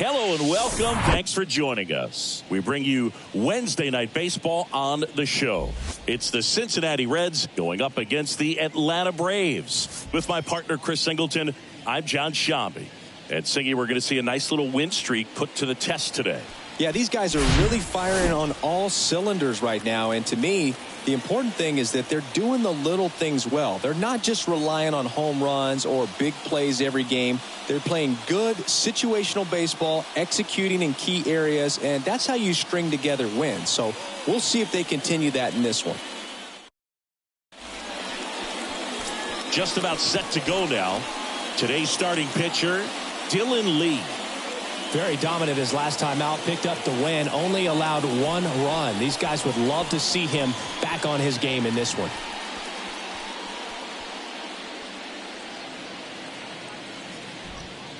Hello and welcome. Thanks for joining us. We bring you Wednesday Night Baseball on the show. It's the Cincinnati Reds going up against the Atlanta Braves. With my partner, Chris Singleton, I'm John Shambi. And Singy, we're going to see a nice little win streak put to the test today. Yeah, these guys are really firing on all cylinders right now. And to me, the important thing is that they're doing the little things well. They're not just relying on home runs or big plays every game. They're playing good situational baseball, executing in key areas, and that's how you string together wins. So we'll see if they continue that in this one. Just about set to go now. Today's starting pitcher, Dylan Lee. Very dominant his last time out, picked up the win, only allowed one run. These guys would love to see him back on his game in this one.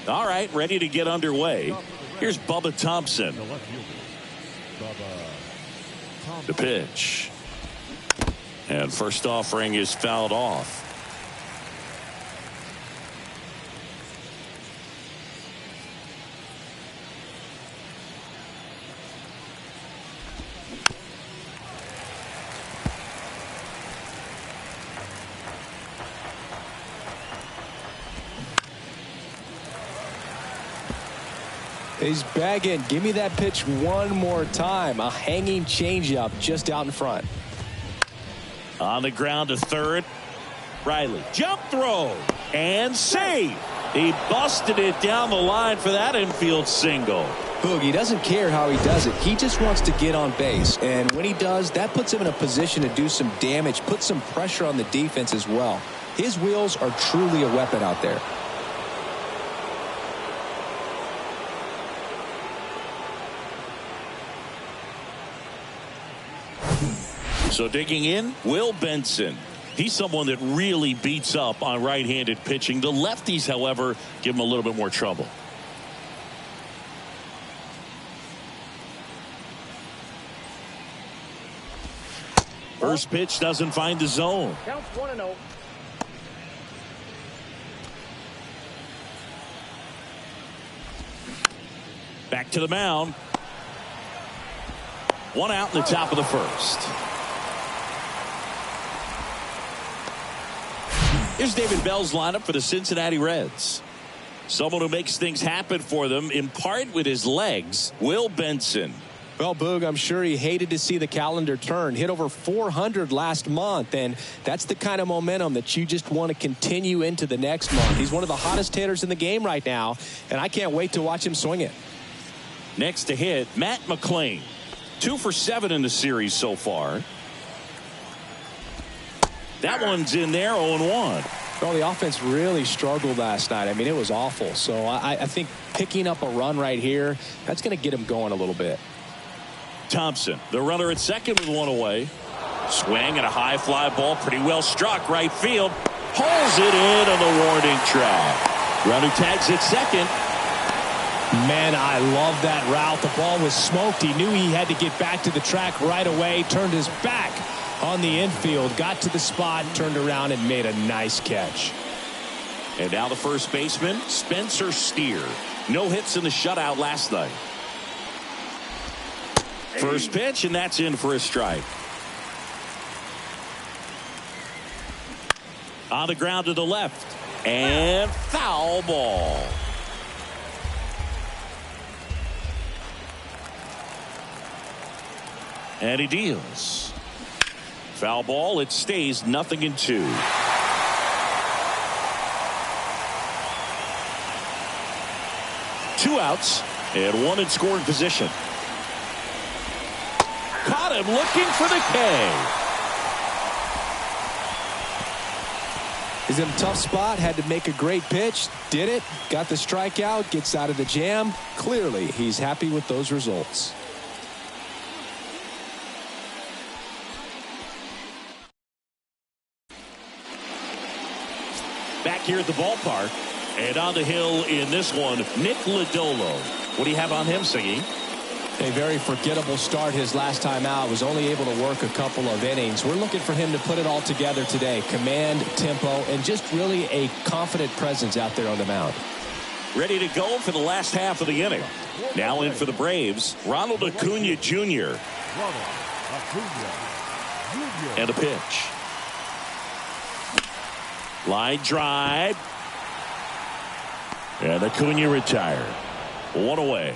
All right, ready to get underway. Here's Bubba Thompson. The pitch. And first offering is fouled off. He's bagging. Give me that pitch one more time. A hanging changeup just out in front. On the ground to third. Riley. Jump throw. And save. He busted it down the line for that infield single. He doesn't care how he does it. He just wants to get on base. And when he does, that puts him in a position to do some damage, put some pressure on the defense as well. His wheels are truly a weapon out there. So digging in, Will Benson. He's someone that really beats up on right-handed pitching. The lefties, however, give him a little bit more trouble. First pitch doesn't find the zone. Counts 1-0. Back to the mound. One out in the top of the first. Here's David Bell's lineup for the Cincinnati Reds. Someone who makes things happen for them, in part with his legs, Will Benson. Well, Boog, I'm sure he hated to see the calendar turn. Hit over 400 last month, and that's the kind of momentum that you just want to continue into the next month. He's one of the hottest hitters in the game right now, and I can't wait to watch him swing it. Next to hit, Matt McClain. 2 for 7 in the series so far. That one's in there, 0-1. Well, the offense really struggled last night. I mean, it was awful. So I think picking up a run right here, that's going to get him going a little bit. Thompson, the runner at second with one away. Swing and a high fly ball, pretty well struck right field. Pulls it in on the warning track. Runner tags at second. Man, I love that route. The ball was smoked. He knew he had to get back to the track right away. Turned his back on the infield. Got to the spot, turned around, and made a nice catch. And now the first baseman, Spencer Steer. No hits in the shutout last night. First pitch, and that's in for a strike. On the ground to the left. And foul ball. And he deals. Foul ball. It stays 0-2. Two outs and one in scoring position. Caught him looking for the K. He's in a tough spot. Had to make a great pitch. Did it. Got the strikeout. Gets out of the jam. Clearly, he's happy with those results. Back here at the ballpark. And on the hill in this one, Nick Lodolo. What do you have on him, Singy? A very forgettable start his last time out. Was only able to work a couple of innings. We're looking for him to put it all together today. Command, tempo, and just really a confident presence out there on the mound. ready to go for the last half of the inning. Now in for the Braves, Ronald Acuna Jr. And a pitch. Line drive. And Acuna retired. One away.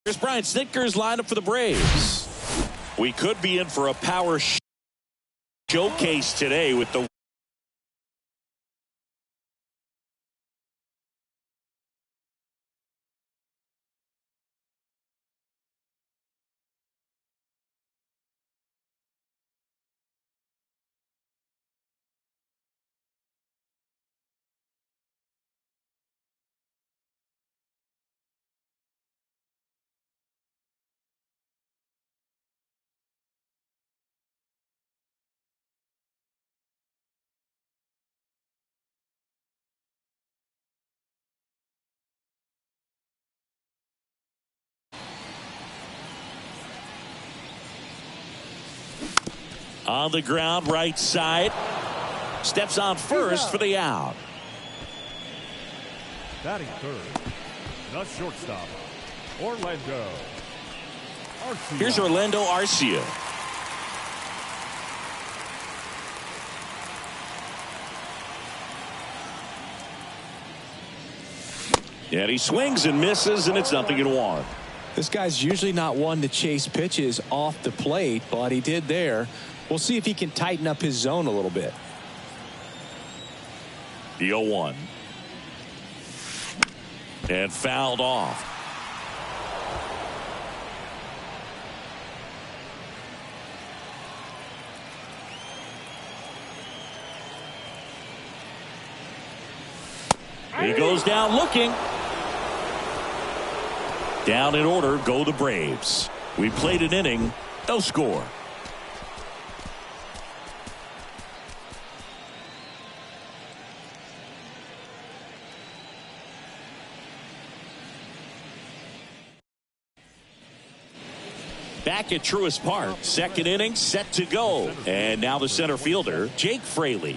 Here's Brian Snitker's lineup for the Braves. We could be in for a power showcase today with the on the ground, right side. Steps on first for the out. Batting third, the shortstop, Orlando Arcia. Here's Orlando Arcia. And he swings and misses, and it's 0-1. This guy's usually not one to chase pitches off the plate, but he did there. We'll see if he can tighten up his zone a little bit. The 0-1. And fouled off. He goes down looking. Down in order go the Braves. We played an inning, no score. Back at Truist Park, second inning set to go. And now the center fielder, Jake Fraley.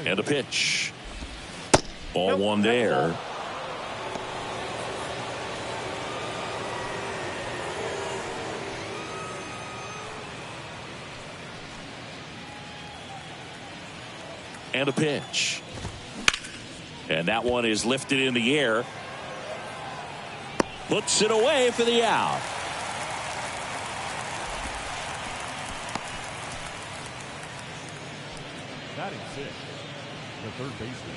And a pitch. Ball one there. And a pitch. And that one is lifted in the air. Puts it away for the out. Batting sixth, the third baseman.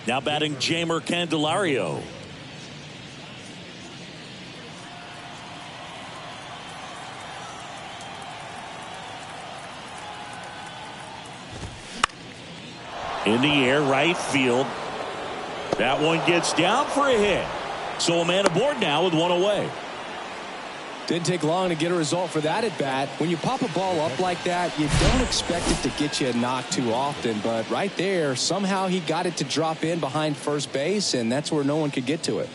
Now batting Jamer Candelario. In the air, right field. That one gets down for a hit. So a man aboard now with one away. Didn't take long to get a result for that at bat. When you pop a ball up like that, you don't expect it to get you a knock too often. But right there, somehow he got it to drop in behind first base, and that's where no one could get to it.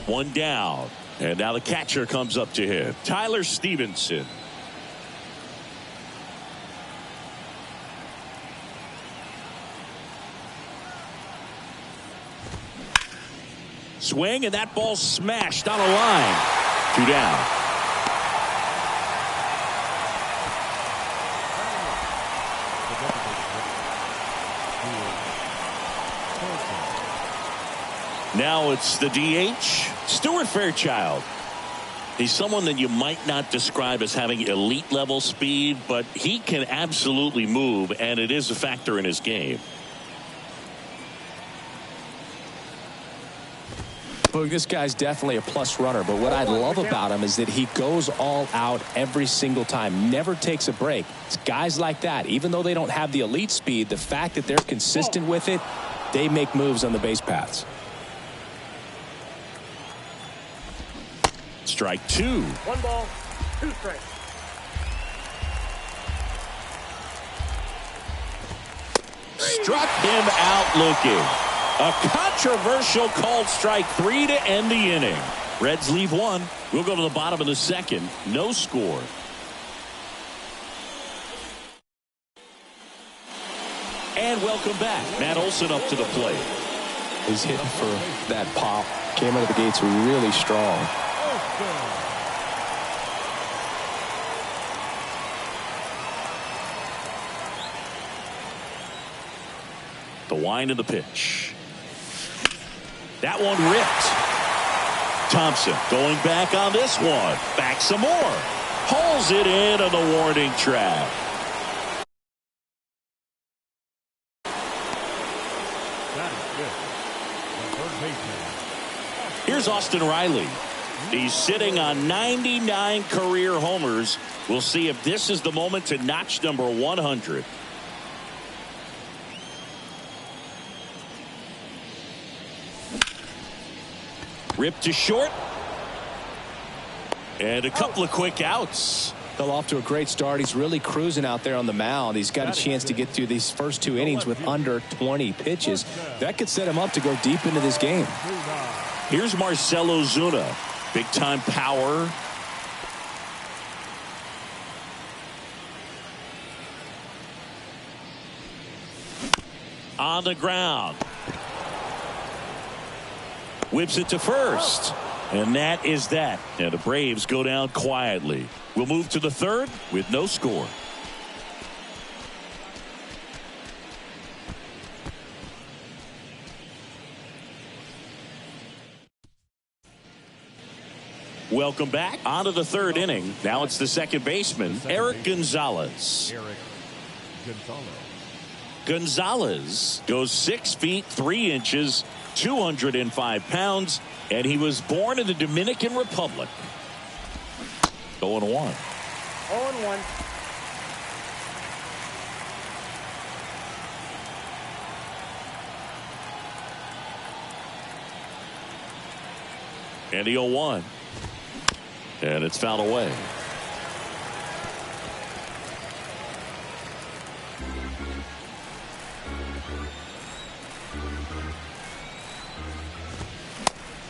One down. And now the catcher comes up to him. Tyler Stevenson. Swing, and that ball smashed on a line. Two down. Now it's the DH, Stuart Fairchild. He's someone that you might not describe as having elite level speed, but he can absolutely move, and it is a factor in his game. Well, this guy's definitely a plus runner, but what I love about him is that he goes all out every single time, never takes a break. It's guys like that, even though they don't have the elite speed, the fact that they're consistent with it, they make moves on the base paths. Strike two. 1 ball, 2 strikes. Struck him out looking. A controversial called strike 3 to end the inning. Reds leave one. We'll go to the bottom of the second. No score. And welcome back. Matt Olson up to the plate. He's hitting for that pop. Came out of the gates really strong. The wind of the pitch. That one ripped. Thompson going back on this one. Back some more. Pulls it in on the warning track. Here's Austin Riley. He's sitting on 99 career homers. We'll see if this is the moment to notch number 100. Ripped to short. And a couple of quick outs. Fell off to a great start. He's really cruising out there on the mound. He's got a chance to get through these first 2 innings with under 20 pitches. That could set him up to go deep into this game. Here's Marcell Ozuna. Big time power. On the ground. Whips it to first. And that is that. And the Braves go down quietly. We'll move to the third with no score. Welcome back. On to the third inning. Now it's the second baseman, Eric Gonzalez. Gonzalez goes 6 feet 3 inches, 205 pounds, and he was born in the Dominican Republic. 0-1. 0-1. And the 0-1. And it's fouled away.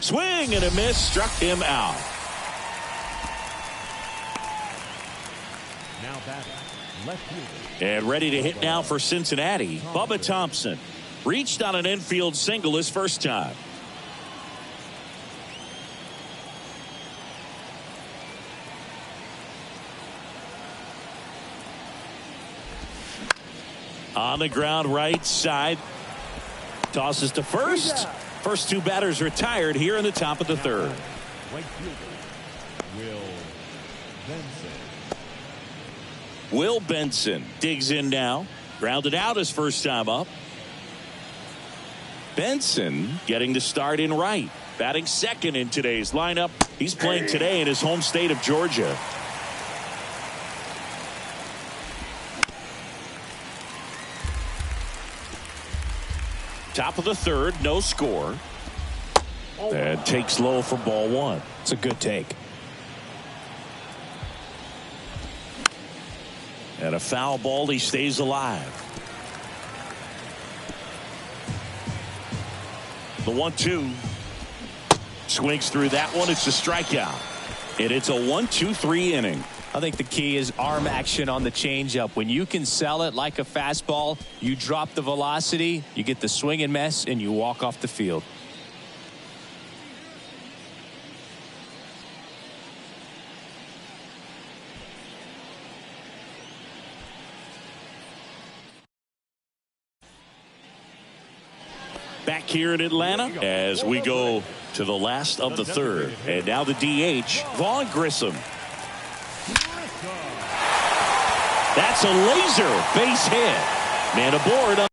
Swing and a miss, struck him out. Now batting, left fielder. And ready to hit now for Cincinnati, Bubba Thompson. Reached on an infield single his first time. On the ground right side. Tosses to first. First 2 batters retired here in the top of the third. Right fielder, Will Benson digs in now. Grounded out his first time up. Benson getting the start in right. Batting second in today's lineup. He's playing today in his home state of Georgia. Top of the third, no score. And takes low for ball 1. It's a good take. And a foul ball, he stays alive. The 1-2. Swings through that one. It's a strikeout. And it's a 1-2-3 inning. I think the key is arm action on the changeup. When you can sell it like a fastball, you drop the velocity, you get the swing and miss, and you walk off the field. Back here in Atlanta as we go to the last of the third. And now the DH, Vaughn Grissom. That's a laser base hit. Man aboard.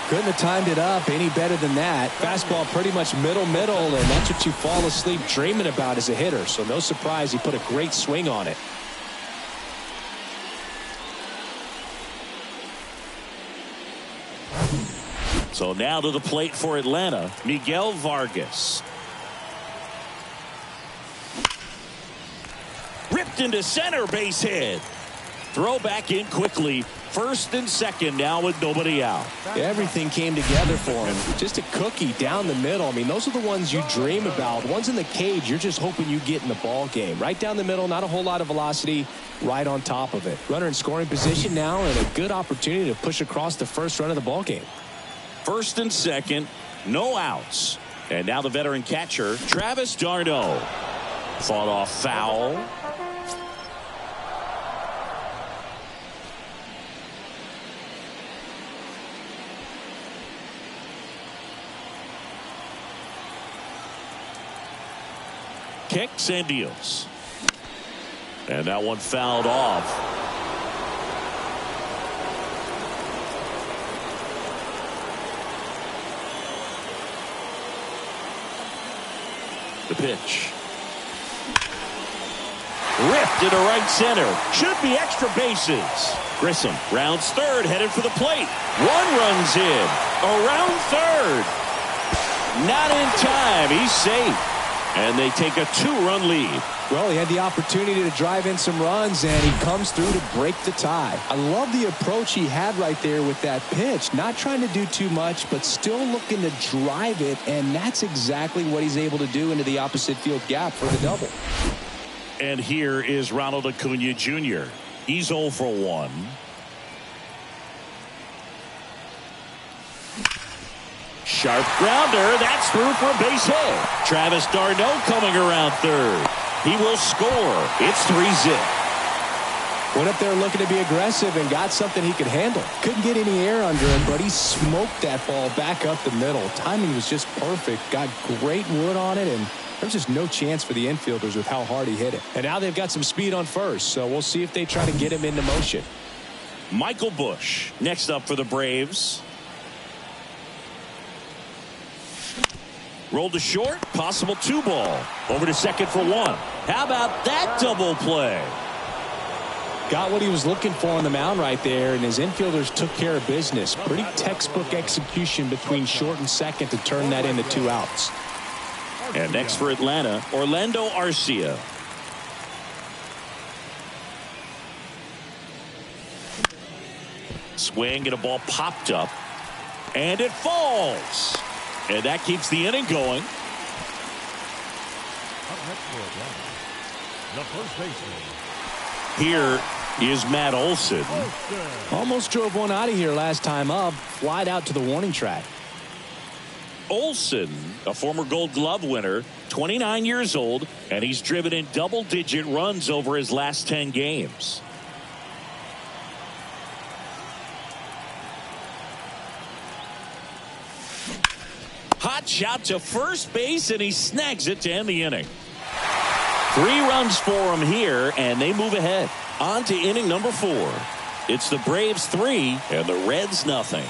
Couldn't have timed it up any better than that. Fastball pretty much middle, and that's what you fall asleep dreaming about as a hitter. So no surprise he put a great swing on it. So now to the plate for Atlanta, Miguel Vargas. Ripped into center, base hit. Throw back in quickly First and second now with nobody out. Everything came together for him. Just a cookie down the middle. I mean, those are the ones you dream about. Ones in the cage, you're just hoping you get in the ball game. Right down the middle, not a whole lot of velocity, right on top of it. Runner in scoring position now, and a good opportunity to push across the first run of the ball game. First and second, no outs. And now the veteran catcher, Travis d'Arnaud. Fought off foul. Kicks and deals. And that one fouled off. The pitch. Ripped into right center. Should be extra bases. Grissom rounds third, headed for the plate. One runs in. Around third. Not in time. He's safe. And they take a 2-run lead. Well, he had the opportunity to drive in some runs, and he comes through to break the tie. I love the approach he had right there with that pitch. Not trying to do too much, but still looking to drive it, and that's exactly what he's able to do into the opposite field gap for the double. And here is Ronald Acuna Jr. He's 0 for 1. Sharp grounder. That's through for a base hit. Travis d'Arnaud coming around third. He will score. It's 3-zip. Went up there looking to be aggressive and got something he could handle. Couldn't get any air under him, but he smoked that ball back up the middle. Timing was just perfect. Got great wood on it, and there's just no chance for the infielders with how hard he hit it. And now they've got some speed on first, so we'll see if they try to get him into motion. Michael Busch next up for the Braves. Rolled to short, possible 2-ball. Over to second for 1. How about that double play? Got what he was looking for on the mound right there, and his infielders took care of business. Pretty textbook execution between short and second to turn that into 2 outs. And next for Atlanta, Orlando Arcia. Swing and a ball popped up. And it falls. And that keeps the inning going. Up next for Atlanta, the first baseman. Here is Matt Olson. Almost drove one out of here last time up. Flied out to the warning track. Olson, a former Gold Glove winner, 29 years old, and he's driven in double-digit runs over his last 10 games. Hot shot to first base, and he snags it to end the inning. 3 runs for him here, and they move ahead. On to inning number 4. It's the Braves 3 and the Reds nothing.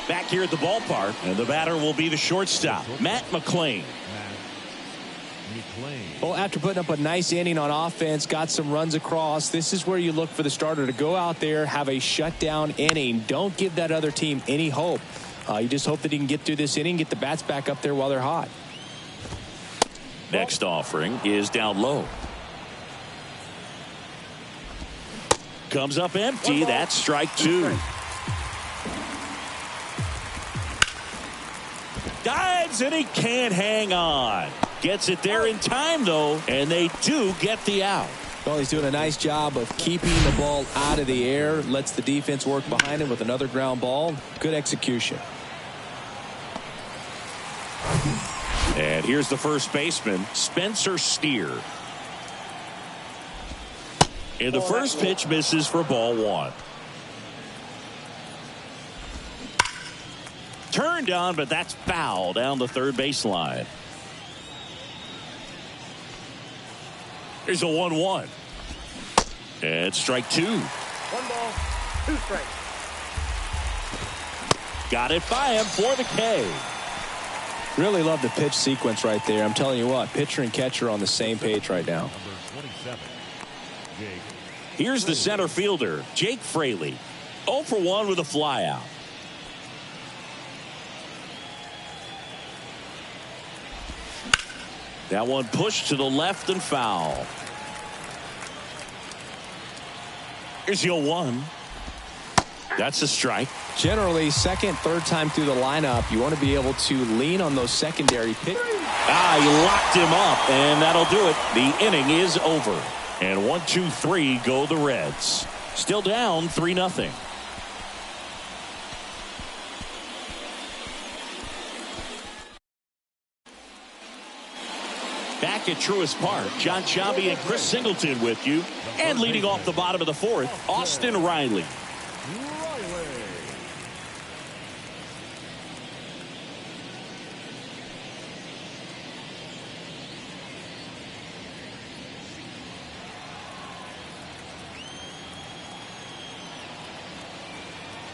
Back here at the ballpark, and the batter will be the shortstop, Matt McLain. Well, after putting up a nice inning on offense, got some runs across, this is where you look for the starter to go out there, have a shutdown inning. Don't give that other team any hope. You just hope that he can get through this inning, get the bats back up there while they're hot. Next offering is down low. Comes up empty. That's strike 2. Dives, and he can't hang on. Gets it there in time, though, and they do get the out. Well, he's doing a nice job of keeping the ball out of the air. Lets the defense work behind him with another ground ball. Good execution. And here's the first baseman, Spencer Steer. And the first pitch misses for ball 1. Turned on, but that's foul down the third baseline. Here's a 1-1. And strike 2. 1 ball, 2 strikes. Got it by him for the K. Really love the pitch sequence right there. I'm telling you what, pitcher and catcher on the same page right now. Number 27, Jake. Here's the center fielder, Jake Fraley. 0 for 1 with a flyout. That one pushed to the left and foul. Here's your 1. That's a strike. Generally, second, third time through the lineup, you want to be able to lean on those secondary pitches. He locked him up, and that'll do it. The inning is over. And 1, 2, 3 go the Reds. Still down 3-0. Back at Truist Park, John Sciambi and Chris Singleton with you. And leading off the bottom of the 4th, Austin Riley.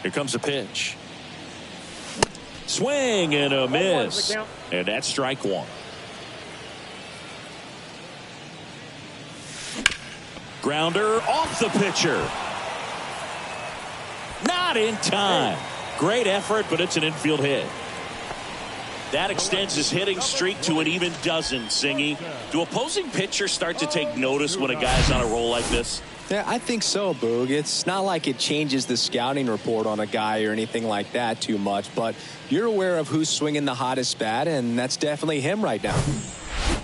Here comes a pitch. Swing and a miss. And that's strike 1. Grounder off the pitcher. Not in time. Great effort, but it's an infield hit. That extends his hitting streak to an even dozen, Singy. Do opposing pitchers start to take notice when a guy's on a roll like this? Yeah, I think so, Boog. It's not like it changes the scouting report on a guy or anything like that too much, but you're aware of who's swinging the hottest bat, and that's definitely him right now.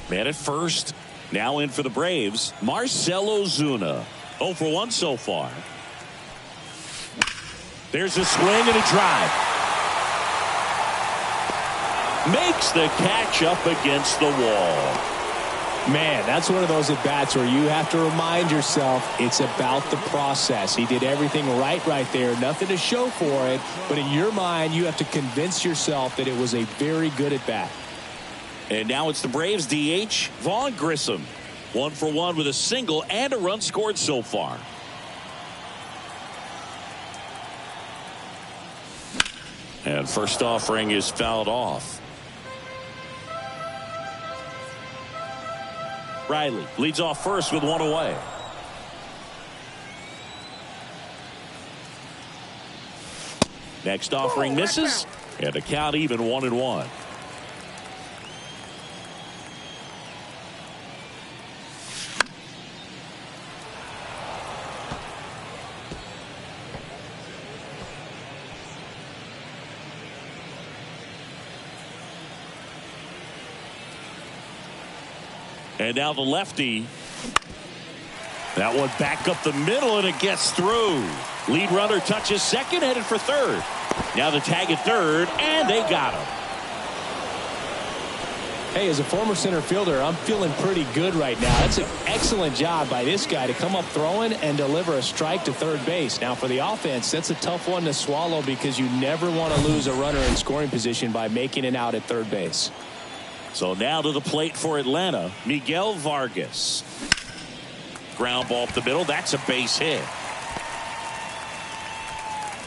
Man at first. Now in for the Braves, Marcell Ozuna. 0 for 1 so far. There's a swing and a drive. Makes the catch up against the wall. Man, that's one of those at-bats where you have to remind yourself it's about the process. He did everything right there. Nothing to show for it. But in your mind, you have to convince yourself that it was a very good at-bat. And now it's the Braves DH, Vaughn Grissom. 1 for 1 with a single and a run scored so far. And first offering is fouled off. Riley leads off first with 1 away. Next offering misses, and the count even 1-1. And now the lefty. That one back up the middle, and it gets through. Lead runner touches second, headed for third. Now the tag at third, and they got him. Hey, as a former center fielder, I'm feeling pretty good right now. That's an excellent job by this guy to come up throwing and deliver a strike to third base. Now for the offense, that's a tough one to swallow because you never want to lose a runner in scoring position by making it out at third base. So now to the plate for Atlanta, Miguel Vargas. Ground ball up the middle. That's a base hit.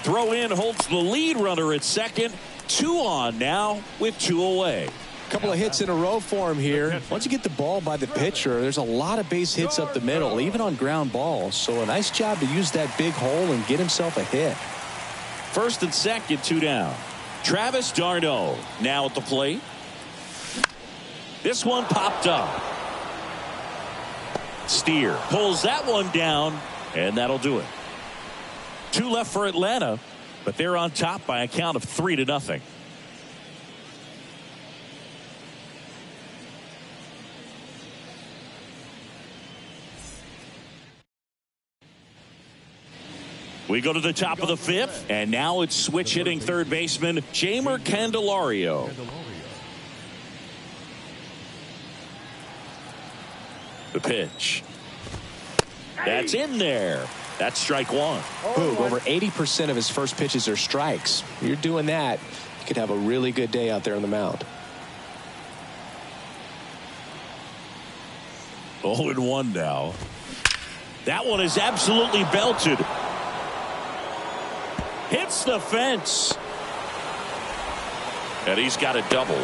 Throw in holds the lead runner at second. 2 on now with 2 away. Couple of hits in a row for him here. Once you get the ball by the pitcher, there's a lot of base hits up the middle, even on ground balls. So a nice job to use that big hole and get himself a hit. First and second, 2 down. Travis d'Arnaud now at the plate. This one popped up. Steer pulls that one down, and that'll do it. 2 left for Atlanta, but they're on top by a count of 3-0. We go to the top of the 5th, and now it's switch hitting third baseman Jeimer Candelario. The pitch. That's in there. That's strike 1. Boog, over 80% of his first pitches are strikes. You're doing that, you could have a really good day out there on the mound. 0-1 now. That one is absolutely belted. Hits the fence. And he's got a double.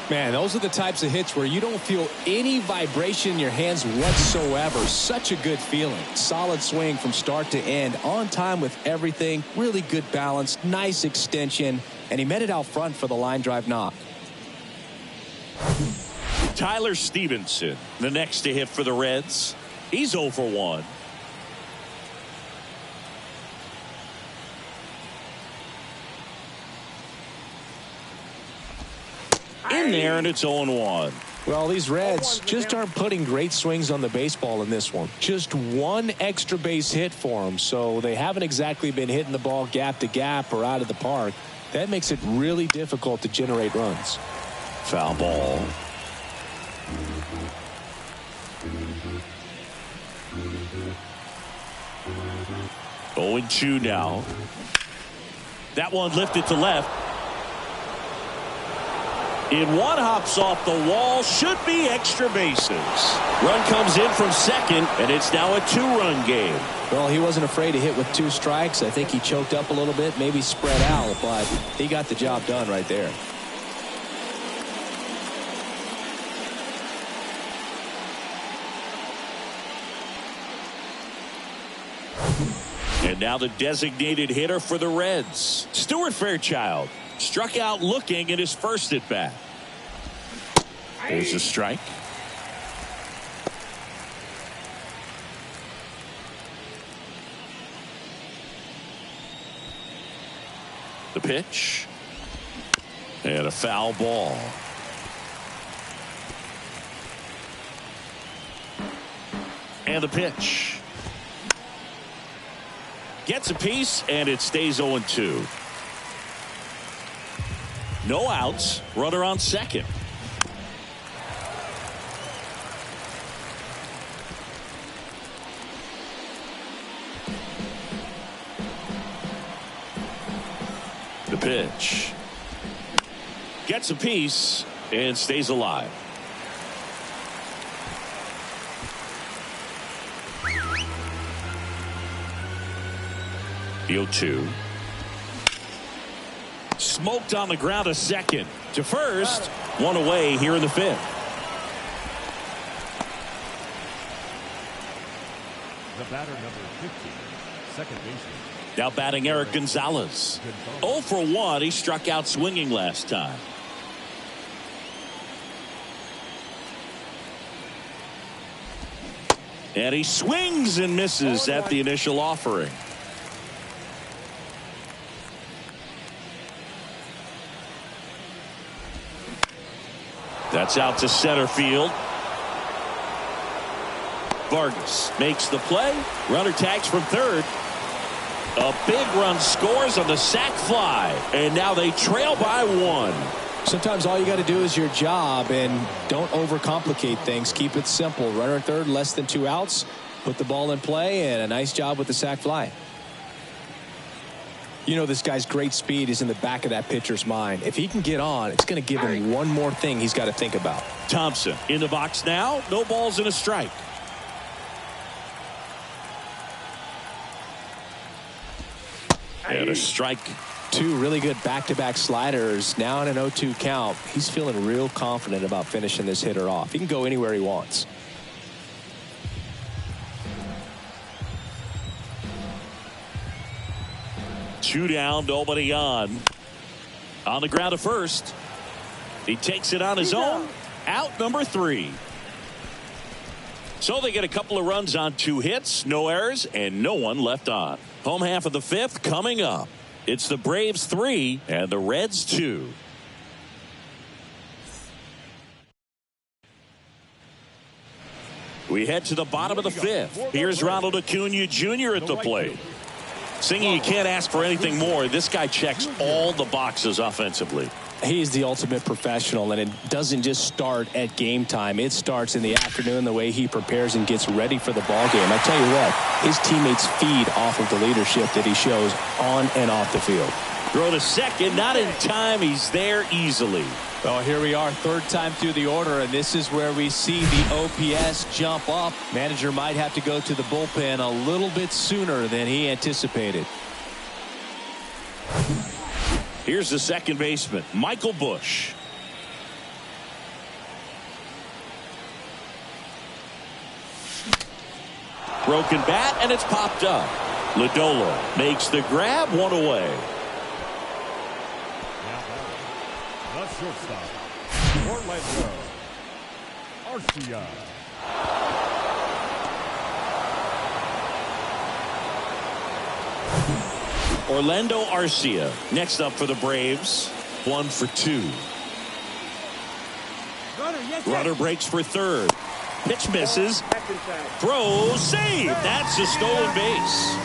Man, those are the types of hits where you don't feel any vibration in your hands whatsoever. Such a good feeling. Solid swing from start to end. On time with everything. Really good balance. Nice extension. And he met it out front for the line drive knock. Tyler Stevenson, the next to hit for the Reds. He's 0 for 1. In there, and it's 0-1. Well, these Reds just aren't putting great swings on the baseball in this one. Just one extra base hit for them, so they haven't exactly been hitting the ball gap to gap or out of the park. That makes it really difficult to generate runs. Foul ball. Oh, 0-2 now. That one lifted to left. In one, hops off the wall, should be extra bases. Run comes in from second, and it's now a 2-run game. Well, he wasn't afraid to hit with 2 strikes. I think he choked up a little bit, maybe spread out, but he got the job done right there. And now the designated hitter for the Reds, Stuart Fairchild. Struck out looking in his first at bat. There's a strike. The pitch. And a foul ball. And the pitch. Gets a piece, and it stays 0-2. No outs. Runner on second. The pitch. Gets a piece and stays alive. The 0-2. Smoked on the ground to second. To first. One away here in the 5th. The batter, number 50, second baseman. Now batting Eric Gonzalez. 0 for 1. He struck out swinging last time. And he swings and misses at the initial offering. That's out to center field. Vargas makes the play. Runner tags from third. A big run scores on the sac fly. And now they trail by 1. Sometimes all you got to do is your job and don't overcomplicate things. Keep it simple. Runner at third, less than 2 outs. Put the ball in play, and a nice job with the sac fly. You know, this guy's great speed is in the back of that pitcher's mind. If he can get on, it's going to give him one more thing he's got to think about. Thompson in the box now. No balls and a strike. And a strike. 2 really good back-to-back sliders. Now in an 0-2 count. He's feeling real confident about finishing this hitter off. He can go anywhere he wants. Two down, nobody on. On the ground to first. He takes it on his own. Out number 3. So they get a couple of runs on 2 hits, no errors, and no one left on. Home half of the 5th coming up. It's the Braves 3 and the Reds 2. We head to the bottom of the 5th. Here's Ronald Acuna Jr. at the plate. Singing, you can't ask for anything more. This guy checks all the boxes offensively. He's the ultimate professional, and it doesn't just start at game time. It starts in the afternoon, the way he prepares and gets ready for the ball game. I tell you what, his teammates feed off of the leadership that he shows on and off the field. Throw to second, not in time. He's there easily. Well, here we are, 3rd time through the order, and this is where we see the OPS jump up. Manager might have to go to the bullpen a little bit sooner than he anticipated. Here's the second baseman, Michael Busch. Broken bat, and it's popped up. Lodolo makes the grab, 1 away. The shortstop, Orlando. Arcia. Orlando Arcia next up for the Braves. 1 for 2. Runner breaks for third. Pitch misses. Throw, save. That's a stolen base.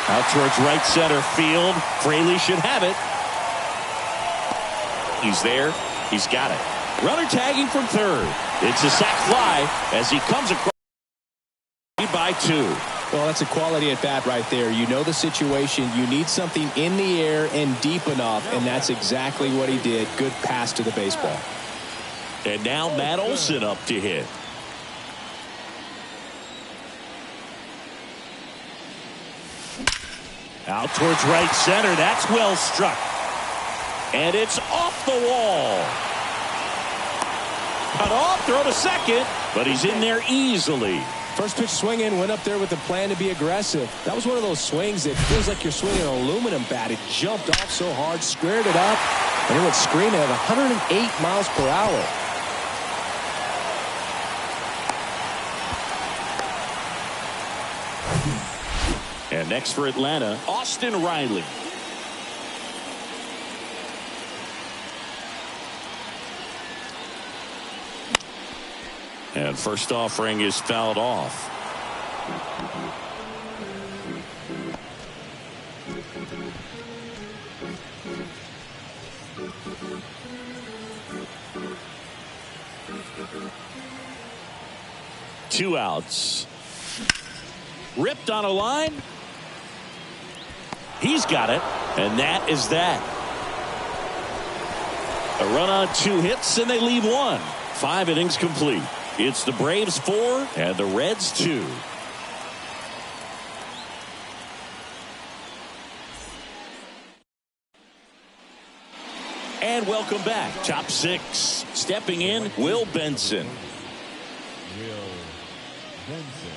Out towards right center field. Fraley should have it. He's there. He's got it. Runner tagging from third. It's a sac fly as he comes across by 2. Well, that's a quality at bat right there. You know the situation. You need something in the air and deep enough, and that's exactly what he did. Good pass to the baseball. And now Matt Olson up to hit. Out towards right center. That's well struck. And it's off the wall. Cut off, throw to second, but he's in there easily. First pitch swinging, went up there with the plan to be aggressive. That was one of those swings that feels like you're swinging an aluminum bat. It jumped off so hard, squared it up, and it went screaming at 108 miles per hour. And next for Atlanta, Austin Riley. And first offering is fouled off. Two outs. Ripped on a line. He's got it, and that is that. A run on 2 hits, and they leave 1. 5 innings complete. It's the Braves 4 and the Reds 2. And welcome back. Top 6. Stepping in, Will Benson. Will Benson.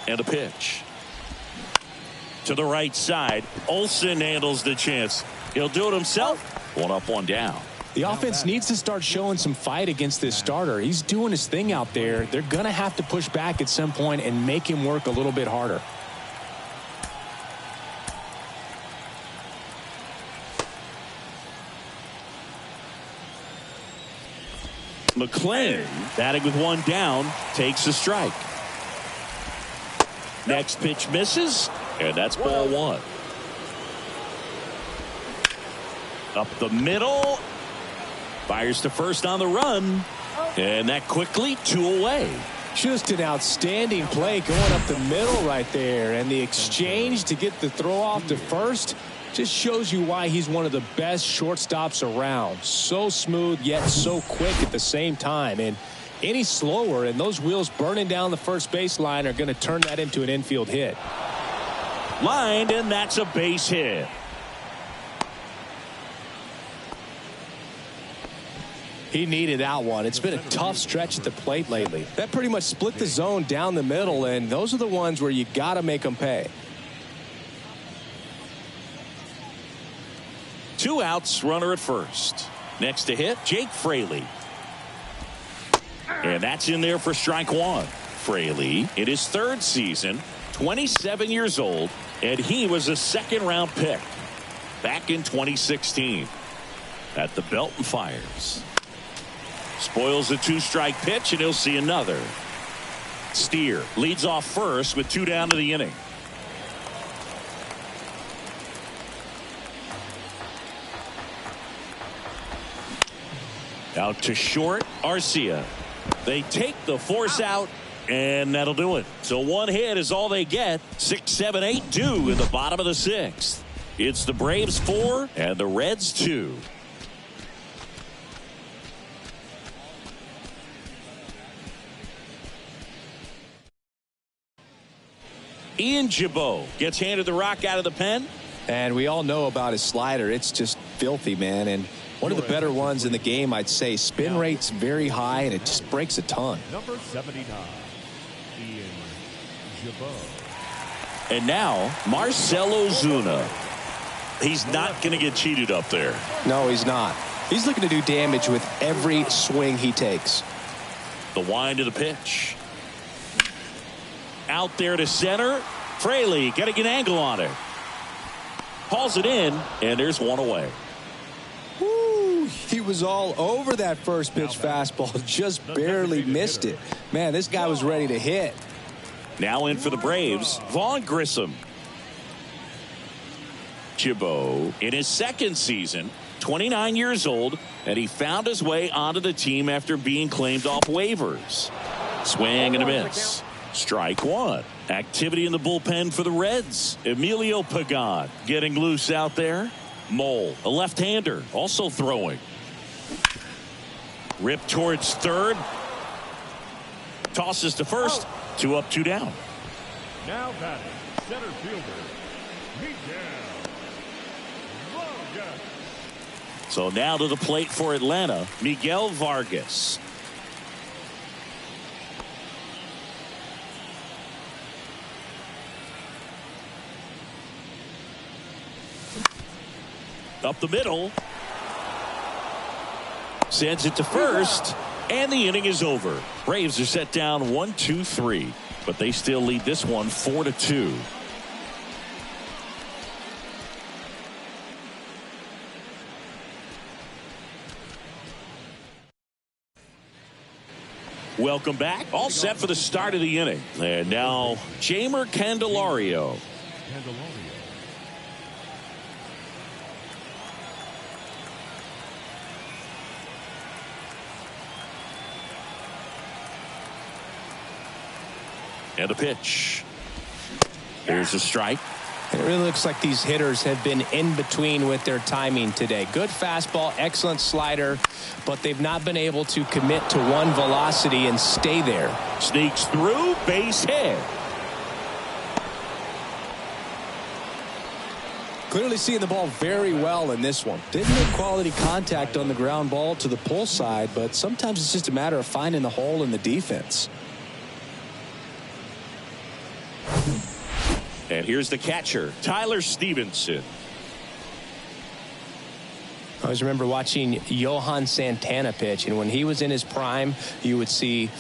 And a pitch. To the right side. Olson handles the chance. He'll do it himself. 1 up, 1 down. The offense needs to start showing some fight against this starter. He's doing his thing out there. They're going to have to push back at some point and make him work a little bit harder. McClain, batting with 1 down, takes a strike. Next pitch misses, and that's ball 1. Up the middle. Fires to first on the run. And that quickly 2 away. Just an outstanding play going up the middle right there. And the exchange to get the throw off to first just shows you why he's one of the best shortstops around. So smooth yet so quick at the same time. And any slower and those wheels burning down the first baseline are going to turn that into an infield hit. Lined, and that's a base hit. He needed that one. It's been a tough stretch at the plate lately. That pretty much split the zone down the middle, and those are the ones where you got to make them pay. 2 outs, runner at first. Next to hit, Jake Fraley. And that's in there for strike 1. Fraley in his 3rd season, 27 years old, and he was a 2nd-round pick back in 2016. At the belt and fires. Spoils a 2-strike pitch, and he'll see another. Steer leads off first with 2 down to the inning. Out to short, Arcia. They take the force out, and that'll do it. So 1 hit is all they get. 6, 7, 8 due in the bottom of the 6th. It's the Braves 4 and the Reds 2. Ian Gibaut gets handed the rock out of the pen. And we all know about his slider. It's just filthy, man. And One of the better ones in the game, I'd say. Spin rate's very high, and it just breaks a ton. Number 79, Ian Jabot. And now, Marcelo Zuna. He's not going to get cheated up there. No, he's not. He's looking to do damage with every swing he takes. The wind of the pitch. Out there to center. Fraley getting an angle on it. Hauls it in, and there's one away. Woo, he was all over that first pitch fastball. Just barely missed it. Man, this guy was ready to hit. Now in for the Braves, Vaughn Grissom. Jabot in his second season, 29 years old, and he found his way onto the team after being claimed off waivers. Swing and a miss. Strike one. Activity in the bullpen for the Reds. Emilio Pagan getting loose out there. Mole, a left-hander, also throwing. Rip towards third. Tosses to first. 2 up, 2 down. Now batting, center fielder, Miguel Vargas. So now to the plate for Atlanta, Miguel Vargas. Up the middle. Sends it to first. And the inning is over. Braves are set down 1-2-3. But they still lead this one 4-2. Welcome back. All set for the start of the inning. And now Jeimer Candelario. And a pitch. Here's a strike. It really looks like these hitters have been in between with their timing today. Good fastball, excellent slider, but they've not been able to commit to one velocity and stay there. Sneaks through, base hit. Clearly seeing the ball very well in this one. Didn't make quality contact on the ground ball to the pull side, but sometimes it's just a matter of finding the hole in the defense. And here's the catcher, Tyler Stevenson. I always remember watching Johan Santana pitch, and when he was in his prime, you would see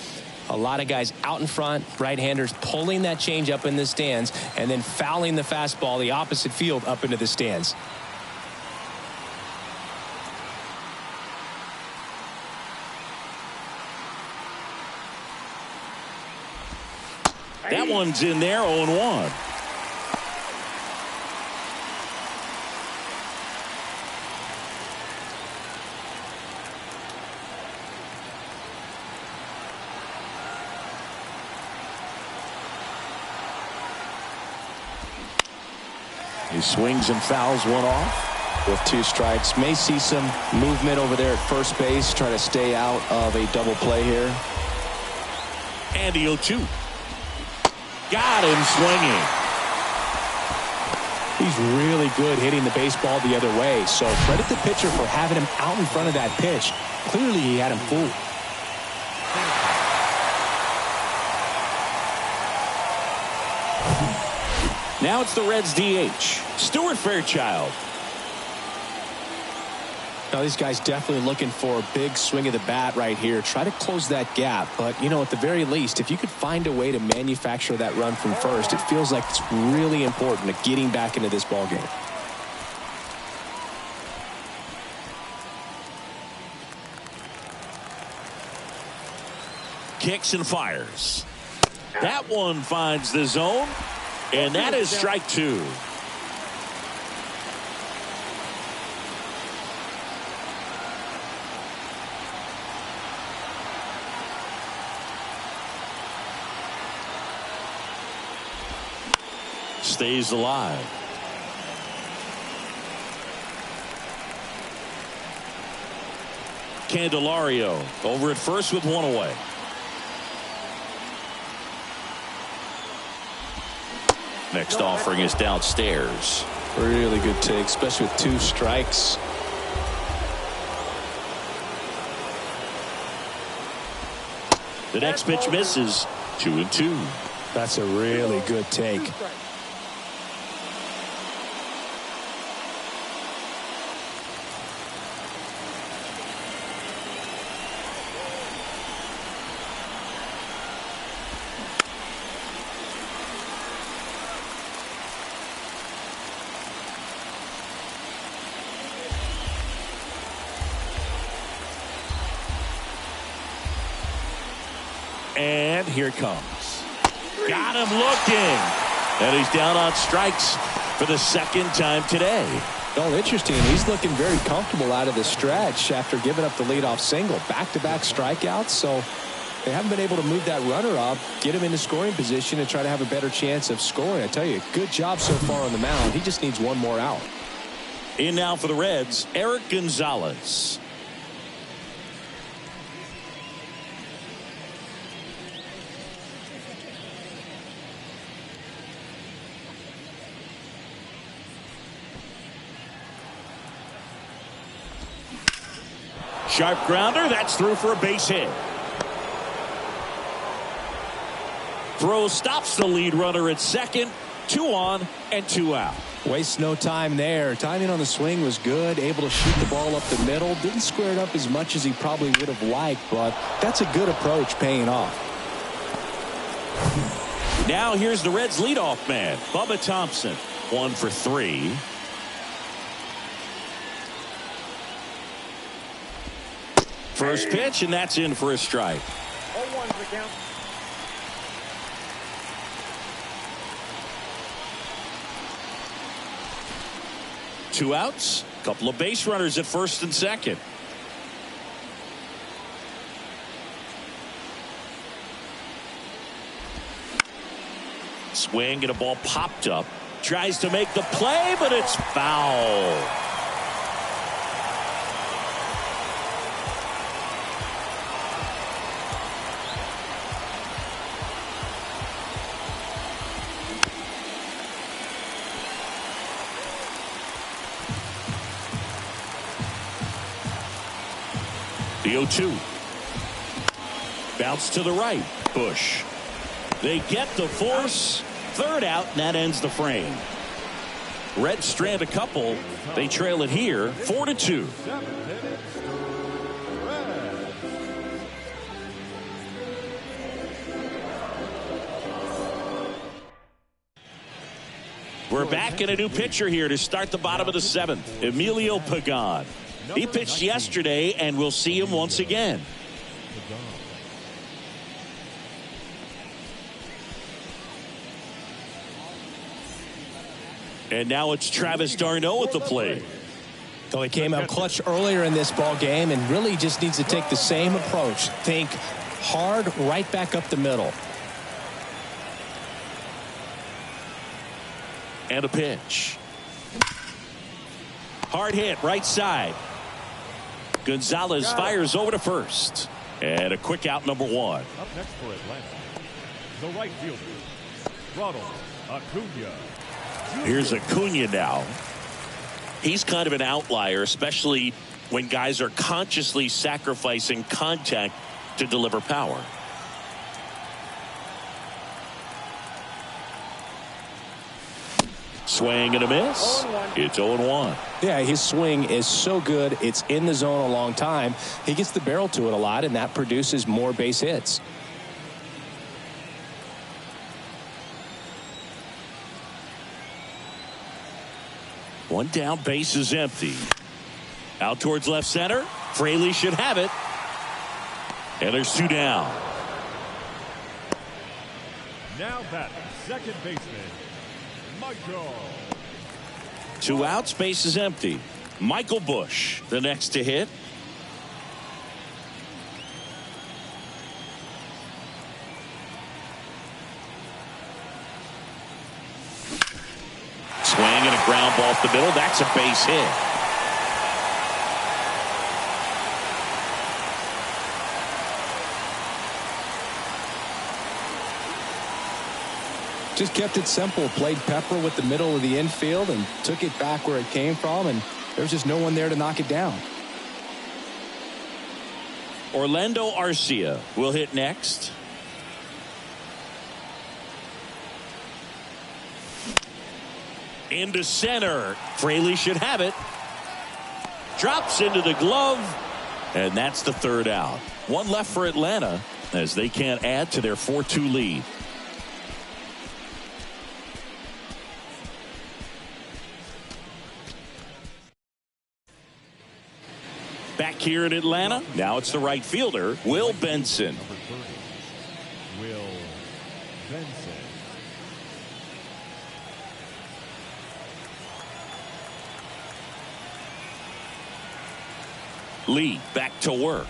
a lot of guys out in front, right-handers pulling that change up in the stands and then fouling the fastball the opposite field up into the stands. That one's in there, 0-1. He swings and fouls one off. With 2 strikes, may see some movement over there at first base, try to stay out of a double play here. And the 0-2. Got him swinging. He's really good hitting the baseball the other way, so credit the pitcher for having him out in front of that pitch. Clearly he had him fooled. Now it's the Reds DH, Stuart Fairchild. Now these guys definitely looking for a big swing of the bat right here. Try to close that gap. But, you know, at the very least, if you could find a way to manufacture that run from first, it feels like it's really important to getting back into this ball game. Kicks and fires. That one finds the zone. And that is strike 2. Stays alive. Candelario over at first with one away. Next offering is downstairs. Really good take, especially with 2 strikes. The next pitch misses. 2-2. That's a really good take. And here it comes. Got him looking. And he's down on strikes for the second time today. Well, interesting. He's looking very comfortable out of the stretch after giving up the leadoff single. Back-to-back strikeouts. So they haven't been able to move that runner up, get him into scoring position, and try to have a better chance of scoring. I tell you, good job so far on the mound. He just needs one more out. In now for the Reds, Eric Gonzalez. Sharp grounder, that's through for a base hit. Throw stops the lead runner at second. 2 on and 2 out. Waste no time there. Timing on the swing was good. Able to shoot the ball up the middle. Didn't square it up as much as he probably would have liked, but that's a good approach paying off. Now here's the Reds leadoff man, Bubba Thompson. 1 for 3. First pitch, and that's in for a strike. 0-1 the count. Two outs, couple of base runners at first and second. Swing and a ball popped up. Tries to make the play, but it's foul. The 0-2. Bounce to the right. Bush. They get the force. Third out, and that ends the frame. Reds strand a couple. They trail it here, 4-2. We're back in a new pitcher here to start the bottom of the 7th. Emilio Pagan. He pitched yesterday, and we'll see him once again. And now it's Travis d'Arnaud at the plate. So he came out clutch earlier in this ball game and really just needs to take the same approach. Think hard right back up the middle. And a pitch. Hard hit right side. Gonzalez fires over to first. And a quick out, number 1. Up next for Atlanta, the right fielder, Ronald Acuna. Here's Acuna now. He's kind of an outlier, especially when guys are consciously sacrificing contact to deliver power. Swing and a miss. It's 0-1. Yeah, his swing is so good. It's in the zone a long time. He gets the barrel to it a lot, and that produces more base hits. One down, base is empty. Out towards left center. Fraley should have it. And there's 2 down. Now batting, second baseman, Michael. 2 outs, base is empty. Michael Bush, the next to hit. Swing and a ground ball off the middle. That's a base hit. Just kept it simple. Played pepper with the middle of the infield and took it back where it came from, and there's just no one there to knock it down. Orlando Arcia will hit next. Into center. Fraley should have it. Drops into the glove. And that's the third out. One left for Atlanta as they can't add to their 4-2 lead. Back here in Atlanta, now it's the right fielder, Will Benson. Number 30, Will Benson. Lee back to work.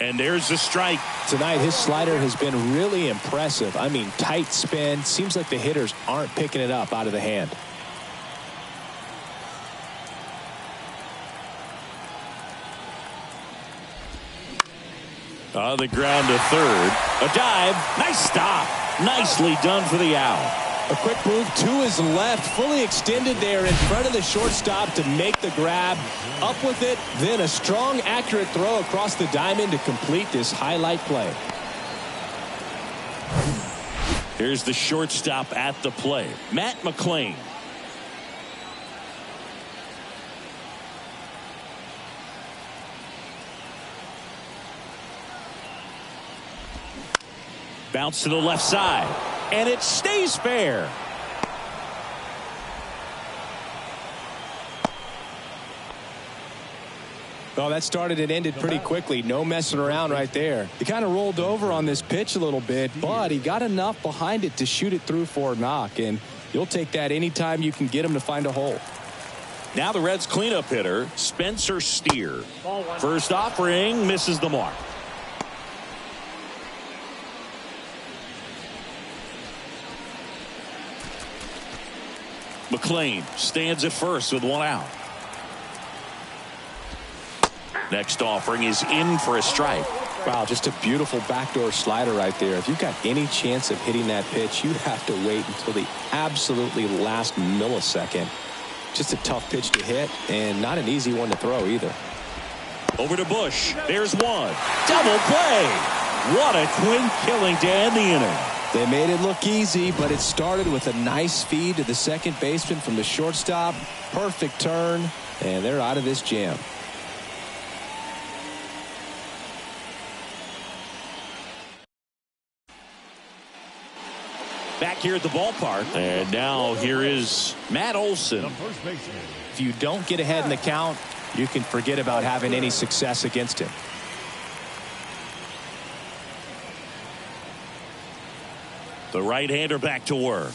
And there's the strike. Tonight, his slider has been really impressive. I mean, tight spin. Seems like the hitters aren't picking it up out of the hand. On the ground to third. A dive. Nice stop. Nicely done for the out. A quick move to his left, fully extended there in front of the shortstop to make the grab. Up with it, then a strong, accurate throw across the diamond to complete this highlight play. Here's the shortstop at the play, Matt McClain. Bounce to the left side, and it stays fair. Well, that started and ended pretty quickly. No messing around right there. He kind of rolled over on this pitch a little bit, but he got enough behind it to shoot it through for a knock, and you'll take that anytime you can get him to find a hole. Now the Reds cleanup hitter, Spencer Steer. First offering misses the mark. McClain stands at first with one out. Next offering is in for a strike. Wow, just a beautiful backdoor slider right there. If you've got any chance of hitting that pitch, you have to wait until the absolutely last millisecond. Just a tough pitch to hit and not an easy one to throw either. Over to Bush. There's one. Double play. What a twin killing to end the inning. They made it look easy, but it started with a nice feed to the second baseman from the shortstop. Perfect turn, and they're out of this jam. Back here at the ballpark, and now here is Matt Olson. The first baseman. If you don't get ahead in the count, you can forget about having any success against him. The right-hander back to work.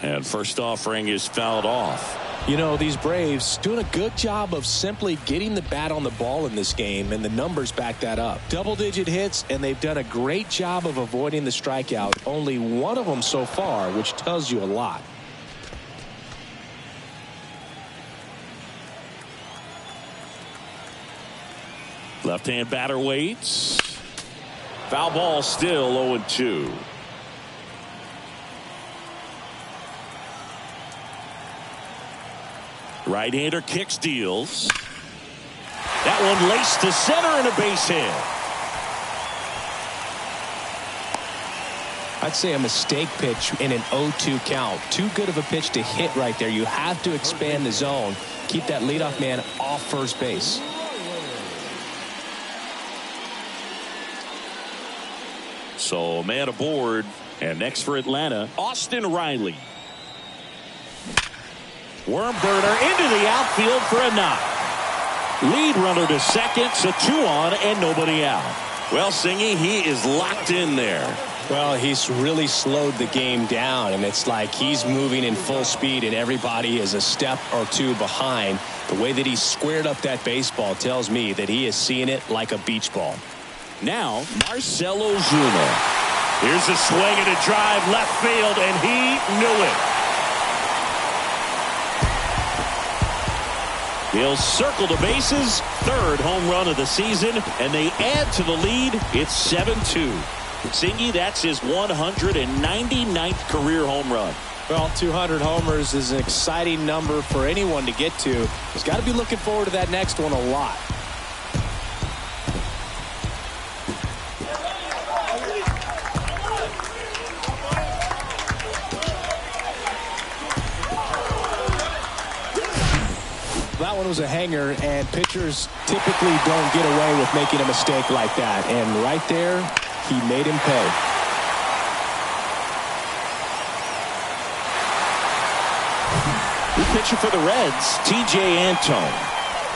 And first offering is fouled off. You know, these Braves doing a good job of simply getting the bat on the ball in this game, and the numbers back that up. Double-digit hits, and they've done a great job of avoiding the strikeout. Only one of them so far, which tells you a lot. Left-hand batter waits. Foul ball still 0-2. Right-hander kicks, deals. That one laced to center and a base hit. I'd say a mistake pitch in an 0-2 count. Too good of a pitch to hit right there. You have to expand the zone. Keep that leadoff man off first base. So a man aboard. And next for Atlanta, Austin Riley. Worm burner into the outfield for a knock. Lead runner to second, so 2 on and nobody out. Well, Singy, he is locked in there. Well, he's really slowed the game down, and it's like he's moving in full speed and everybody is a step or two behind. The way that he squared up that baseball tells me that he is seeing it like a beach ball. Now, Marcell Ozuna. Here's a swing and a drive left field, and he knew it. He'll circle the bases, third home run of the season, and they add to the lead. It's 7-2. Singy, that's his 199th career home run. Well, 200 homers is an exciting number for anyone to get to. He's got to be looking forward to that next one a lot. That one was a hanger, and pitchers typically don't get away with making a mistake like that. And right there, he made him pay. New pitcher for the Reds, T.J. Antone.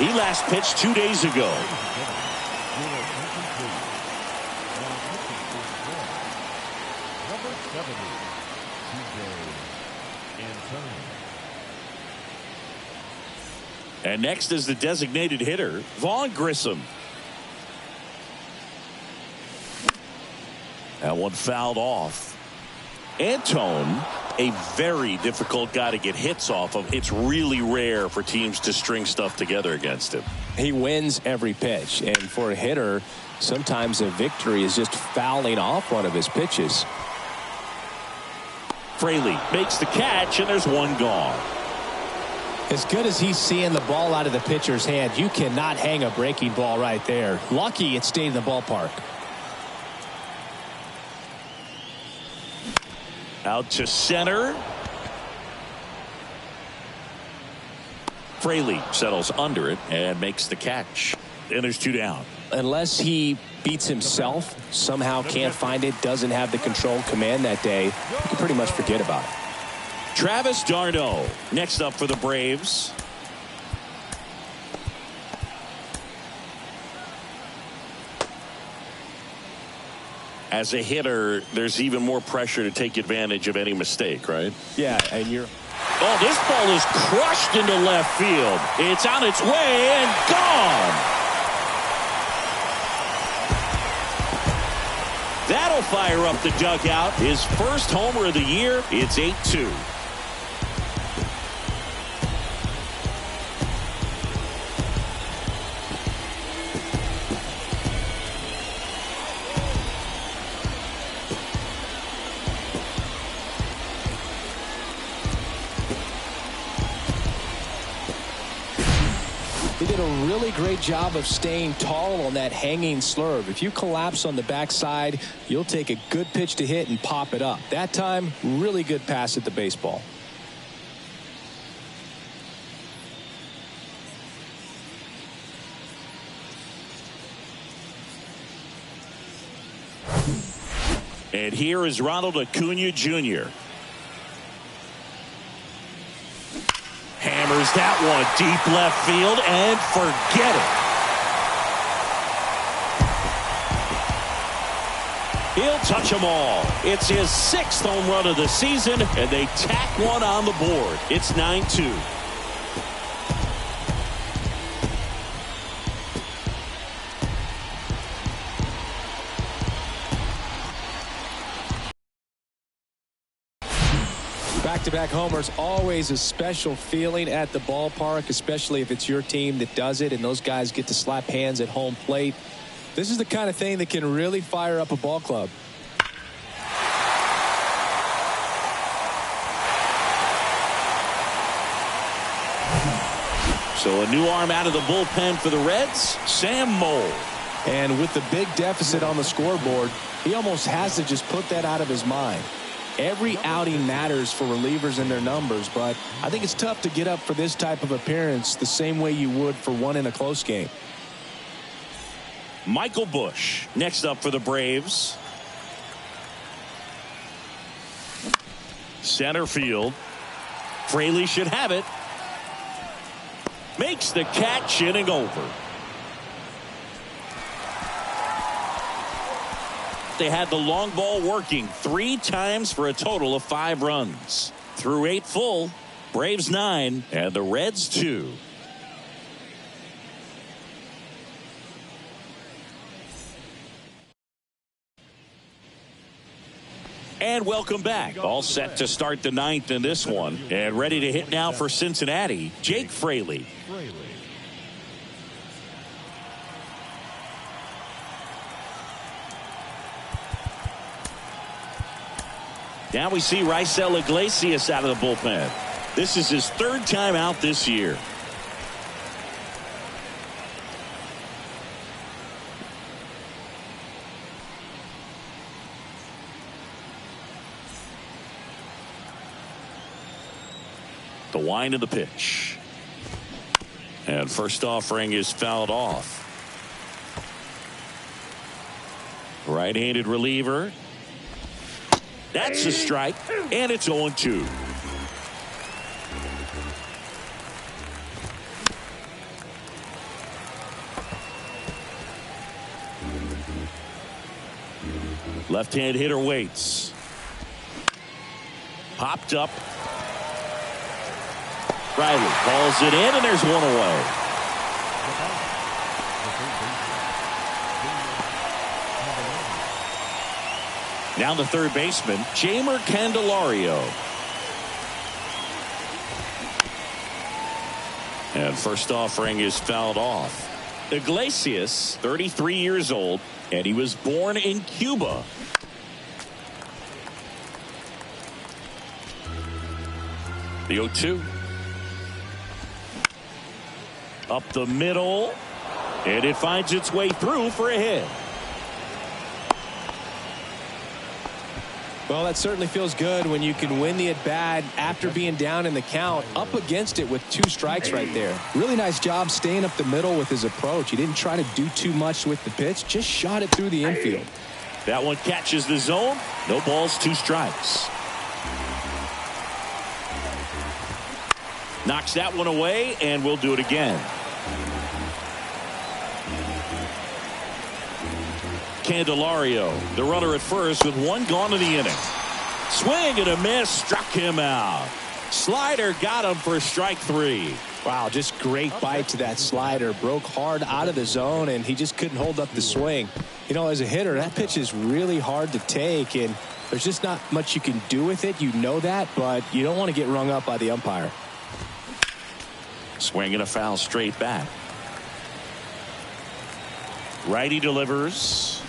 He last pitched 2 days ago. Number 70, T.J. Antone. And next is the designated hitter, Vaughn Grissom. That one fouled off. Antone, a very difficult guy to get hits off of. It's really rare for teams to string stuff together against him. He wins every pitch, and for a hitter, sometimes a victory is just fouling off one of his pitches. Fraley makes the catch, and there's one gone. As good as he's seeing the ball out of the pitcher's hand, you cannot hang a breaking ball right there. Lucky it stayed in the ballpark. Out to center. Fraley settles under it and makes the catch. And there's 2 down. Unless he beats himself, somehow can't find it, doesn't have the control command that day, you can pretty much forget about it. Travis d'Arnaud next up for the Braves. As a hitter, there's even more pressure to take advantage of any mistake, right? Yeah, and you're... Oh, this ball is crushed into left field. It's on its way and gone. That'll fire up the dugout. His first homer of the year. It's 8-2. He did a really great job of staying tall on that hanging slurve. If you collapse on the backside, you'll take a good pitch to hit and pop it up. That time, really good pass at the baseball. And here is Ronald Acuna Jr. Hammers that one deep left field and forget it. He'll touch them all. It's his 6th home run of the season, and they tack one on the board. It's 9-2. Back-to-back homers, always a special feeling at the ballpark, especially if it's your team that does it and those guys get to slap hands at home plate. This is the kind of thing that can really fire up a ball club. So a new arm out of the bullpen for the Reds, Sam Moll. And with the big deficit on the scoreboard, he almost has to just put that out of his mind. Every outing matters for relievers and their numbers, but I think it's tough to get up for this type of appearance the same way you would for one in a close game. Michael Busch next up for the Braves. Center field. Fraley should have it. Makes the catch, inning over. They had the long ball working 3 times for a total of 5 runs. Through 8 full, Braves 9 and the Reds 2. And welcome back. All set to start the 9th in this one. And ready to hit now for Cincinnati, Jake Fraley. Now we see Raisel Iglesias out of the bullpen. This is his 3rd time out this year. The wind of the pitch. And first offering is fouled off. Right-handed reliever. That's a strike, and it's 0-2. Left-hand hitter waits. Popped up. Riley calls it in, and there's one away. Now the third baseman, Jeimer Candelario. And first offering is fouled off. Iglesias, 33 years old, and he was born in Cuba. The 0-2. Up the middle, and it finds its way through for a hit. Well, that certainly feels good when you can win the at-bat after being down in the count, up against it with 2 strikes right there. Really nice job staying up the middle with his approach. He didn't try to do too much with the pitch, just shot it through the infield. That one catches the zone. No balls, 2 strikes. Knocks that one away, and we'll do it again. Candelario, the runner at first with 1 gone in the inning. Swing and a miss, struck him out. Slider got him for strike 3. Wow, just great bite to that slider. Broke hard out of the zone, and he just couldn't hold up the swing. You know, as a hitter, that pitch is really hard to take, and there's just not much you can do with it. You know that, but you don't want to get rung up by the umpire. Swing and a foul straight back. Righty delivers.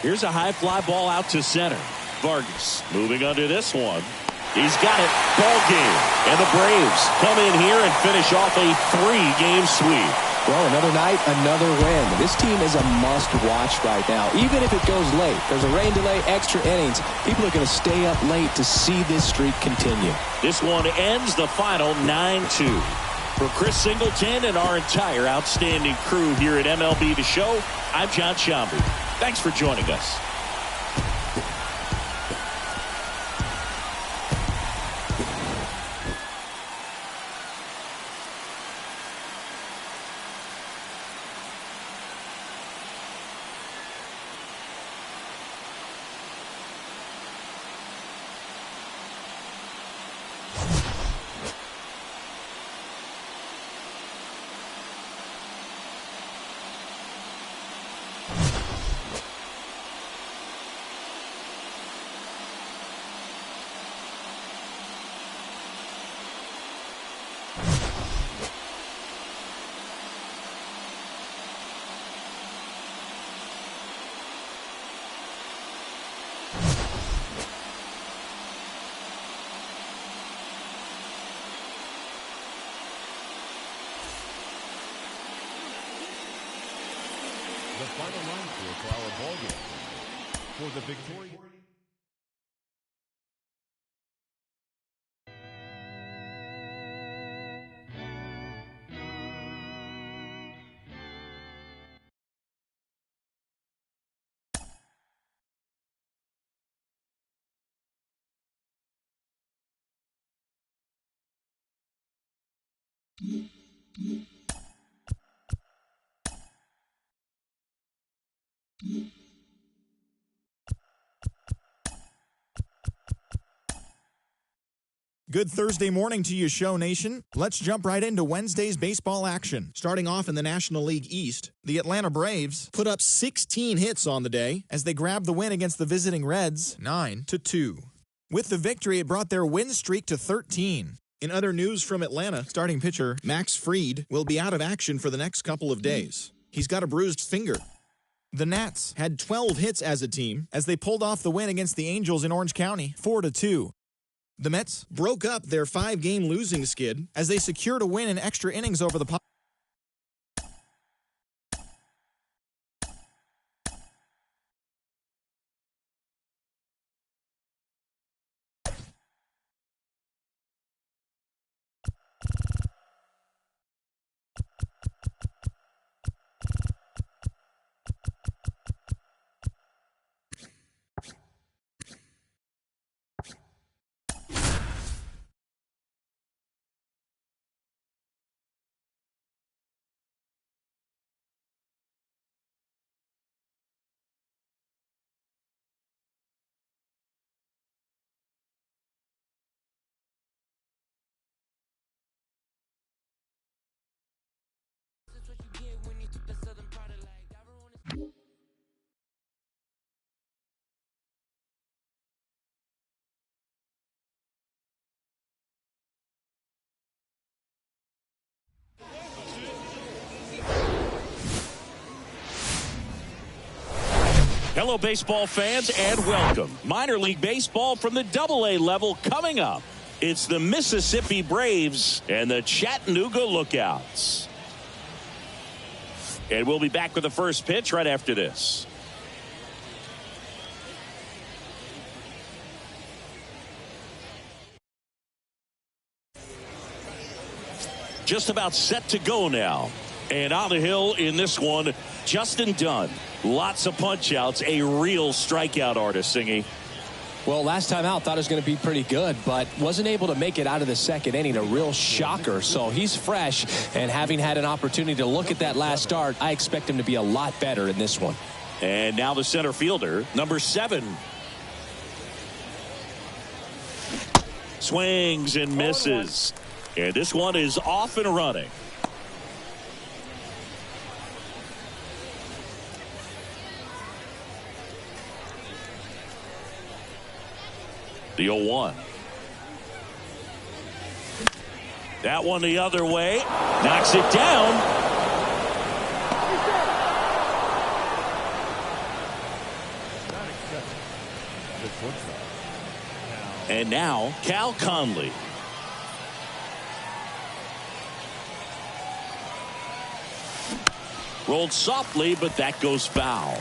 Here's a high fly ball out to center. Vargas moving under this one. He's got it. Ball game. And the Braves come in here and finish off a 3-game sweep. Well, another night, another win. This team is a must-watch right now. Even if it goes late, there's a rain delay, extra innings. People are going to stay up late to see this streak continue. This one ends the final 9-2. For Chris Singleton and our entire outstanding crew here at MLB The Show, I'm John Shambi. Thanks for joining us. The final line score for our ball game. For the victory. Good Thursday morning to you, Show Nation. Let's jump right into Wednesday's baseball action. Starting off in the National League East, the Atlanta Braves put up 16 hits on the day as they grabbed the win against the visiting Reds 9-2. With the victory, it brought their win streak to 13. In other news from Atlanta, starting pitcher Max Fried will be out of action for the next couple of days. He's got a bruised finger. The Nats had 12 hits as a team as they pulled off the win against the Angels in Orange County 4-2. The Mets broke up their 5-game losing skid as they secured a win in extra innings over the Hello, baseball fans, and welcome. Minor League Baseball from the AA level coming up. It's the Mississippi Braves and the Chattanooga Lookouts. And we'll be back with the first pitch right after this. Just about set to go now. And on the hill in this one, Justin Dunn. Lots of punch-outs, a real strikeout artist, Singy. Well, last time out, thought it was going to be pretty good, but wasn't able to make it out of the second inning. A real shocker. So he's fresh, and having had an opportunity to look at that last start, I expect him to be a lot better in this one. And now the center fielder, number 7. Swings and misses. And this one is off and running. The 0-1. That one the other way. Knocks it down. And now Cal Conley. Rolled softly, but that goes foul.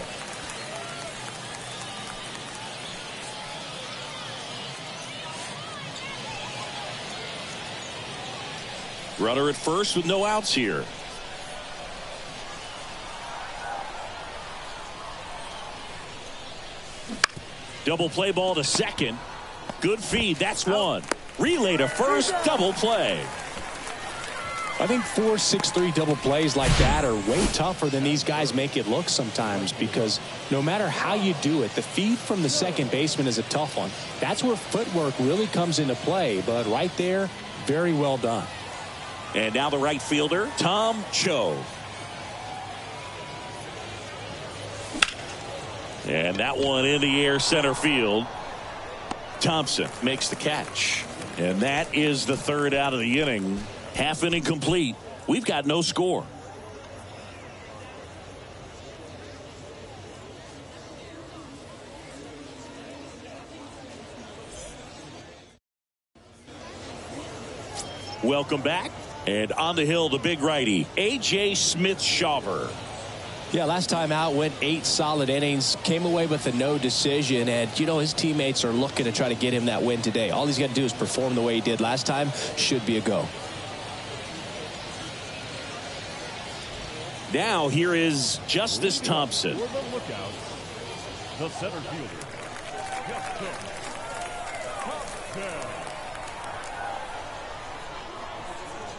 Runner at first with no outs here. Double play ball to second. Good feed. That's one. Relay to first. Double play. I think 4-6-3 double plays like that are way tougher than these guys make it look sometimes, because no matter how you do it, the feed from the second baseman is a tough one. That's where footwork really comes into play. But right there, very well done. And now the right fielder, Tom Cho. And that one in the air center field. Thompson makes the catch. And that is the third out of the inning. Half inning complete. We've got no score. Welcome back. And on the hill, the big righty, A.J. Smith-Shawver. Yeah, last time out went 8 solid innings, came away with a no decision, and you know his teammates are looking to try to get him that win today. All he's got to do is perform the way he did last time. Should be a go. Now here is Justice Thompson. For the Lookouts, the center fielder, Justice Thompson.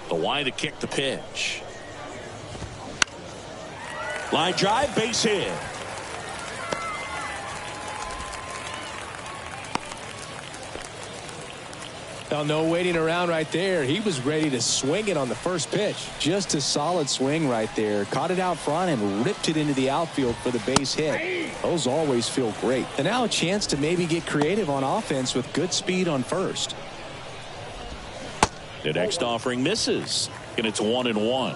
The line to kick the pitch. Line drive, base hit. Now, no waiting around right there. He was ready to swing it on the first pitch. Just a solid swing right there. Caught it out front and ripped it into the outfield for the base hit. Those always feel great. And now a chance to maybe get creative on offense with good speed on first. The next offering misses, and it's 1-1.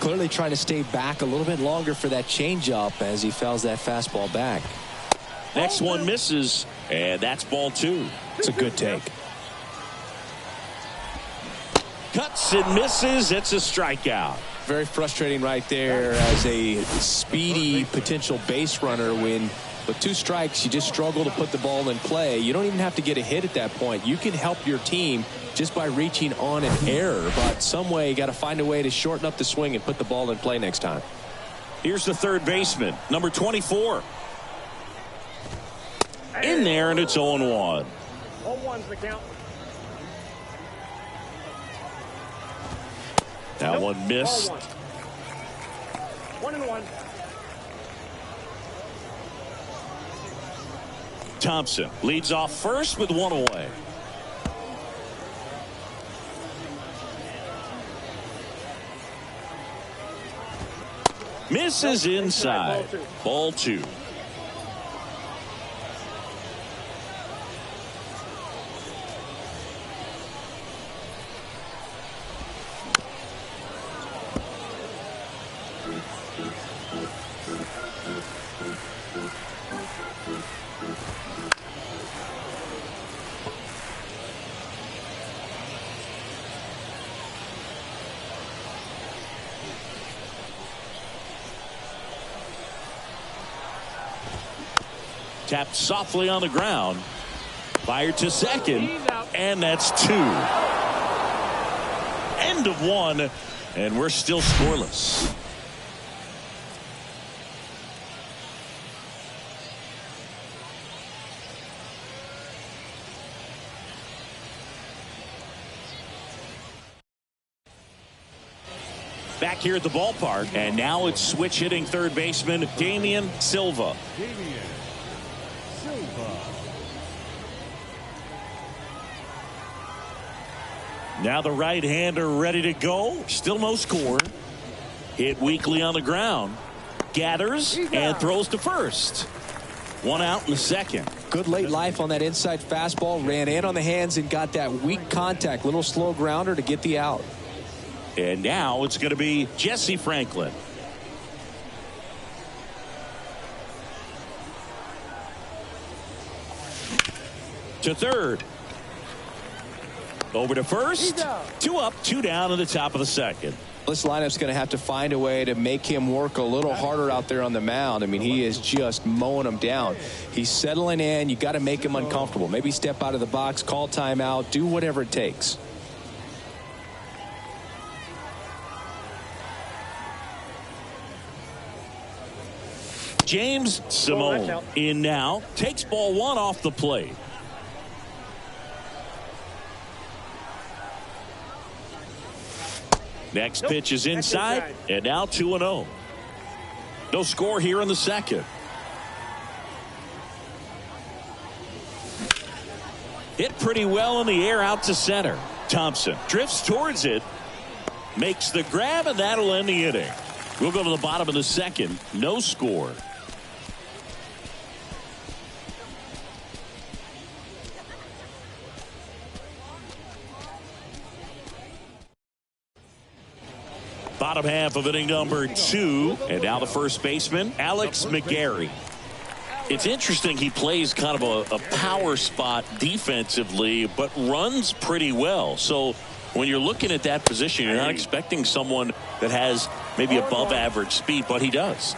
Clearly trying to stay back a little bit longer for that changeup as he fouls that fastball back. Next one misses, and that's ball 2. It's a good take. Cuts and misses. It's a strikeout. Very frustrating right there as a speedy potential base runner when with 2 strikes you just struggle to put the ball in play. You don't even have to get a hit at that point. You can help your team just by reaching on an error, but some way you got to find a way to shorten up the swing and put the ball in play next time. Here's the third baseman, number 24. In there, and it's 0-1. 0-1's the count. That one missed. 1-1. Thompson leads off first with 1 away. Misses inside. Ball 2. Tapped softly on the ground. Fired to second. And that's 2. End of 1. And we're still scoreless. Back here at the ballpark. And now it's switch hitting third baseman Damian Silva. Now the right-hander ready to go. Still no score. Hit weakly on the ground. Gathers and throws to first. 1 out in the second. Good late life on that inside fastball. Ran in on the hands and got that weak contact. Little slow grounder to get the out. And now it's going to be Jesse Franklin. To third. Over to first. 2 up, 2 down in the top of the second. This lineup's going to have to find a way to make him work a little harder out there on the mound. I mean, he is just mowing them down. He's settling in. You got to make him uncomfortable. Maybe step out of the box, call timeout, do whatever it takes. James Simone in now. Takes ball 1 off the plate. Next pitch is inside, and now 2-0. No score here in the second. Hit pretty well in the air out to center. Thompson drifts towards it, makes the grab, and that'll end the inning. We'll go to the bottom of the second. No score. Bottom half of inning number 2. And now the first baseman, Alex McGarry. It's interesting, he plays kind of a power spot defensively, but runs pretty well. So when you're looking at that position, you're not expecting someone that has maybe above average speed, but he does.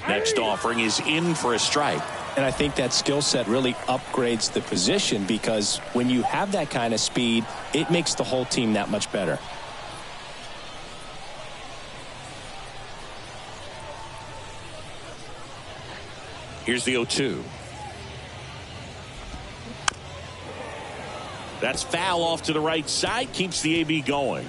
Next offering is in for a strike. And I think that skill set really upgrades the position, because when you have that kind of speed, it makes the whole team that much better. Here's the 0-2. That's foul off to the right side. Keeps the AB going.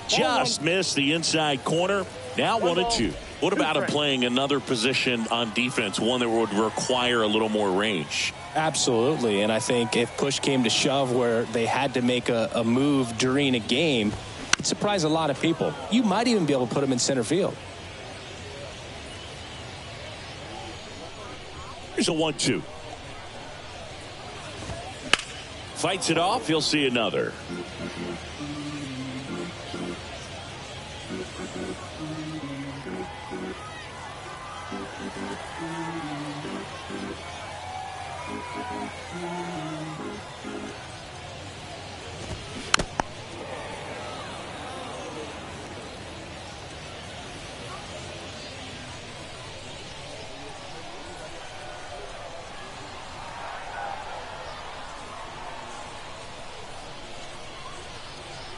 Just missed the inside corner. Now 1-2. What about him playing another position on defense, one that would require a little more range? Absolutely. And I think if push came to shove where they had to make a move during a game, it surprised a lot of people. You might even be able to put him in center field. Here's a 1-2. Fights it off. He'll see another.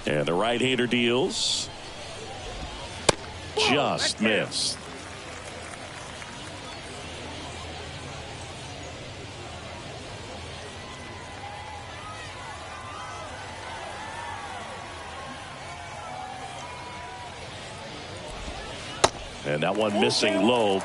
And the right-hander deals. Just missed. And that one missing low.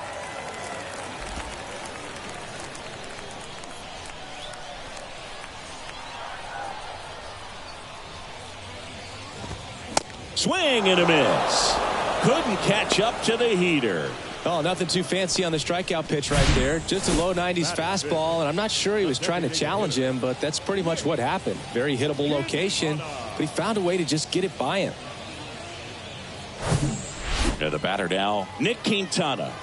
Swing and a miss. Couldn't catch up to the heater. Oh, nothing too fancy on the strikeout pitch right there. Just a low 90s fastball, and I'm not sure he was trying to challenge him, but that's pretty much what happened. Very hittable location, but he found a way to just get it by him. And the batter now, Nick Quintana.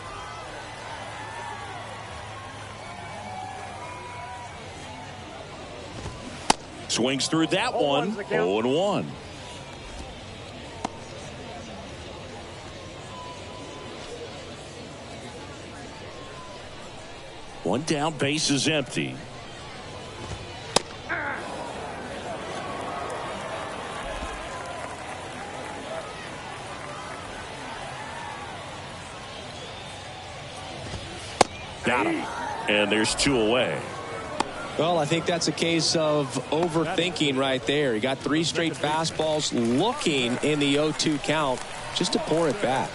Swings through that one. 0-1. One down, base is empty. Got him. And there's 2 away. Well, I think that's a case of overthinking right there. He got 3 straight fastballs looking in the 0-2 count just to pour it back.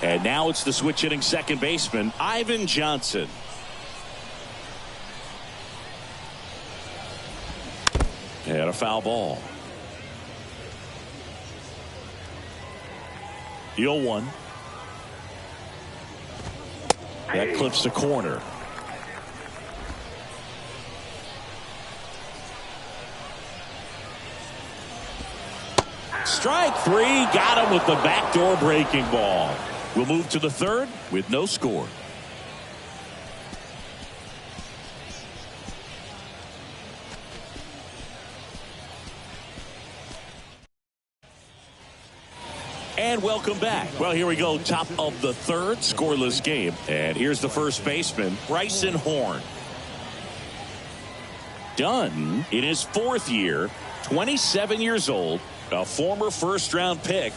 And now it's the switch hitting second baseman, Ivan Johnson. And a foul ball. The 0-1. That clips the corner. Strike 3. Got him with the backdoor breaking ball. We'll move to the third with no score. And welcome back. Well, here we go. Top of the third, scoreless game. And here's the first baseman, Bryson Horn. Dunn in his 4th year, 27 years old, a former first-round pick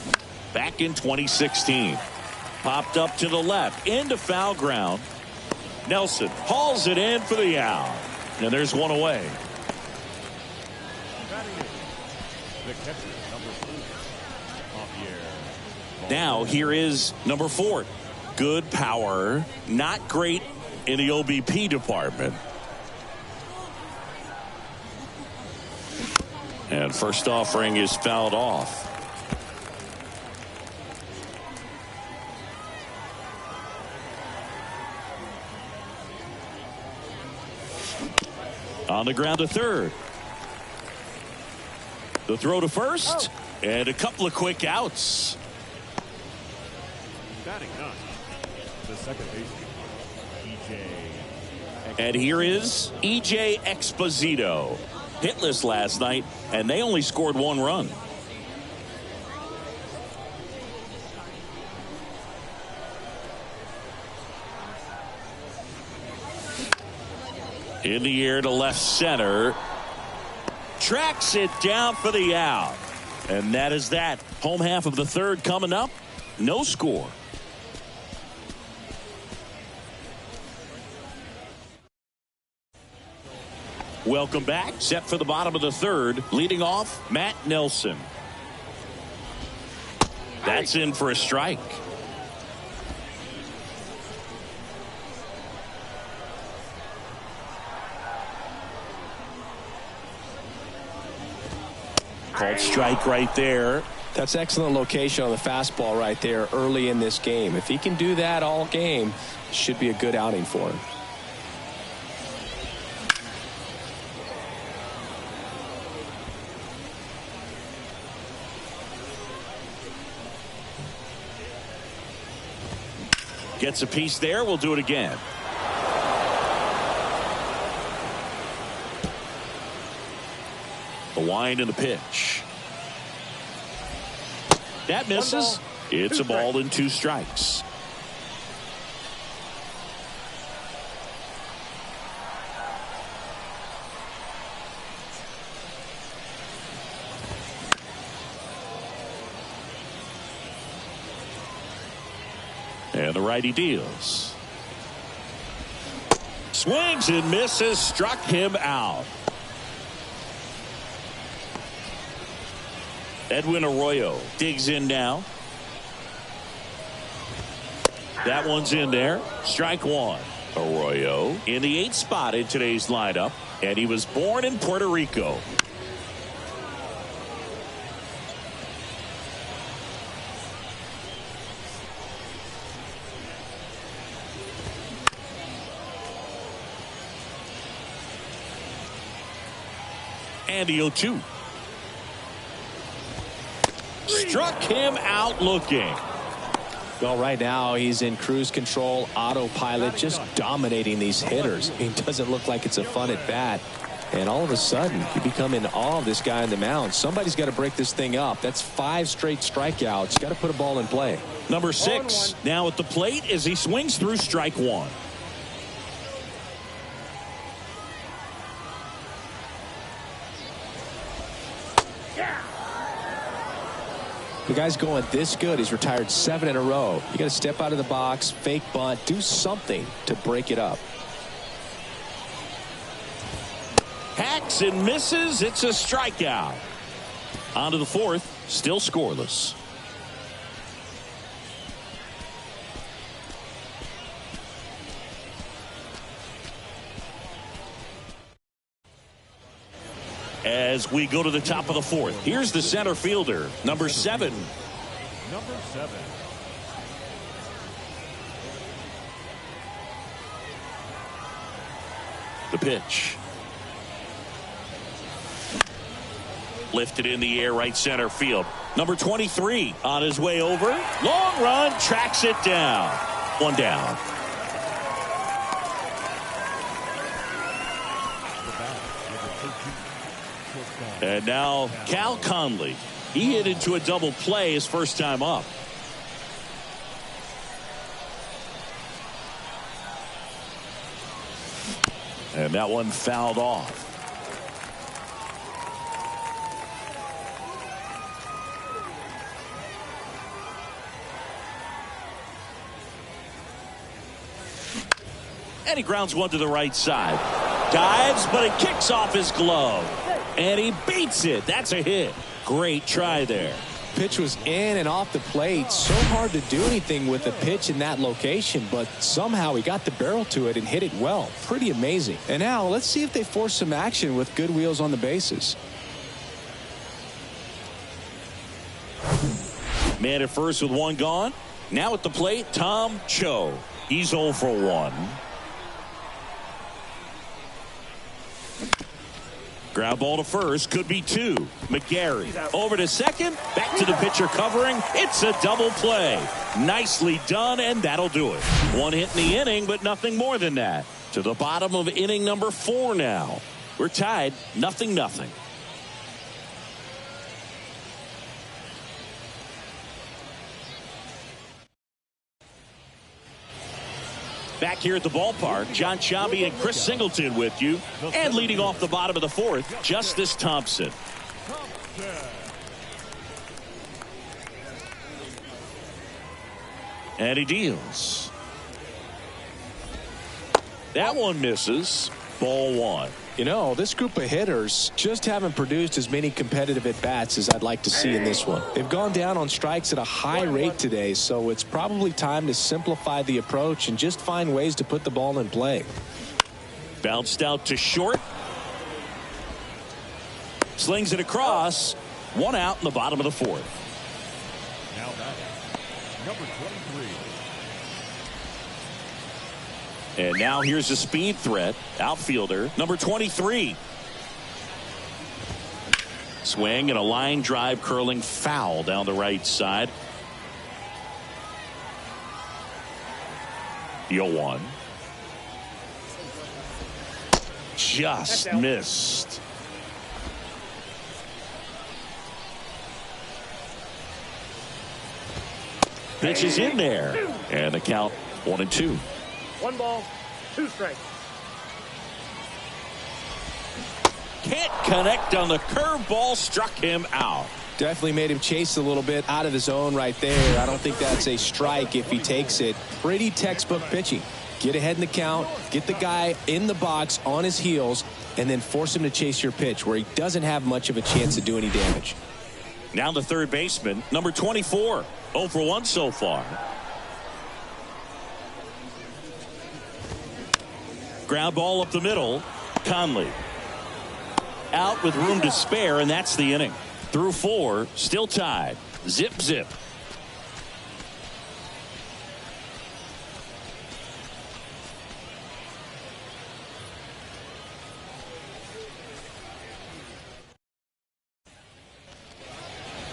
back in 2016. Popped up to the left, into foul ground. Nelson hauls it in for the out. And there's 1 away. The catcher, number 4, Javier. Now here is number 4. Good power, not great in the OBP department. And first offering is fouled off. On the ground to third. The throw to first. And a couple of quick outs. Batting 9, the second baseman, E.J. And here is E.J. Exposito. Hitless last night, and they only scored 1 run. In the air to left center. Tracks it down for the out. And that is that. Home half of the third coming up. No score. Welcome back. Set for the bottom of the third. Leading off, Matt Nelson. That's in for a strike. Called strike right there. That's excellent location on the fastball right there early in this game. If he can do that all game, it should be a good outing for him. Gets a piece there. We'll do it again. The wind and the pitch. That misses. It's a ball and 2 strikes. And the righty deals. Swings and misses. Struck him out. Edwin Arroyo digs in now. That one's in there. Strike 1. Arroyo in the 8th spot in today's lineup. And he was born in Puerto Rico. And the 0-2. Struck him out looking. Well, right now he's in cruise control, autopilot, just dominating these hitters. It doesn't look like it's a fun at bat. And all of a sudden, you become in awe of this guy on the mound. Somebody's got to break this thing up. That's 5 straight strikeouts. Got to put a ball in play. Number 6 now at the plate as he swings through strike 1. The guy's going this good. He's retired 7 in a row. You got to step out of the box, fake bunt, do something to break it up. Hacks and misses. It's a strikeout. On to the 4th. Still scoreless. As we go to the top of the 4th, here's the center fielder, number 7. Number 7. The pitch. Lifted in the air, right center field. Number 23 on his way over. Long run, tracks it down. 1 down. And now Cal Conley. He hit into a double play his first time up. And that one fouled off. And he grounds one to the right side. Dives, but it kicks off his glove. And he beats it. That's a hit. Great try there. Pitch was in and off the plate. So hard to do anything with a pitch in that location, but somehow he got the barrel to it and hit it well. Pretty amazing. And now let's see if they force some action with good wheels on the bases. Man at first with 1 gone. Now at the plate, Tom Cho. He's 0 for 1. Ground ball to first, could be 2. McGarry over to second, back to the pitcher covering. It's a double play. Nicely done, and that'll do it. 1 hit in the inning, but nothing more than that. To the bottom of inning number 4 now. We're tied, 0-0. Back here at the ballpark, John Sciambi and Chris Singleton with you. And leading off the bottom of the 4th, Justice Thompson. And he deals. That one misses. Ball 1. You know, this group of hitters just haven't produced as many competitive at-bats as I'd like to see in this one. They've gone down on strikes at a high rate today, so it's probably time to simplify the approach and just find ways to put the ball in play. Bounced out to short. Slings it across. 1 out in the bottom of the 4th. Now batting, number 23. And now here's a speed threat. Outfielder, number 23. Swing and a line drive curling foul down the right side. The 0-1. Just missed. Pitch is in there. And the count 1-2. 1 ball, 2 strikes. Can't connect on the curveball, struck him out. Definitely made him chase a little bit out of the zone right there. I don't think that's a strike if he takes it. Pretty textbook pitching. Get ahead in the count, get the guy in the box on his heels, and then force him to chase your pitch where he doesn't have much of a chance to do any damage. Now the third baseman, number 24. 0 for 1 so far. Ground ball up the middle. Conley. Out with room to spare, and that's the inning. Through 4, still tied. Zip, zip.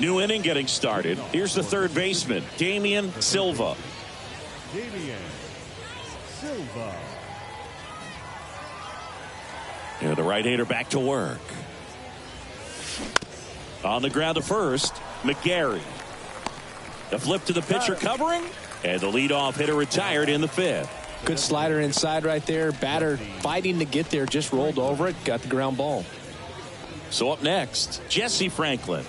New inning getting started. Here's the third baseman, Damian Silva. Damian Silva. And the right-hander back to work. On the ground to first, McGarry. The flip to the pitcher covering, and the leadoff hitter retired in the fifth. Good slider inside right there. Batter fighting to get there, just rolled over it, got the ground ball. So up next, Jesse Franklin.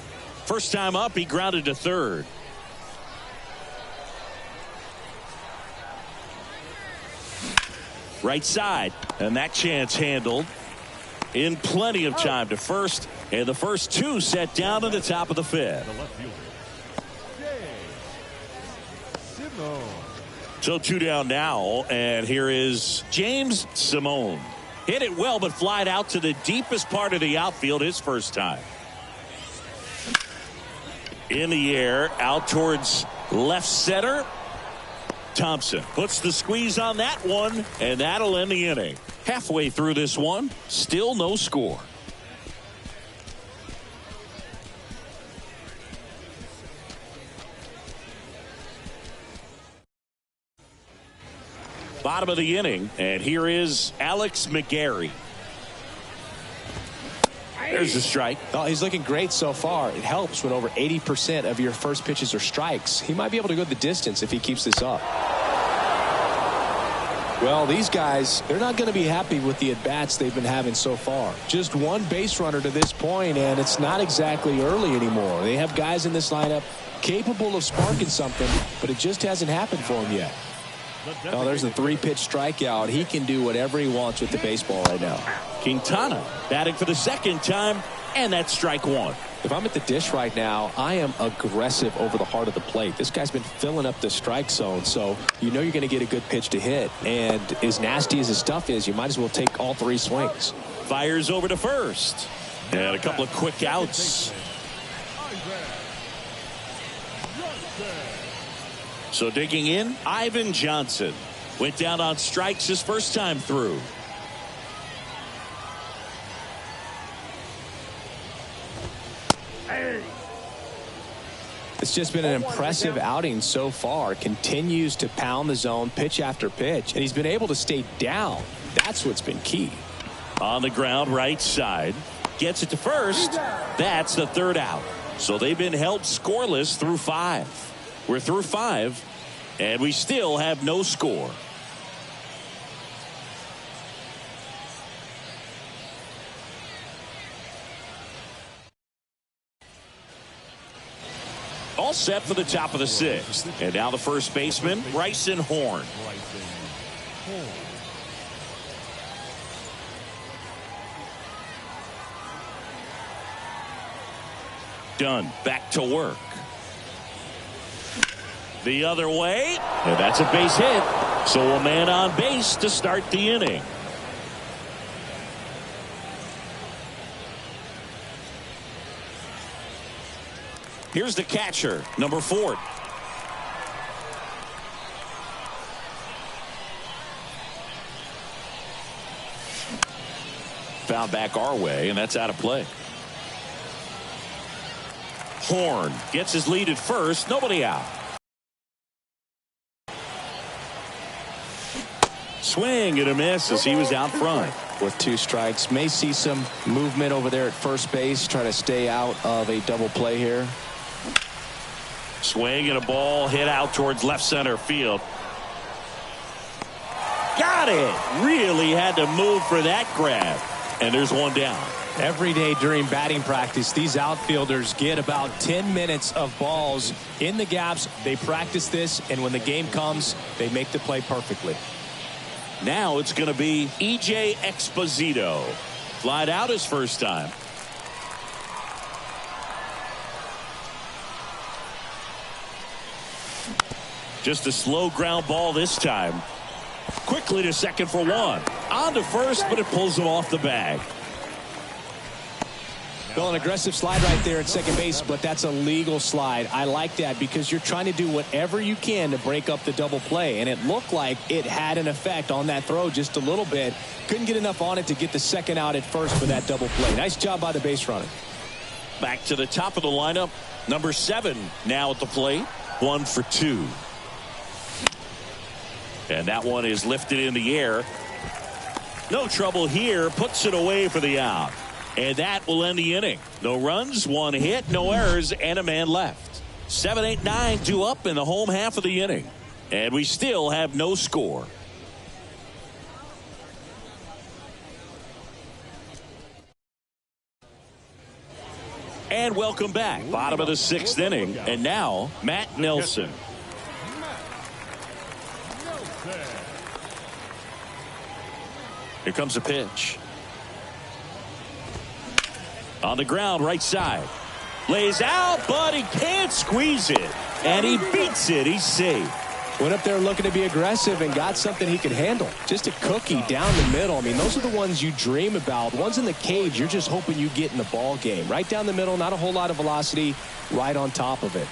First time up, he grounded to third. Right side, and that chance handled in plenty of time to first, and the first two set down at the top of the fifth. The left fielder, Jay Simone. So two down now, and here is James Simone. Hit it well, but flied out to the deepest part of the outfield his first time. In the air, out towards left center. Thompson puts the squeeze on that one, and that'll end the inning. Halfway through this one, still no score. Bottom of the inning, and here is Alex McGarry. There's a strike. Oh, he's looking great so far. It helps when over 80% of your first pitches are strikes. He might be able to go the distance if he keeps this up. Well, these guys, they're not going to be happy with the at-bats they've been having so far. Just one base runner to this point, and it's not exactly early anymore. They have guys in this lineup capable of sparking something, but it just hasn't happened for them yet. Oh, there's a 3-pitch strikeout. He can do whatever he wants with the baseball right now. Quintana batting for the second time, and that's strike one. If I'm at the dish right now, I am aggressive over the heart of the plate. This guy's been filling up the strike zone, so you know you're going to get a good pitch to hit. And as nasty as his stuff is, you might as well take all 3 swings. Fires over to first. And a couple of quick outs. So digging in, Ivan Johnson. Went down on strikes his first time through. It's just been an impressive outing so far. Continues to pound the zone pitch after pitch, and he's been able to stay down. That's what's been key. On the ground, right side. Gets it to first. That's the third out. So they've been held scoreless through 5. We're through 5, and we still have no score. All set for the top of the 6th. And now the first baseman, Bryson Horn. Done. Back to work. The other way, and that's a base hit. So a man on base to start the inning. Here's the catcher, number 4. Found back our way, and that's out of play. Horn gets his lead at first, nobody out. Swing and a miss as he was out front. With 2 strikes, may see some movement over there at first base, try to stay out of a double play here. Swing and a ball hit out towards left center field. Got it. Really had to move for that grab. And there's one down. Every day during batting practice, these outfielders get about 10 minutes of balls in the gaps. They practice this, and when the game comes, they make the play perfectly. Now it's going to be E.J. Exposito. Flied out his first time. Just a slow ground ball this time. Quickly to second for 1. On to first, but it pulls him off the bag. Well, an aggressive slide right there at second base, but that's a legal slide. I like that because you're trying to do whatever you can to break up the double play, and it looked like it had an effect on that throw just a little bit. Couldn't get enough on it to get the second out at first for that double play. Nice job by the base runner. Back to the top of the lineup. Number 7 now at the plate. 1 for 2. And that one is lifted in the air. No trouble here. Puts it away for the out. And that will end the inning. No runs, 1 hit, no errors, and a man left. 7, 8, 9 due up in the home half of the inning. And we still have no score. And welcome back. Bottom of the 6th inning. And now, Matt Nelson. Here comes a pitch. On the ground, right side. Lays out, but he can't squeeze it. And he beats it. He's safe. Went up there looking to be aggressive and got something he could handle. Just a cookie down the middle. I mean, those are the ones you dream about. Ones in the cage, you're just hoping you get in the ball game. Right down the middle, not a whole lot of velocity, right on top of it.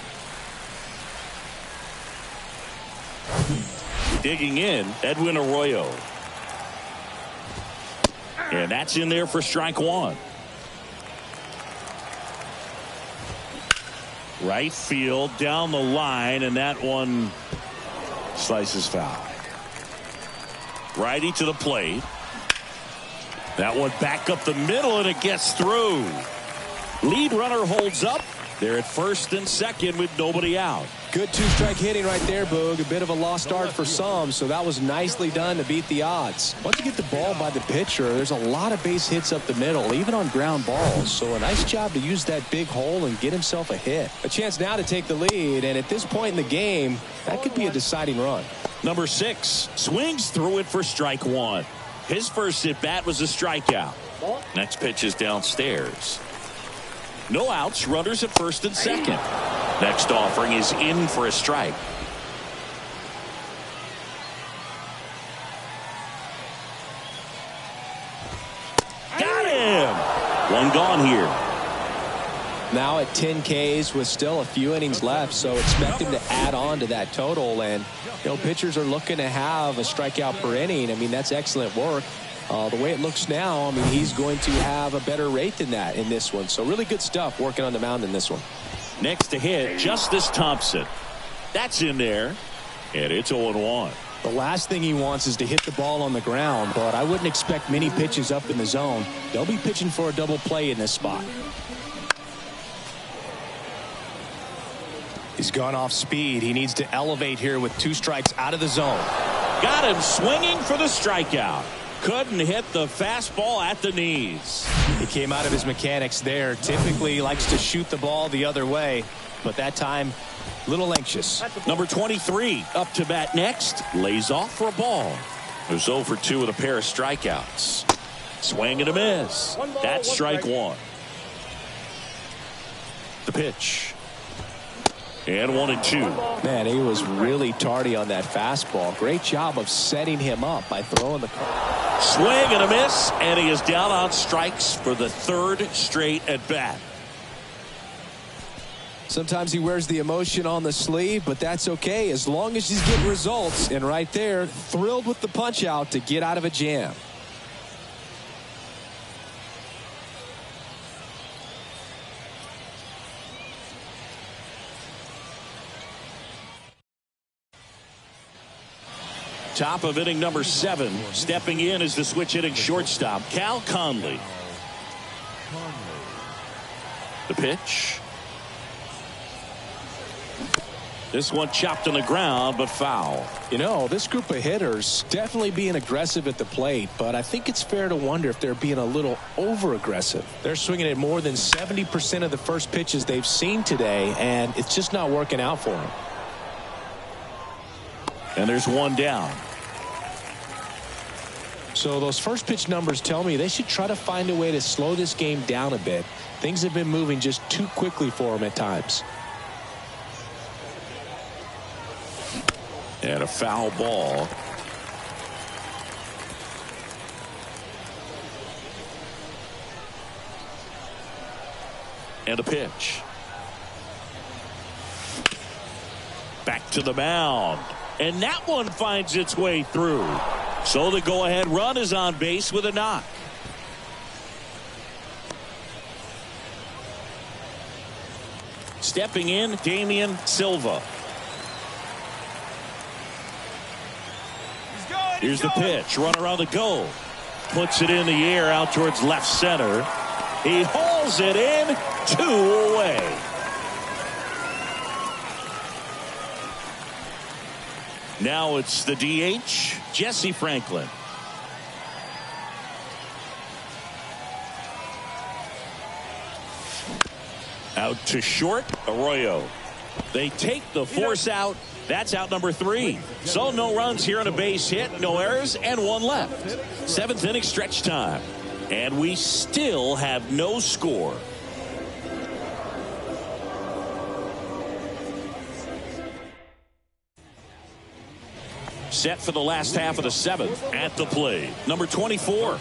Digging in, Edwin Arroyo. And that's in there for strike 1. Right field, down the line, and that one slices foul. Righty to the plate. That one back up the middle, and it gets through. Lead runner holds up. They're at first and second with nobody out. Good 2-strike hitting right there, Boog. A bit of a lost start for some, so that was nicely done to beat the odds. Once you get the ball by the pitcher, there's a lot of base hits up the middle, even on ground balls. So a nice job to use that big hole and get himself a hit. A chance now to take the lead, and at this point in the game, that could be a deciding run. Number 6 swings through it for strike 1. His first at bat was a strikeout. Next pitch is downstairs. No outs, runners at first and second. Next offering is in for a strike. Got him! One gone here. Now at 10 Ks with still a few innings left, so expect him to add on to that total. And, pitchers are looking to have a strikeout per inning. I mean, that's excellent work. The way it looks now, I mean, he's going to have a better rate than that in this one. So really good stuff working on the mound in this one. Next to hit, Justice Thompson. That's in there, and it's 0-1. The last thing he wants is to hit the ball on the ground, but I wouldn't expect many pitches up in the zone. They'll be pitching for a double play in this spot. He's gone off speed. He needs to elevate here with 2 strikes out of the zone. Got him swinging for the strikeout. Couldn't hit the fastball at the knees. He came out of his mechanics there. Typically likes to shoot the ball the other way, but that time a little anxious. Number 23 up to bat next. Lays off for a ball. There's 0 for 2 with a pair of strikeouts. Swing and a miss. That's strike 1. The pitch. And 1-2. Man, he was really tardy on that fastball. Great job of setting him up by throwing the curve. Swing and a miss, and he is down on strikes for the 3rd straight at bat. Sometimes he wears the emotion on the sleeve, but that's okay as long as he's getting results. And right there, thrilled with the punch out to get out of a jam. Top of inning number 7. Stepping in is the switch hitting shortstop, Cal Conley. The pitch. This one chopped on the ground, but foul. This group of hitters definitely being aggressive at the plate, but I think it's fair to wonder if they're being a little over-aggressive. They're swinging at more than 70% of the first pitches they've seen today, and it's just not working out for them. And there's one down. So those first pitch numbers tell me they should try to find a way to slow this game down a bit. Things have been moving just too quickly for them at times. And a foul ball. And a pitch. Back to the mound. And that one finds its way through. So the go-ahead run is on base with a knock. Stepping in, Damian Silva. Here's the pitch. Run around the goal. Puts it in the air out towards left center. He hauls it in. 2 away. Now it's the DH, Jesse Franklin. Out to short, Arroyo. They take the force out. That's out number 3. So no runs here on a base hit, no errors, and 1 left. 7th inning stretch time. And we still have no score. Set for the last half of the 7th. At the plate, number 24.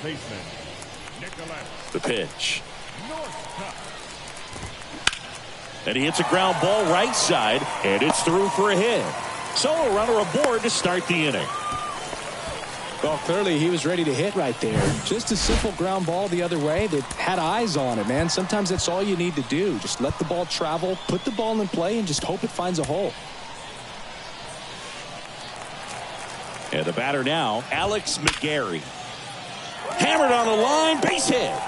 The pitch. And he hits a ground ball right side, and it's through for a hit. So a runner aboard to start the inning. Well, clearly he was ready to hit right there. Just a simple ground ball the other way that had eyes on it, man. Sometimes that's all you need to do. Just let the ball travel, put the ball in play, and just hope it finds a hole. And the batter now, Alex McGarry. Hammered on the line, base hit.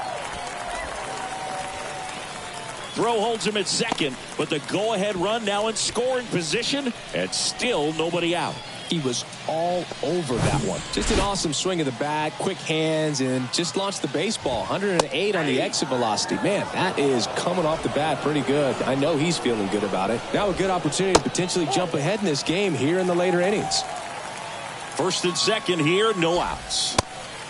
Throw holds him at second, but the go-ahead run now in scoring position, and still nobody out. He was all over that one. Just an awesome swing of the bat, quick hands, and just launched the baseball. 108 on the exit velocity. Man, that is coming off the bat pretty good. I know he's feeling good about it. Now a good opportunity to potentially jump ahead in this game here in the later innings. First and second here, no outs.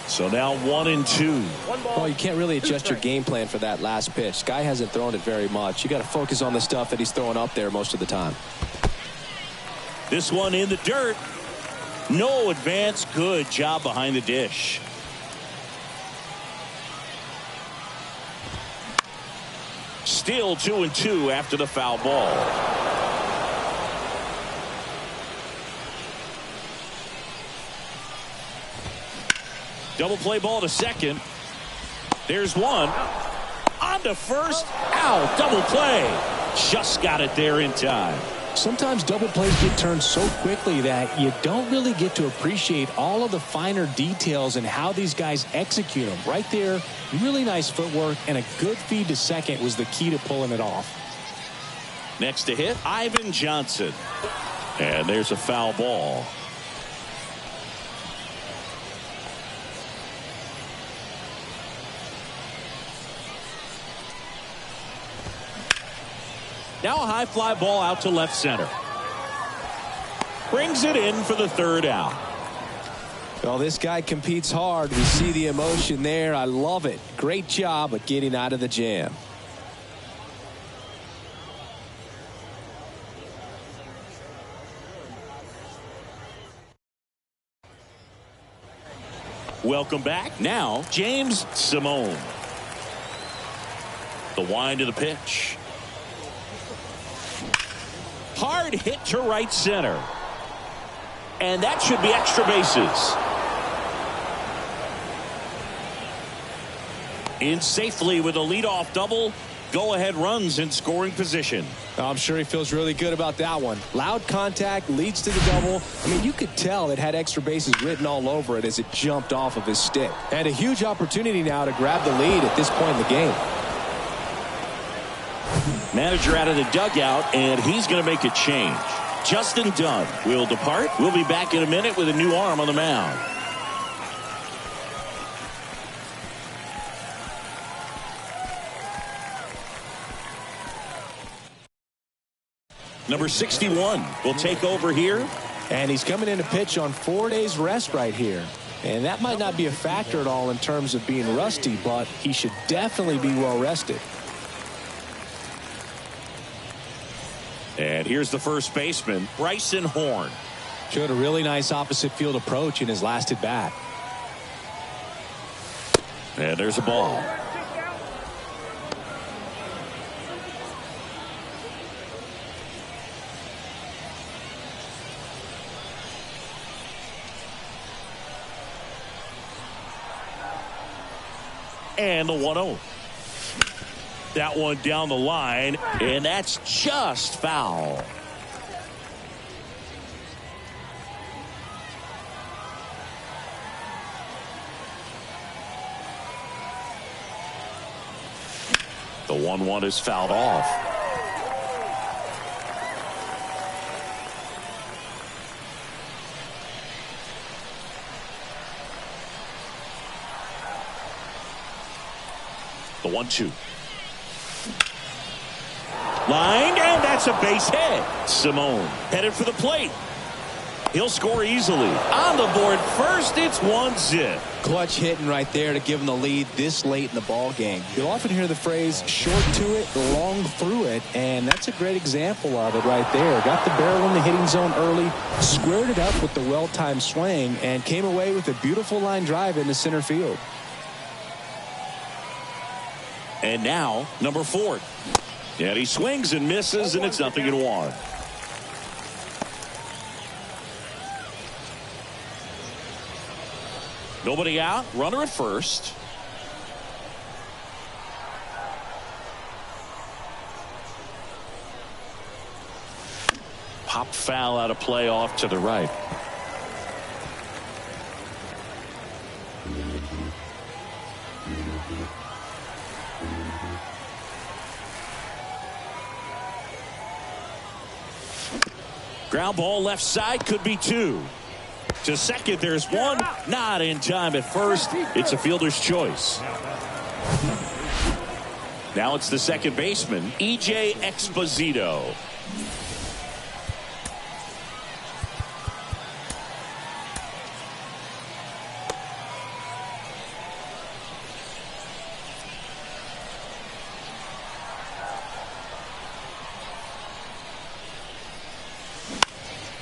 So now 1 and 2. Well, you can't really adjust your game plan for that last pitch. Guy hasn't thrown it very much. You got to focus on the stuff that he's throwing up there most of the time. This one in the dirt. No advance. Good job behind the dish. Still 2 and 2 after the foul ball. Double play ball to second. There's one. On to first. Ow, double play. Just got it there in time. Sometimes double plays get turned so quickly that you don't really get to appreciate all of the finer details and how these guys execute them. Right there, really nice footwork, and a good feed to second was the key to pulling it off. Next to hit, Ivan Johnson. And there's a foul ball. Now a high fly ball out to left center. Brings it in for the 3rd out. Well, this guy competes hard. We see the emotion there. I love it. Great job at getting out of the jam. Welcome back. Now, James Simone. The wind of the pitch. Hard hit to right center. And that should be extra bases. In safely with a leadoff double. Go-ahead runs in scoring position. I'm sure he feels really good about that one. Loud contact leads to the double. I mean, you could tell it had extra bases written all over it as it jumped off of his stick. And a huge opportunity now to grab the lead at this point in the game. Manager out of the dugout, and he's going to make a change. Justin Dunn will depart. We'll be back in a minute with a new arm on the mound. Number 61 will take over here. And he's coming in to pitch on 4 days rest right here. And that might not be a factor at all in terms of being rusty, but he should definitely be well rested. And here's the first baseman, Bryson Horn. Showed a really nice opposite field approach in his last at bat. And there's a ball. And the 1-0. That one down the line, and that's just foul. The 1-1 is fouled off. The 1-2. Lined, and that's a base hit. Simone headed for the plate. He'll score easily. On the board first, it's 1-0. Clutch hitting right there to give him the lead this late in the ball game. You'll often hear the phrase short to it, long through it, and that's a great example of it right there. Got the barrel in the hitting zone early, squared it up with the well-timed swing, and came away with a beautiful line drive into center field. And now, number 4. And he swings and misses, and it's 0-1. Nobody out, runner at first. Pop foul out of play off to the right. Ground ball left side, could be 2. To second, there's 1. Not in time at first. It's a fielder's choice. Now it's the second baseman, E.J. Exposito.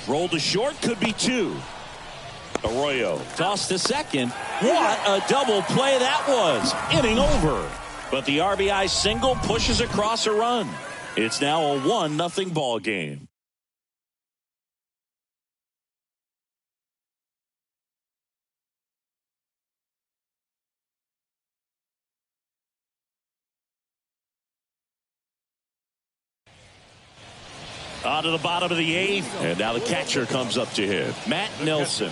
Rolled to short, could be 2. Arroyo tossed to second. What a double play that was. Inning over. But the RBI single pushes across a run. It's now a 1-0 ball game. On to the bottom of the 8th. And now the catcher comes up to him, Matt Nelson.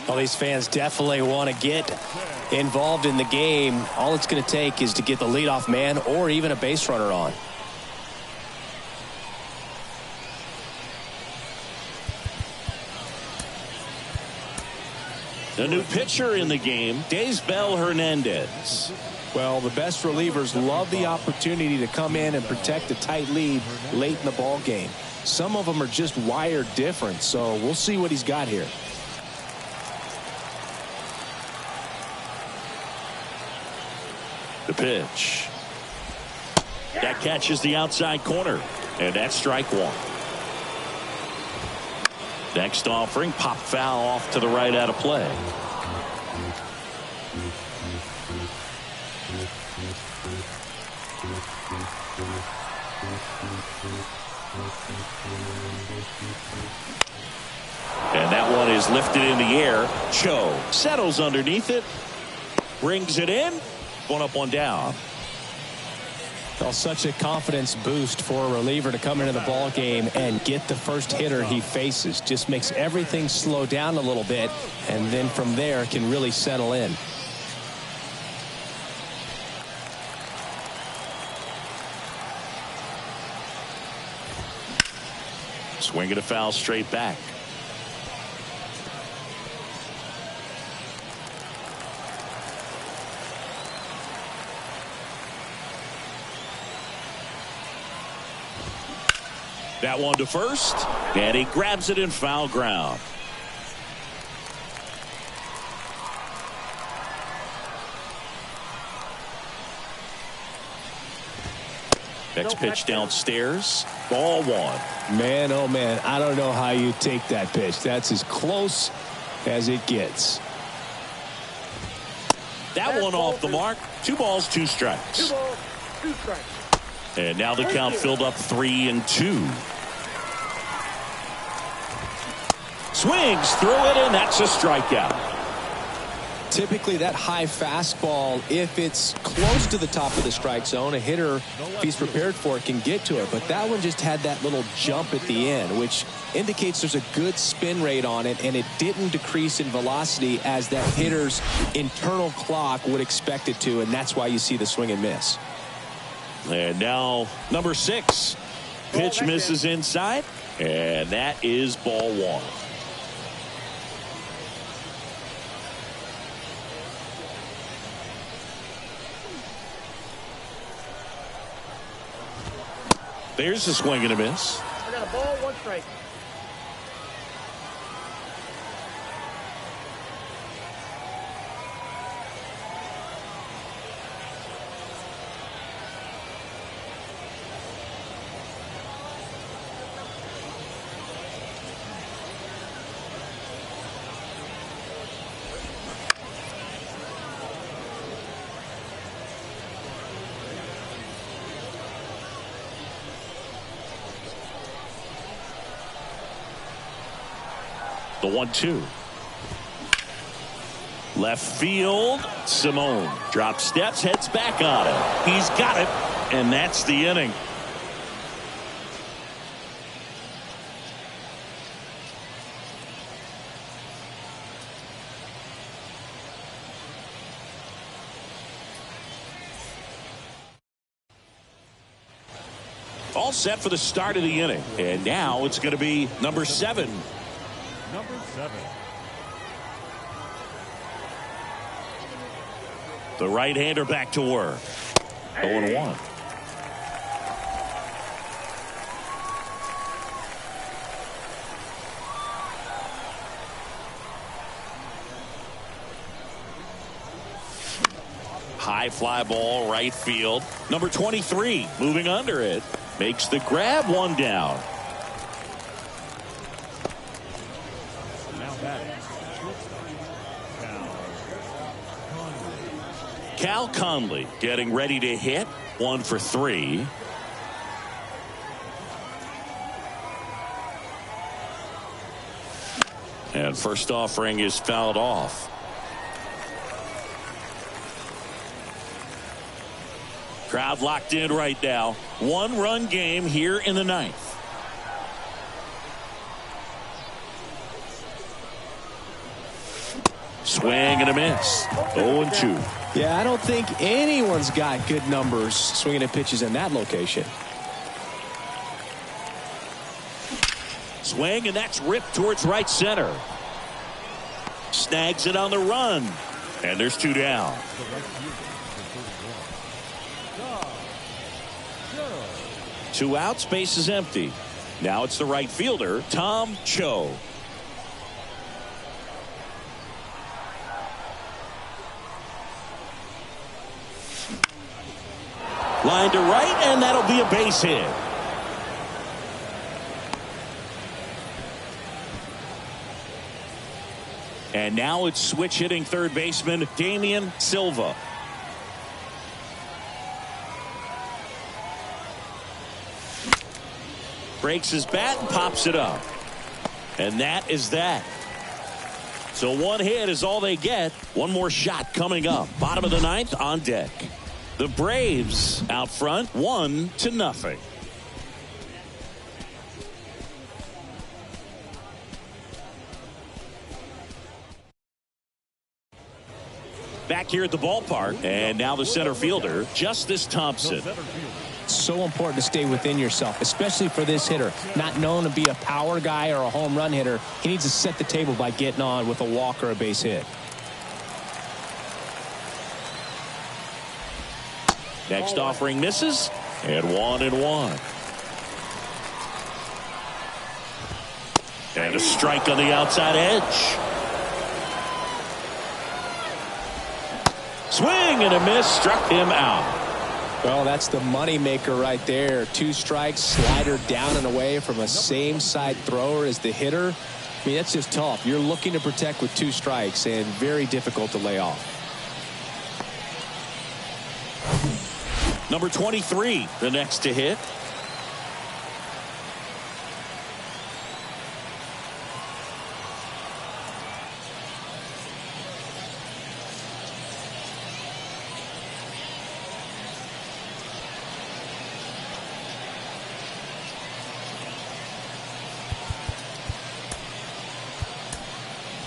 Well, these fans definitely want to get involved in the game. All it's going to take is to get the leadoff man or even a base runner on. The new pitcher in the game, Daysbel Hernandez. Well, the best relievers love the opportunity to come in and protect a tight lead late in the ball game. Some of them are just wired different, so we'll see what he's got here. The pitch. That catches the outside corner, and that's strike 1. Next offering, pop foul off to the right out of play. And that one is lifted in the air. Cho settles underneath it, brings it in. 1 up, 1 down. Well, such a confidence boost for a reliever to come into the ball game and get the first hitter he faces. Just makes everything slow down a little bit, and then from there can really settle in. Swing and a foul straight back. That one to first, and he grabs it in foul ground. Next pitch downstairs, ball 1. Man, oh man, I don't know how you take that pitch. That's as close as it gets. That one off the mark. 2 balls, 2 strikes. 2 balls, 2 strikes. And now the count filled up 3-2. Swings through it, and that's a strikeout. Typically that high fastball, if it's close to the top of the strike zone, a hitter, if he's prepared for it, can get to it. But that one just had that little jump at the end, which indicates there's a good spin rate on it, and it didn't decrease in velocity as that hitter's internal clock would expect it to, and that's why you see the swing and miss. And now number 6. Pitch misses inside, and that is ball 1. There's a swing and a miss. I got a ball, 1 strike. The 1-2. Left field. Simone drops steps, heads back on it. He's got it, and that's the inning. All set for the start of the inning, and now it's going to be number 7. Number 7. The right-hander back to work. 0-1. High fly ball, right field. Number 23 moving under it. Makes the grab, 1 down. Cal Conley getting ready to hit. 1 for 3. And first offering is fouled off. Crowd locked in right now. 1-run game here in the 9th. Swing and a miss. 0-2. Yeah, I don't think anyone's got good numbers swinging at pitches in that location. Swing, and that's ripped towards right center. Snags it on the run. And there's 2 down. 2 outs, base is empty. Now it's the right fielder, Tom Cho. Line to right, and that'll be a base hit. And now it's switch hitting third baseman Damian Silva. Breaks his bat and pops it up. And that is that. So 1 hit is all they get. 1 more shot coming up. Bottom of the 9th on deck. The Braves out front 1-0. Back here at the ballpark, and now the center fielder, Justice Thompson. So important to stay within yourself, especially for this hitter. Not known to be a power guy or a home run hitter. He needs to set the table by getting on with a walk or a base hit. Next offering misses, and 1-1. And a strike on the outside edge. Swing and a miss, struck him out. Well, that's the money maker right there. 2 strikes, slider down and away from a same side thrower as the hitter. I mean, that's just tough. You're looking to protect with 2 strikes and very difficult to lay off. Number 23, the next to hit.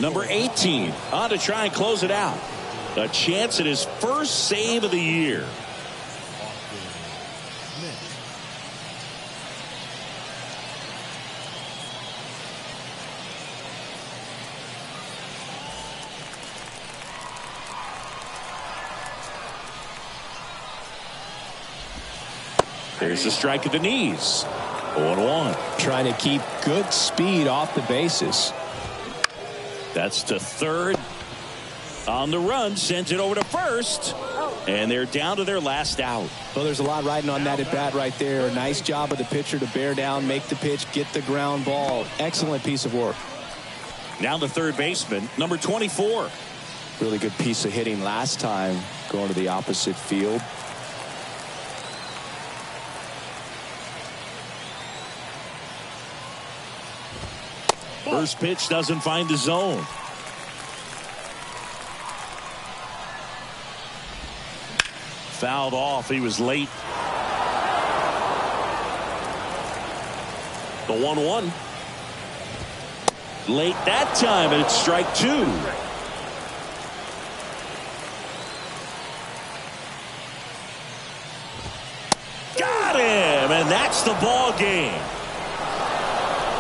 Number 18 on to try and close it out. A chance at his first save of the year. There's a strike at the knees. 0-1. Trying to keep good speed off the bases. That's to third. On the run, sends it over to first. And they're down to their last out. Well, there's a lot riding on that at bat right there. Nice job of the pitcher to bear down, make the pitch, get the ground ball. Excellent piece of work. Now the third baseman, number 24. Really good piece of hitting last time, going to the opposite field. First pitch doesn't find the zone. Fouled off. He was late. The 1-1. Late that time, and it's strike two. Got him, and that's the ball game.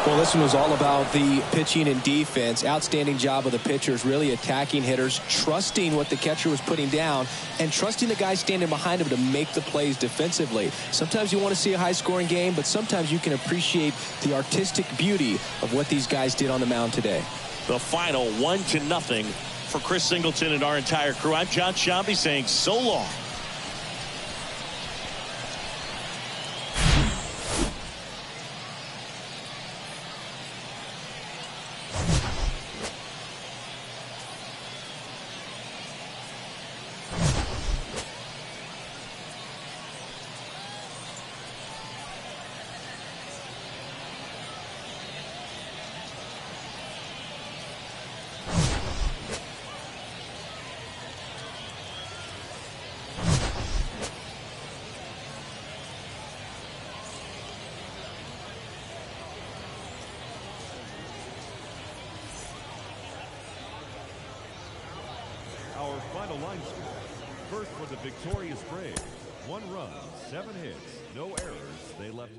Well, this one was all about the pitching and defense. Outstanding job of the pitchers, really attacking hitters, trusting what the catcher was putting down, and trusting the guy standing behind him to make the plays defensively. Sometimes you want to see a high-scoring game, but sometimes you can appreciate the artistic beauty of what these guys did on the mound today. The final 1-0 for Chris Singleton and our entire crew. I'm John Shambi saying so long. Our final line score. First for the victorious Braves. 1 run, 7 hits, no errors. They left.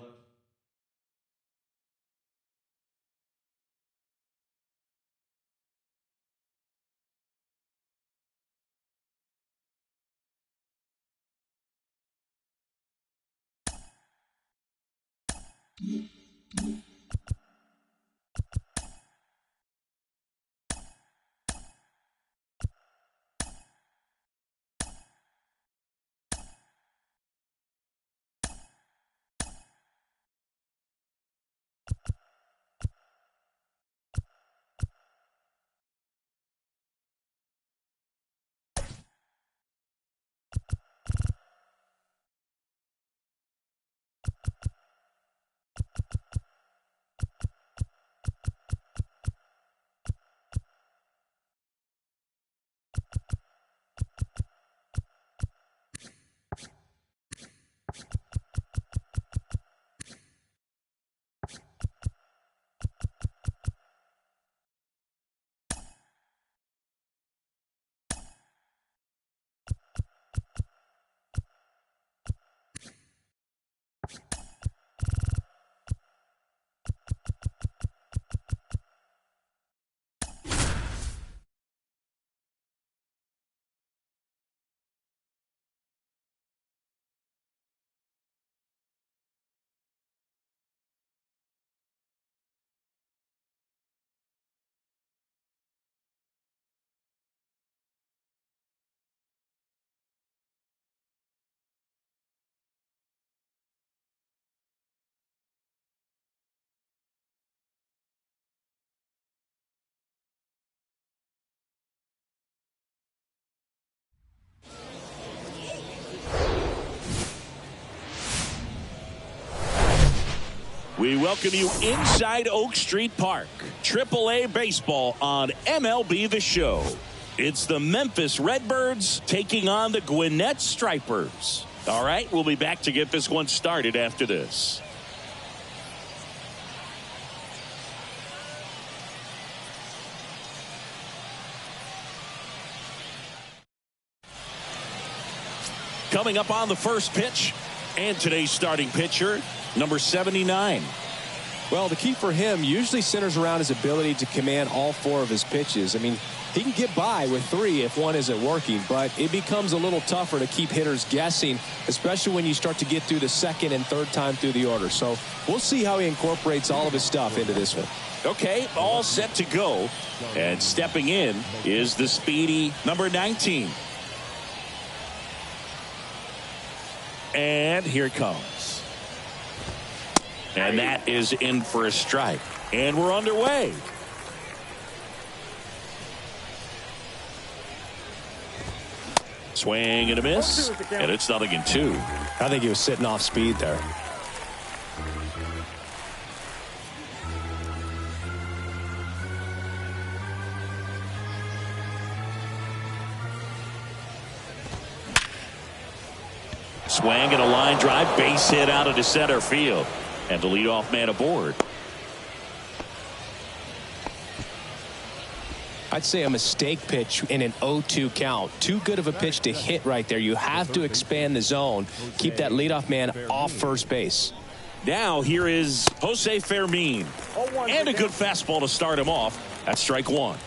We welcome you inside Oak Street Park. AAA baseball on MLB The Show. It's the Memphis Redbirds taking on the Gwinnett Stripers. All right, we'll be back to get this one started after this. coming up on the first pitch. And today's starting pitcher, number 79. Well, the key for him usually centers around his ability to command all 4 of his pitches. I mean, he can get by with 3 if one isn't working, but it becomes a little tougher to keep hitters guessing, especially when you start to get through the second and third time through the order. So we'll see how he incorporates all of his stuff into this one. Okay, all set to go. And stepping in is the speedy number 19. And here it comes. And that is in for a strike. And we're underway. Swing and a miss. And it's 0-2. I think he was sitting off speed there. Swing and a line drive, base hit out into center field. And the leadoff man aboard. I'd say a mistake pitch in an 0-2 count. Too good of a pitch to hit right there. You have to expand the zone. Keep that leadoff man off first base. Now here is Jose Fermin. And a good fastball to start him off. That's strike 1.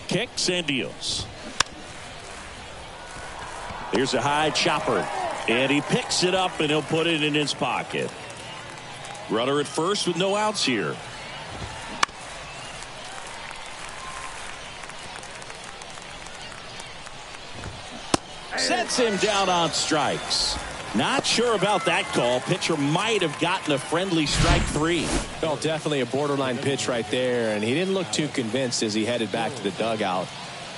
Kicks and deals. Here's a high chopper. And he picks it up and he'll put it in his pocket. Runner at first with no outs here. Sets him down on strikes. Not sure about that call. Pitcher might have gotten a friendly strike 3. Well, definitely a borderline pitch right there, and he didn't look too convinced as he headed back to the dugout.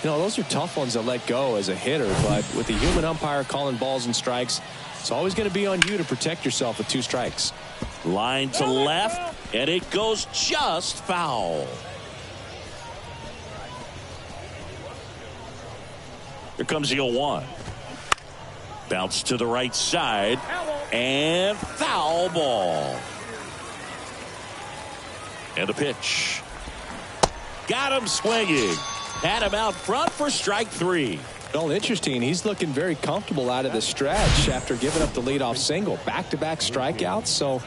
You know, those are tough ones to let go as a hitter, but with the human umpire calling balls and strikes, it's always going to be on you to protect yourself with 2 strikes. Line to left, and it goes just foul. Here comes the 0-1. Bounce to the right side, and foul ball. And a pitch. Got him swinging. Had him out front for strike 3. Well, interesting. He's looking very comfortable out of the stretch after giving up the leadoff single. Back-to-back strikeouts, so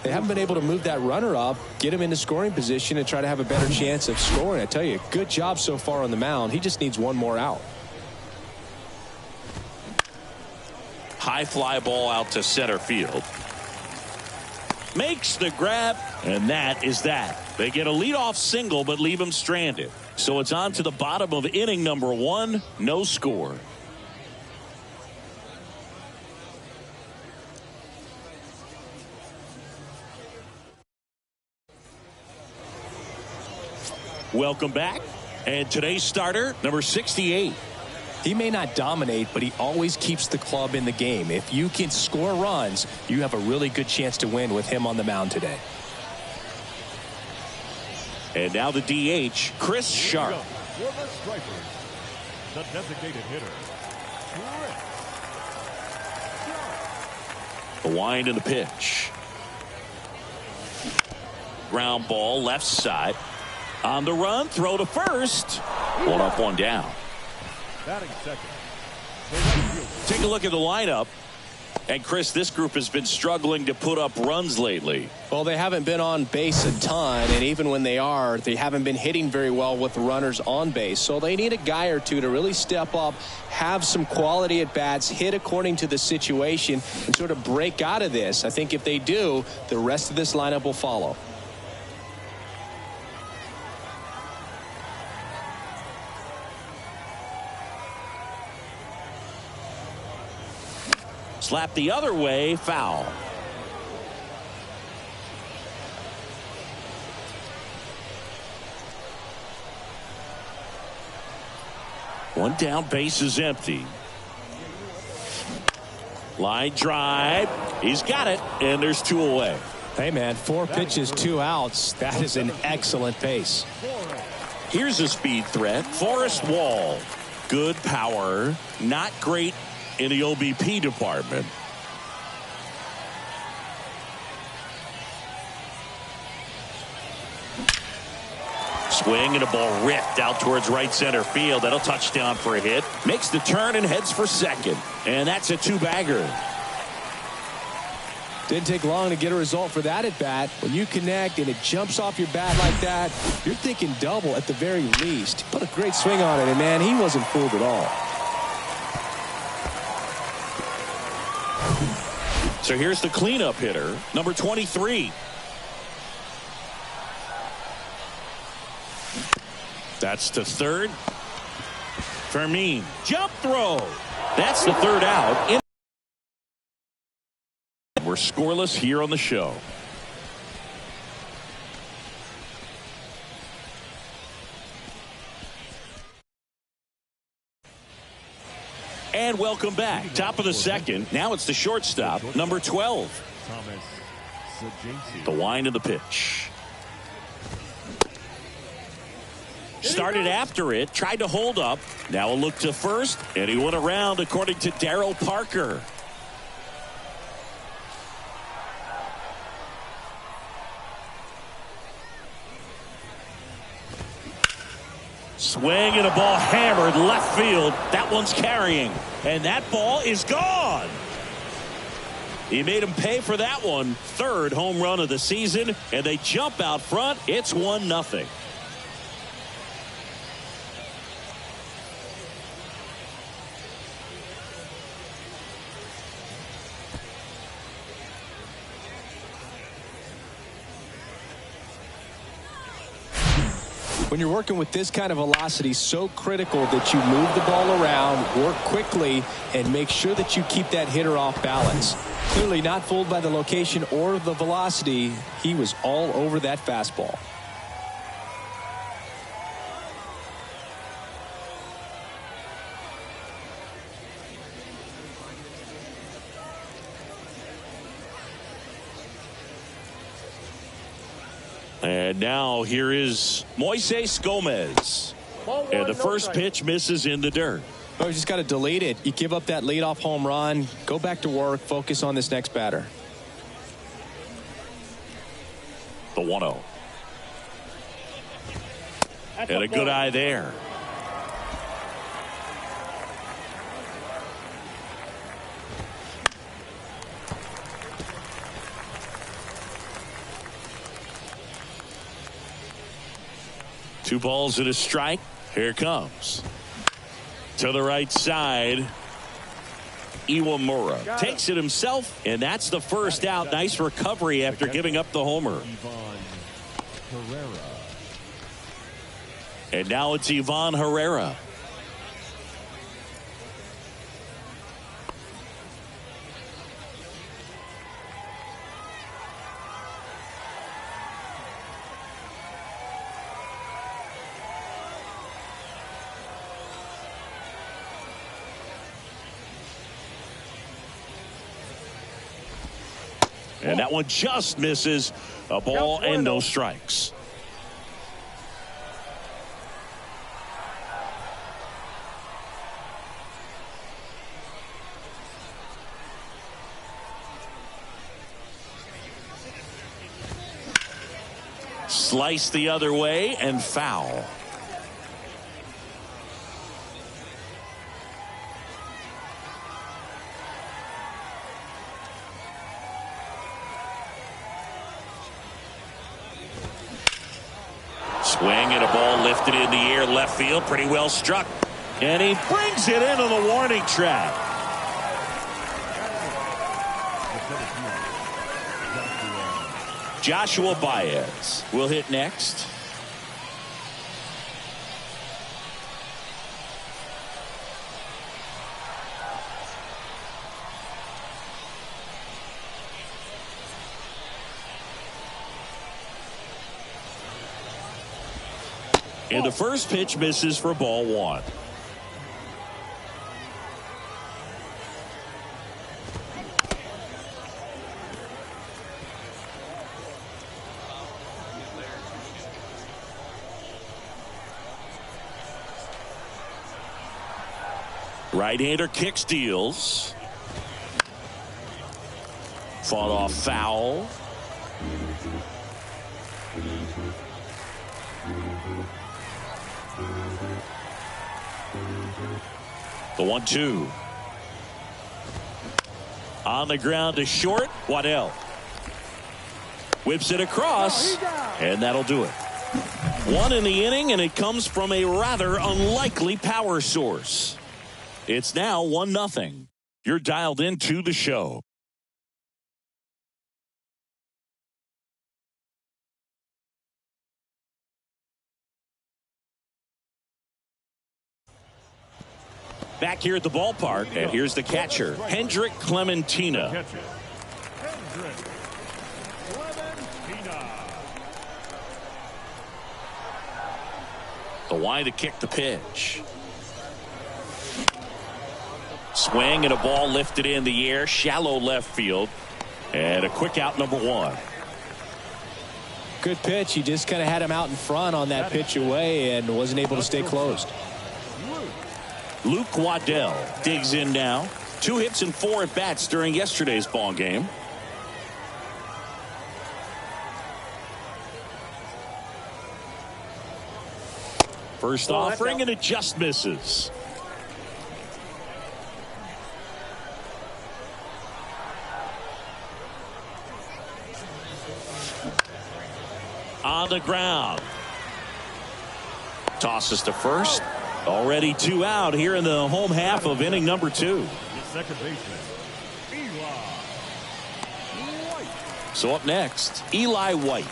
they haven't been able to move that runner up, get him into scoring position, and try to have a better chance of scoring. I tell you, good job so far on the mound. He just needs one more out. High fly ball out to center field. Makes the grab, and that is that. They get a leadoff single, but leave him stranded. So it's on to the bottom of inning number 1. No score. Welcome back. And today's starter, number 68. He may not dominate, but he always keeps the club in the game. If you can score runs, you have a really good chance to win with him on the mound today. And now the DH, Chris Sharp. For the strikers, the designated hitter, The wind and the pitch. Ground ball left side. On the run, throw to first. 1 up, 1 down. batting second. Take a look at the lineup. And Chris, this group has been struggling to put up runs lately. Well, they haven't been on base a ton, and even when they are, they haven't been hitting very well with runners on base. So they need a guy or two to really step up, have some quality at bats, hit according to the situation, and sort of break out of this. I think if they do, the rest of this lineup will follow. Slap the other way, foul. One down, base is empty. Line drive. He's got it, and there's 2 away. Hey, man, 4 pitches, 2 outs. That is an excellent pace. Here's a speed threat. Forrest Wall. Good power. Not great in the OBP department. Swing and a ball ripped out towards right center field. That'll touch down for a hit. Makes the turn and heads for second. And that's a two-bagger. Didn't take long to get a result for that at bat. When you connect and it jumps off your bat like that, you're thinking double at the very least. Put a great swing on it, and man, he wasn't fooled at all. So here's the cleanup hitter, number 23. That's to third. Fermin, jump throw. That's the third out. We're scoreless here on the show. And welcome back. Top of the second. Now it's the shortstop, number 12. The wind of the pitch. Started after it, tried to hold up. Now a look to first, and he went around according to Daryl Parker. Swing and a ball hammered left field. That one's carrying. And that ball is gone. He made him pay for that one. Third home run of the season. And they jump out front. It's 1-0. When you're working with this kind of velocity, so critical that you move the ball around, work quickly, and make sure that you keep that hitter off balance. Clearly not fooled by the location or the velocity. He was all over that fastball. And now here is Moises Gomez. And the first pitch misses in the dirt. Oh, you just got to delete it. You give up that leadoff home run. Go back to work. Focus on this next batter. The 1-0. And a good eye there. Two balls and a strike. Here it comes. To the right side. Iwamura takes it himself, and that's the first out. Nice recovery after giving up the homer. And now it's Ivan Herrera. And that one just misses. A ball and no strikes. Slice the other way and foul. Swing and a ball lifted in the air left field. Pretty well struck. And he brings it into the warning track. Joshua Baez will hit next. And the first pitch misses for ball one. Right-hander kick steals. Fought off foul. The 1-2. On the ground to short. Waddell whips it across, and that'll do it. One in the inning, and it comes from a rather unlikely power source. It's now 1-0. You're dialed into the show. Back here at the ballpark, and here's the catcher, Hendrik Clementina. The wide to kick the pitch. Swing and a ball lifted in the air, shallow left field, and a quick out, number 1. Good pitch. He just kind of had him out in front on that pitch away and wasn't able to stay closed. Luke Waddell digs in now. 2 hits and 4 at bats during yesterday's ball game. First offering, and it just misses. On the ground. Tosses to first. Already 2 out here in the home half of inning number 2. Second baseman, Eli White. So up next, Eli White.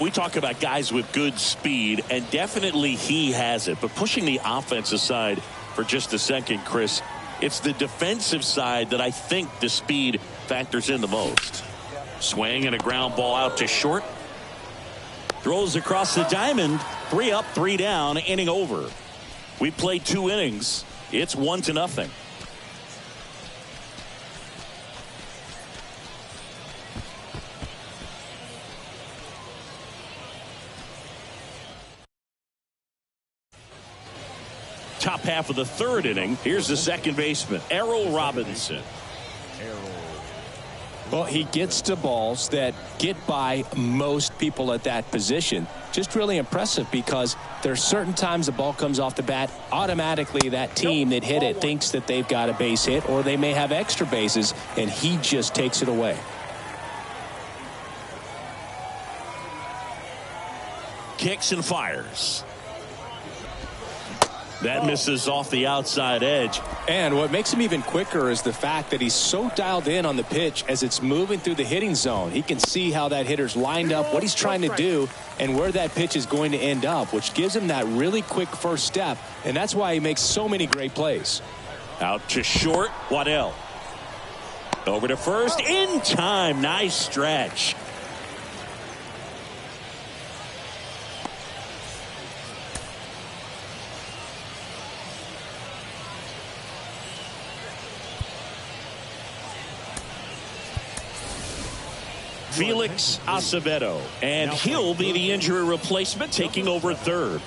We talk about guys with good speed, and definitely he has it. But pushing the offense aside for just a second, Chris, it's the defensive side that I think the speed factors in the most. Swing and a ground ball out to short. Throws across the diamond. 3 up, 3 down, inning over. We played 2 innings. It's 1-0. Top half of the 3rd inning. Here's the second baseman, Errol Robinson. Well, he gets to balls that get by most people at that position. Just really impressive because there's certain times the ball comes off the bat, automatically that team that hit it thinks that they've got a base hit, or they may have extra bases, and he just takes it away. Kicks and fires. That misses off the outside edge. And what makes him even quicker is the fact that he's so dialed in on the pitch as it's moving through the hitting zone. He can see how that hitter's lined up, what he's trying to do, and where that pitch is going to end up, which gives him that really quick first step, and that's why he makes so many great plays. Out to short, Waddell. Over to first, in time. Nice stretch. Felix Acevedo, and he'll be the injury replacement, taking over 3rd.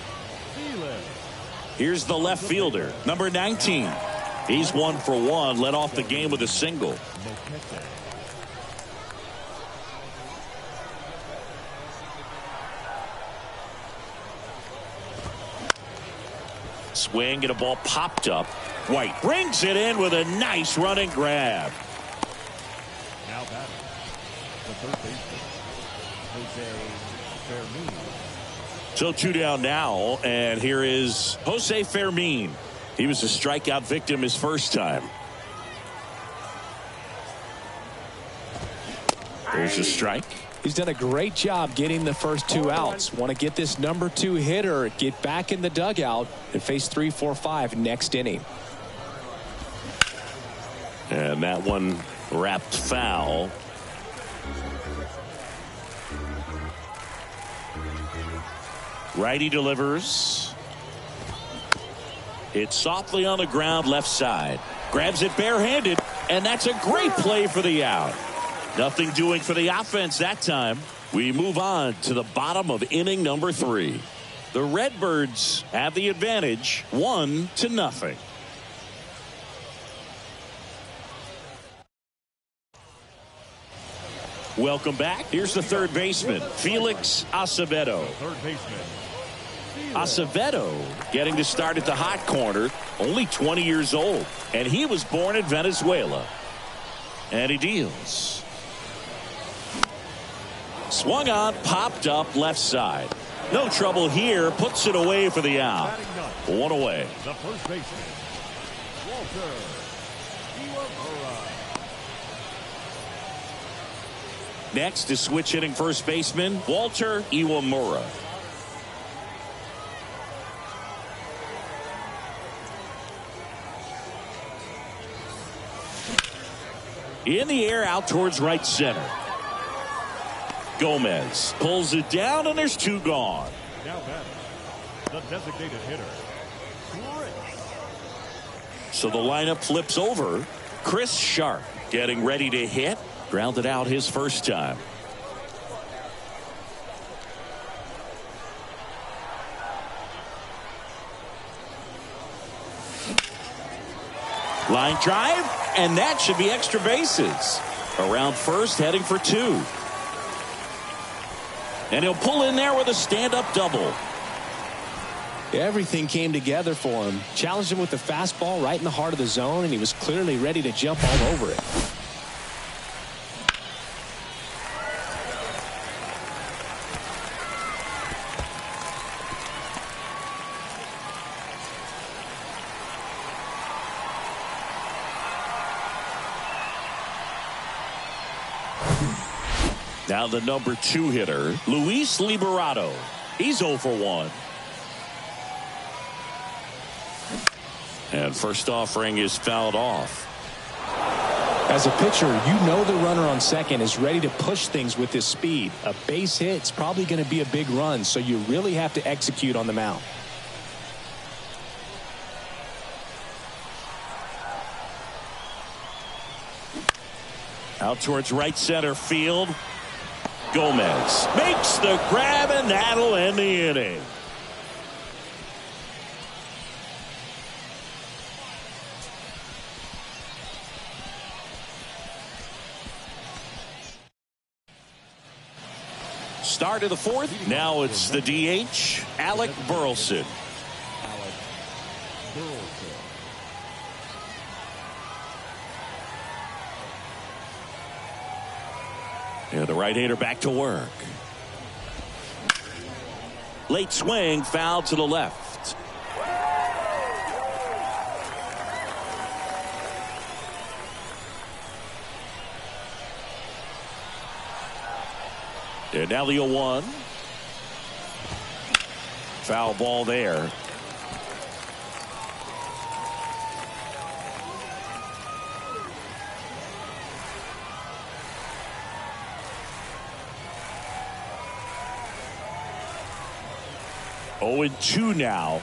Here's the left fielder, number 19. He's 1 for 1, led off the game with a single. Swing and a ball popped up. White brings it in with a nice running grab. Now batting, the third baseman, Jose Fermin. So 2 down now, and here is Jose Fermin. He was a strikeout victim his first time. There's a strike. He's done a great job getting the first 2 outs. Want to get this number 2 hitter, get back in the dugout, and face 3, 4, 5 next inning. And that one wrapped foul. Righty delivers. It's softly on the ground, left side. Grabs it barehanded, and that's a great play for the out. Nothing doing for the offense that time. We move on to the bottom of inning number 3. The Redbirds have the advantage, 1-0. Welcome back. Here's the third baseman, Felix Acevedo. Third baseman, Acevedo getting to start at the hot corner, only 20 years old, and he was born in Venezuela. And he deals. Swung on, popped up left side. No trouble here, puts it away for the out. One away. The first baseman, Walter. Next is switch hitting first baseman Walter Iwamura. In the air out towards right center. Gomez pulls it down and there's two gone. Now batting, the designated hitter, Chris. So the lineup flips over. Chris Sharp getting ready to hit. Grounded out his first time. Line drive, and that should be extra bases. Around first, heading for two. And he'll pull in there with a stand-up double. Everything came together for him. Challenged him with the fastball right in the heart of the zone, and he was clearly ready to jump all over it. Now the number 2 hitter, Luis Liberato. He's 0 for 1. And first offering is fouled off. As a pitcher, you know the runner on second is ready to push things with his speed. A base hit's probably going to be a big run, so you really have to execute on the mound. Out towards right center field. Gomez makes the grab, and that'll end the inning. Start of the fourth. Now it's the DH, Alec Burleson. And the right-hander back to work. Late swing, foul to the left. And now the 0-1. Foul ball there. Oh, and 2 now.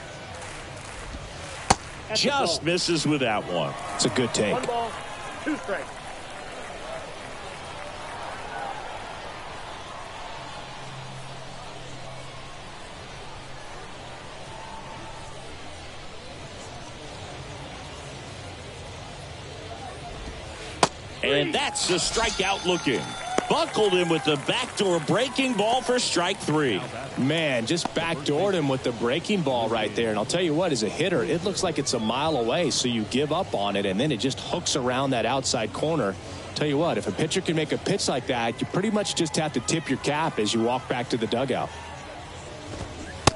Just misses with that one. It's a good take. 1 ball, 2 strikes. And that's the strikeout looking. Buckled him with the backdoor breaking ball for strike 3. Man, just backdoored him with the breaking ball right there. And I'll tell you what, as a hitter, it looks like it's a mile away, so you give up on it, and then it just hooks around that outside corner. Tell you what, if a pitcher can make a pitch like that, you pretty much just have to tip your cap as you walk back to the dugout.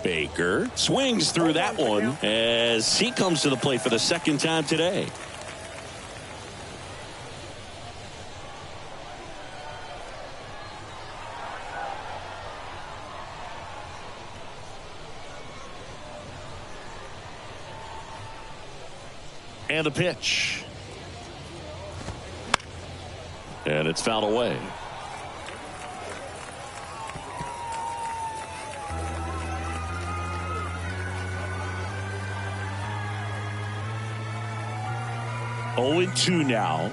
Baker swings through that one as he comes to the plate for the second time today. And the pitch. And it's fouled away. Oh, and 2 now.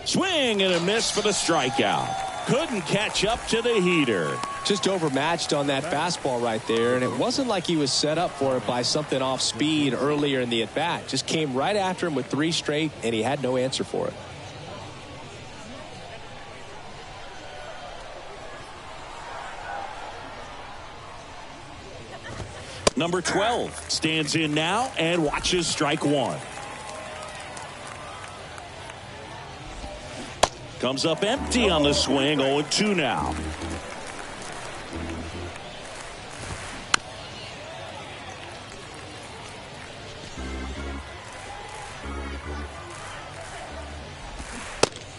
Swing and a miss for the strikeout. Couldn't catch up to the heater. Just overmatched on that fastball right there, and it wasn't like he was set up for it by something off speed earlier in the at-bat. Just came right after him with 3 straight, and he had no answer for it. Number 12 stands in now and watches strike one. Comes up empty on the swing. 0-2 now.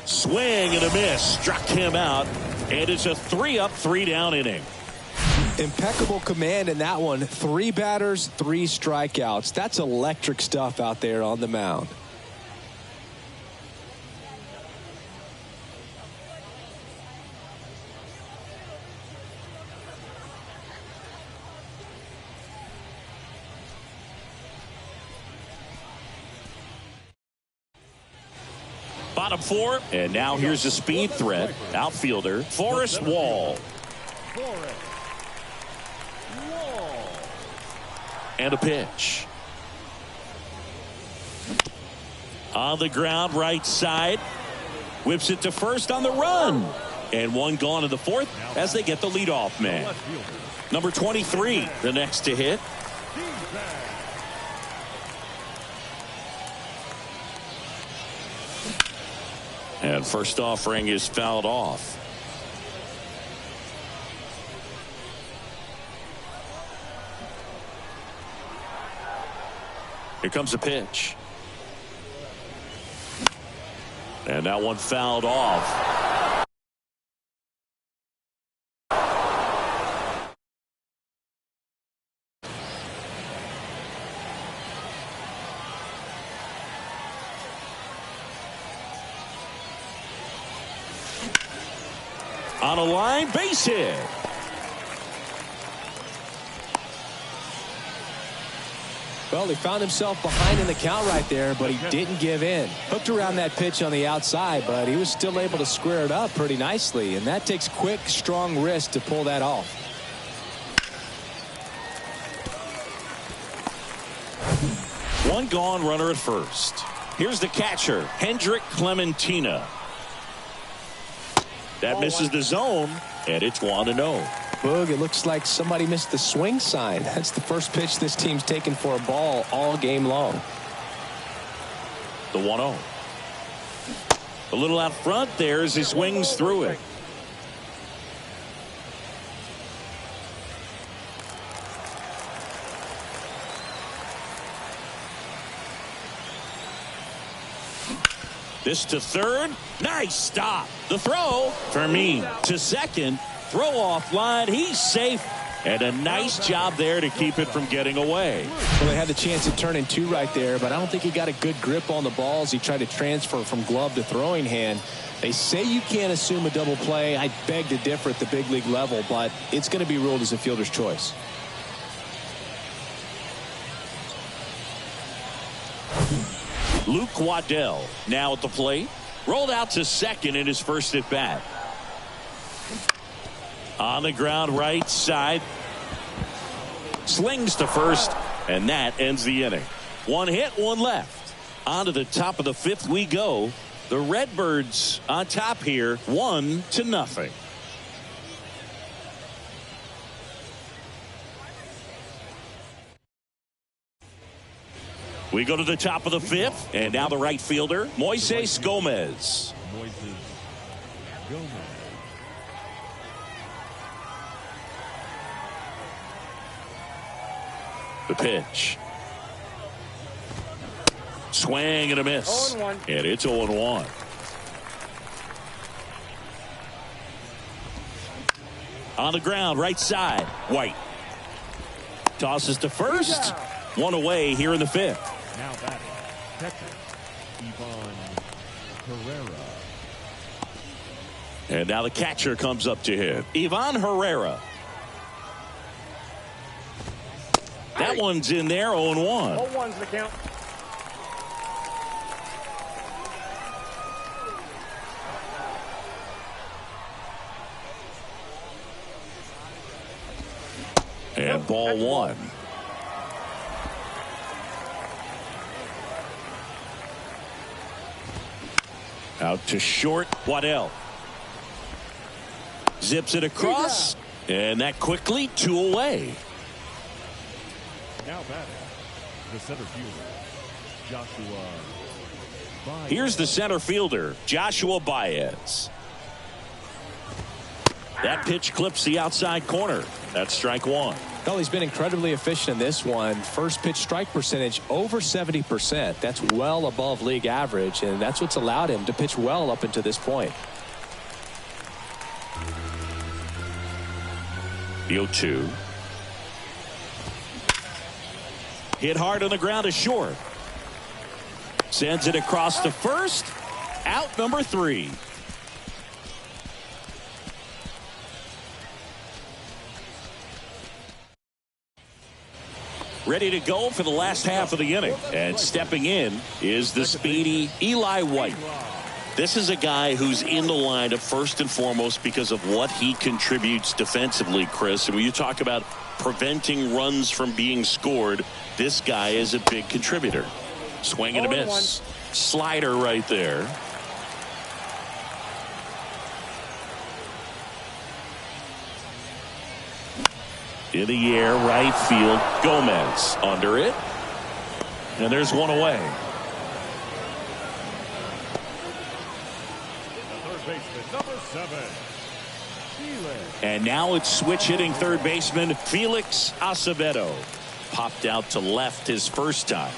Swing and a miss. Struck him out. And it's a 3-up, 3-down inning. Impeccable command in that one. 3 batters, 3 strikeouts. That's electric stuff out there on the mound. Bottom 4, and now here's a speed threat. Outfielder Forrest Wall. And a pitch. On the ground, right side. Whips it to first on the run. And one gone in the 4th as they get the leadoff man. Number 23, the next to hit. And first offering is fouled off. Here comes a pitch. And that one fouled off. On a line, base hit. Well, he found himself behind in the count right there, but he didn't give in. Hooked around that pitch on the outside, but he was still able to square it up pretty nicely, and that takes quick, strong wrist to pull that off. One gone, runner at first. Here's the catcher, Hendrik Clementina. That misses the zone, and it's 1-0. Boog, it looks like somebody missed the swing sign. That's the first pitch this team's taken for a ball all game long. The 1-0. A little out front there as he swings through it. This to third. Nice stop. The throw. Fermin to second. Throw off line. He's safe. And a nice job there to keep it from getting away. Well, they had the chance to turn in 2 right there, but I don't think he got a good grip on the balls. He tried to transfer from glove to throwing hand. They say you can't assume a double play. I beg to differ at the big league level, but it's going to be ruled as a fielder's choice. Luke Waddell now at the plate. Rolled out to second in his first at bat. On the ground, right side. Slings to first, and that ends the inning. 1 hit, 1 left. On to the top of the 5th we go. The Redbirds on top here, 1-0. We go to the top of the 5th, and now the right fielder, Moises Gomez. The pitch. Swing and a miss. 0-1. And it's 0-1. On the ground, right side, White. Tosses to first. 1 away here in the 5th. Now batting, catcher, Ivan Herrera. And now the catcher comes up to hit. Ivan Herrera. That one's in there, 0-1. 0-1's the count. And ball 1. Out to short, Waddell. Zips it across, and that quickly 2 away. Now batting, the center fielder, Joshua Baez. Here's the center fielder, Joshua Baez. That pitch clips the outside corner. That's strike one. Well, he's been incredibly efficient in this one. First pitch strike percentage over 70%. That's well above league average, and that's what's allowed him to pitch well up until this point. The 0-2. Hit hard on the ground to short. Sends it across to first. Out number 3. Ready to go for the last half of the inning. And stepping in is the speedy Eli White. This is a guy who's in the lineup first and foremost because of what he contributes defensively, Chris. And when you talk about preventing runs from being scored, this guy is a big contributor. Swing and a miss. Slider right there. In the air, right field, Gomez under it. And there's one away. The third baseman, number 7. Felix. And now it's switch hitting third baseman Felix Acevedo. Popped out to left his first time.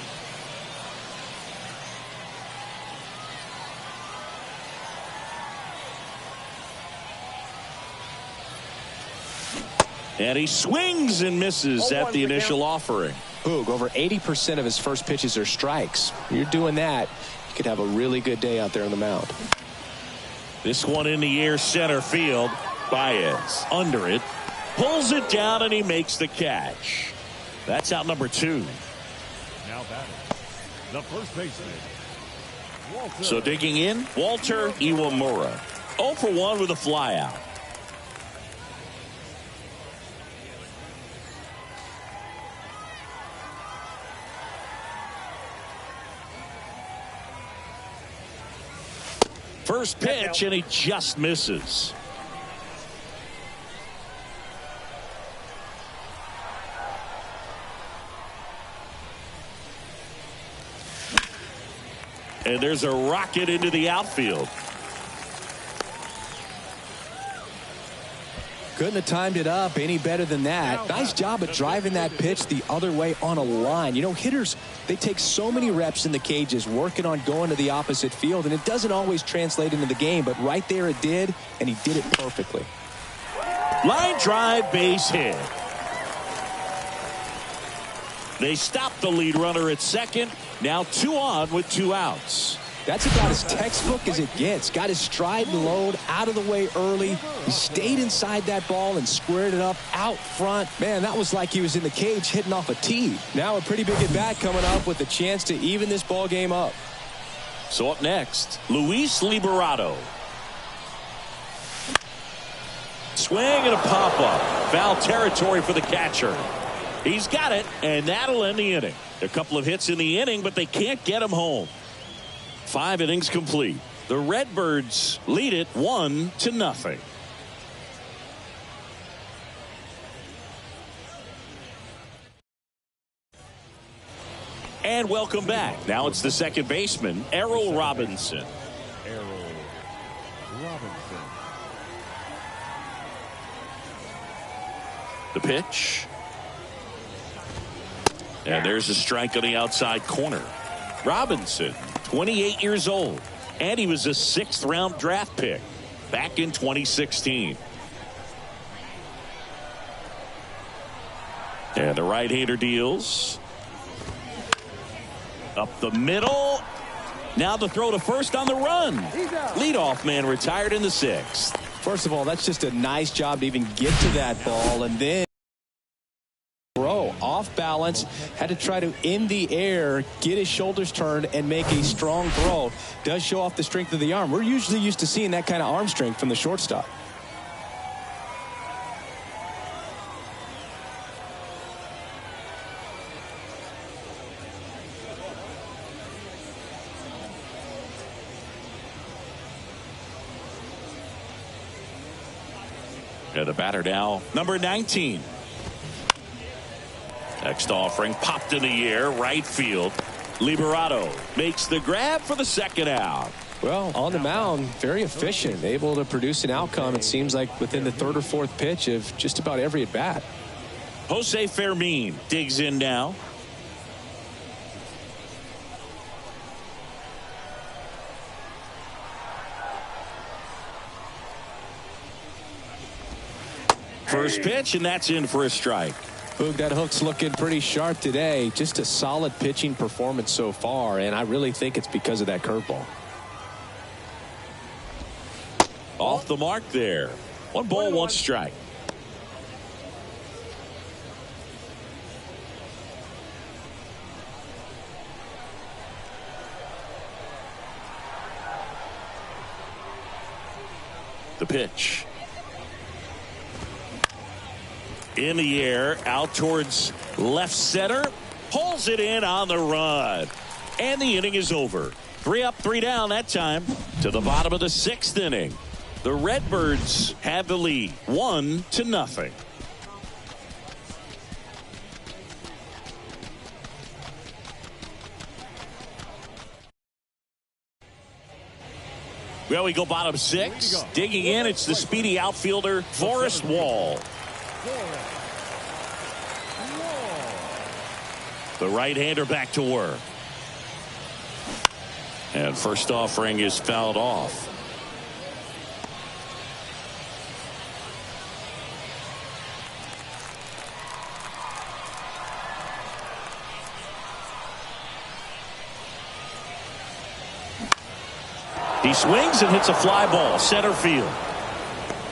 And he swings and misses at the initial offering. Boog, over 80% of his first pitches are strikes. When you're doing that, you could have a really good day out there on the mound. This one in the air, center field. Baez under it. Pulls it down and he makes the catch. That's out number 2. Now batting, the first baseman, Walter. So digging in, Walter Iwamura. 0 for 1 with a flyout. First pitch, and he just misses. And there's a rocket into the outfield. Couldn't have timed it up any better than that. Nice job of driving that pitch the other way on a line. You know, hitters, they take so many reps in the cages working on going to the opposite field, and it doesn't always translate into the game, but right there it did, and he did it perfectly. Line drive, base hit. They stop the lead runner at second. Now 2 on with 2 outs. That's about as textbook as it gets. Got his stride and load out of the way early. He stayed inside that ball and squared it up out front. Man, that was like he was in the cage hitting off a tee. Now a pretty big at-bat coming up with a chance to even this ball game up. So up next, Luis Liberato. Swing and a pop-up. Foul territory for the catcher. He's got it, and that'll end the inning. A couple of hits in the inning, but they can't get him home. 5 innings complete. The Redbirds lead it 1-0. And welcome back. Now it's the second baseman, Errol Robinson. Errol Robinson. The pitch. And there's a strike on the outside corner. Robinson, 28 years old, and he was a 6th-round draft pick back in 2016. And the right-hander deals. Up the middle. Now the throw to first on the run. Leadoff man retired in the 6th. First of all, that's just a nice job to even get to that ball, and then throw off balance, had to try to in the air get his shoulders turned and make a strong throw. Does show off the strength of the arm. We're usually used to seeing that kind of arm strength from the shortstop. And the batter now, number 19. Next offering popped in the air, right field. Liberato makes the grab for the second out. Well, on the mound, very efficient, able to produce an outcome, it seems like, within the third or fourth pitch of just about every at-bat. Jose Fermin digs in now. First pitch, and that's in for a strike. Boog, that hook's looking pretty sharp today. Just a solid pitching performance so far, and I really think it's because of that curveball. Off the mark there. 1 ball, 1 strike. The pitch. In the air, out towards left center. Pulls it in on the run. And the inning is over. 3 up, 3 down that time. To the bottom of the 6th inning. The Redbirds have the lead, 1-0. Well, we go bottom 6. Digging in, it's the speedy outfielder, Forrest Wall. The right-hander back to work. And first offering is fouled off. He swings and hits a fly ball, center field.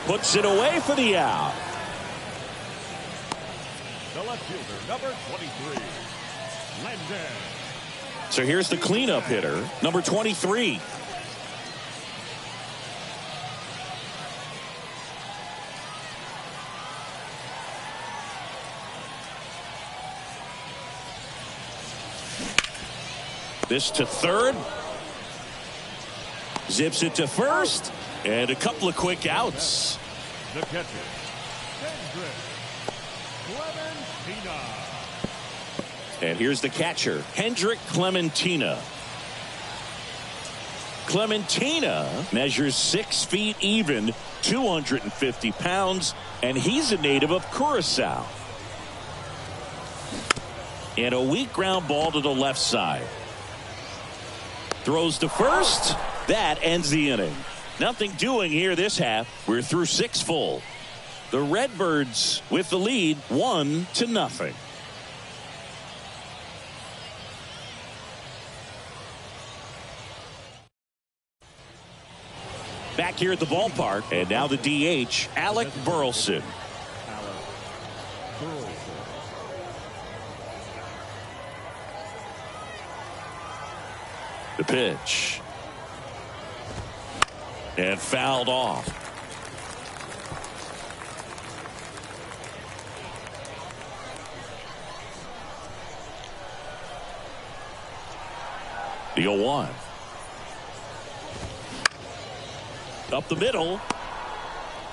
Puts it away for the out. The left fielder, number 23, Landon. So here's the cleanup hitter, number 23. This to third. Zips it to first. And a couple of quick outs. The catcher, Hendrick Clementina. And here's the catcher, Hendrick Clementina. Clementina measures 6 feet even, 250 pounds, and he's a native of Curacao. And a weak ground ball to the left side. Throws to first. That ends the inning. Nothing doing here this half. We're through 6 full. The Redbirds with the lead, 1-0. Back here at the ballpark, and now the DH, Alec Burleson. The pitch. And fouled off. The 0-1. Up the middle.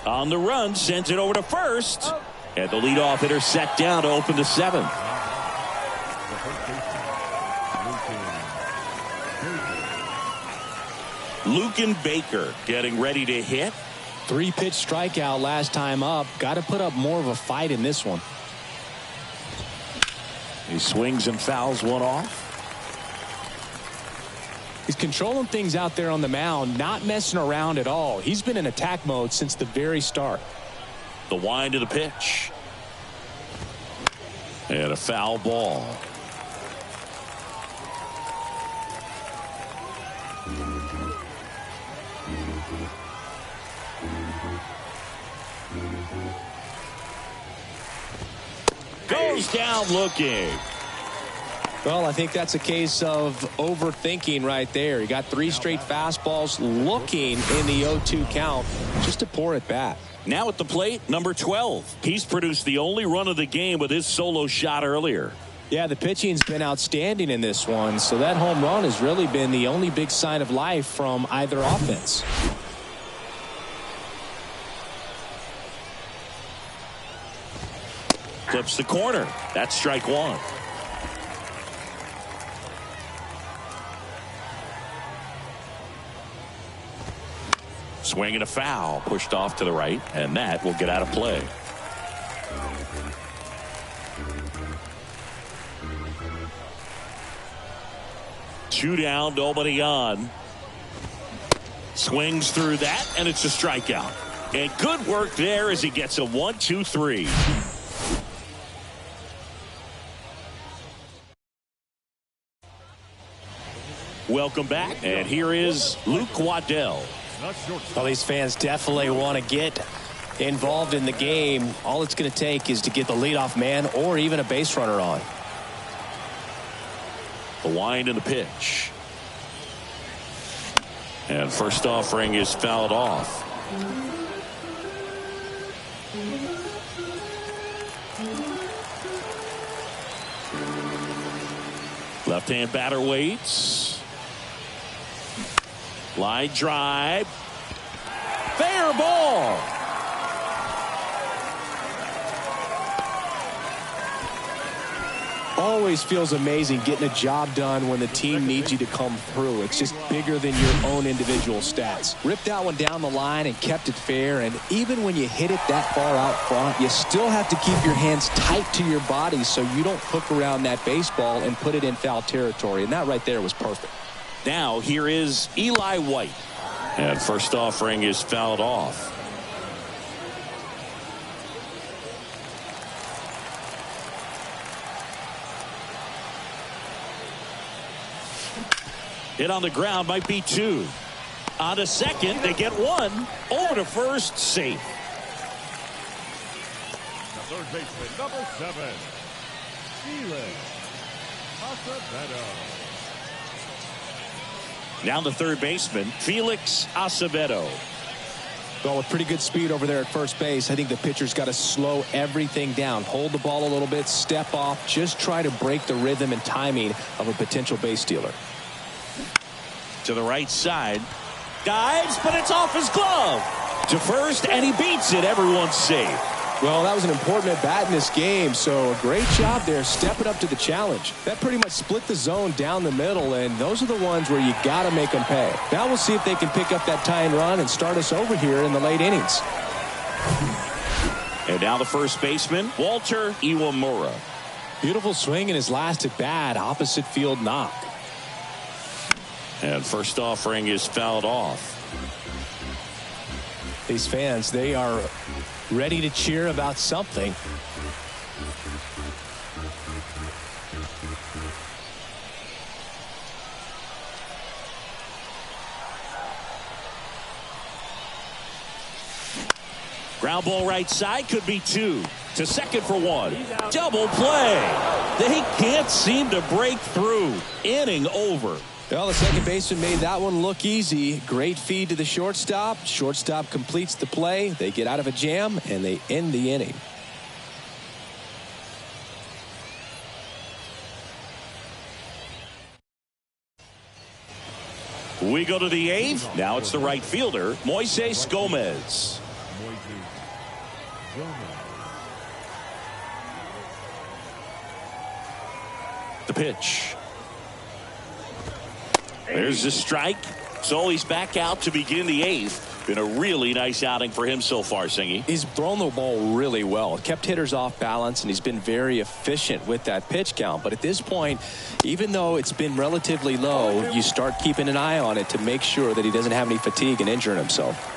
On the run, sends it over to first. And the leadoff hitter set down to open the 7th. Lucan Baker getting ready to hit. 3-pitch strikeout last time up. Got to put up more of a fight in this one. He swings and fouls one off. He's controlling things out there on the mound, not messing around at all. He's been in attack mode since the very start. The wind of the pitch. And a foul ball. Goes down looking. Well, I think that's a case of overthinking right there. He got 3 straight fastballs looking in the 0-2 count. Just a poor at bat. Now at the plate, number 12. He's produced the only run of the game with his solo shot earlier. Yeah, the pitching's been outstanding in this one. So that home run has really been the only big sign of life from either offense. Clips the corner. That's strike one. Swing and a foul. Pushed off to the right, and that will get out of play. Two down, nobody on. Swings through that, and it's a strikeout. And good work there as he gets a 1-2-3. Welcome back, and here is Luke Waddell. Well, these fans definitely want to get involved in the game. All it's going to take is to get the leadoff man or even a base runner on. The wind and the pitch. And first offering is fouled off. Left-hand batter waits. Line drive. Fair ball. Always feels amazing getting a job done when the team needs you to come through. It's just bigger than your own individual stats. Ripped that one down the line and kept it fair. And even when you hit it that far out front, you still have to keep your hands tight to your body so you don't hook around that baseball and put it in foul territory. And that right there was perfect. Now here is Eli White. And first offering is fouled off. Hit on the ground, might be two. On to second, they get one. Over to first, safe. The third baseman, number 7, Felix Acevedo. Now the third baseman, Felix Acevedo. Well, with pretty good speed over there at first base, I think the pitcher's got to slow everything down. Hold the ball a little bit, step off, just try to break the rhythm and timing of a potential base stealer. To the right side. Dives, but it's off his glove. To first, and he beats it. Everyone's safe. Well, that was an important at-bat in this game, so a great job there stepping up to the challenge. That pretty much split the zone down the middle, and those are the ones where you got to make them pay. Now we'll see if they can pick up that tying run and start us over here in the late innings. And now the first baseman, Walter Iwamura. Beautiful swing in his last at-bat, opposite field knock. And first offering is fouled off. These fans, they are ready to cheer about something. Ground ball right side, could be two. To second for one. Double play. They can't seem to break through. Inning over. Well, the second baseman made that one look easy. Great feed to the shortstop. Shortstop completes the play. They get out of a jam, and they end the inning. We go to the eighth. Now it's the right fielder, Moises Gomez. The pitch. There's the strike. So he's back out to begin the eighth. Been a really nice outing for him so far, Singy. He's thrown the ball really well. Kept hitters off balance, and he's been very efficient with that pitch count. But at this point, even though it's been relatively low, you start keeping an eye on it to make sure that he doesn't have any fatigue and injuring himself.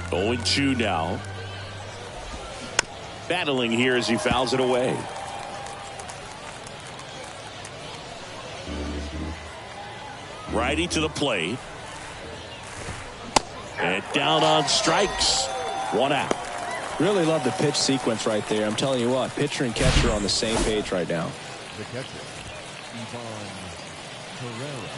Going 2 now. Battling here as he fouls it away. Righty to the plate. And down on strikes. 1 out. Really love the pitch sequence right there. I'm telling you what, pitcher and catcher are on the same page right now. The catcher, Ivan Carrera.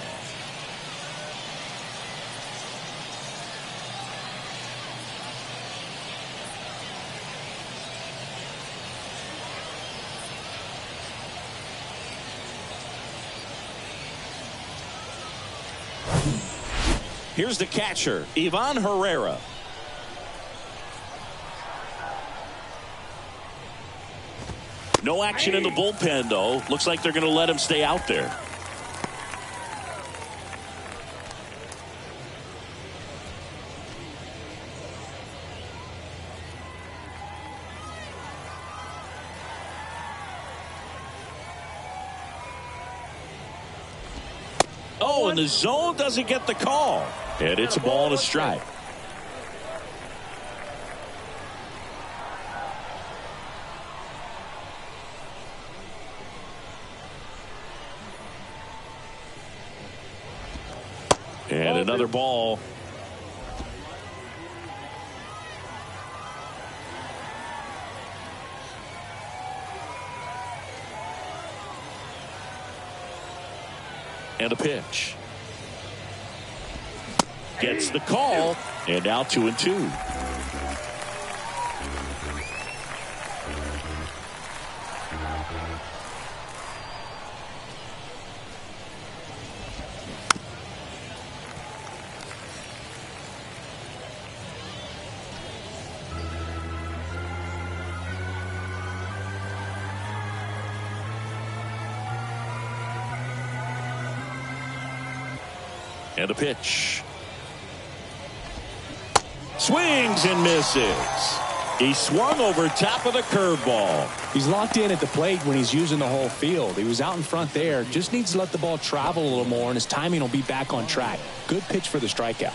Here's the catcher, Ivan Herrera. No action in the bullpen, though. Looks like they're going to let him stay out there. Oh, and the zone doesn't get the call. And it's a ball and a strike. And another ball. And a pitch. Gets the call. And now 2-2. And a pitch. Swings and misses. He swung over top of the curveball. He's locked in at the plate when he's using the whole field. He was out in front there. Just needs to let the ball travel a little more, and his timing will be back on track. Good pitch for the strikeout.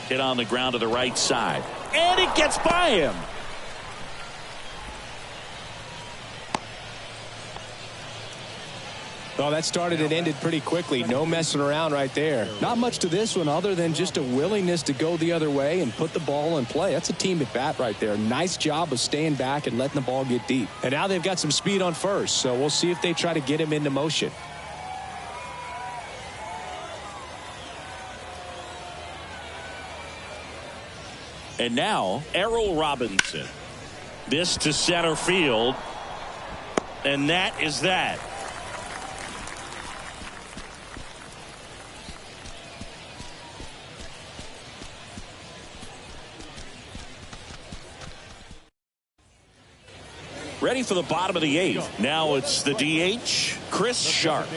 Hit on the ground to the right side. And it gets by him. Well, that started and ended pretty quickly. No messing around right there. Not much to this one other than just a willingness to go the other way and put the ball in play. That's a team at bat right there. Nice job of staying back and letting the ball get deep. And now they've got some speed on first, so we'll see if they try to get him into motion. And now, Errol Robinson. This to center field. And that is that. Ready for the bottom of the 8th. Now it's the DH, Chris Sharp.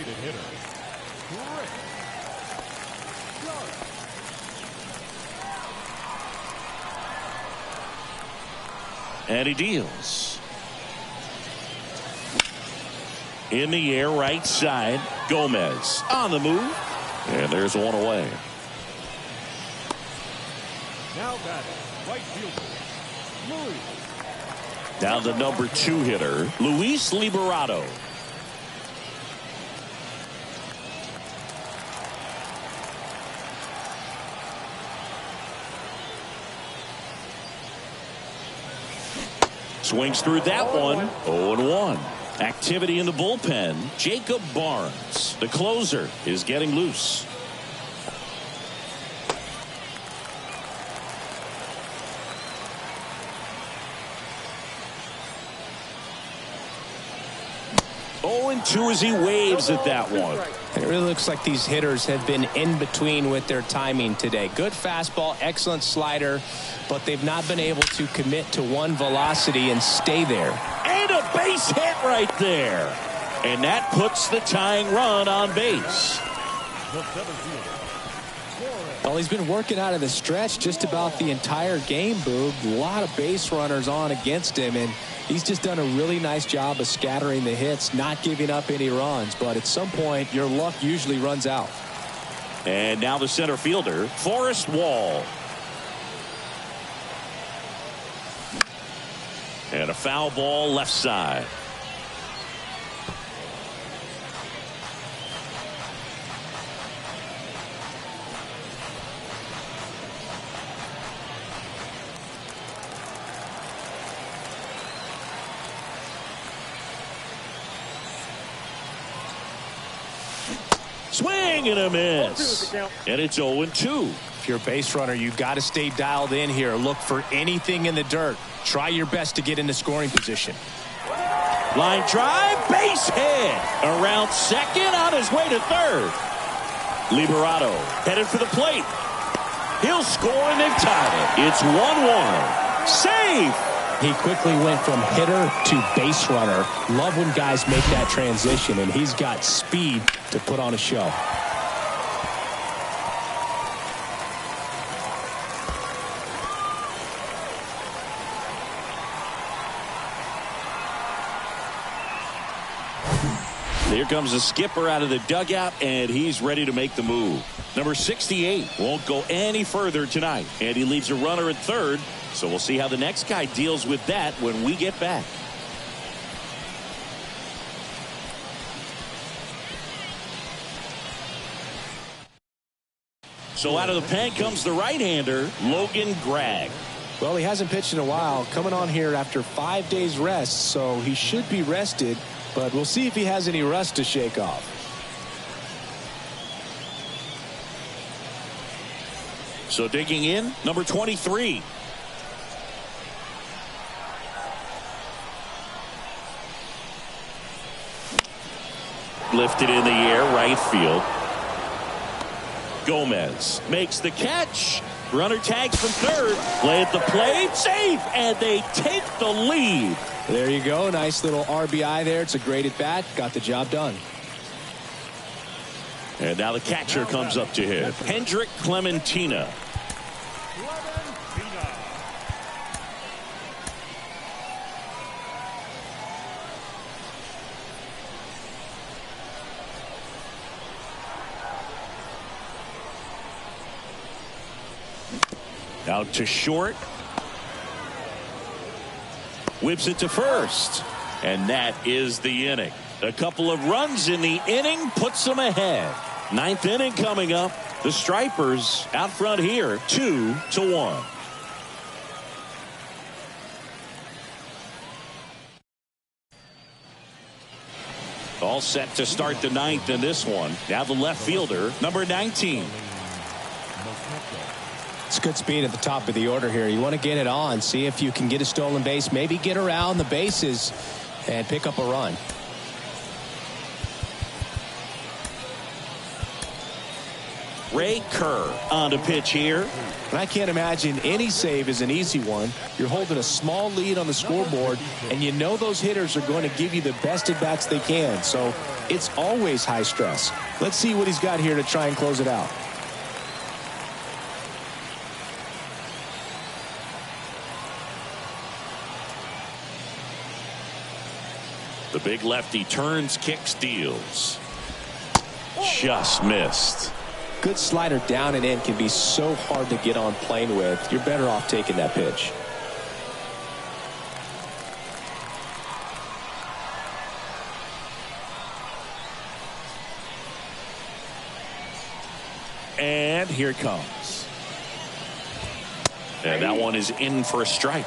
And he deals. In the air, right side. Gomez on the move. And there's one away. Now batting, right fielder, Luis. Down the number 2 hitter, Luis Liberato. Swings through that one. 0-1. Activity in the bullpen. Jacob Barnes, the closer, is getting loose. And 2 as he waves at that one. It really looks like these hitters have been in between with their timing today. Good fastball, excellent slider, but they've not been able to commit to one velocity and stay there. And a base hit right there. And that puts the tying run on base. Well, he's been working out of the stretch just about the entire game, Boog. A lot of base runners on against him, and he's just done a really nice job of scattering the hits, not giving up any runs. But at some point, your luck usually runs out. And now the center fielder, Forrest Wall. And a foul ball left side. Swing and a miss. And it's 0-2. If you're a base runner, you've got to stay dialed in here. Look for anything in the dirt. Try your best to get into scoring position. Line drive, base hit. Around second, on his way to third. Liberato headed for the plate. He'll score, and they've tied it. It's 1-1. Save! He quickly went from hitter to base runner. Love when guys make that transition, and he's got speed to put on a show. Here comes the skipper out of the dugout, and he's ready to make the move. Number 68 won't go any further tonight, and he leaves a runner at third, so we'll see how the next guy deals with that when we get back. So out of the pen comes the right-hander, Logan Gregg. Well, he hasn't pitched in a while, coming on here after 5 days rest, so he should be rested, but we'll see if he has any rust to shake off. So digging in, number 23. Lifted in the air, right field. Gomez makes the catch. Runner tags from third. Play at the plate. Safe. And they take the lead. There you go. Nice little RBI there. It's a great at bat. Got the job done. And now the catcher comes up to him. Hendrick Clementina. Out to short. Whips it to first. And that is the inning. A couple of runs in the inning puts them ahead. Ninth inning coming up. The Stripers out front here, 2-1. All set to start the ninth in this one. Now the left fielder, number 19. It's good speed at the top of the order here. You want to get it on, see if you can get a stolen base, maybe get around the bases and pick up a run. Ray Kerr on to pitch here. And I can't imagine any save is an easy one. You're holding a small lead on the scoreboard, and you know those hitters are going to give you the best at bats they can. So it's always high stress. Let's see what he's got here to try and close it out. The big lefty turns, kicks, deals. Just missed. Good slider down and in can be so hard to get on plane with. You're better off taking that pitch. And here it comes. And that one is in for a strike.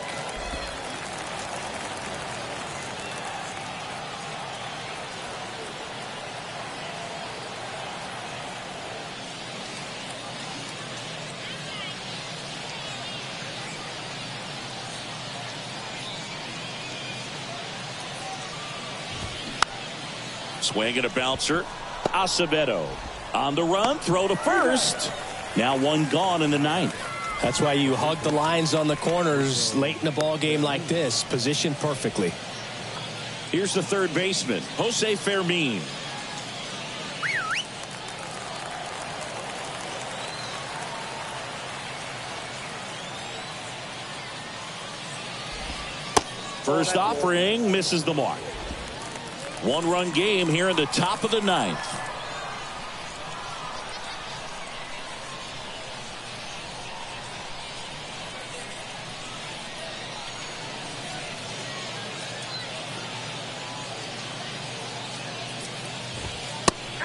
Swing and a bouncer. Acevedo on the run, throw to first. Now one gone in the ninth. That's why you hug the lines on the corners late in a ball game like this. Positioned perfectly. Here's the third baseman, Jose Fermin. First offering misses the mark. One-run game here in the top of the ninth.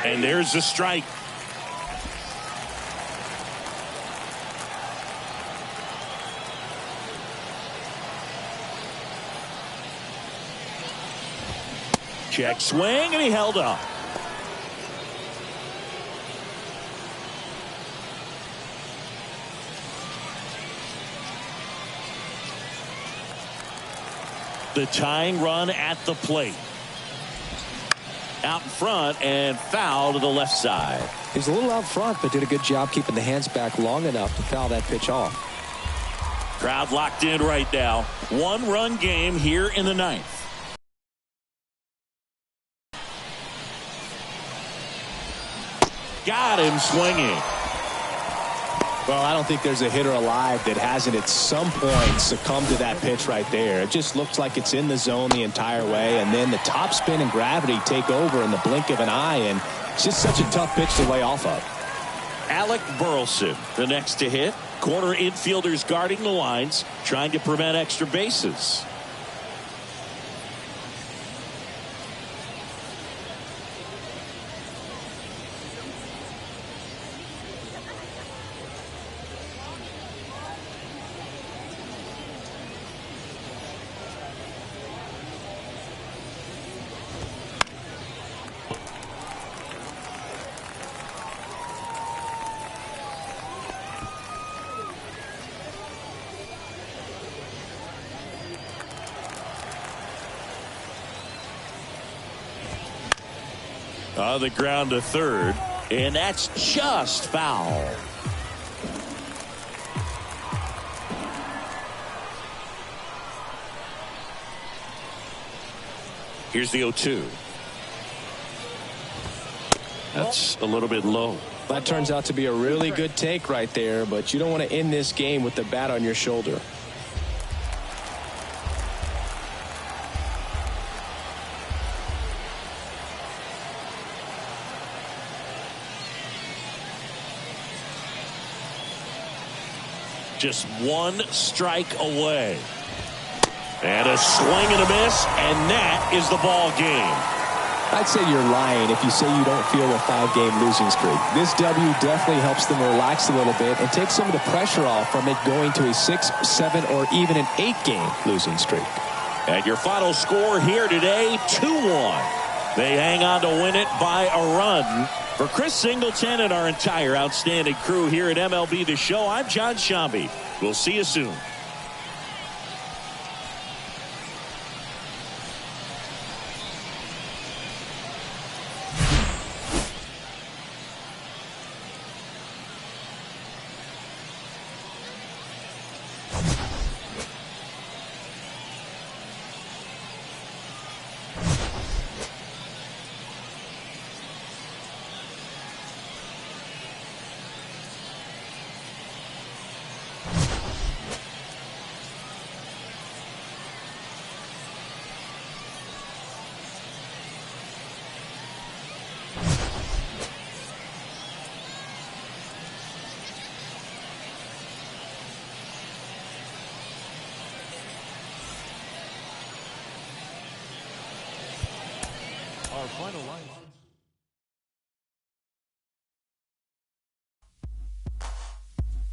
And there's the strike. Check swing, and he held up. The tying run at the plate. out in front and foul to the left side. He's a little out front, but did a good job keeping the hands back long enough to foul that pitch off. Crowd locked in right now. 1-run game here in the ninth. Got him swinging. Well, I don't think there's a hitter alive that hasn't at some point succumbed to that pitch right there. It just looks like it's in the zone the entire way, and then the top spin and gravity take over in the blink of an eye, and it's just such a tough pitch to lay off of. Alec Burleson, the next to hit. Corner infielders guarding the lines, trying to prevent extra bases. On the ground to third, and that's just foul. Here's the 0-2. That's a little bit low. That turns out to be a really good take right there, but you don't want to end this game with the bat on your shoulder. Just one strike away. And a swing and a miss, and that is the ball game. I'd say you're lying if you say you don't feel a 5-game losing streak. This W definitely helps them relax a little bit and take some of the pressure off from it going to a 6, 7, or even an 8-game losing streak. And your final score here today, 2-1. They hang on to win it by a run. For Chris Singleton and our entire outstanding crew here at MLB The Show, I'm John Shambi. We'll see you soon. Our final line.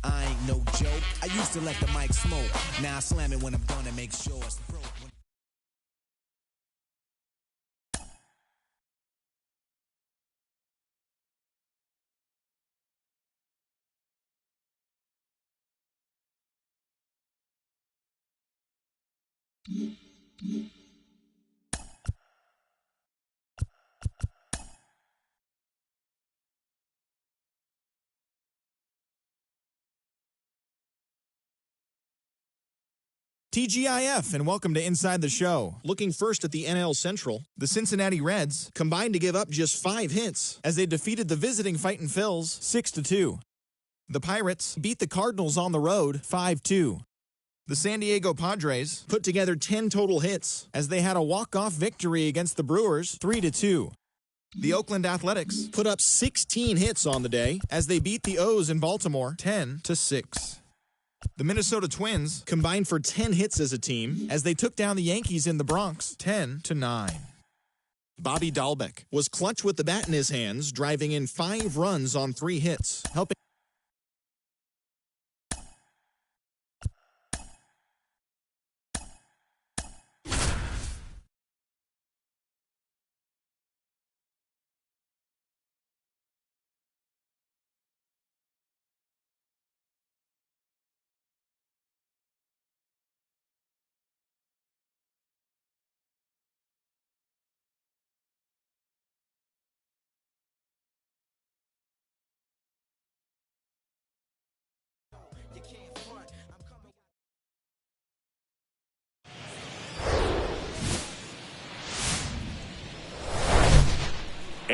I ain't no joke. I used to let the mic smoke. Now I slam it when I'm done and make sure it's broke. TGIF, and welcome to Inside the Show. Looking first at the NL Central, the Cincinnati Reds combined to give up just 5 hits as they defeated the visiting Fightin' Phils 6-2. The Pirates beat the Cardinals on the road 5-2. The San Diego Padres put together 10 total hits as they had a walk-off victory against the Brewers 3-2. The Oakland Athletics put up 16 hits on the day as they beat the O's in Baltimore 10-6. The Minnesota Twins combined for 10 hits as a team as they took down the Yankees in the Bronx 10-9. Bobby Dahlbeck was clutch with the bat in his hands, driving in 5 runs on 3 hits, helping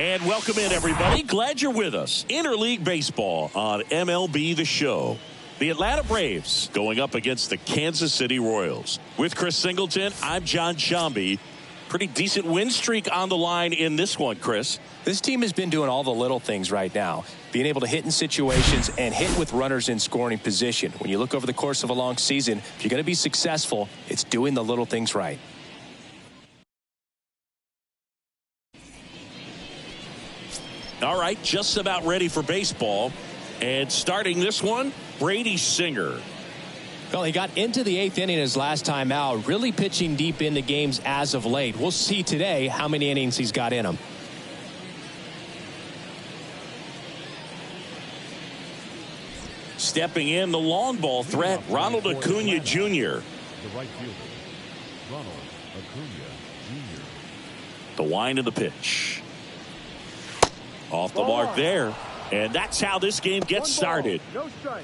And welcome in, everybody. Glad you're with us. Interleague Baseball on MLB The Show. The Atlanta Braves going up against the Kansas City Royals. With Chris Singleton, I'm John Shambi. Pretty decent win streak on the line in this one, Chris. This team has been doing all the little things right now. Being able to hit in situations and hit with runners in scoring position. When you look over the course of a long season, if you're going to be successful, it's doing the little things right. All right, just about ready for baseball. And starting this one, Brady Singer. Well, he got into the 8th inning his last time out, really pitching deep into games as of late. We'll see today how many innings he's got in him. Stepping in, the long ball threat, Ronald Acuna Jr. The right fielder, Ronald Acuna Jr. The wind of the pitch. Off the mark there. And that's how this game gets started. No strike.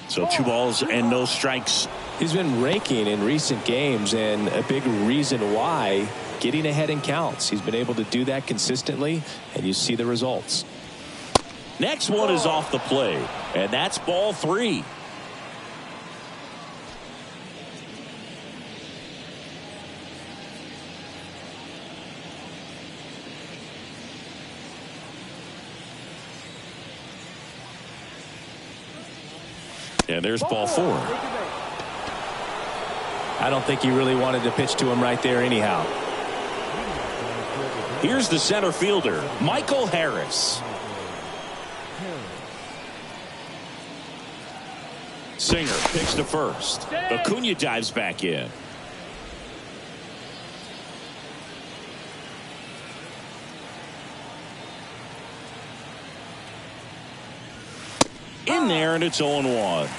So 2 balls and no strikes. He's been raking in recent games, and a big reason why, getting ahead in counts. He's been able to do that consistently, and you see the results. Next one is off the plate, and that's ball 3. And there's ball 4. I don't think he really wanted to pitch to him right there anyhow. Here's the center fielder, Michael Harris. Singer picks to first. Acuna dives back in. In there, and it's 0-1.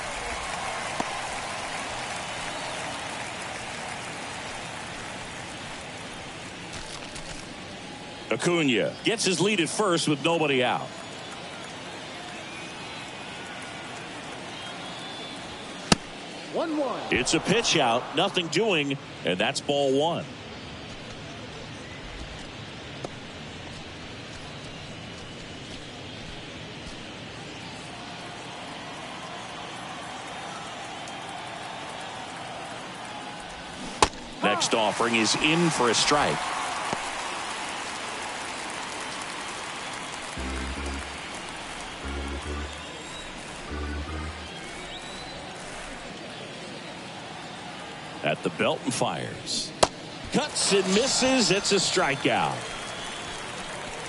Acuna gets his lead at first with nobody out. It's a pitch out, nothing doing, and that's ball 1. Next offering is in for a strike. At the belt and fires. Cuts and misses. It's a strikeout.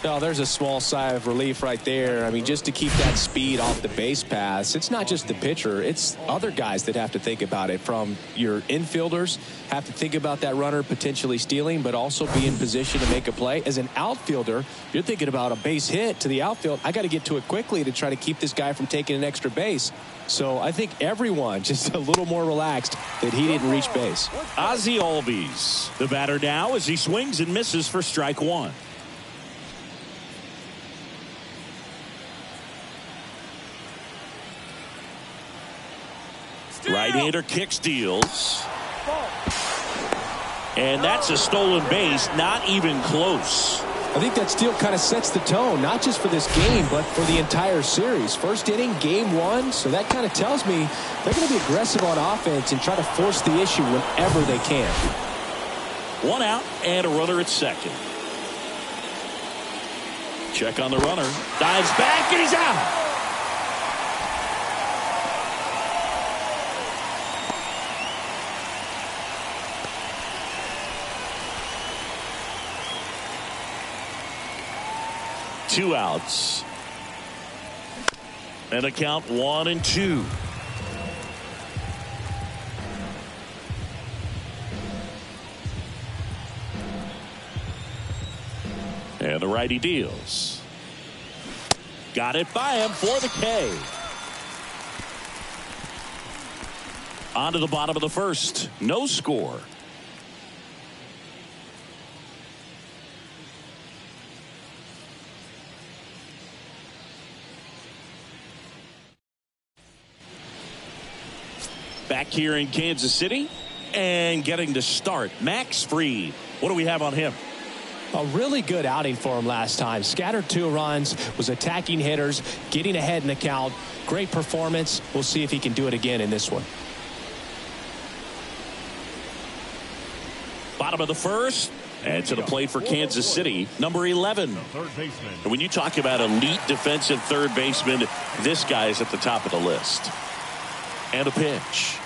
Oh, there's a small sigh of relief right there. I mean, just to keep that speed off the base paths. It's not just the pitcher. It's other guys that have to think about it. From your infielders have to think about that runner potentially stealing, but also be in position to make a play. As an outfielder, you're thinking about a base hit to the outfield. I got to get to it quickly to try to keep this guy from taking an extra base. So I think everyone just a little more relaxed that he didn't reach base. Ozzie Albies, the batter now as he swings and misses for strike 1. Right-hander kick steals. And that's a stolen base, not even close. I think that steal kind of sets the tone, not just for this game, but for the entire series. First inning, game 1, so that kind of tells me they're going to be aggressive on offense and try to force the issue whenever they can. 1 out and a runner at second. Check on the runner. Dives back and he's out. Two outs. And a count 1-2. And the righty deals. Got it by him for the K. On to the bottom of the first. No score. Back here in Kansas City and getting to start, Max Fried. What do we have on him? A really good outing for him last time. Scattered 2 runs, was attacking hitters, getting ahead in the count. Great performance. We'll see if he can do it again in this one. Bottom of the first. And to the plate for Kansas City, number 11. Third baseman. And when you talk about elite defensive third baseman, this guy is at the top of the list. And a pitch.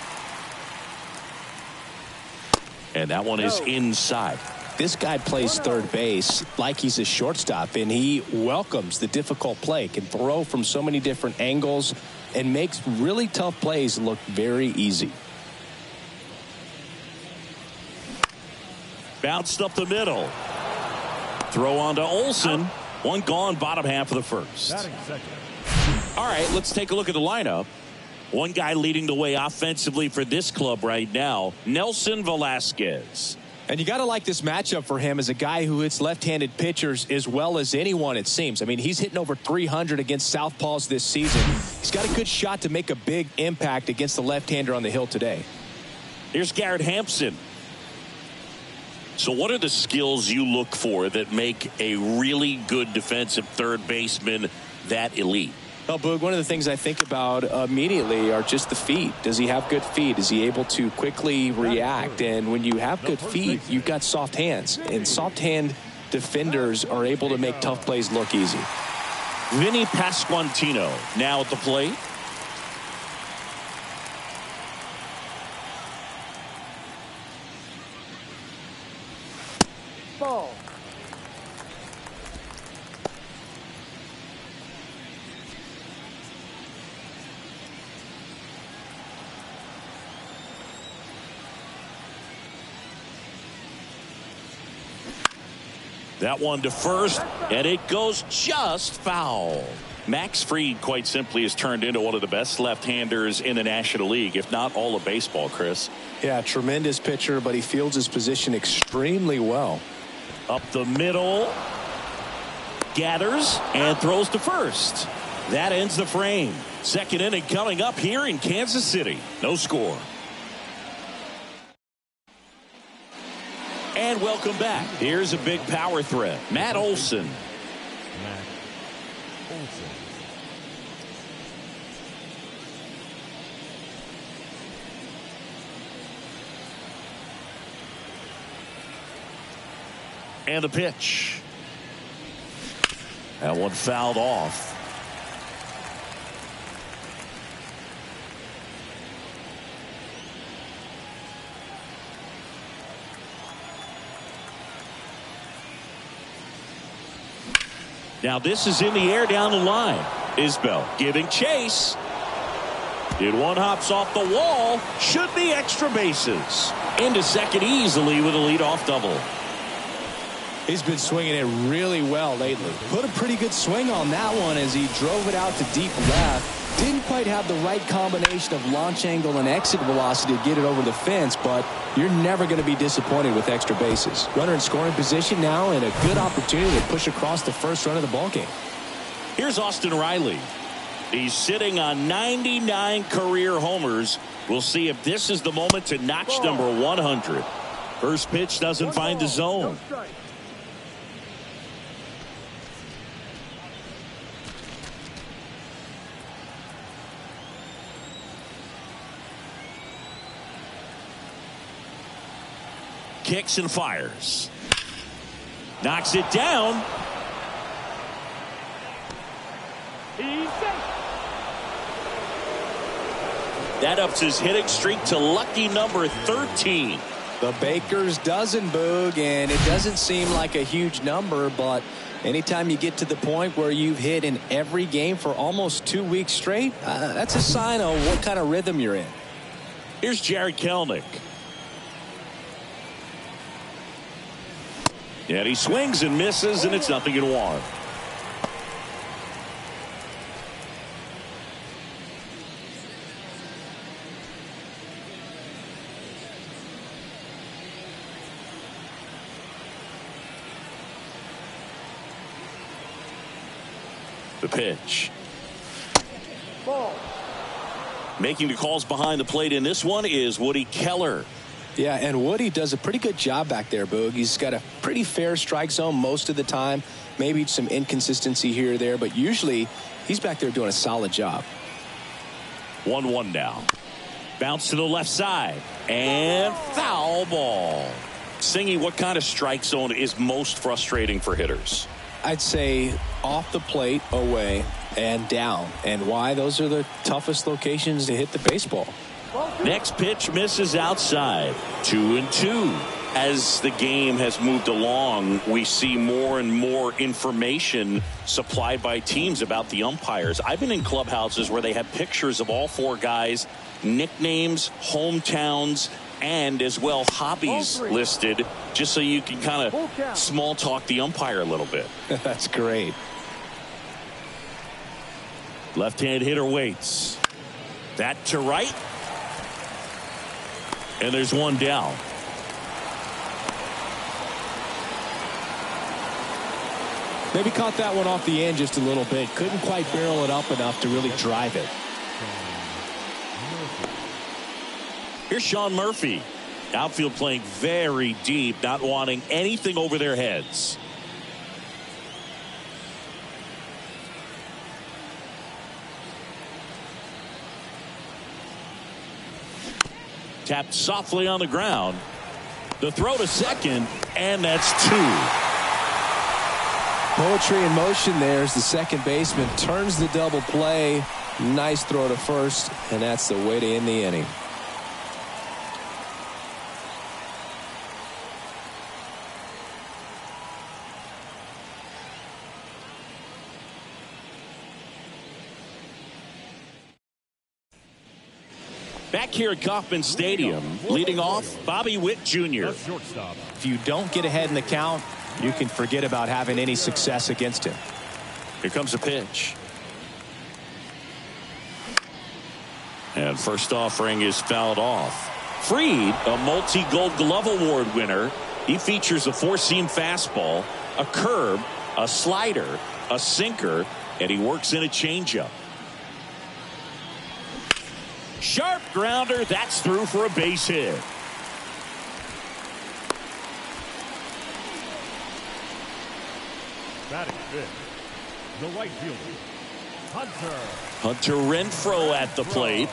And that one is inside. This guy plays third base like he's a shortstop, and he welcomes the difficult play, can throw from so many different angles, and makes really tough plays look very easy. Bounced up the middle. Throw on to Olsen. One gone, bottom half of the first. Batting second. All right, let's take a look at the lineup. One guy leading the way offensively for this club right now, Nelson Velasquez. And you got to like this matchup for him as a guy who hits left-handed pitchers as well as anyone, it seems. I mean, he's hitting over 300 against southpaws this season. He's got a good shot to make a big impact against the left-hander on the hill today. Here's Garrett Hampson. So what are the skills you look for that make a really good defensive third baseman that elite? Well, Boog, one of the things I think about immediately are just the feet. Does he have good feet? Is he able to quickly react? And when you have good feet, you've got soft hands. And soft hand defenders are able to make tough plays look easy. Vinny Pasquantino now at the plate. Ball. That one to first, and it goes just foul. Max Fried, quite simply, has turned into one of the best left-handers in the National League, if not all of baseball, Chris. Yeah, tremendous pitcher, but he fields his position extremely well. Up the middle, gathers, and throws to first. That ends the frame. Second inning coming up here in Kansas City. No score. And welcome back. Here's a big power threat. Matt Olson. Matt Olson. And the pitch. That one fouled off. Now this is in the air down the line. Isbell giving chase. Did one hops off the wall. Should be extra bases. Into second easily with a leadoff double. He's been swinging it really well lately. Put a pretty good swing on that one as he drove it out to deep left. Didn't quite have the right combination of launch angle and exit velocity to get it over the fence, but you're never going to be disappointed with extra bases. Runner in scoring position now and a good opportunity to push across the first run of the ballgame. Here's Austin Riley. He's sitting on 99 career homers. We'll see if this is the moment to notch number 100. First pitch doesn't find the zone. Kicks and fires. Knocks it down. That ups his hitting streak to lucky number 13. The Baker's dozen, Boog, and it doesn't seem like a huge number, but anytime you get to the point where you've hit in every game for almost 2 weeks straight, that's a sign of what kind of rhythm you're in. Here's Jared Kelenic. And he swings and misses, and it's 0-1. The pitch. Ball. Making the calls behind the plate in this one is Woody Keller. Yeah, and Woody does a pretty good job back there, Boog. He's got a pretty fair strike zone most of the time. Maybe some inconsistency here or there, but usually he's back there doing a solid job. 1-1 now. Bounce to the left side. And foul ball. Singy, what kind of strike zone is most frustrating for hitters? I'd say off the plate, away, and down. And why? Those are the toughest locations to hit the baseball. Next pitch misses outside. 2-2. As the game has moved along, we see more and more information supplied by teams about the umpires. I've been in clubhouses where they have pictures of all four guys, nicknames, hometowns, and as well hobbies listed, just so you can kind of small talk the umpire a little bit. That's great. Left-hand hitter waits. That to right. And there's one down. Maybe caught that one off the end just a little bit. Couldn't quite barrel it up enough to really drive it. Here's Sean Murphy. Outfield playing very deep, not wanting anything over their heads. Tapped softly on the ground. The throw to second, and that's two. Poetry in motion there as the second baseman turns the double play. Nice throw to first, and that's the way to end the inning. Back here at Kauffman Stadium, leading off, Bobby Witt Jr. If you don't get ahead in the count, you can forget about having any success against him. Here comes a pitch. And first offering is fouled off. Fried, a multi-Gold Glove Award winner. He features a four-seam fastball, a curve, a slider, a sinker, and he works in a changeup. Sharp grounder. That's through for a base hit. Batting fifth, the right fielder, Hunter Renfroe at the plate.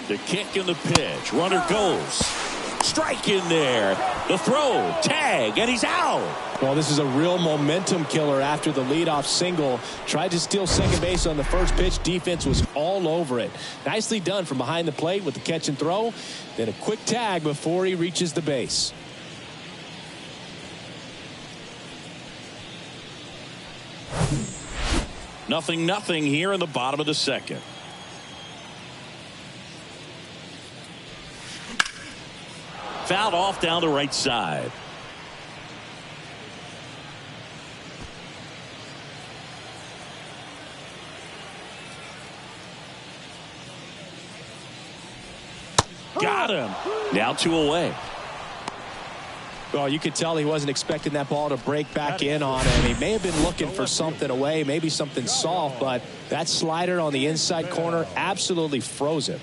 The kick and the pitch. Runner goes. Strike in there. The throw. Tag. And he's out. Well, this is a real momentum killer after the leadoff single. Tried to steal second base on the first pitch. Defense was all over it. Nicely done from behind the plate with the catch and throw. Then a quick tag before he reaches the base. Nothing here in the bottom of the second. Fouled off down the right side. Got him. Now 2 away. Well, you could tell he wasn't expecting that ball to break back in on him. He may have been looking for something away, maybe something soft, but that slider on the inside corner absolutely froze him.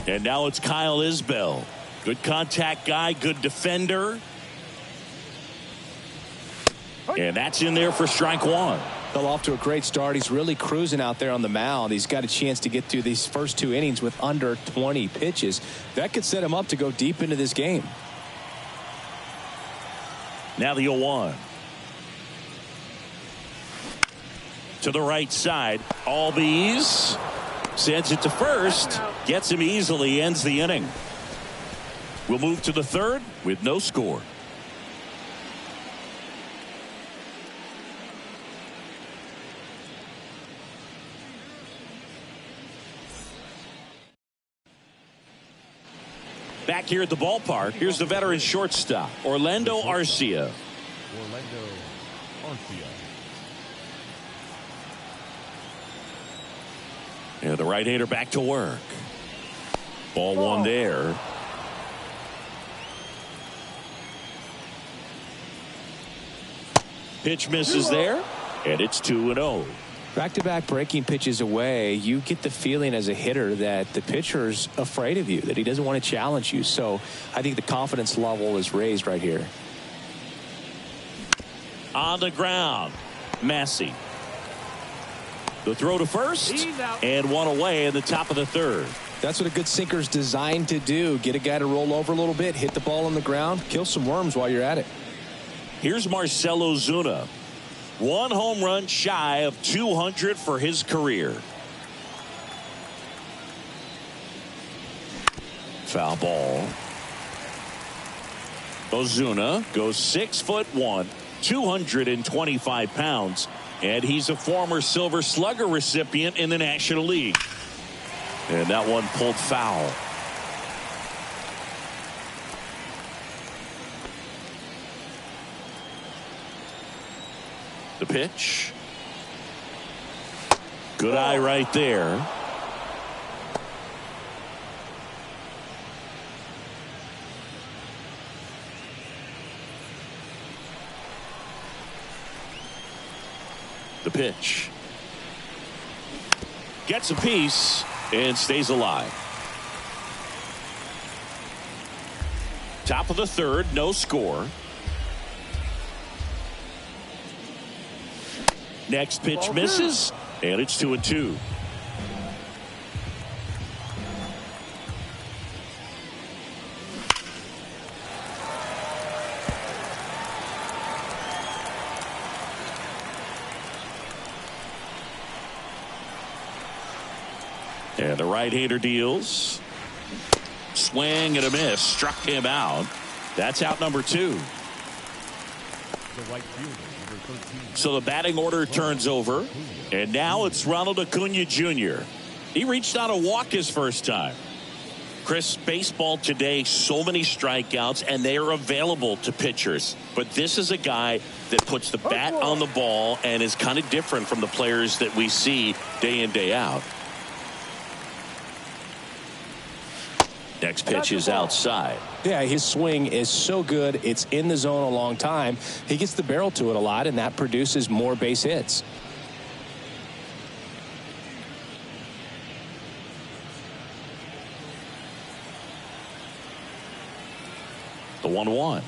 And now it's Kyle Isbell. Good contact guy, good defender. And that's in there for strike one. Fell off to a great start. He's really cruising out there on the mound. He's got a chance to get through these first 2 innings with under 20 pitches. That could set him up to go deep into this game. Now the 0-1. To the right side. Albies sends it to first. Gets him easily. Ends the inning. We'll move to the third with no score. Back here at the ballpark, here's the veteran shortstop, Orlando Arcia. And the right-hander back to work. Ball one there. Pitch misses there, and it's 2-0. Back-to-back breaking pitches away, you get the feeling as a hitter that the pitcher's afraid of you, that he doesn't want to challenge you. So I think the confidence level is raised right here. On the ground, Massey. The throw to first, and one away in the top of the third. That's what a good sinker's designed to do. Get a guy to roll over a little bit, hit the ball on the ground, kill some worms while you're at it. Here's Marcell Ozuna. One home run shy of 200 for his career. Foul ball. Ozuna goes 6'1", 225 pounds, and he's a former Silver Slugger recipient in the National League. And that one pulled foul. The pitch. Good eye right there. The pitch. Gets a piece and stays alive. Top of the third, no score. Next pitch misses, and it's 2-2. And the right-hander deals. Swing and a miss. Struck him out. That's out number 2. The right fielder, number 13. So the batting order turns over. And now it's Ronald Acuna Jr. He reached out a walk his first time. Chris, baseball today, so many strikeouts, and they are available to pitchers. But this is a guy that puts the bat on the ball and is kind of different from the players that we see day in, day out. Next pitch is outside. Yeah, his swing is so good. It's in the zone a long time. He gets the barrel to it a lot, and that produces more base hits. The 1-1.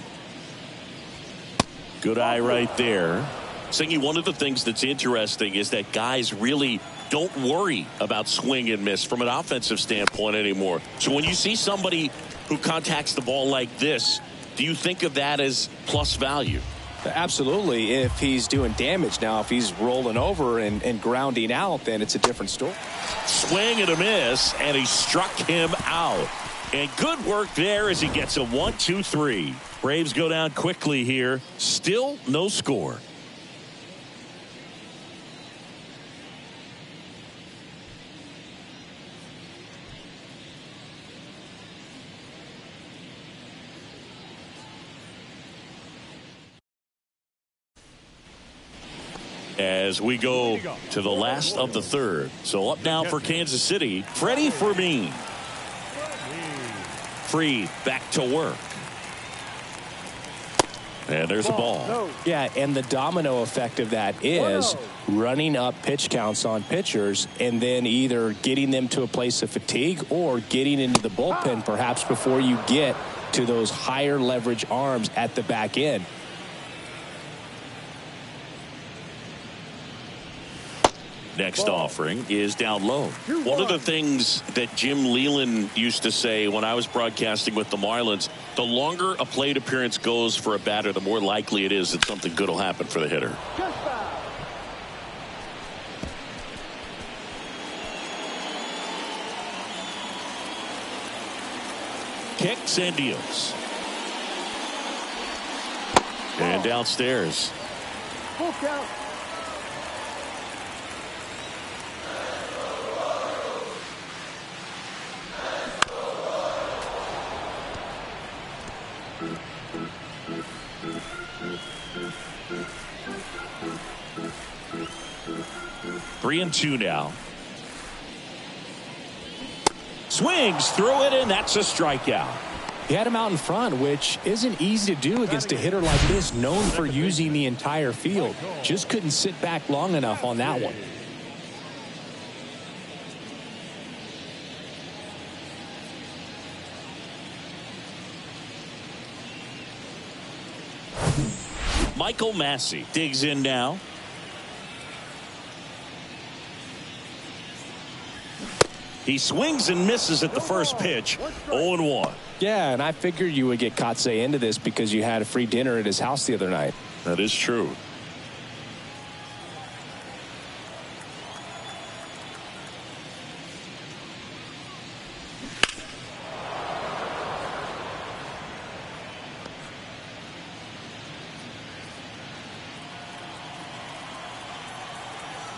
Good eye right there. Singy, one of the things that's interesting is that guys really don't worry about swing and miss from an offensive standpoint anymore. So when you see somebody who contacts the ball like this, do you think of that as plus value? Absolutely. If he's doing damage now, if he's rolling over and grounding out, then it's a different story. Swing and a miss, and he struck him out. And good work there as he gets a 1-2-3. Braves go down quickly here. Still no score. As we go to the last of the third. So up now for Kansas City, Freddie Fermin. Freed back to work. And there's a ball. Yeah, and the domino effect of that is running up pitch counts on pitchers and then either getting them to a place of fatigue or getting into the bullpen perhaps before you get to those higher leverage arms at the back end. Next offering is down low. One of the things that Jim Leland used to say when I was broadcasting with the Marlins, the longer a plate appearance goes for a batter, the more likely it is that something good will happen for the hitter. Kicks and deals. And downstairs. Full count. 3-2 now. Swings through it, and that's a strikeout. He had him out in front, which isn't easy to do against a hitter like this, known for using the entire field. Just couldn't sit back long enough on that one. Michael Massey digs in now. He swings and misses at the first pitch. 0-1. Yeah, and I figured you would get Kotze into this because you had a free dinner at his house the other night. That is true.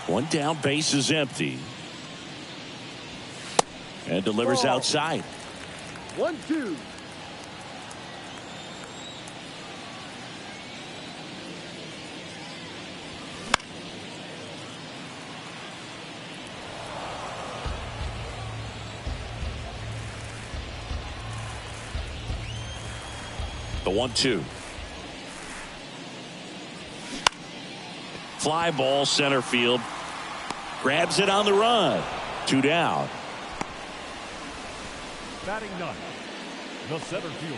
One down, base is empty. And delivers outside. 1-2. The 1-2. Fly ball center field. Grabs it on the run. 2 down. Batting ninth, the center fielder,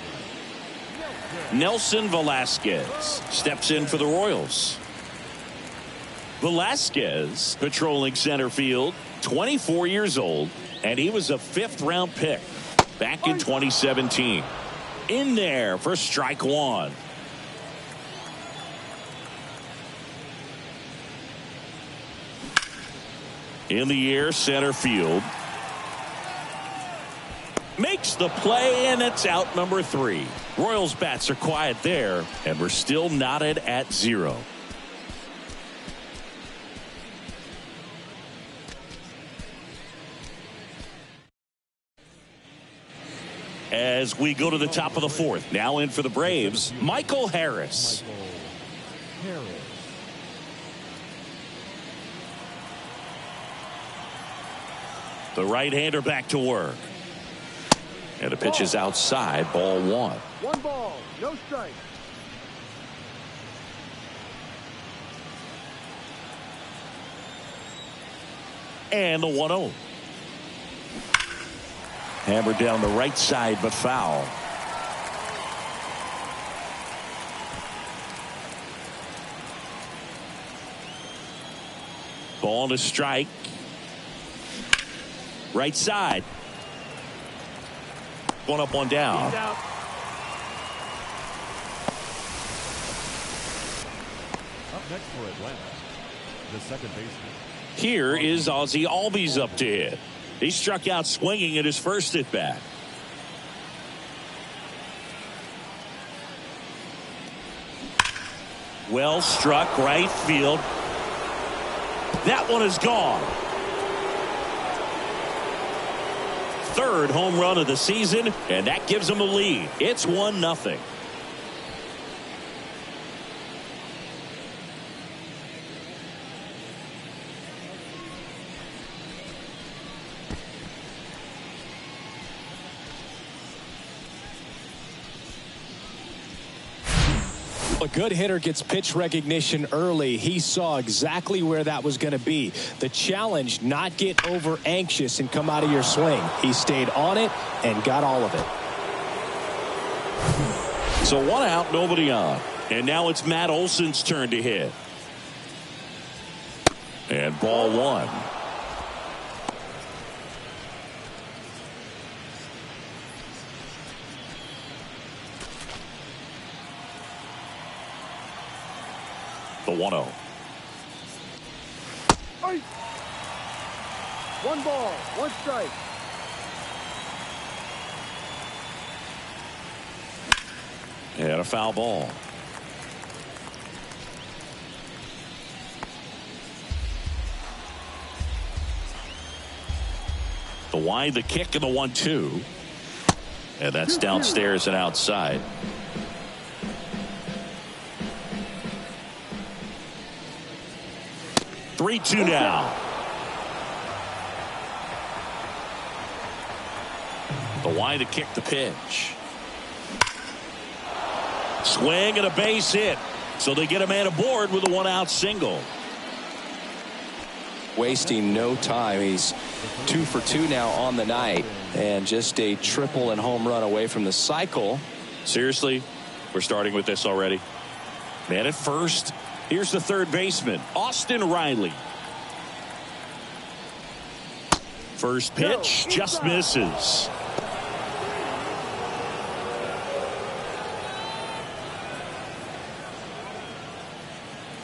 Nelson Velasquez steps in for the Royals. Velasquez patrolling center field, 24 years old, and he was a 5th-round pick back in 2017. In there for strike 1. In the air, center field. Makes the play, and it's out number 3. Royals bats are quiet there, and we're still knotted at 0. As we go to the top of the 4th, now in for the Braves, Michael Harris. The right-hander back to work. And the pitch is outside, ball 1. 1 ball, no strike. And the 1-0. Hammered down the right side, but foul. Ball to strike. Right side. 1 up, 1 down. up next for Atlanta, the second baseman. Here is Ozzie Albies up to hit. He struck out swinging at his first at bat. Well struck, right field. That one is gone. 3rd home run of the season, and that gives him a lead. It's 1-0. A good hitter gets pitch recognition early. He saw exactly where that was going to be. The challenge, not get over anxious and come out of your swing. He stayed on it and got all of it. So 1 out, nobody on. And now it's Matt Olson's turn to hit. And ball 1. The 1-0. 1 ball, 1 strike. And a foul ball. The wide, the kick, and the 1-2. And that's downstairs and outside. Three-two now. The line to kick the pitch. Swing and a base hit. So they get a man aboard with a one-out single. Wasting no time. He's 2 for 2 now on the night, and just a triple and home run away from the cycle. Seriously, we're starting with this already. Man at first. Here's the third baseman, Austin Riley. First pitch just misses.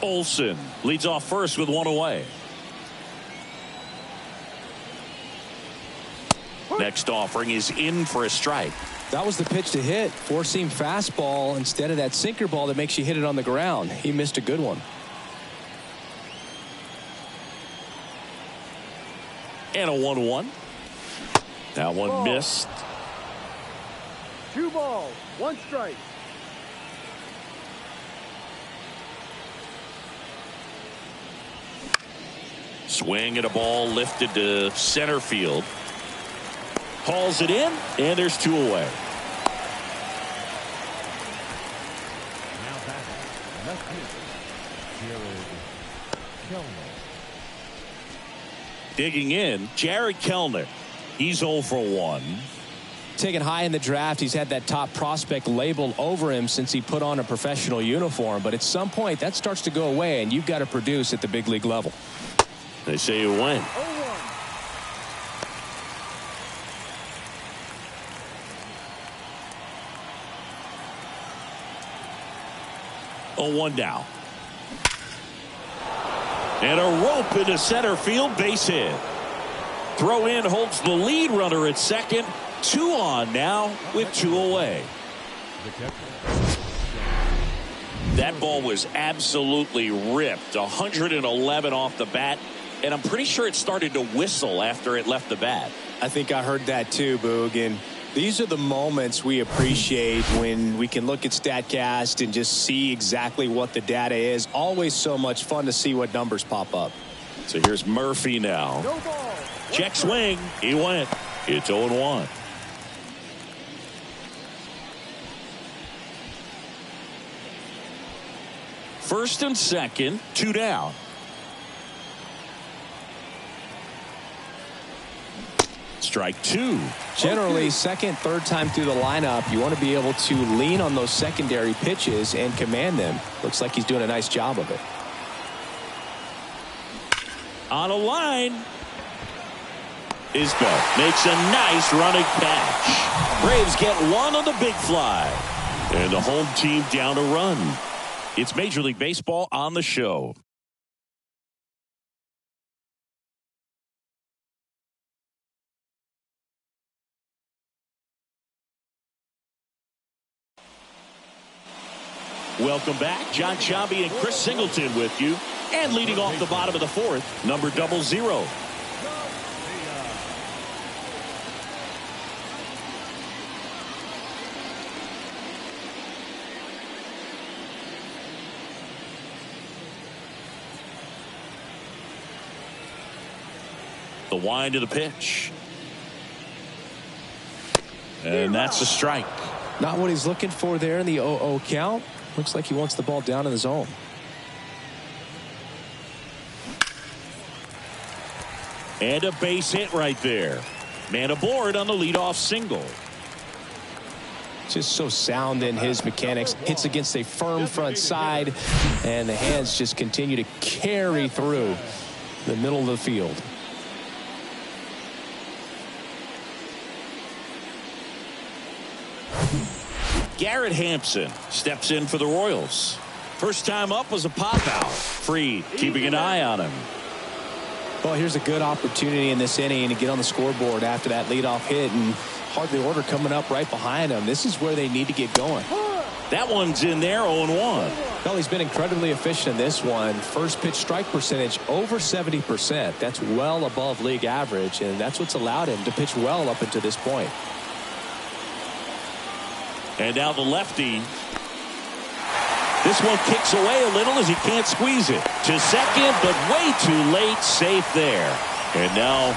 Olsen leads off first with one away. Next offering is in for a strike. That was the pitch to hit. Four-seam fastball instead of that sinker ball that makes you hit it on the ground. He missed a good one. And a 1-1. That one missed. 2 balls, 1 strike. Swing and a ball lifted to center field. Hauls it in, and there's 2 away. Now batting, left fielder, Jared Kellner. Digging in, Jared Kellner. He's 0 for 1. Taken high in the draft, he's had that top prospect label over him since he put on a professional uniform. But at some point, that starts to go away, and you've got to produce at the big league level. They say you win. 0-1 now. And a rope into center field, base hit. Throw in holds the lead runner at second. 2 on now with 2 away. That ball was absolutely ripped. 111 off the bat. And I'm pretty sure it started to whistle after it left the bat. I think I heard that too, Boog. And these are the moments we appreciate when we can look at StatCast and just see exactly what the data is. Always so much fun to see what numbers pop up. So here's Murphy now. No ball. Check swing. He went. It's 0-1. First and second, 2 down. Strike 2. Generally, second, third time through the lineup, you want to be able to lean on those secondary pitches and command them. Looks like he's doing a nice job of it. On a line. Isbell makes a nice running catch. Braves get 1 on the big fly. And the home team down a run. It's Major League Baseball on the show. Welcome back. John Chambi and Chris Singleton with you. And leading off the bottom of the 4th, number 00. The wind of the pitch. And that's a strike. Not what he's looking for there in the 0-0 count. Looks like he wants the ball down in the zone. And a base hit right there. Man aboard on the leadoff single. Just so sound in his mechanics. Hits against a firm front side, and the hands just continue to carry through the middle of the field. Garrett Hampson steps in for the Royals. First time up was a pop out. Fried keeping an eye on him. Well, here's a good opportunity in this inning to get on the scoreboard after that leadoff hit, and hardly order coming up right behind him. This is where they need to get going. That one's in there, 0-1. Well, he's been incredibly efficient in this one. First pitch strike percentage over 70%. That's well above league average, and that's what's allowed him to pitch well up until this point. And now the lefty. This one kicks away a little as he can't squeeze it. To second, but way too late. Safe there. And now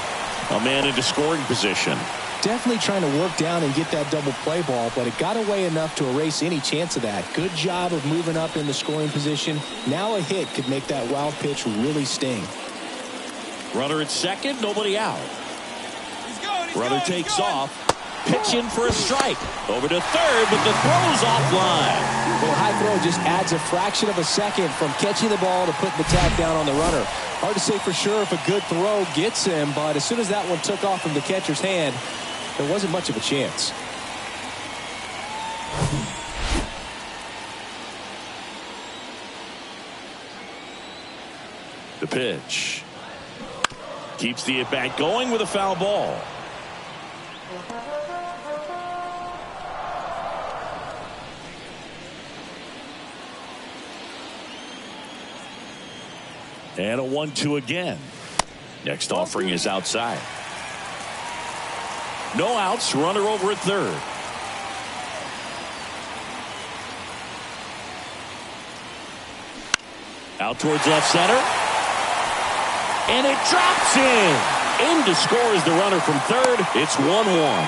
a man into scoring position. definitely trying to work down and get that double play ball, but it got away enough to erase any chance of that. Good job of moving up in the scoring position. Now a hit could make that wild pitch really sting. Runner at second, nobody out. Runner takes off. Pitch in for a strike. Over to third, but the throw's offline. Well, high throw just adds a fraction of a second from catching the ball to putting the tag down on the runner. Hard to say for sure if a good throw gets him, but as soon as that one took off from the catcher's hand, there wasn't much of a chance. The pitch. Keeps the at-bat going with a foul ball. And a 1-2 again. Next offering is outside. No outs, runner over at third. Out towards left center. And it drops in. In to score is the runner from third. It's 1-1.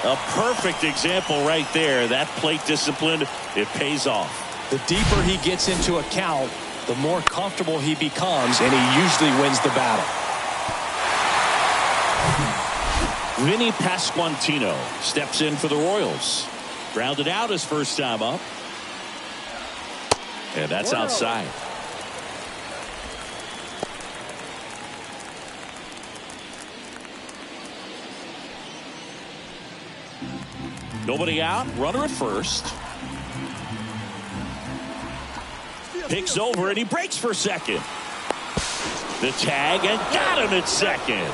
A perfect example right there. That plate discipline, it pays off. The deeper he gets into a count, the more comfortable he becomes, and he usually wins the battle. Vinny Pasquantino steps in for the Royals. Grounded out his first time up. And that's outside. Nobody out. Runner at first. Picks over and he breaks for second. The tag and got him at second.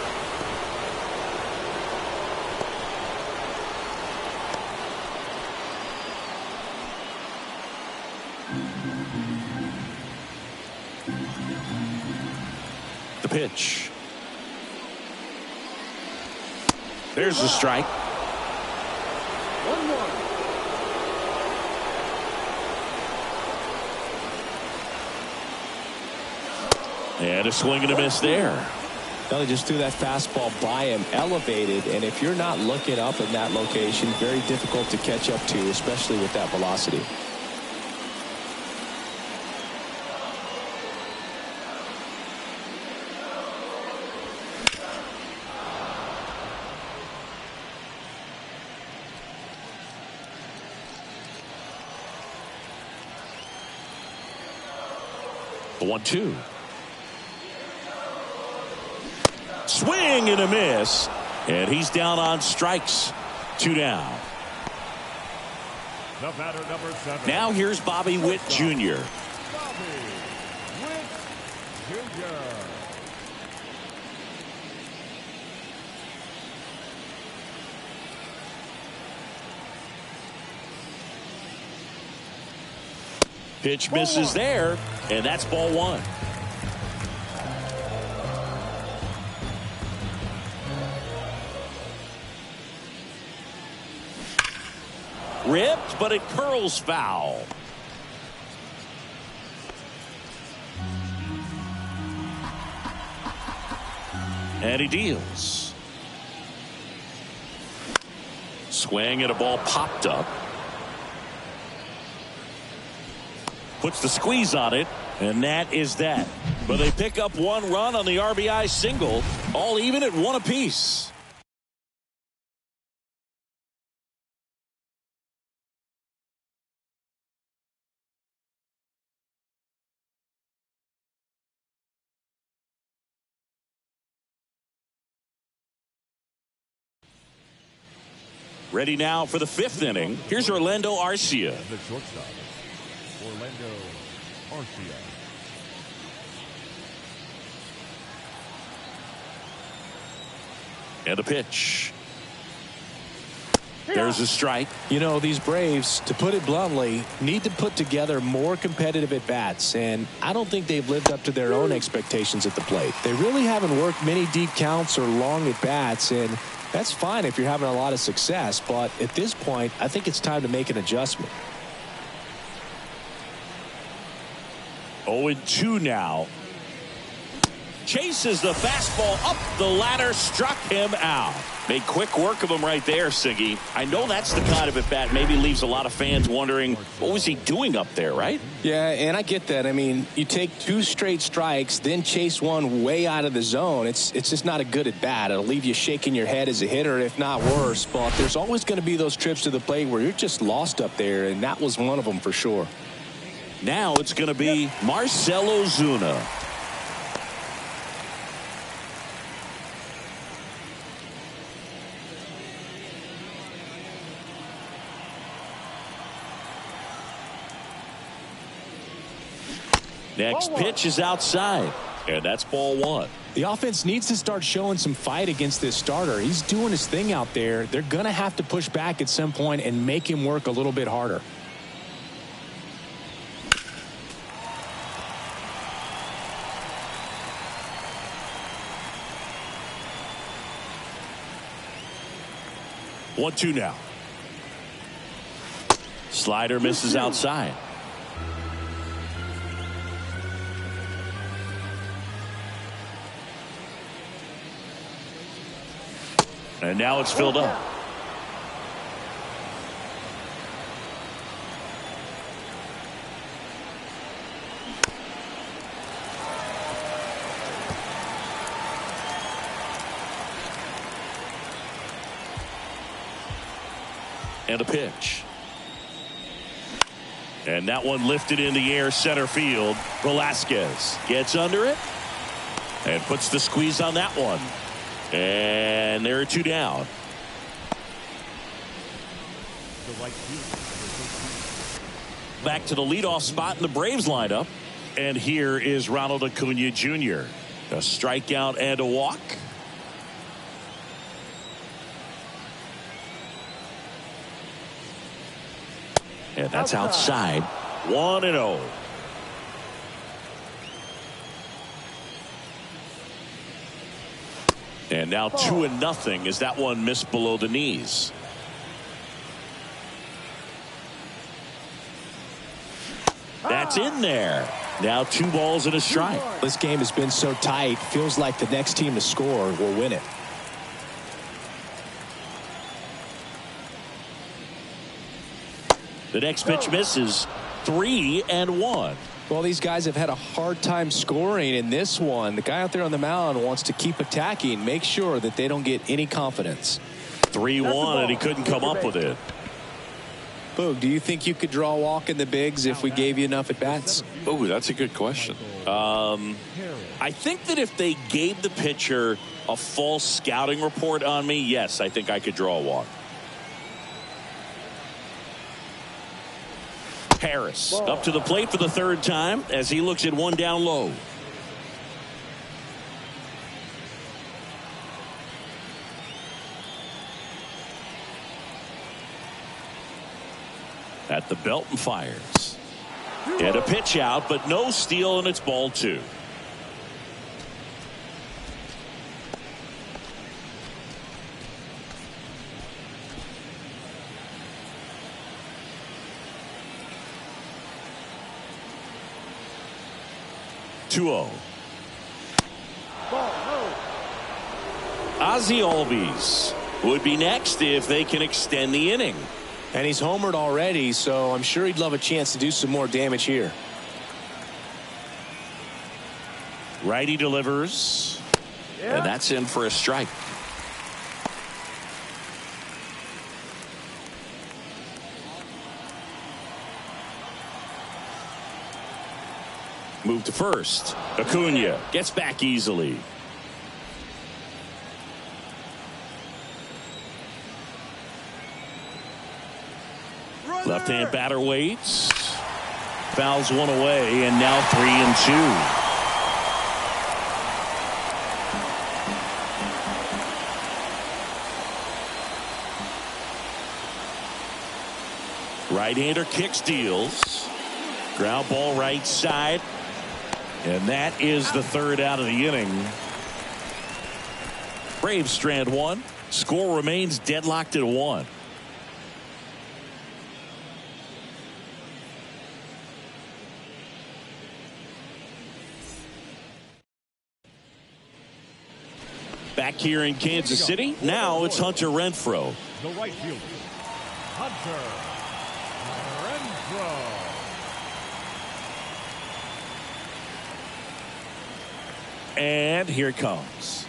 The pitch. There's the strike. 1-1. And a swing and a miss there. Well, they just threw that fastball by him, elevated, and if you're not looking up in that location, very difficult to catch up to, especially with that velocity. The 1-2. Swing and a miss. And he's down on strikes. 2 down. The batter, number 7. Now here's Bobby Witt Jr. Bobby Witt Jr. Pitch misses there, and that's ball 1. Ripped, but it curls foul. And he deals. Swing and a ball popped up. Puts the squeeze on it, and that is that. But they pick up 1 run on the RBI single, all even at 1 apiece. Ready now for the 5th inning. Here's Orlando Arcia. The shortstop, Orlando Arcia. And a pitch. There's a strike. You know, these Braves, to put it bluntly, need to put together more competitive at-bats, and I don't think they've lived up to their own expectations at the plate. They really haven't worked many deep counts or long at-bats, and that's fine if you're having a lot of success, but at this point, I think it's time to make an adjustment. 0-2 now. chases the fastball up the ladder, struck him out. Made quick work of him right there, Siggy. I know that's the kind of at bat maybe leaves a lot of fans wondering, what was he doing up there, right? Yeah, and I get that. I mean, you take 2 straight strikes, then chase one way out of the zone. It's just not a good at bat. It'll leave you shaking your head as a hitter, if not worse. But there's always going to be those trips to the plate where you're just lost up there, and that was one of them for sure. Now it's going to be Marcell Ozuna. Next pitch is outside, and that's ball 1. The offense needs to start showing some fight against this starter. He's doing his thing out there. They're going to have to push back at some point and make him work a little bit harder. One, two now. Slider misses outside. And now it's filled up. And a pitch. And that one lifted in the air center field. Velasquez gets under it and puts the squeeze on that one. And there are 2 down. Back to the leadoff spot in the Braves lineup. And here is Ronald Acuna Jr. A strikeout and a walk. And that's outside. 1-0. And now 2-0 as that one missed below the knees. That's in there. Now 2 balls and a strike. This game has been so tight. Feels like the next team to score will win it. The next pitch misses. 3-1. Well, these guys have had a hard time scoring in this one. The guy out there on the mound wants to keep attacking, make sure that they don't get any confidence. 3-1, and he couldn't come up with it. Boog, do you think you could draw a walk in the bigs if we gave you enough at bats? Oh, that's a good question. I think that if they gave the pitcher a false scouting report on me, yes, I think I could draw a walk. Harris up to the plate for the 3rd time as he looks at 1 down low. At the belt and fires. And a pitch out, but no steal, and it's ball 2. Ozzie Albies would be next if they can extend the inning. And he's homered already, so I'm sure he'd love a chance to do some more damage here. Righty delivers. And that's in for a strike. Move to first. Acuna gets back easily. Left-hand batter waits. Fouls one away, and now 3-2. Right-hander kicks, deals. Ground ball right side. And that is the 3rd out of the inning. Braves strand 1. Score remains deadlocked at 1. Back here in Kansas City, now it's Hunter Renfroe. The right fielder, Hunter Renfroe. And here it comes.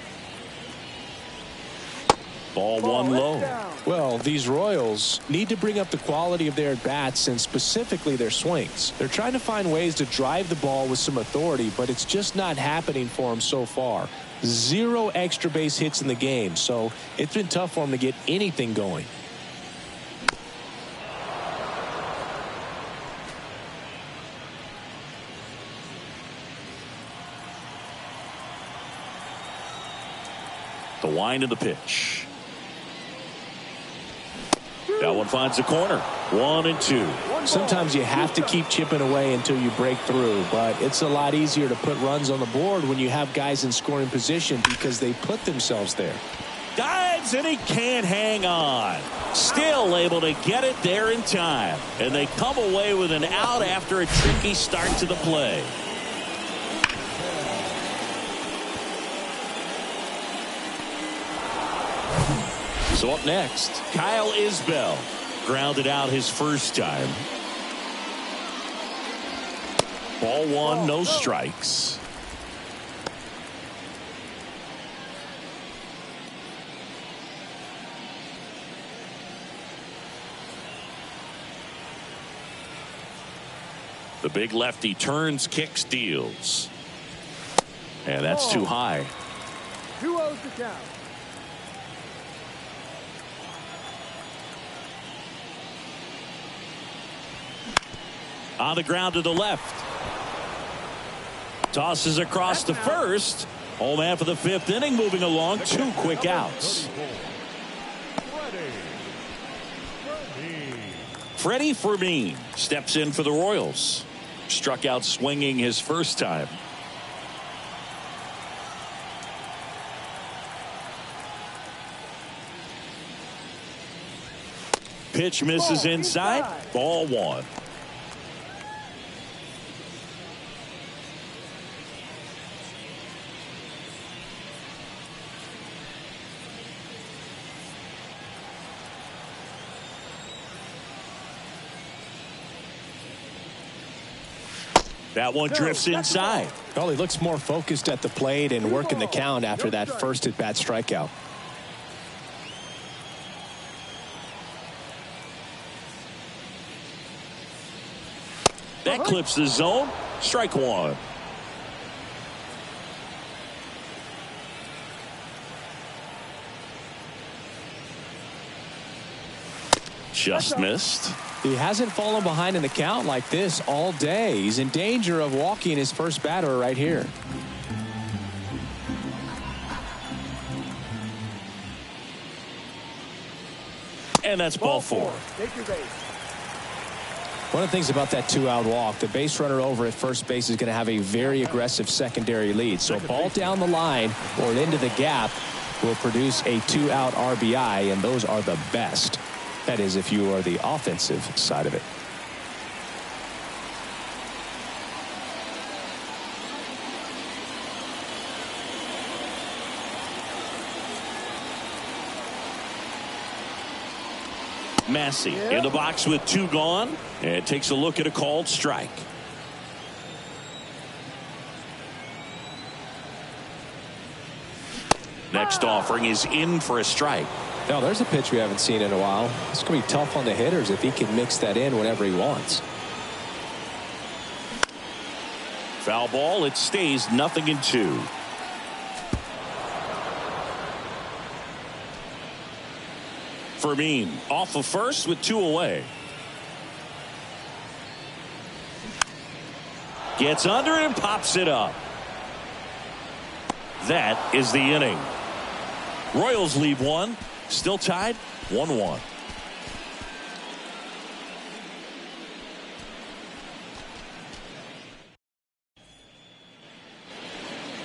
Ball one low. Well, these Royals need to bring up the quality of their at-bats and specifically their swings. They're trying to find ways to drive the ball with some authority, but it's just not happening for them so far. 0 extra base hits in the game, so it's been tough for them to get anything going. The wind of the pitch. That one finds the corner. 1-2. Sometimes you have to keep chipping away until you break through, but it's a lot easier to put runs on the board when you have guys in scoring position because they put themselves there. Dives and he can't hang on. Still able to get it there in time. And they come away with an out after a tricky start to the play. So up next, Kyle Isbell. Grounded out his first time. Ball one, no strikes. The big lefty turns, kicks, deals. And that's too high. 2-0 to count. On the ground to the left. Tosses across to first. Home half of the 5th inning moving along. 2 quick outs. Freddie Fermin steps in for the Royals. Struck out swinging his first time. Pitch misses inside. Ball one. That one drifts inside. Well, he looks more focused at the plate and working the count after that first at-bat strikeout. That clips the zone. Strike one. Just missed. He hasn't fallen behind in the count like this all day. He's in danger of walking his first batter right here. And that's ball four. Take your base. One of the things about that 2-out walk, the base runner over at first base is going to have a very aggressive secondary lead. So a ball down the line or into the gap will produce a 2-out RBI, and those are the best. That is, if you are the offensive side of it. Massey in the box with 2 gone, and takes a look at a called strike. Next offering is in for a strike. Now, there's a pitch we haven't seen in a while. It's going to be tough on the hitters if he can mix that in whenever he wants. Foul ball. It stays 0-2. Fermin off of first with 2 away. Gets under it and pops it up. That is the inning. Royals lead 1. Still tied 1-1.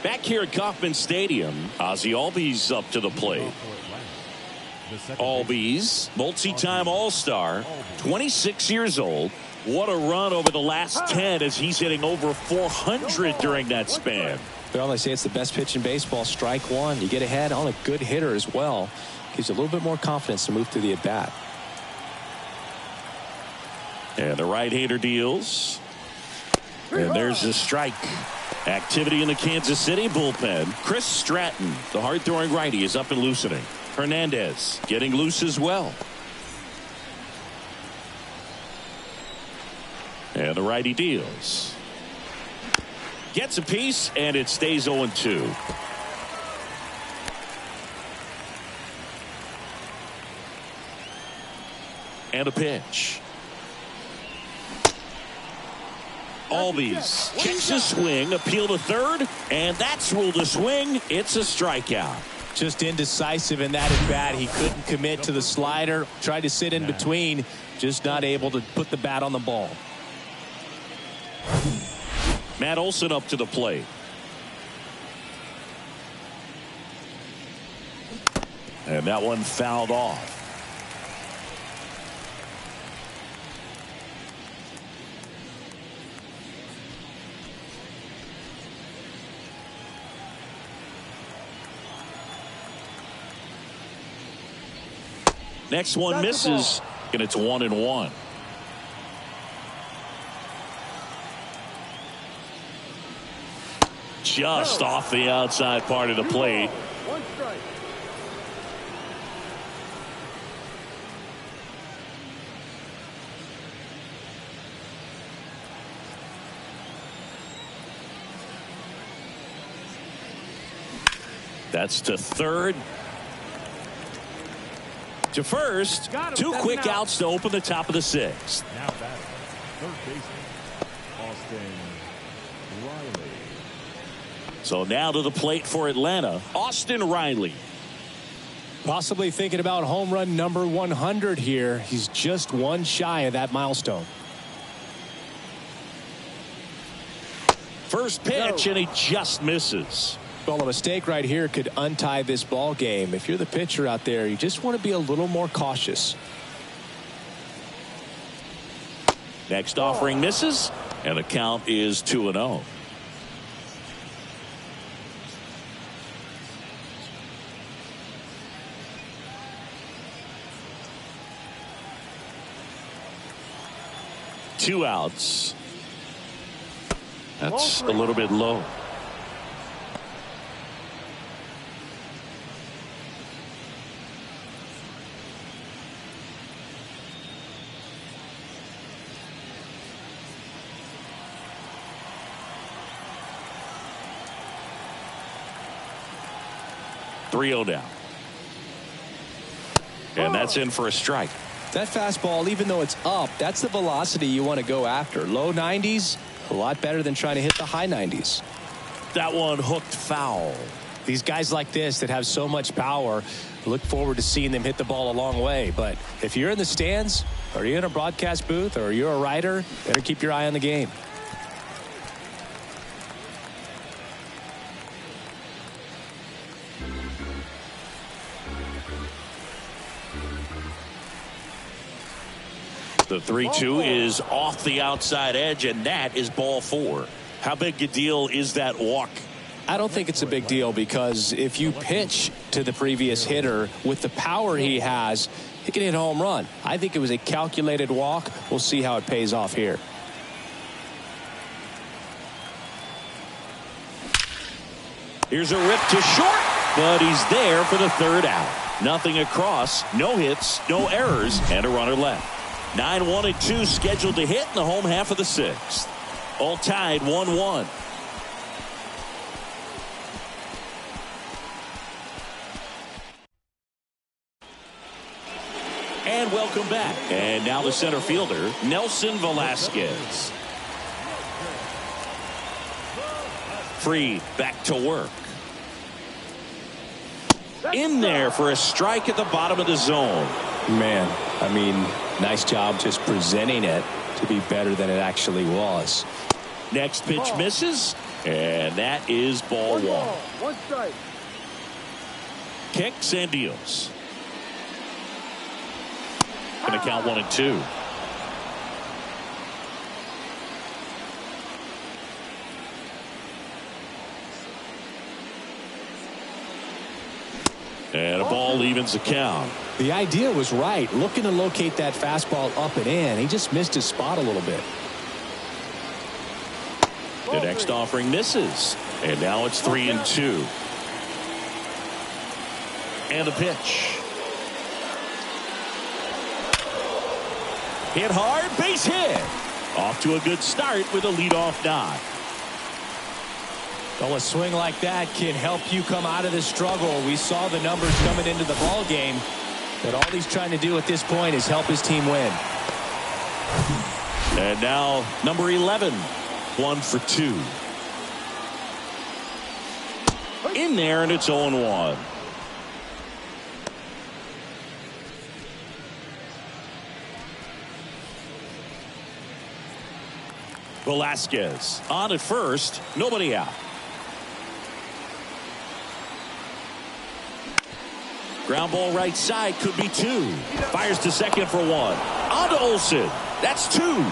Back here at Kauffman Stadium, Ozzie Albies up to the plate. Albies, multi-time All-Star, 26 years old, What a run over the last 10 as he's hitting over 400 during that span. Well, they say it's the best pitch in baseball. Strike one. You get ahead on a good hitter as well. Gives you a little bit more confidence to move through the at-bat. And the right-hander deals. And there's the strike. Activity in the Kansas City bullpen. Chris Stratton, the hard-throwing righty, is up and loosening. Hernandez getting loose as well. And the righty deals. Gets a piece, and it stays 0-2. And a pitch. Albies checks a swing, appeal to third, and that's ruled a swing. It's a strikeout. Just indecisive in that at bat. He couldn't commit to the slider. Tried to sit in between. Just not able to put the bat on the ball. Matt Olson up to the plate. And that one fouled off. Next one misses, and it's 1-1. Just off the outside part of the plate. One strike. That's to third. To first. Two quick outs to open the top of the sixth. Now batting, third baseman, Austin Riley. So now to the plate for Atlanta, Austin Riley. Possibly thinking about home run number 100 here. He's just one shy of that milestone. First pitch, and he just misses. Well, a mistake right here could untie this ball game. If you're the pitcher out there, you just want to be a little more cautious. Next offering misses, and the count is 2-0. Two outs. That's a little bit low. Down. And that's in for a strike. That fastball, even though it's up, that's the velocity you want to go after. Low 90s, a lot better than trying to hit the high 90s. That one hooked foul. These guys like this that have so much power, look forward to seeing them hit the ball a long way. But if you're in the stands, or you're in a broadcast booth, or you're a writer, better keep your eye on the game. The 3-2 is off the outside edge, and that is ball four. How big a deal is that walk? I don't think it's a big deal, because if you pitch to the previous hitter with the power he has, he can hit a home run. I think it was a calculated walk. We'll see how it pays off here. Here's a rip to short, but he's there for the third out. Nothing across, no hits, no errors, and a runner left. 9-1-2 scheduled to hit in the home half of the sixth. All tied 1-1. And welcome back. And now the center fielder, Nelson Velasquez. Free, back to work. In there for a strike at the bottom of the zone. Man, I mean, nice job just presenting it to be better than it actually was. Next pitch misses, and that is ball one. One strike. Kicks and deals. Going to count 1-2. And a ball evens the count. The idea was right. Looking to locate that fastball up and in. He just missed his spot a little bit. The next offering misses. And now it's 3-2. And the pitch. Hit hard, base hit. Off to a good start with a leadoff knock. Well, a swing like that can help you come out of the struggle. We saw the numbers coming into the ball game, but all he's trying to do at this point is help his team win. And now number 11, 1 for 2. In there, and it's 0-1. Velasquez on at first, nobody out. Ground ball right side, could be 2. Fires to second for 1. On to Olsen. That's 2.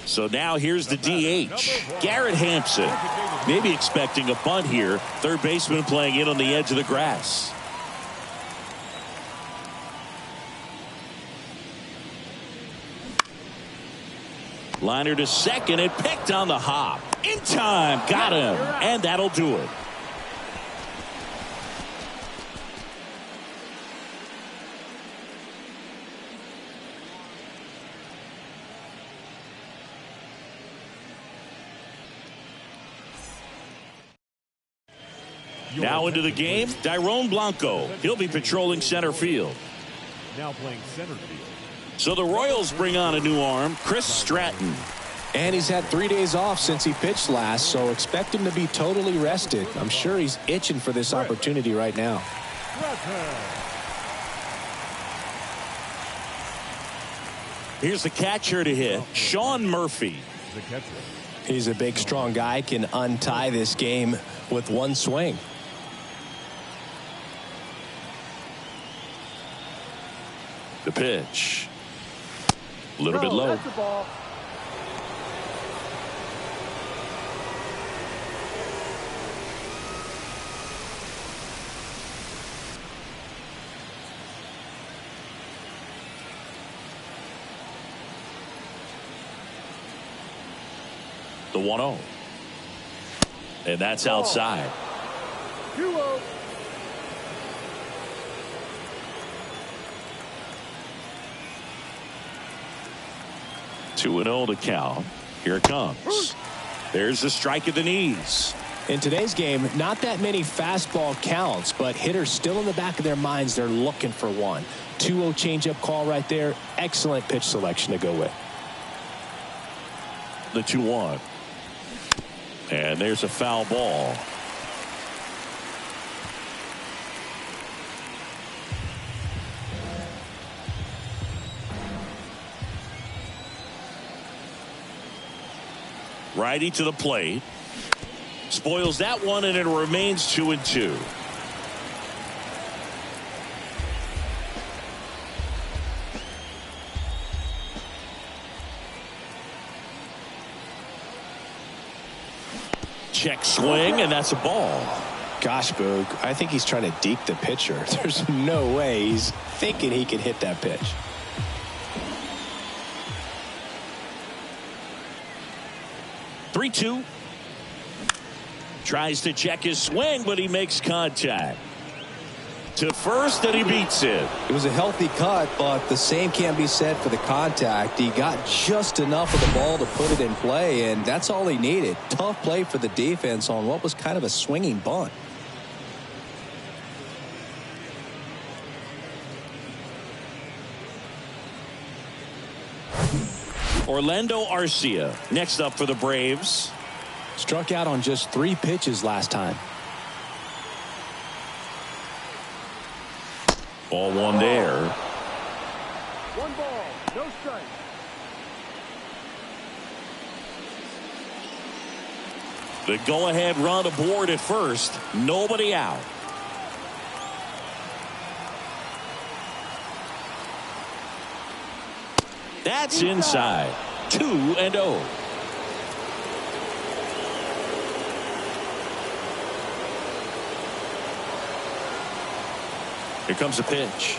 So now here's the DH, Garrett Hampson. Maybe expecting a bunt here. Third baseman playing in on the edge of the grass. Liner to second and picked on the hop. In time, got him, and that'll do it. Now into the game, Dairon Blanco. He'll be patrolling center field. Now playing center field. So the Royals bring on a new arm, Chris Stratton. And he's had 3 days off since he pitched last, so expect him to be totally rested. I'm sure he's itching for this opportunity right now. Here's the catcher to hit, Sean Murphy. The catcher. He's a big, strong guy, can untie this game with one swing. The pitch. A little bit low. That's the ball. The 1-0. And that's outside. 2-0. Two and 0 to count. Here it comes. There's the strike at the knees. In today's game, not that many fastball counts, but hitters still in the back of their minds, they're looking for one. 2-0 changeup call right there. Excellent pitch selection to go with. The 2-1. And there's a foul ball. Righty to the plate. Spoils that one, and it remains 2-2. Check swing, and that's a ball. Gosh, Boog, I think he's trying to deke the pitcher. There's no way he's thinking he can hit that pitch. Three-two. Tries to check his swing, but he makes contact. To first, and he beats it. It was a healthy cut, but the same can't be said for the contact. He got just enough of the ball to put it in play, and that's all he needed. Tough play for the defense on what was kind of a swinging bunt. Orlando Arcia next up for the Braves. Struck out on just 3 pitches last time. Ball one there. One ball, no strike. The go-ahead run aboard at first. Nobody out. That's inside. 2-0. Here comes a pitch.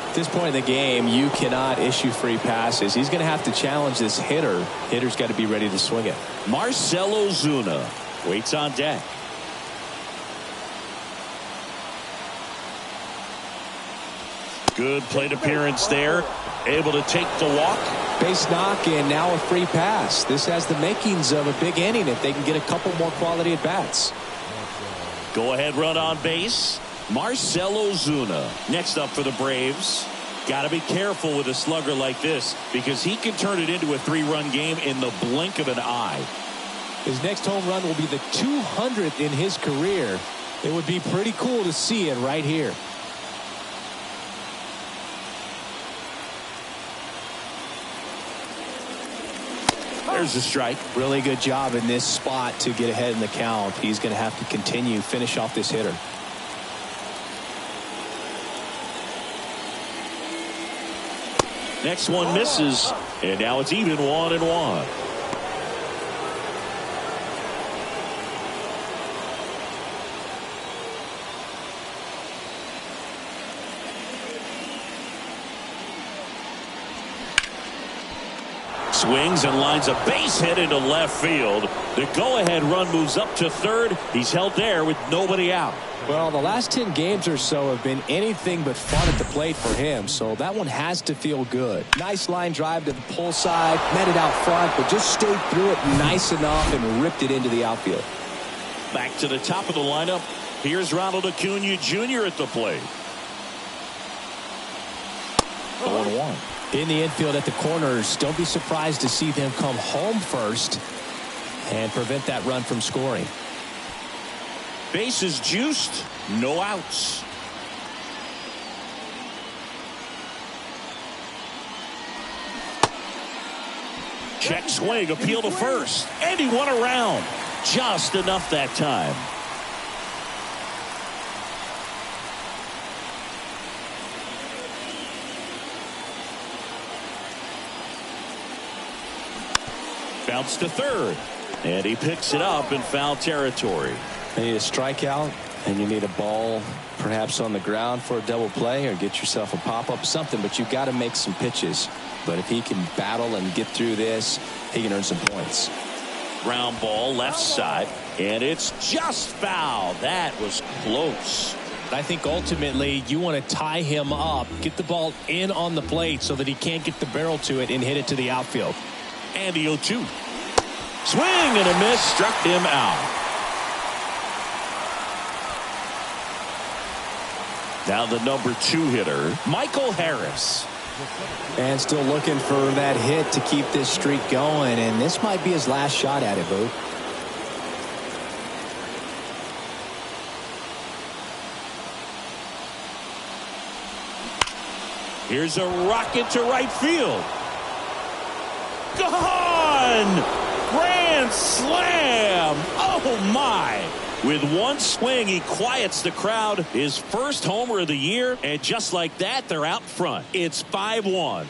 At this point in the game, you cannot issue free passes. He's going to have to challenge this hitter. Hitter's got to be ready to swing it. Marcell Ozuna waits on deck. Good plate appearance there. Able to take the walk. Base knock and now a free pass. This has the makings of a big inning if they can get a couple more quality at bats. Go ahead run on base. Marcell Ozuna next up for the Braves. Got to be careful with a slugger like this because he can turn it into a 3-run game in the blink of an eye. His next home run will be the 200th in his career. It would be pretty cool to see it right here. There's a strike. Really good job in this spot to get ahead in the count. He's going to have to finish off this hitter. Next one misses, and now it's even 1-1. Swings and lines a base hit into left field. The go-ahead run moves up to third. He's held there with nobody out. Well, the last 10 games or so have been anything but fun at the plate for him, so that one has to feel good. Nice line drive to the pull side, met it out front, but just stayed through it nice enough and ripped it into the outfield. Back to the top of the lineup. Here's Ronald Acuna Jr. at the plate. 0-1. In the infield at the corners, don't be surprised to see them come home first and prevent that run from scoring. Bases juiced, no outs. Check swing, appeal to first, and he won around. Just enough that time. Bounce to third, and he picks it up in foul territory. You need a strikeout, and you need a ball perhaps on the ground for a double play or get yourself a pop-up, something, but you've got to make some pitches. But if he can battle and get through this, he can earn some points. Ground ball left side, and it's just foul. That was close. I think ultimately you want to tie him up, get the ball in on the plate so that he can't get the barrel to it and hit it to the outfield. And the 0-2. Swing and a miss, struck him out. Now the number 2 hitter, Michael Harris. And still looking for that hit to keep this streak going, and this might be his last shot at it, Boo. Here's a rocket to right field. Gone! Grand slam! Oh my! With one swing, he quiets the crowd. His first homer of the year, and just like that, they're out front. It's 5-1.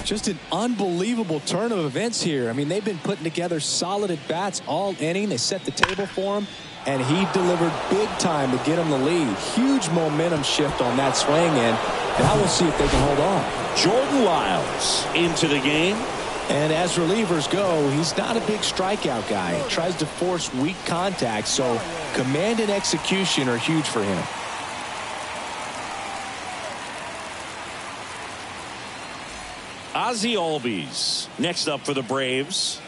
Just an unbelievable turn of events here. I mean, they've been putting together solid at-bats all inning. They set the table for him, and he delivered big time to get him the lead. Huge momentum shift on that swing, and now we'll see if they can hold on. Jordan Lyles into the game. And as relievers go, he's not a big strikeout guy. He tries to force weak contact, so command and execution are huge for him. Ozzie Albies next up for the Braves.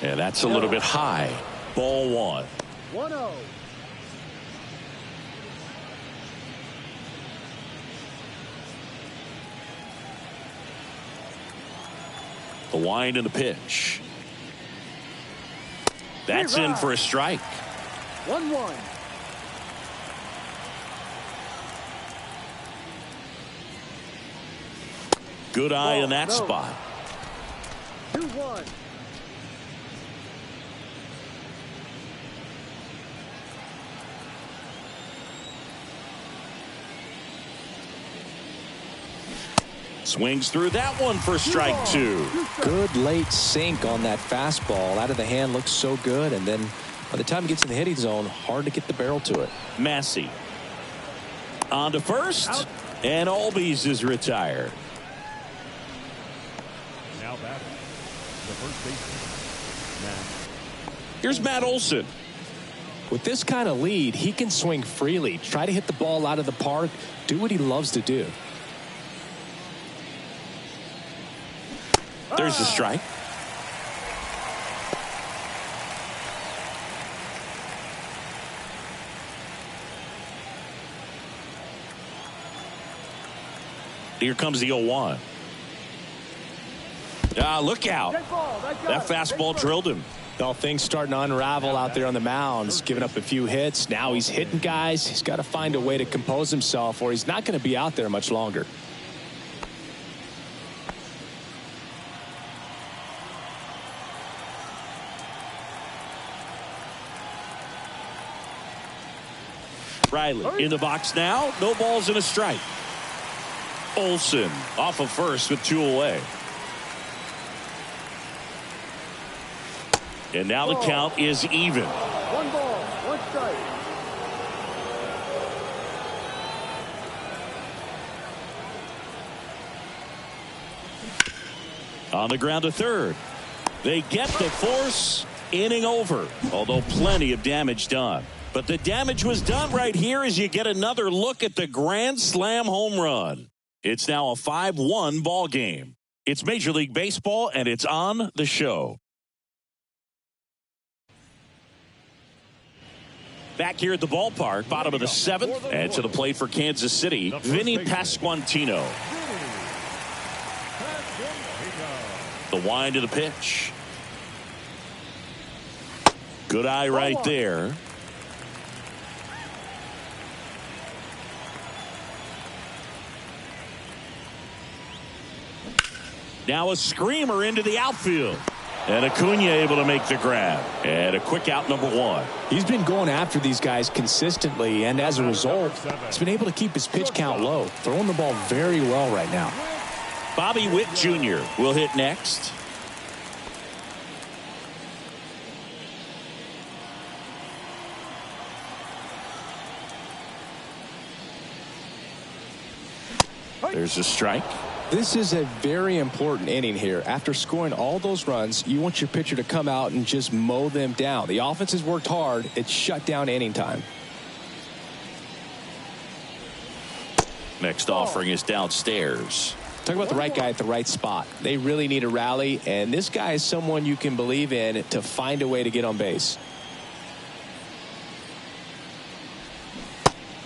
And that's a little bit high. Ball 1. 1-0. The wind and the pitch. That's in for a strike. 1-1. Good eye in that spot. 2-1. Swings through that one for strike 2. Good late sink on that fastball. Out of the hand, looks so good, and then by the time it gets in the hitting zone, hard to get the barrel to it. Massey on to first, Out. and Albies is retired. Now batting, the first baseman, Matt. Here's Matt Olson. With this kind of lead, he can swing freely, try to hit the ball out of the park, do what he loves to do. There's the strike. Here comes the 0-1. Look out. That fastball drilled him. Well, things starting to unravel out there on the mounds, giving up a few hits. Now he's hitting guys. He's got to find a way to compose himself, or he's not going to be out there much longer. Riley in the box now. No balls and a strike. Olson off of first with 2 away. And now the count is even. 1 ball, 1 strike. On the ground to third. They get the force. Inning over. Although plenty of damage done. But the damage was done right here as you get another look at the grand slam home run. It's now a 5-1 ball game. It's Major League Baseball, and it's on the show. Back here at the ballpark, bottom of the 7th, and to the plate for Kansas City, Vinny Pasquantino. The wind to the pitch. Good eye right there. Now a screamer into the outfield. And Acuna able to make the grab. And a quick out, number 1. He's been going after these guys consistently, and as a result, he's been able to keep his pitch count low, throwing the ball very well right now. Bobby Witt Jr. will hit next. There's a strike. This is a very important inning here. After scoring all those runs, you want your pitcher to come out and just mow them down. The offense has worked hard. It's shut down inning time. Next offering is downstairs. Talk about the right guy at the right spot. They really need a rally, and this guy is someone you can believe in to find a way to get on base.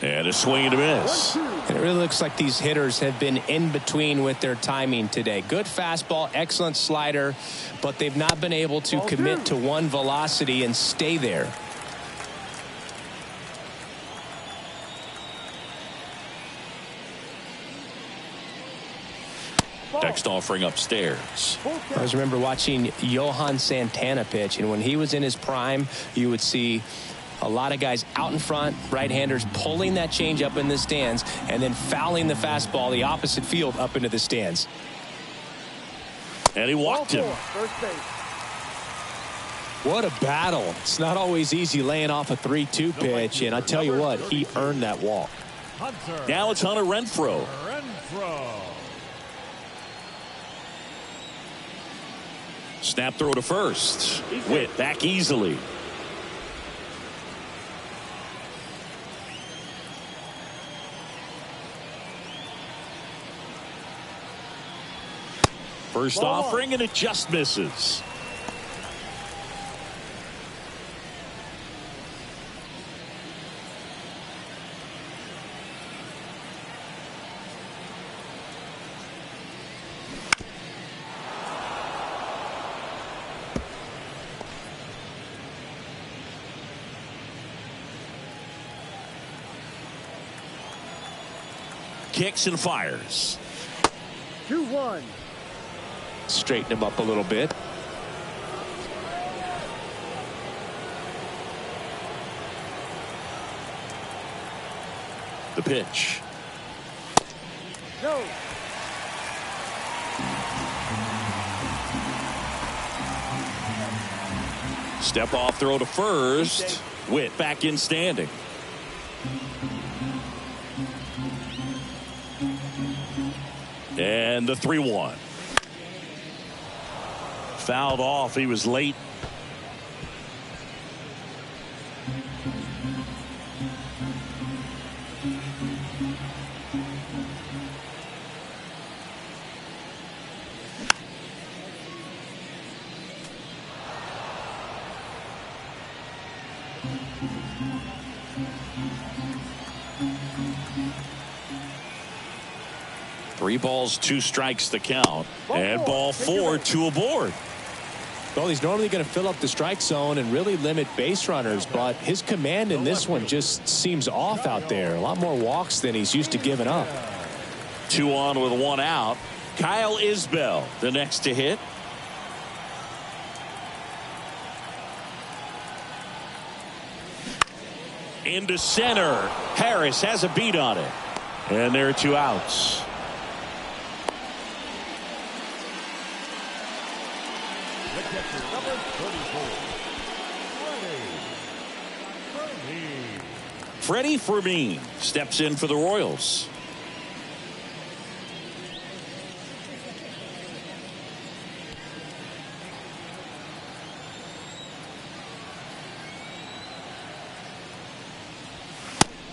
And a swing and a miss. And it really looks like these hitters have been in between with their timing today. Good fastball, excellent slider, but they've not been able to commit to one velocity and stay there. Next offering upstairs. I always remember watching Johan Santana pitch, and when he was in his prime, you would see a lot of guys out in front, right-handers pulling that change up in the stands and then fouling the fastball the opposite field up into the stands. And he walked him. First base. What a battle. It's not always easy laying off a 3-2 pitch, and I tell you what, he earned that walk. Now it's Hunter Renfroe. Snap throw to first. Witt back easily. First offering, and it just misses. kicks and fires. 2-1. Straighten him up a little bit. The pitch. No. Step off throw to first. Witt back in standing. And the 3-1. Fouled off. He was late. Three balls, 2 strikes to count. And ball 4, 2 aboard. Well, he's normally going to fill up the strike zone and really limit base runners, but his command in this one just seems off out there. A lot more walks than he's used to giving up. 2 on with 1 out. Kyle Isbell, the next to hit. Into center. Harris has a beat on it. And there are 2 outs. Number 34. Freddie Fermin steps in for the Royals.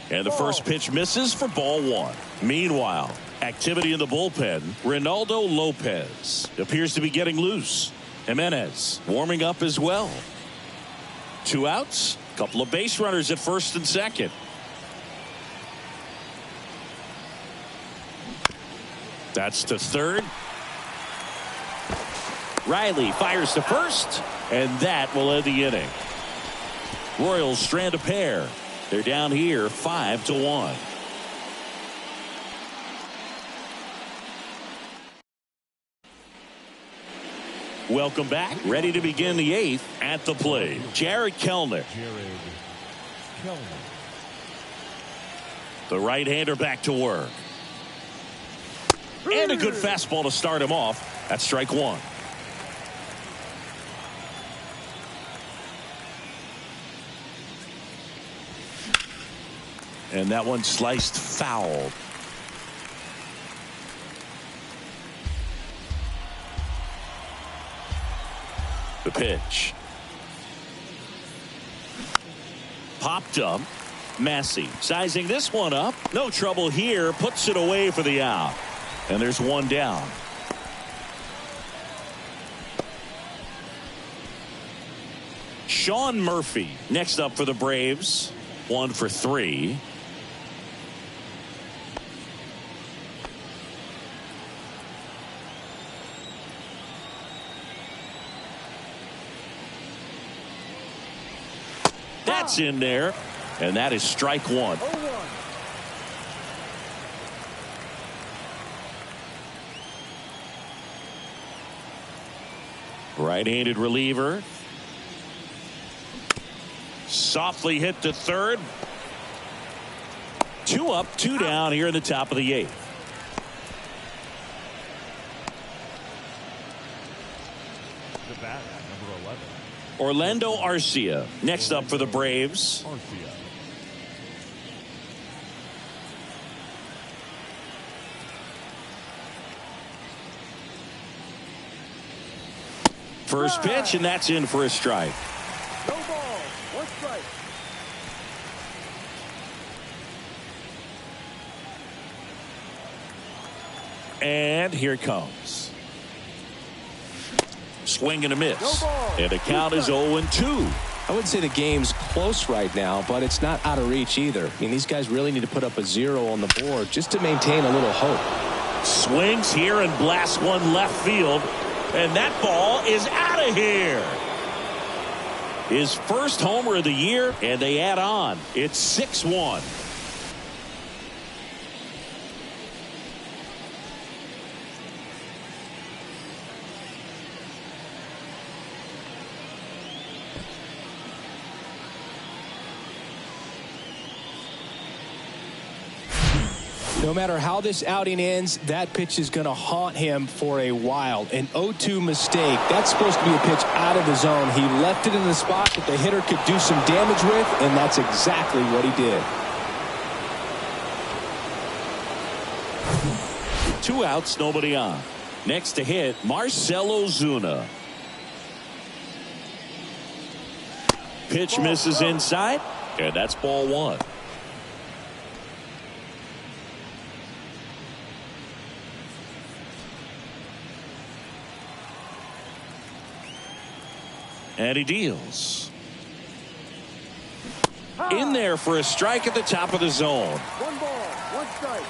And the first pitch misses for ball 1. Meanwhile, activity in the bullpen. Reynaldo Lopez appears to be getting loose. Jimenez warming up as well. 2 outs. Couple of base runners at first and second. That's to third. Riley fires to first, and that will end the inning. Royals strand a pair. They're down here 5-1. Welcome back. Ready to begin the 8th. At the plate, Jared Kellner. The right-hander back to work. And a good fastball to start him off. That's strike 1. And that one sliced foul. The pitch. Popped up. Massey sizing this one up. No trouble here. Puts it away for the out. And there's 1 down. Sean Murphy next up for the Braves. 1 for 3. That's in there, and that is strike 1. Right-handed reliever. Softly hit to third. 2 up, 2 down here in the top of the 8th. The bat, number 11. Orlando Arcia next up for the Braves. Arcia. First pitch, and that's in for a strike. No ball. 1 strike. And here it comes. Swing and a miss. No ball. And the count is 0-2. I would say the game's close right now, but it's not out of reach either. I mean, these guys really need to put up a 0 on the board just to maintain a little hope. Swings here and blasts one left field. And that ball is out of here. His first homer of the year, and they add on. It's 6-1. No matter how this outing ends, that pitch is going to haunt him for a while. An 0-2 mistake. That's supposed to be a pitch out of the zone. He left it in the spot that the hitter could do some damage with, and that's exactly what he did. 2 outs, nobody on. Next to hit, Marcell Ozuna. Pitch misses inside, and that's ball 1. And he deals. In there for a strike at the top of the zone. 1 ball, 1 strike.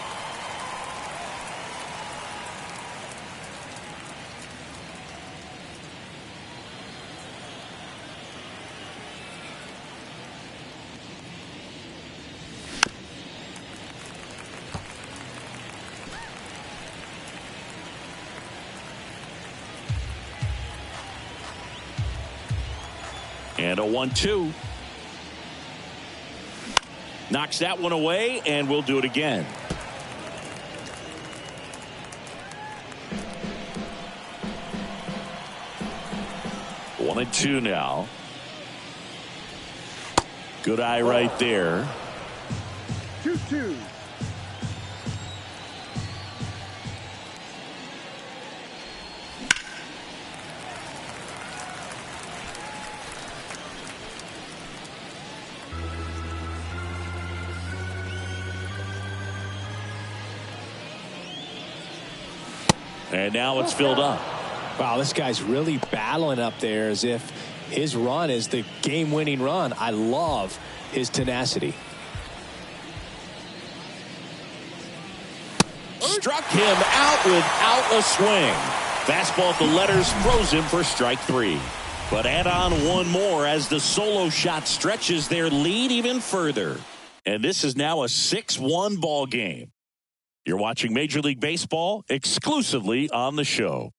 And a 1-2. Knocks that one away, and we'll do it again. One and 2 now. Good eye right there. 2-2. And now it's filled up. Wow, this guy's really battling up there as if his run is the game-winning run. I love his tenacity. Struck him out without a swing. Fastball at the letters throws him for strike 3. But add on one more as the solo shot stretches their lead even further. And this is now a 6-1 ball game. You're watching Major League Baseball exclusively on the show.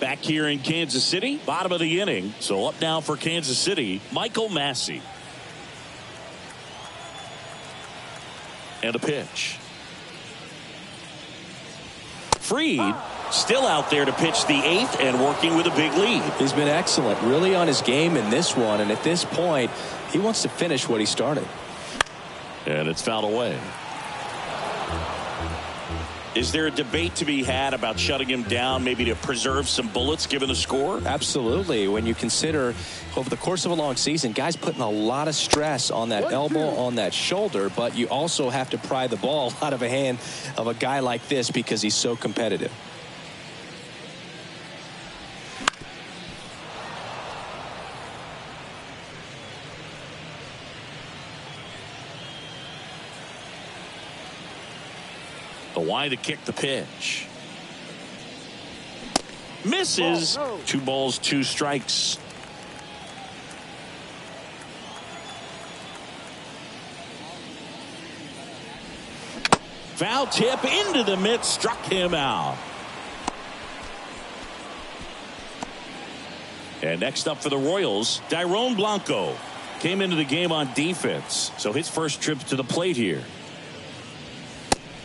Back here in Kansas City, bottom of the inning. So up now for Kansas City, Michael Massey. And a pitch. Fried still out there to pitch the 8th and working with a big lead. He's been excellent, really on his game in this one, and at this point he wants to finish what he started. And it's fouled away. Is there a debate to be had about shutting him down, maybe to preserve some bullets given the score? Absolutely. When you consider over the course of a long season, guys putting a lot of stress on that elbow, on that shoulder, but you also have to pry the ball out of a hand of a guy like this because he's so competitive. The wide to kick the pitch. Misses. 2 balls, 2 strikes. Foul tip into the mitt, struck him out. And next up for the Royals, Dairon Blanco came into the game on defense, so his first trip to the plate here.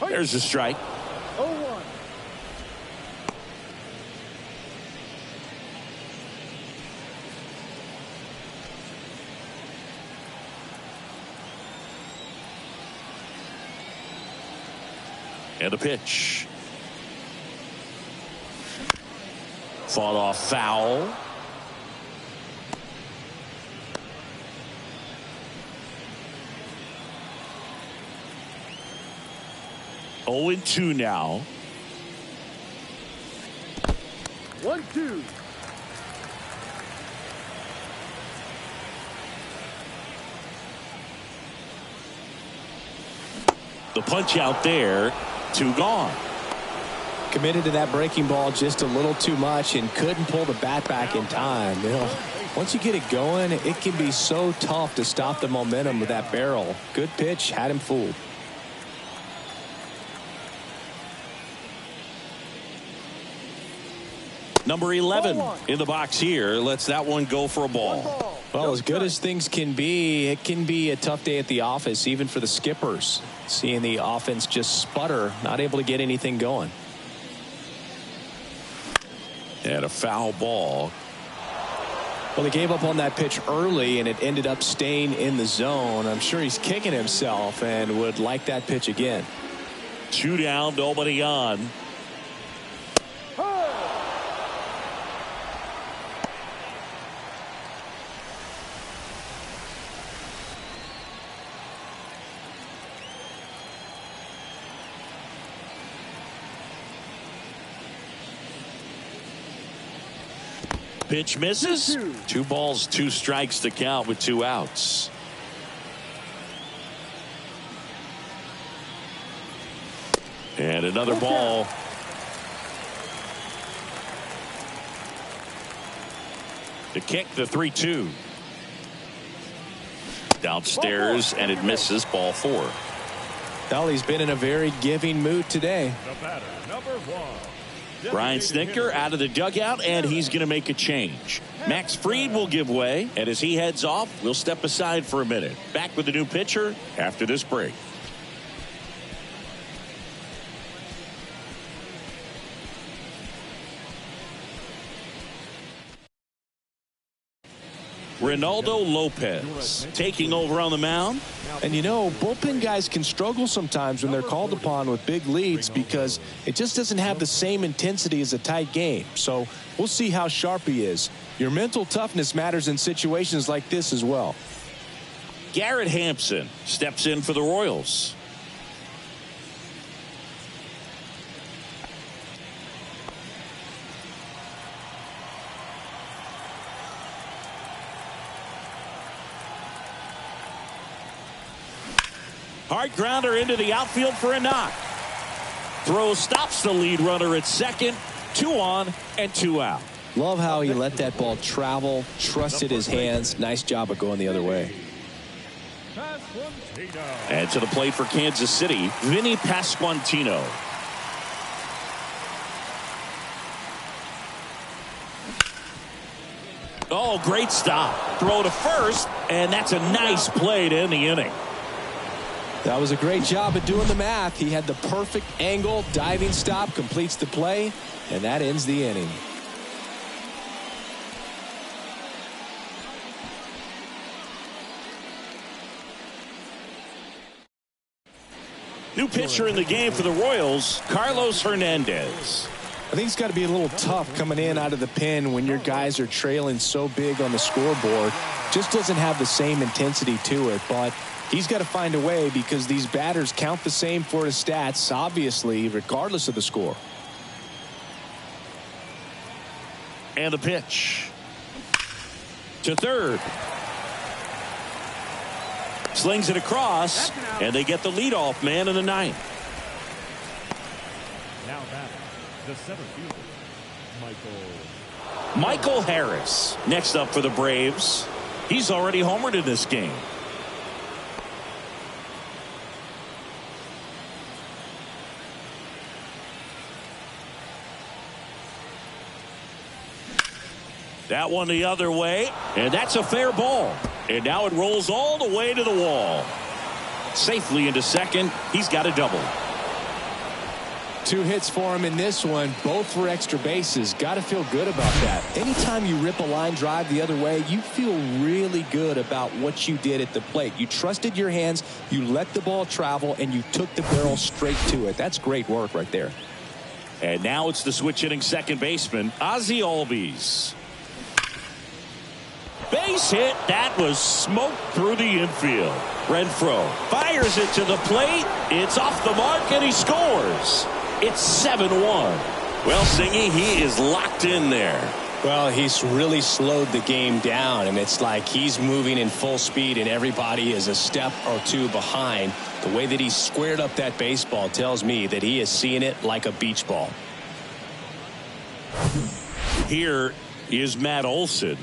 There's a strike. 0-1. And a pitch. Fought off foul. Oh, 0-2 now. 1-2. The punch out there. 2 gone. Committed to that breaking ball just a little too much and couldn't pull the bat back in time. You know, once you get it going, it can be so tough to stop the momentum with that barrel. Good pitch, had him fooled. Number 11 in the box here lets that one go for a ball. Well, as good as things can be, it can be a tough day at the office, even for the skippers. Seeing the offense just sputter, not able to get anything going. And a foul ball. Well, they gave up on that pitch early, and it ended up staying in the zone. I'm sure he's kicking himself and would like that pitch again. 2 down, nobody on. Pitch misses. 2 balls, 2 strikes to count with 2 outs. And another ball. To kick the 3-2. Downstairs, and it misses. Ball 4. Well, he's been in a very giving mood today. The batter, number 1. Brian Snitker out of the dugout, and he's going to make a change. Max Fried will give way, and as he heads off, we'll step aside for a minute. Back with the new pitcher after this break. Ronaldo Lopez taking over on the mound. And you know, bullpen guys can struggle sometimes when they're called upon with big leads because it just doesn't have the same intensity as a tight game. So we'll see how sharp he is. Your mental toughness matters in situations like this as well. Garrett Hampson steps in for the Royals. Hard grounder into the outfield for a knock. Throw stops the lead runner at second. 2 on and 2 out. Love how he let that ball travel, trusted his hands. Nice job of going the other way. And to the plate for Kansas City, Vinny Pasquantino. Oh, great stop. Throw to first, and that's a nice play to end the inning. That was a great job of doing the math. He had the perfect angle, diving stop, completes the play, and that ends the inning. New pitcher in the game for the Royals, Carlos Hernandez. I think it's got to be a little tough coming in out of the pen when your guys are trailing so big on the scoreboard. Just doesn't have the same intensity to it, but he's got to find a way because these batters count the same for his stats, obviously, regardless of the score. And the pitch. To third. Slings it across, and they get the leadoff man in the 9th. Now batting, the center fielder, Michael Harris next up for the Braves. He's already homered in this game. That one the other way, and that's a fair ball. And now it rolls all the way to the wall. Safely into second. He's got a double. 2 hits for him in this one, both for extra bases. Got to feel good about that. Anytime you rip a line drive the other way, you feel really good about what you did at the plate. You trusted your hands, you let the ball travel, and you took the barrel straight to it. That's great work right there. And now it's the switch hitting second baseman, Ozzie Albies. Base hit. That was smoked through the infield. Renfroe fires it to the plate. It's off the mark, and he scores. It's 7-1. Well, Singy, he is locked in there. Well, he's really slowed the game down, and it's like he's moving in full speed, and everybody is a step or 2 behind. The way that he squared up that baseball tells me that he is seeing it like a beach ball. Here is Matt Olson.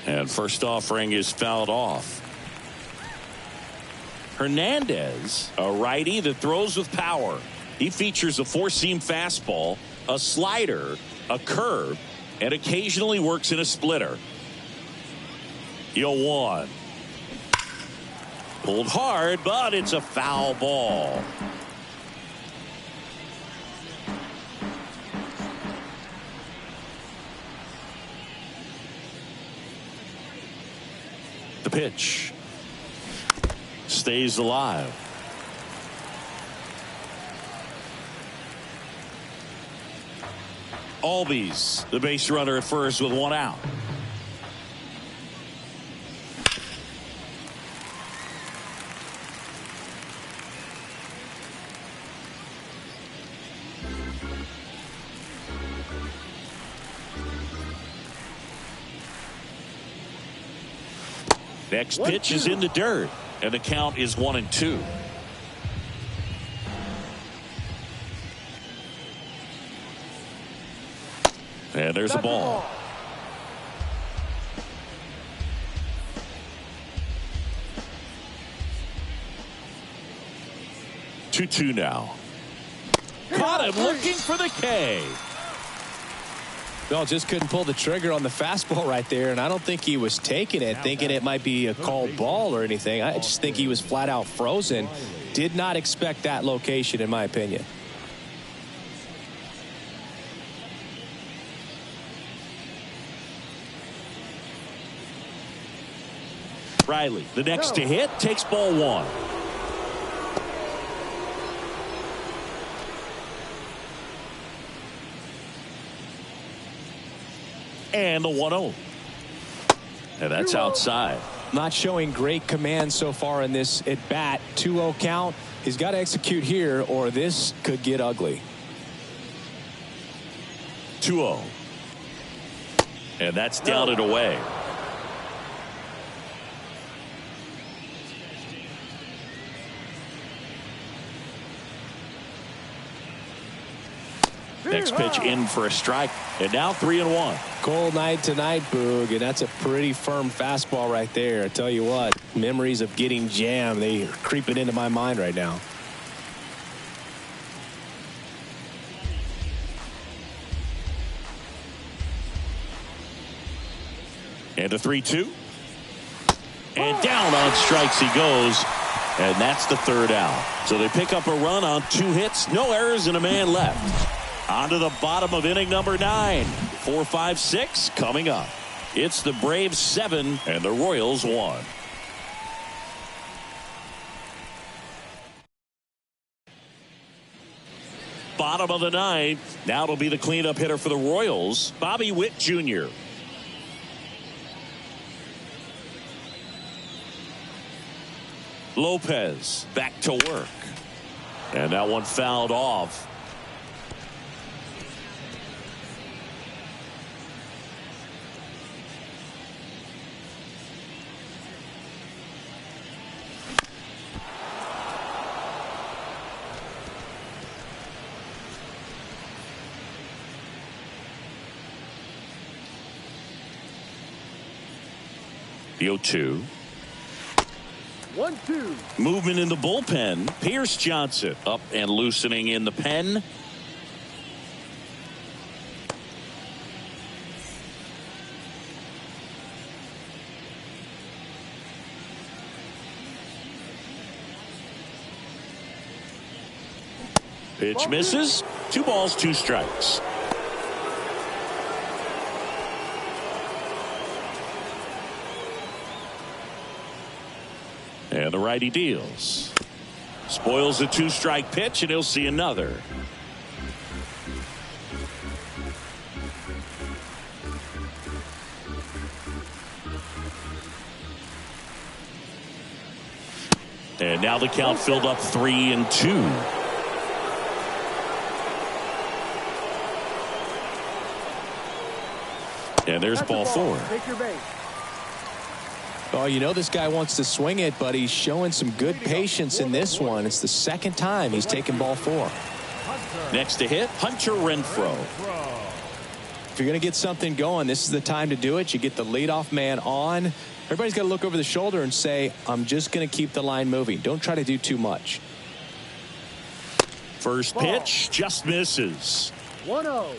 And first offering is fouled off. Hernandez, a righty that throws with power. He features a four-seam fastball, a slider, a curve, and occasionally works in a splitter. 0-1. Pulled hard, but it's a foul ball. The pitch stays alive. Albies, the base runner at first with one out. Next pitch is in the dirt, and the count is 1-2. And there's a ball. Two now. Caught him looking for the K. Well, just couldn't pull the trigger on the fastball right there, and I don't think he was taking it, thinking it might be a called ball or anything. I just think he was flat out frozen. Did not expect that location, in my opinion. Riley, the next to hit, takes ball one. And the 1-0. And that's outside. Not showing great command so far in this at bat. 2-0 count. He's got to execute here or this could get ugly. 2-0. And that's down and away. Next pitch in for a strike. And now 3-1. Cold night tonight, Boog, and that's a pretty firm fastball right there. I tell you what, memories of getting jammed, they are creeping into my mind right now. And a 3-2. And down on strikes he goes. And that's the third out. So they pick up a run on 2 hits, no errors, and a man left. On to the bottom of inning number 9. 4, 5, 6 coming up. It's the Braves 7 and the Royals 1. Bottom of the 9th. Now it'll be the cleanup hitter for the Royals, Bobby Witt Jr. Lopez back to work. And that one fouled off. The 0-2. 1-2. Movement in the bullpen. Pierce Johnson up and loosening in the pen. Pitch misses. 2 balls, 2 strikes. And the righty deals. Spoils the 2-strike pitch, and he'll see another. And now the count filled up 3-2. And there's ball 4. Take your base. Oh, you know this guy wants to swing it, but he's showing some good patience in this one. It's the second time he's taken ball 4. Next to hit, Hunter Renfroe. If you're going to get something going, this is the time to do it. You get the leadoff man on. Everybody's got to look over the shoulder and say, I'm just going to keep the line moving. Don't try to do too much. First pitch just misses. 1-0.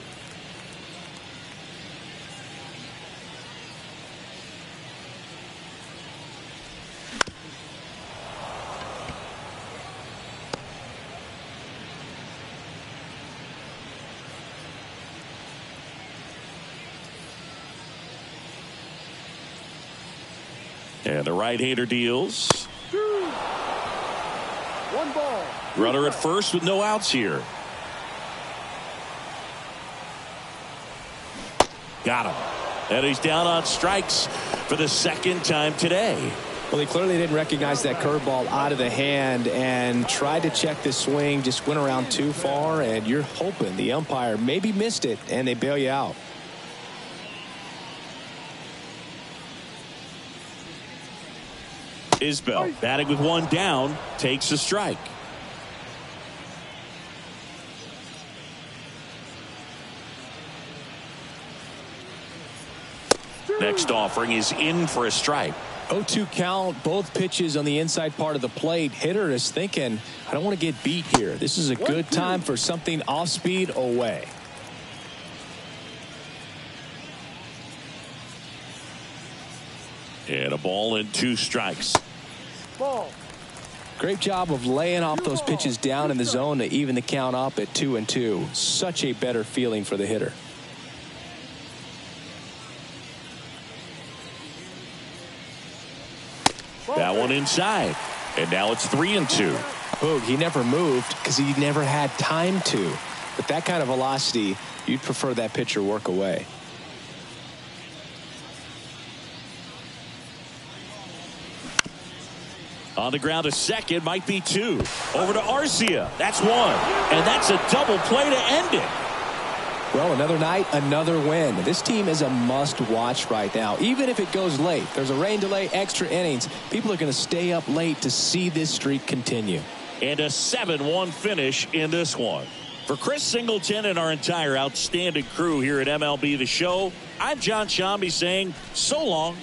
And the right-hander deals. 2. 1 ball. Runner at first with no outs here. Got him. And he's down on strikes for the second time today. Well, he clearly didn't recognize that curveball out of the hand and tried to check the swing, just went around too far, and you're hoping the umpire maybe missed it and they bail you out. Isbell batting with one down, takes a strike. Next offering is in for a strike. 0-2 count, both pitches on the inside part of the plate. Hitter is thinking, I don't want to get beat here. This is a good time for something off speed away. And a ball and 2 strikes. Ball. Great job of laying off those pitches down in the zone to even the count up at 2-2. Such a better feeling for the hitter. That one inside. And now it's 3-2. Boog, he never moved because he never had time to. With that kind of velocity, you'd prefer that pitcher work away. On the ground, a second, might be 2. Over to Arcia. That's 1. And that's a double play to end it. Well, another night, another win. This team is a must-watch right now. Even if it goes late, there's a rain delay, extra innings. People are going to stay up late to see this streak continue. And a 7-1 finish in this one. For Chris Singleton and our entire outstanding crew here at MLB The Show, I'm John Shambi saying so long.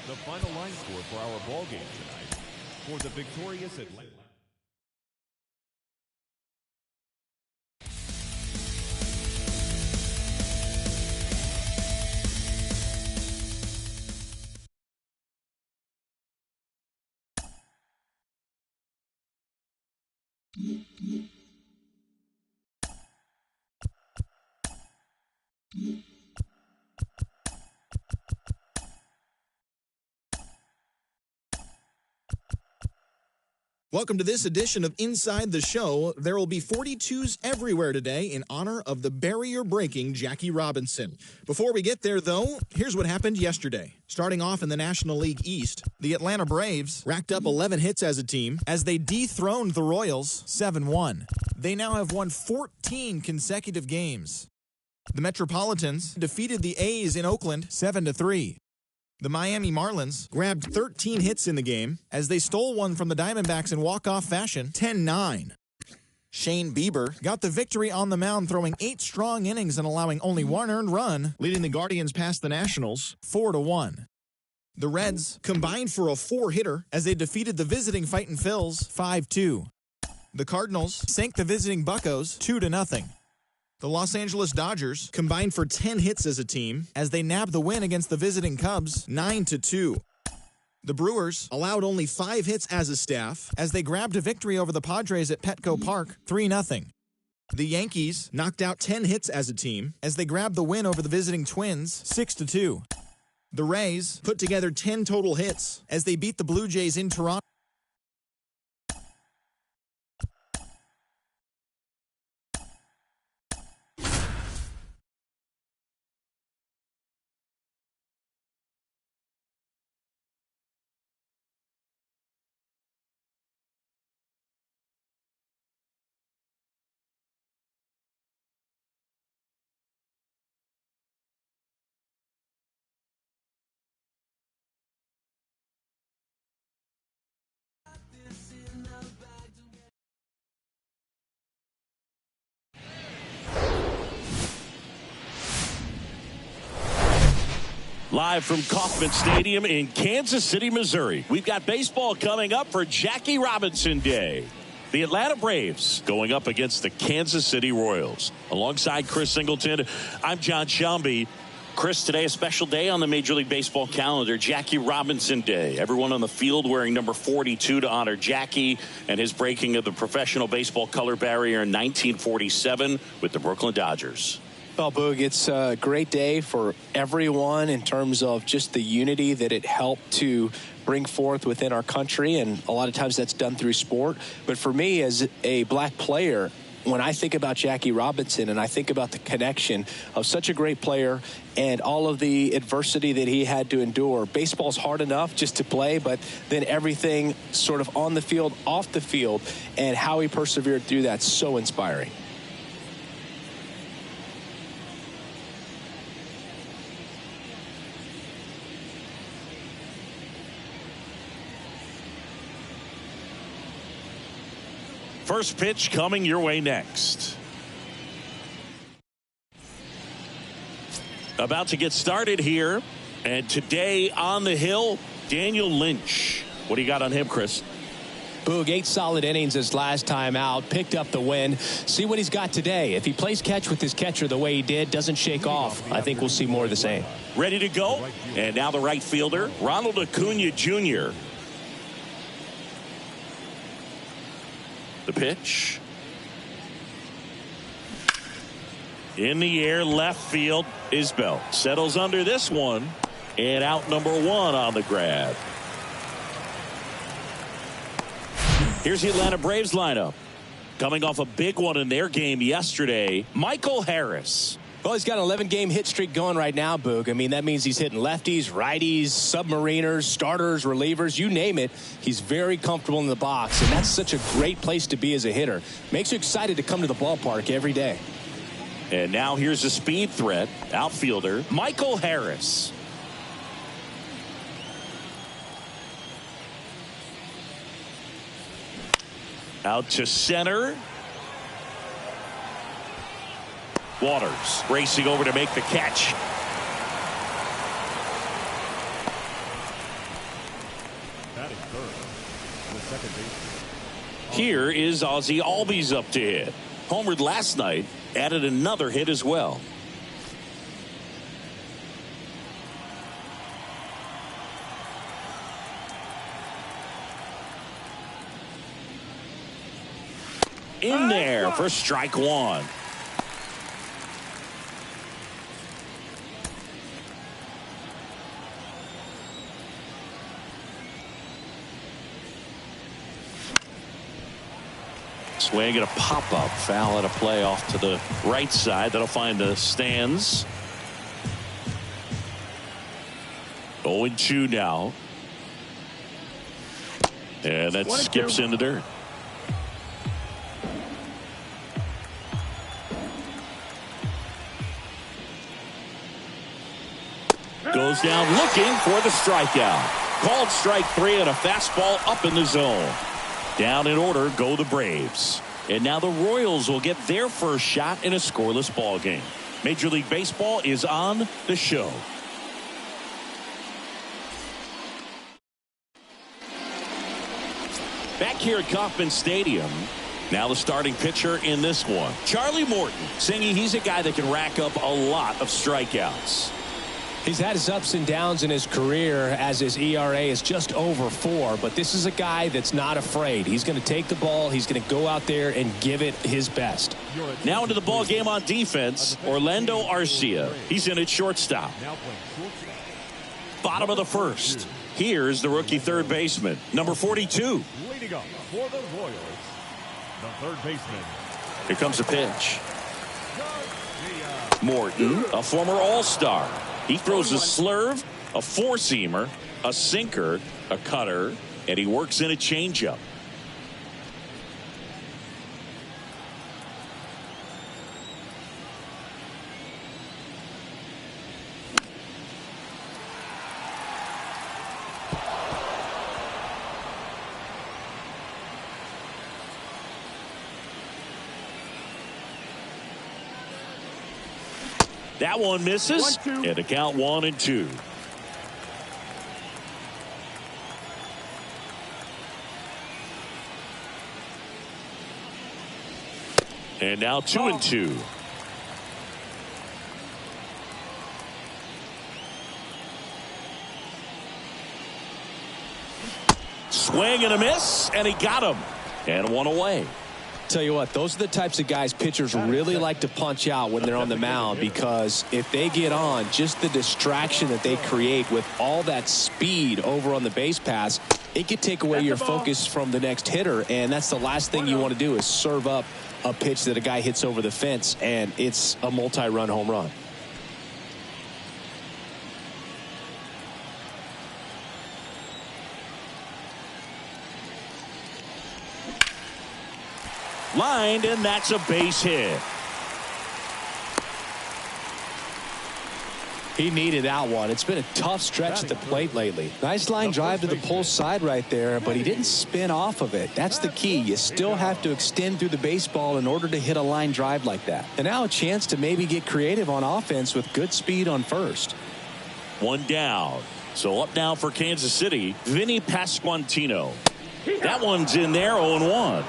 The final line score for our ball game tonight. For the victorious Atlanta. Welcome to this edition of Inside the Show. There will be 42s everywhere today in honor of the barrier-breaking Jackie Robinson. Before we get there, though, here's what happened yesterday. Starting off in the National League East, the Atlanta Braves racked up 11 hits as a team as they dethroned the Royals 7-1. They now have won 14 consecutive games. The Metropolitans defeated the A's in Oakland 7-3. The Miami Marlins grabbed 13 hits in the game as they stole one from the Diamondbacks in walk-off fashion 10-9. Shane Bieber got the victory on the mound, throwing 8 strong innings and allowing only 1 earned run, leading the Guardians past the Nationals 4-1. The Reds combined for a 4-hitter as they defeated the visiting Fightin' Phils 5-2. The Cardinals sank the visiting Buccos 2-0. The Los Angeles Dodgers combined for 10 hits as a team as they nabbed the win against the visiting Cubs 9-2. The Brewers allowed only 5 hits as a staff as they grabbed a victory over the Padres at Petco Park 3-0. The Yankees knocked out 10 hits as a team as they grabbed the win over the visiting Twins 6-2. The Rays put together 10 total hits as they beat the Blue Jays in Toronto. Live from Kauffman Stadium in Kansas City, Missouri. We've got baseball coming up for Jackie Robinson Day. The Atlanta Braves going up against the Kansas City Royals. Alongside Chris Singleton, I'm John Shelby. Chris, today a special day on the Major League Baseball calendar, Jackie Robinson Day. Everyone on the field wearing number 42 to honor Jackie and his breaking of the professional baseball color barrier in 1947 with the Brooklyn Dodgers. Well, Boog, it's a great day for everyone in terms of just the unity that it helped to bring forth within our country, and a lot of times that's done through sport. But for me, as a black player, when I think about Jackie Robinson and I think about the connection of such a great player and all of the adversity that he had to endure, baseball's hard enough just to play, but then everything sort of on the field, off the field, and how he persevered through that, so inspiring. First pitch coming your way next. About to get started here. And today on the hill, Daniel Lynch. What do you got on him, Chris? Boog, 8 solid innings his last time out, picked up the win. See what he's got today. If he plays catch with his catcher the way he did, doesn't shake off, I think we'll see more of the same. Ready to go. And now the right fielder, Ronald Acuna Jr. The pitch. In the air, left field. Isbell settles under this one. And out number 1 on the grab. Here's the Atlanta Braves lineup. Coming off a big one in their game yesterday, Michael Harris. Well, he's got an 11-game hit streak going right now, Boog. I mean, that means he's hitting lefties, righties, submariners, starters, relievers, you name it. He's very comfortable in the box, and that's such a great place to be as a hitter. Makes you excited to come to the ballpark every day. And now here's a speed threat, outfielder Michael Harris. Out to center. Waters racing over to make the catch. Batting third, the second baseman. Here is Ozzie Albies up to hit. Homered last night, added another hit as well. In there for strike 1. Swing and a pop-up foul at a play off to the right side. That'll find the stands. 0-2 now. And that skips in the dirt. Goes down looking for the strikeout. Called strike 3 and a fastball up in the zone. Down in order go the Braves. And now the Royals will get their first shot in a scoreless ball game. Major League Baseball is on the show. Back here at Kauffman Stadium. Now the starting pitcher in this one, Charlie Morton. Singy, he's a guy that can rack up a lot of strikeouts. He's had his ups and downs in his career as his ERA is just over 4, but this is a guy that's not afraid. He's going to take the ball. He's going to go out there and give it his best. Now into the ball game on defense, Orlando Arcia. He's in at shortstop. Bottom of the first. Here's the rookie third baseman, number 42. Leading up for the Royals, the third baseman. Here comes a pitch. Morton, a former All-Star. He throws a slurve, a four-seamer, a sinker, a cutter, and he works in a changeup. That one misses, and a count 1-2. And now 2-2. Swing and a miss, and he got him. And one away. Tell you what, those are the types of guys pitchers really like to punch out when they're on the mound, because if they get on, just the distraction that they create with all that speed over on the base pass, it could take away your focus from the next hitter, and that's the last thing you want to do is serve up a pitch that a guy hits over the fence, and it's a multi-run home run. Lined, and that's a base hit. He needed that one. It's been a tough stretch at the plate lately. Nice line drive to the pull side right there, but he didn't spin off of it. That's the key. You still have to extend through the baseball in order to hit a line drive like that. And now a chance to maybe get creative on offense with good speed on first. One down. So up now for Kansas City, Vinny Pasquantino. That one's in there, 0-1.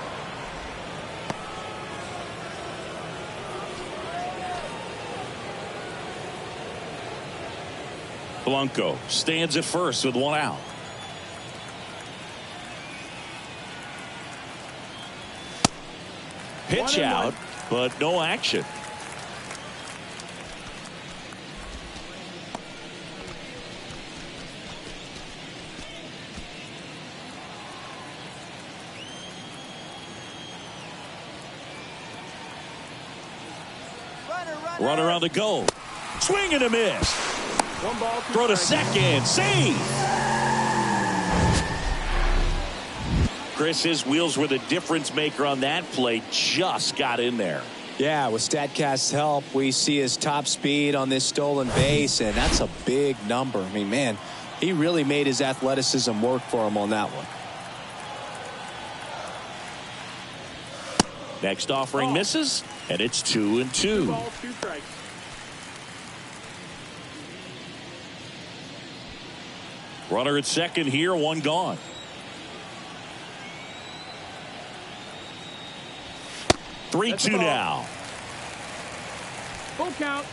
Blanco stands at first with one out. Pitch out, but no action. Runner on the go. Swing and a miss. Throw to second. Save. Chris, his wheels were the difference maker on that play. Just got in there. Yeah, with StatCast's help, we see his top speed on this stolen base, and that's a big number. I mean, man, he really made his athleticism work for him on that one. Next offering misses, and it's 2-2. Runner at second here, one gone. Three-two now. Full count.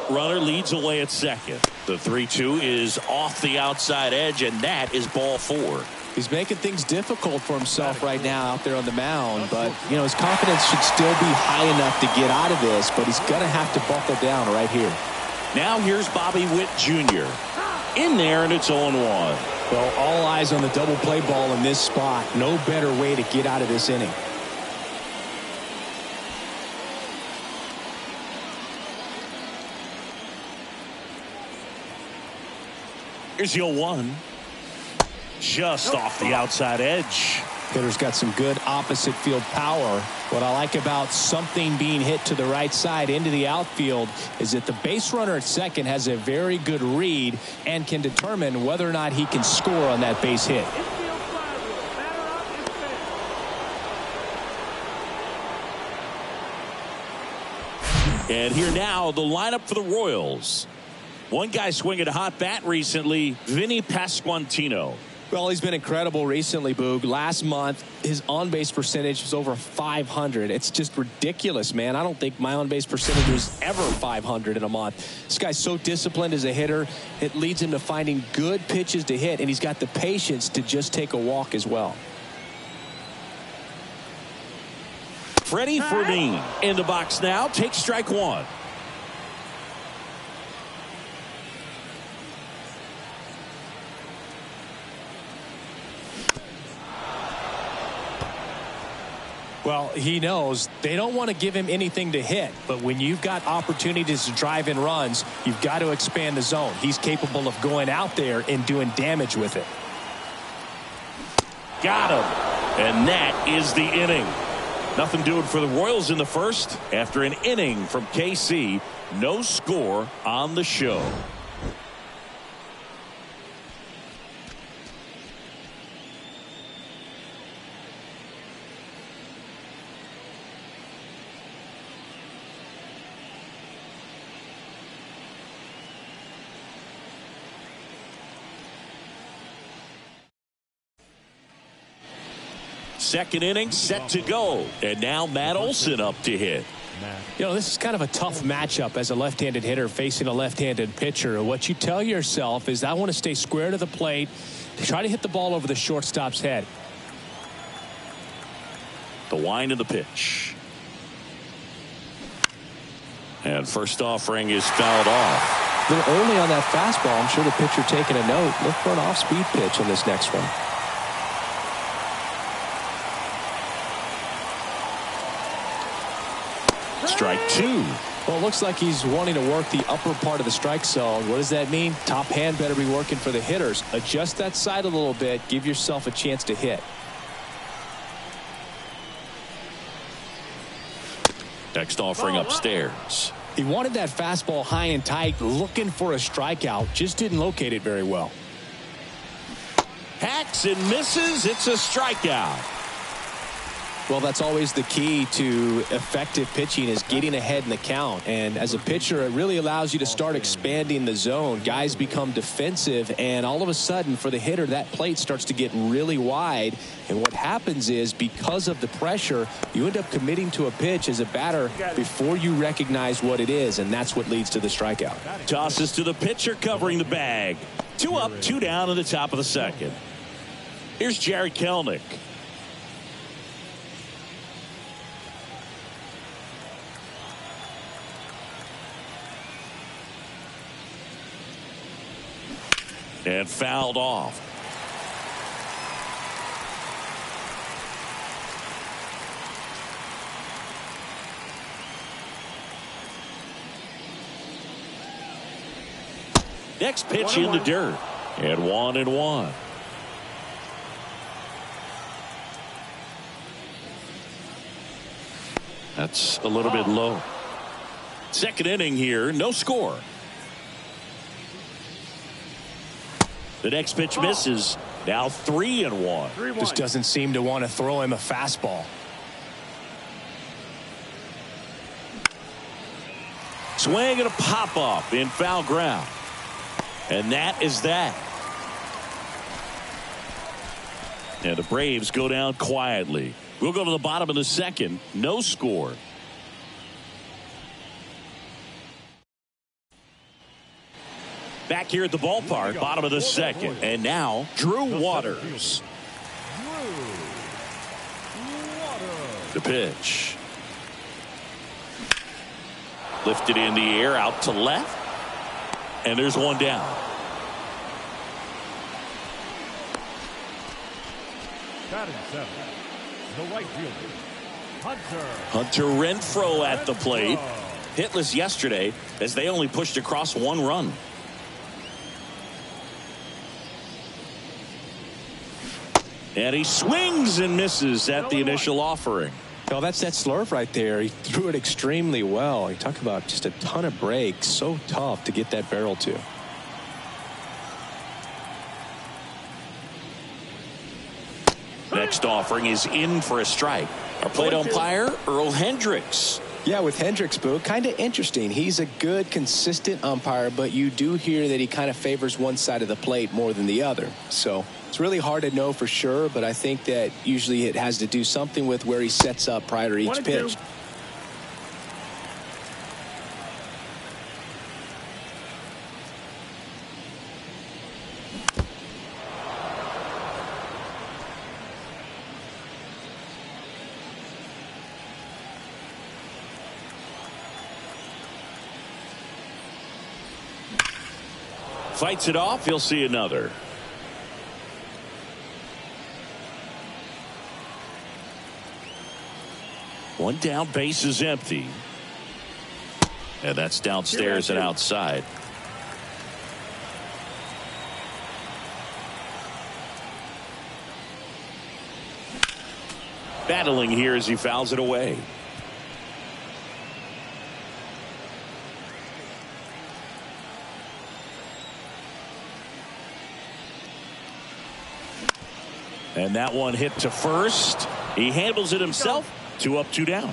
Runner leads away at second. The 3-2 is off the outside edge, and that is ball 4. He's making things difficult for himself right now out there on the mound, but you know his confidence should still be high enough to get out of this, but he's gonna have to buckle down right here. Now here's Bobby Witt Jr. in there, and it's 0-1. Well, all eyes on the double play ball in this spot. No better way to get out of this inning. Here's the 0-1. Just off the outside edge. Hitter's got some good opposite field power. What I like about something being hit to the right side into the outfield is that the base runner at second has a very good read and can determine whether or not he can score on that base hit. And here now, the lineup for the Royals. One guy swinging a hot bat recently, Vinny Pasquantino. Well, he's been incredible recently, Boog. Last month, his on-base percentage was over 500. It's just ridiculous, man. I don't think my on-base percentage was ever 500 in a month. This guy's so disciplined as a hitter. It leads him to finding good pitches to hit, and he's got the patience to just take a walk as well. Freddie Fermin in the box now. Takes strike one. Well, he knows they don't want to give him anything to hit, but when you've got opportunities to drive in runs, you've got to expand the zone. He's capable of going out there and doing damage with it. Got him. And that is the inning. Nothing doing for the Royals in the first. After an inning from KC, no score on the show. Second inning set to go. And now Matt Olson up to hit. You know, this is kind of a tough matchup as a left-handed hitter facing a left-handed pitcher. What you tell yourself is, I want to stay square to the plate, try to hit the ball over the shortstop's head. The wind of the pitch. And first offering is fouled off. A little early on that fastball. I'm sure the pitcher taking a note. Look for an off-speed pitch on this next one. Strike two. Well, it looks like he's wanting to work the upper part of the strike zone. What does that mean? Top hand better be working for the hitters. Adjust that side a little bit. Give yourself a chance to hit. Next offering upstairs. He wanted that fastball high and tight, looking for a strikeout. Just didn't locate it very well. Hacks and misses. It's a strikeout. Well, that's always the key to effective pitching, is getting ahead in the count. And as a pitcher, it really allows you to start expanding the zone. Guys become defensive, and all of a sudden, for the hitter, that plate starts to get really wide. And what happens is, because of the pressure, you end up committing to a pitch as a batter before you recognize what it is, and that's what leads to the strikeout. Tosses to the pitcher covering the bag. 2 up, 2 down in the top of the second. Here's Jared Kelenic. And fouled off. Next pitch in the dirt. And 1-1. That's a little bit low. Second inning here, no score. The next pitch misses. Now 3-1. Just doesn't seem to want to throw him a fastball. Swing and a pop up in foul ground. And that is that. And the Braves go down quietly. We'll go to the bottom of the second. No score. Back here at the ballpark, bottom of the second. And now, Drew Waters. The pitch. Lifted in the air, out to left. And there's one down. Batting seven, the right fielder, Hunter Renfroe at the plate. Hitless yesterday as they only pushed across 1 run. And he swings and misses at the initial offering. Well, that's that slurve right there. He threw it extremely well. You talk about just a ton of breaks. So tough to get that barrel to. Next offering is in for a strike. Our plate umpire, Earl Hendricks. Yeah, with Hendricks, Boo, kind of interesting. He's a good, consistent umpire, but you do hear that he kind of favors one side of the plate more than the other. So it's really hard to know for sure, but I think that usually it has to do something with where he sets up prior to each pitch. Fights it off. He'll see another. One down, base is empty. And that's downstairs and outside. Battling here as he fouls it away. And that one hit to first. He handles it himself. 2 up, 2 down.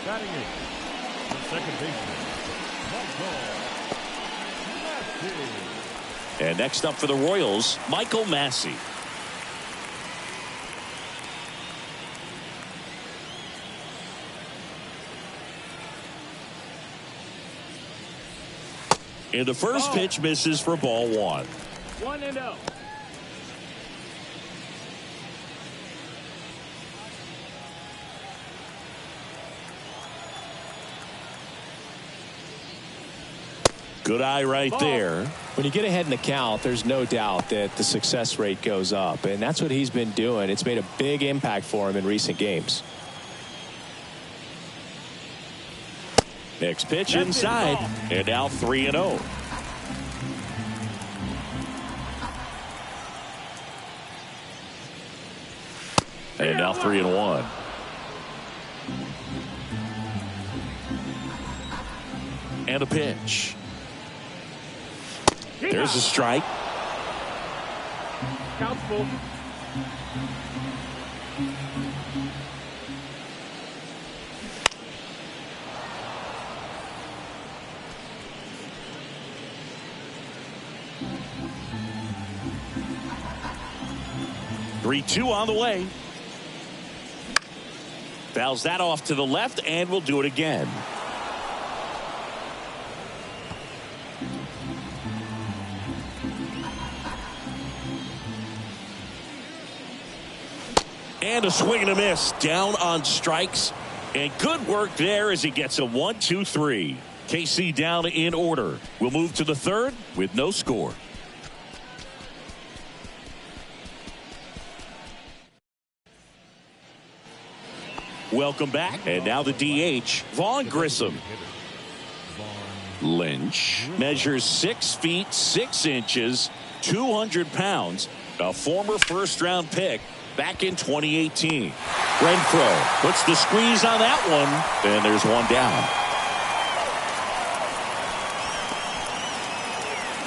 Batting it, the second baseman, Massey. And next up for the Royals, Michael Massey. And the first pitch misses for ball 1. 1-0. Good eye right there. When you get ahead in the count, there's no doubt that the success rate goes up, and that's what he's been doing. It's made a big impact for him in recent games. Next pitch inside, and now 3-0. And now 3-1. And a pitch. There's a strike. Count's full. Three-two on the way. Fouls that off to the left, and we'll do it again. And a swing and a miss. Down on strikes. And good work there as he gets a 1-2-3. KC down in order. We'll move to the third with no score. Welcome back. And now the DH, Vaughn Grissom. Lynch measures 6 feet 6 inches, 200 pounds, a former first-round pick back in 2018. Renfroe puts the squeeze on that one, and there's one down.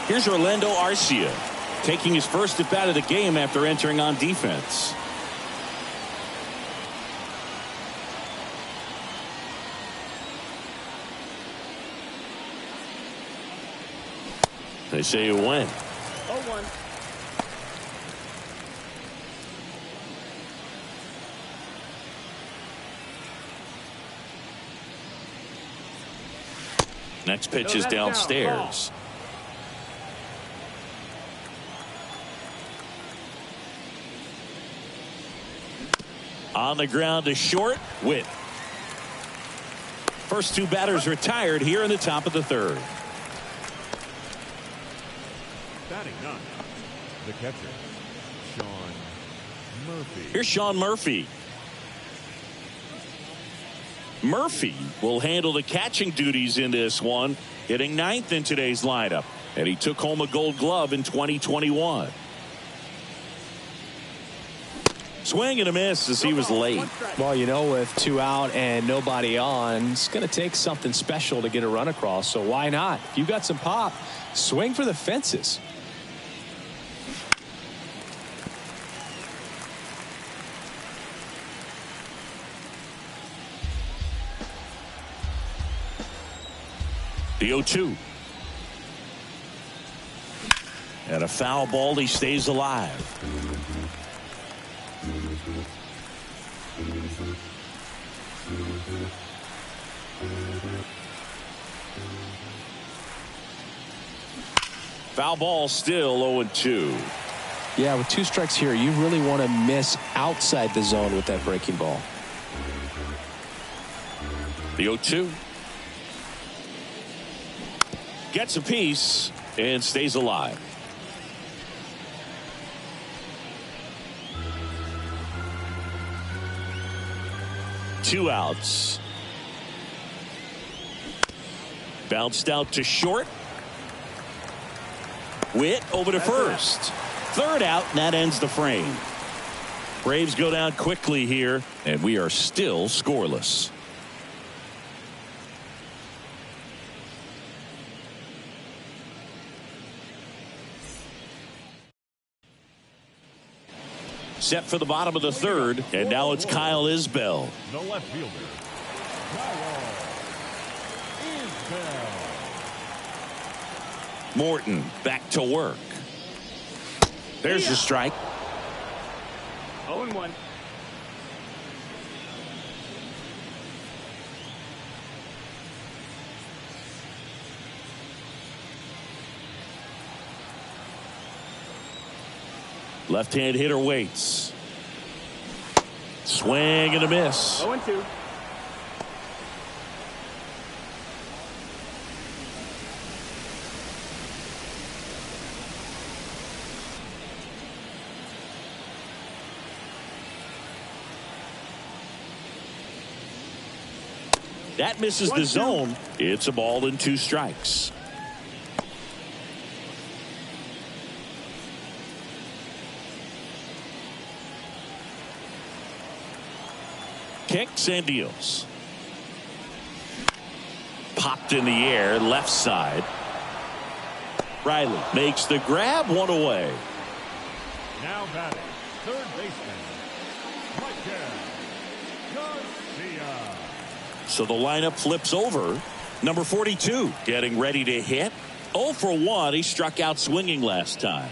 Here's Orlando Arcia taking his first at bat of the game after entering on defense. They say you win. 0-1. Next pitch is downstairs. On the ground to short. Witt. First 2 batters retired here in the top of the third. Batting 9, the catcher, Sean Murphy. Here's Sean Murphy. Murphy will handle the catching duties in this one, hitting 9th in today's lineup, and he took home a Gold Glove in 2021. Swing and a miss as he was late. Well, you know, with 2 out and nobody on, it's going to take something special to get a run across, so why not? If you got some pop, swing for the fences. The 0-2. And a foul ball. He stays alive. Foul ball, still 0-2. Yeah, with 2 strikes here, you really want to miss outside the zone with that breaking ball. The 0-2. Gets a piece and stays alive. Two outs. Bounced out to short. Witt over to first. Third out, and that ends the frame. Braves go down quickly here, and we are still scoreless. Set for the bottom of the third, and now it's Kyle Isbell. The left fielder, Kyle Isbell. Morton back to work. There's the strike. 0-1. Left-hand hitter waits. Swing and a miss. 0-2. That misses the zone. It's a ball and 2 strikes. Kicks and deals. Popped in the air, left side. Riley makes the grab, 1 away. Now batting, third baseman, Garcia. So the lineup flips over. Number 42 getting ready to hit. 0 for 1. He struck out swinging last time.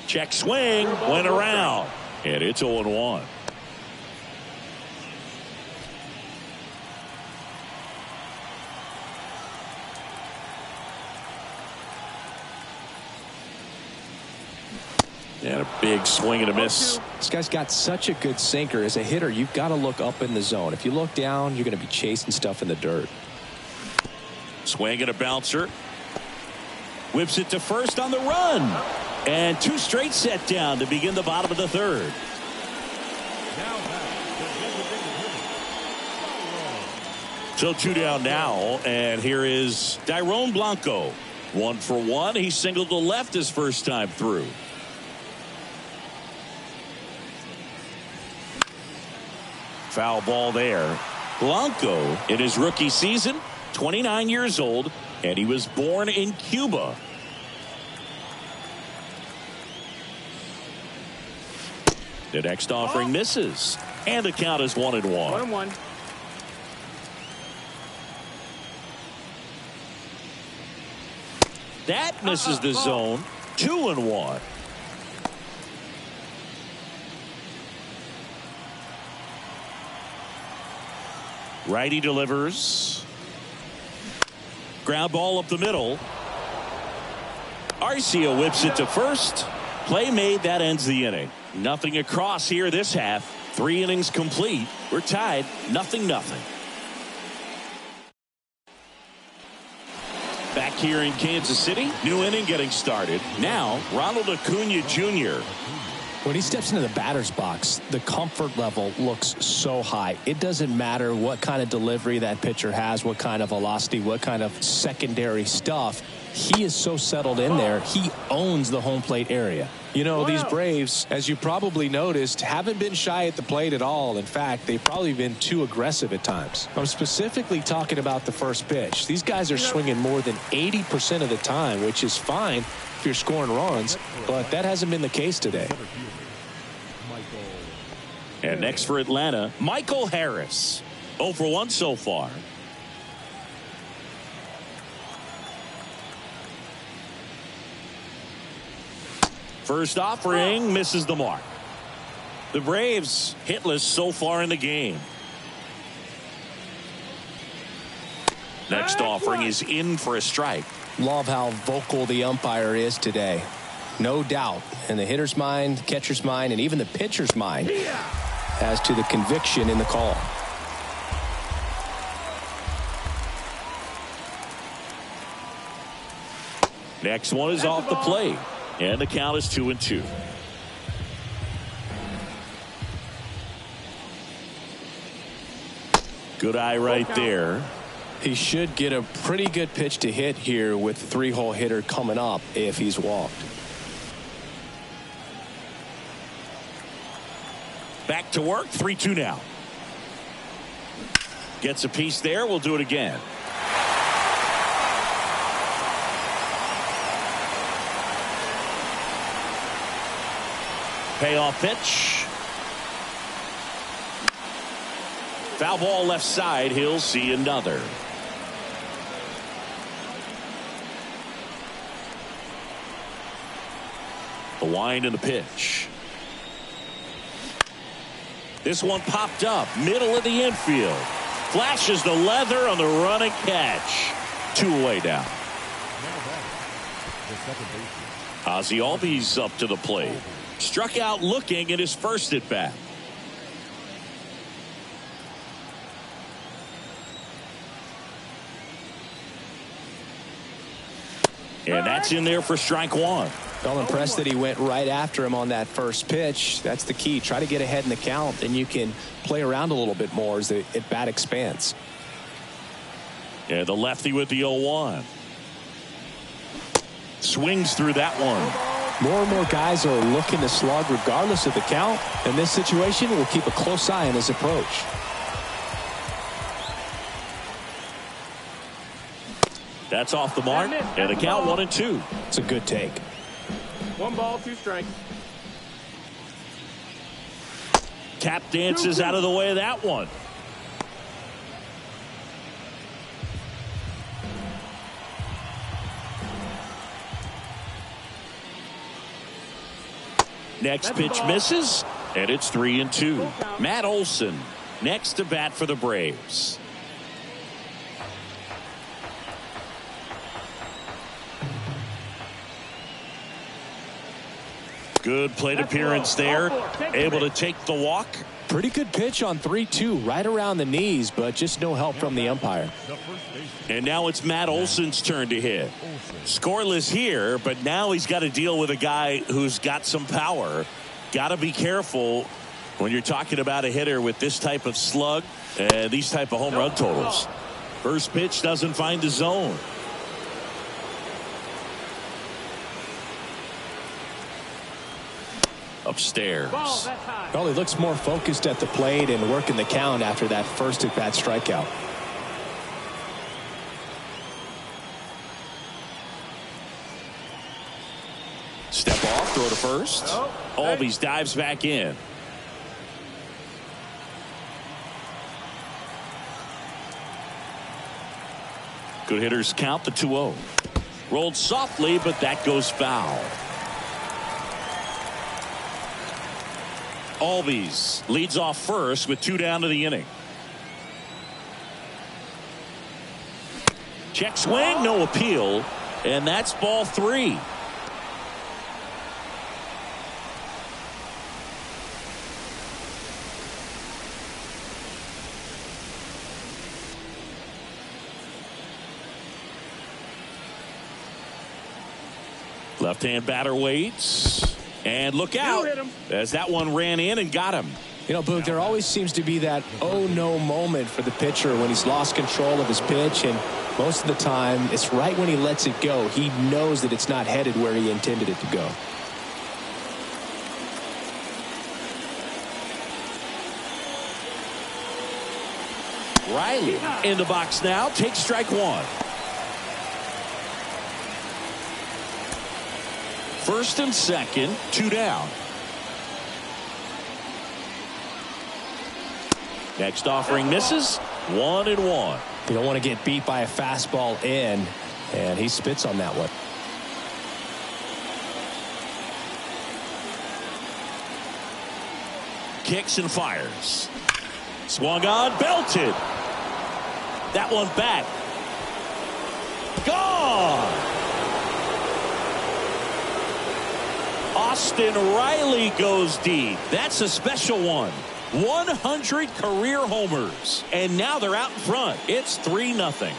Check swing, went around, and it's 0-1. And a big swing and a miss. This guy's got such a good sinker. As a hitter, you've got to look up in the zone. If you look down, you're going to be chasing stuff in the dirt. Swing and a bouncer. Whips it to first on the run. And 2 straight set down to begin the bottom of the third. So 2 down now, and here is Dairon Blanco. 1 for 1. He singled to left his first time through. Foul ball there. Blanco in his rookie season, 29 years old, and he was born in Cuba. The next offering misses, and the count is 1-1. 1-1. That misses the zone. 2-1. Righty delivers. Ground ball up the middle. Arcia whips it to first. Play made. That ends the inning. Nothing across here this half. 3 innings complete. We're tied 0-0. Back here in Kansas City, new inning getting started. Now, Ronald Acuna Jr. When he steps into the batter's box, the comfort level looks so high. It doesn't matter what kind of delivery that pitcher has, what kind of velocity, what kind of secondary stuff. He is so settled in there. He owns the home plate area. You know, these Braves, as you probably noticed, haven't been shy at the plate at all. In fact, they've probably been too aggressive at times. I'm specifically talking about the first pitch. These guys are swinging more than 80% of the time, which is fine if you're scoring runs, but that hasn't been the case today. Michael And next for Atlanta, Michael Harris. 0 for 1 so far. First offering misses the mark. The Braves hitless so far in the game. Next offering is in for a strike. Love how vocal the umpire is today. No doubt in the hitter's mind, catcher's mind, and even the pitcher's mind as to the conviction in the call. Next one is off the plate. And the count is 2-2. Good eye right there. He should get a pretty good pitch to hit here with the 3-hole hitter coming up if he's walked. Back to work. 3-2 now. Gets a piece there. We'll do it again. Payoff pitch. Foul ball left side. He'll see another. The wind and the pitch. This one popped up. Middle of the infield. Flashes the leather on the running catch. 2 away now. Ozzie Albies up to the plate. Struck out looking at his first at bat. And that's in there for strike 1. I'm impressed that he went right after him on that first pitch. That's the key. Try to get ahead in the count, and you can play around a little bit more as the at bat expands. And the lefty with the 0-1. Swings through that one. More and more guys are looking to slug regardless of the count. In this situation, we'll keep a close eye on his approach. That's off the mark. And the count 1-2. It's a good take. 1 ball, 2 strikes. Tap dances out of the way of that one. Next pitch misses, and it's 3-2. Matt Olson next to bat for the Braves. Good plate appearance there. Able to take the walk. Pretty good pitch on 3-2, right around the knees, but just no help from the umpire. And now it's Matt Olson's turn to hit. Scoreless here, but now he's got to deal with a guy who's got some power. Got to be careful when you're talking about a hitter with this type of slug and these type of home run totals. First pitch doesn't find the zone. Upstairs. Well, he looks more focused at the plate and working the count after that first at-bat strikeout. Step off, throw to first. Albies dives back in. Good hitters count the 2-0. Rolled softly, but that goes foul. Albies leads off first with 2 down to the inning. Check swing, no appeal, and that's ball 3. Left-hand batter waits. And look out as that one ran in and got him. You know, Boog, there always seems to be that oh no moment for the pitcher when he's lost control of his pitch, and most of the time it's right when he lets it go. He knows that it's not headed where he intended it to go. Riley in the box now, takes strike 1. First and second, 2 down. Next offering misses. 1-1. You don't want to get beat by a fastball in, and he spits on that one. Kicks and fires. Swung on, belted. That one back. Gone. Austin Riley goes deep. That's a special one. 100 career homers. And now they're out in front. It's 3-0.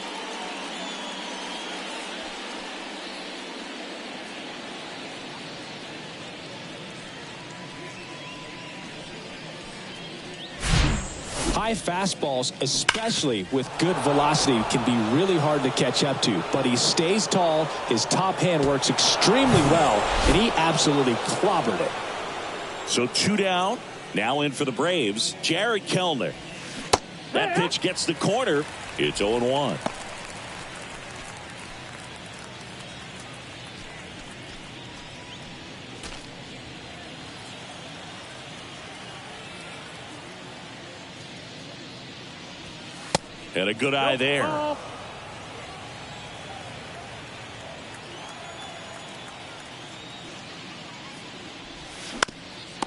High fastballs, especially with good velocity, can be really hard to catch up to. But he stays tall, his top hand works extremely well, and he absolutely clobbered it. So 2 down. Now in for the Braves, Jared Kellner. That pitch gets the corner. It's 0-1. And a good eye there.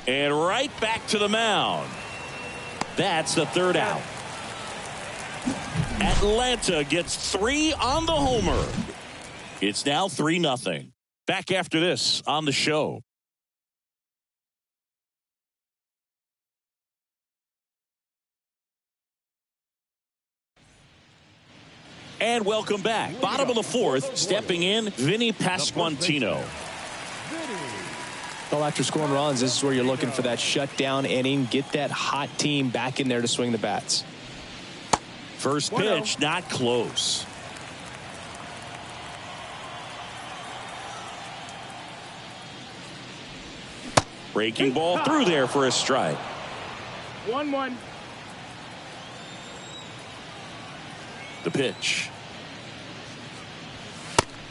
And right back to the mound. That's the 3rd out. Atlanta gets 3 on the homer. It's now 3-0. Back after this on the show. And welcome back. Bottom of the 4th, stepping in, Vinny Pasquantino. Well, after scoring runs, this is where you're looking for that shutdown inning. Get that hot team back in there to swing the bats. First pitch, not close. Breaking ball through there for a strike. 1-1. The pitch.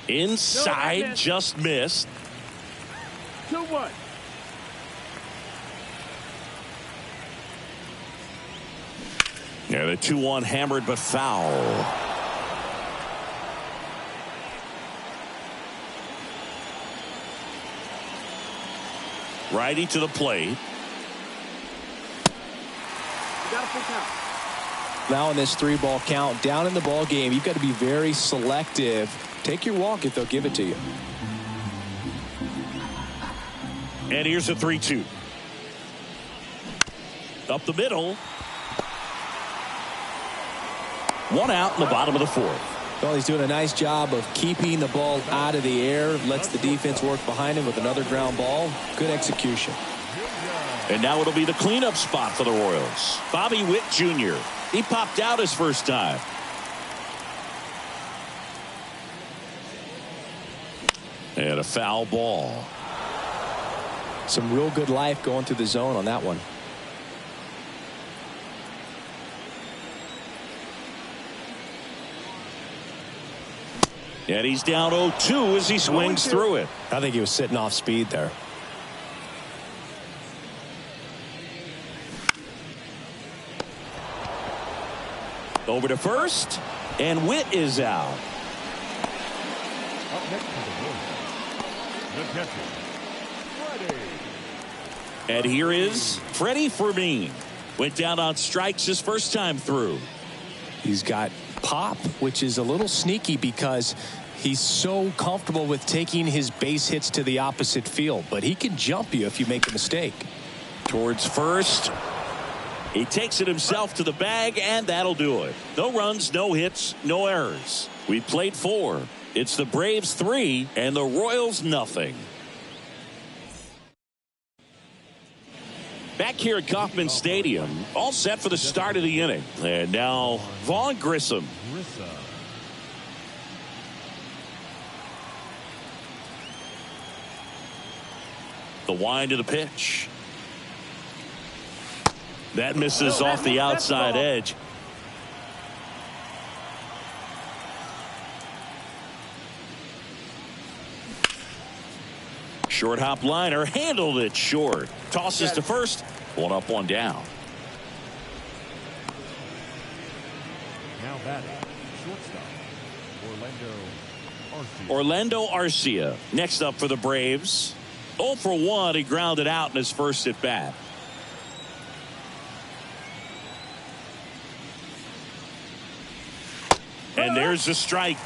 Inside, just missed. 2-1. Yeah, the 2-1 hammered but foul. Righty to the plate. Got a full count. Now in this 3-ball count, down in the ball game, you've got to be very selective. Take your walk if they'll give it to you. And here's a 3-2. Up the middle. 1 out in the bottom of the 4th. Well, he's doing a nice job of keeping the ball out of the air. Lets the defense work behind him with another ground ball. Good execution. And now it'll be the cleanup spot for the Royals. Bobby Witt Jr. He popped out his first time. And a foul ball. Some real good life going through the zone on that one. And he's down 0-2 as he swings through it. I think he was sitting off speed there. Over to first, and Witt is out. Up next to the Royals, the catcher, Freddie. And here is Freddie Fermin. Went down on strikes his first time through. He's got pop, which is a little sneaky because he's so comfortable with taking his base hits to the opposite field, but he can jump you if you make a mistake. Towards first. He takes it himself to the bag, and that'll do it. No runs, no hits, no errors. We played 4. It's the Braves 3 and the Royals nothing. Back here at Kauffman Stadium, all set for the start of the inning. And now Vaughn Grissom. The wind of the pitch. That misses off the outside edge. Short hop liner handled it short. Tosses to first. 1 up, 1 down. Now batting, shortstop, Orlando Arcia. Next up for the Braves. 0 for 1. He grounded out in his first at bat. And there's the strike.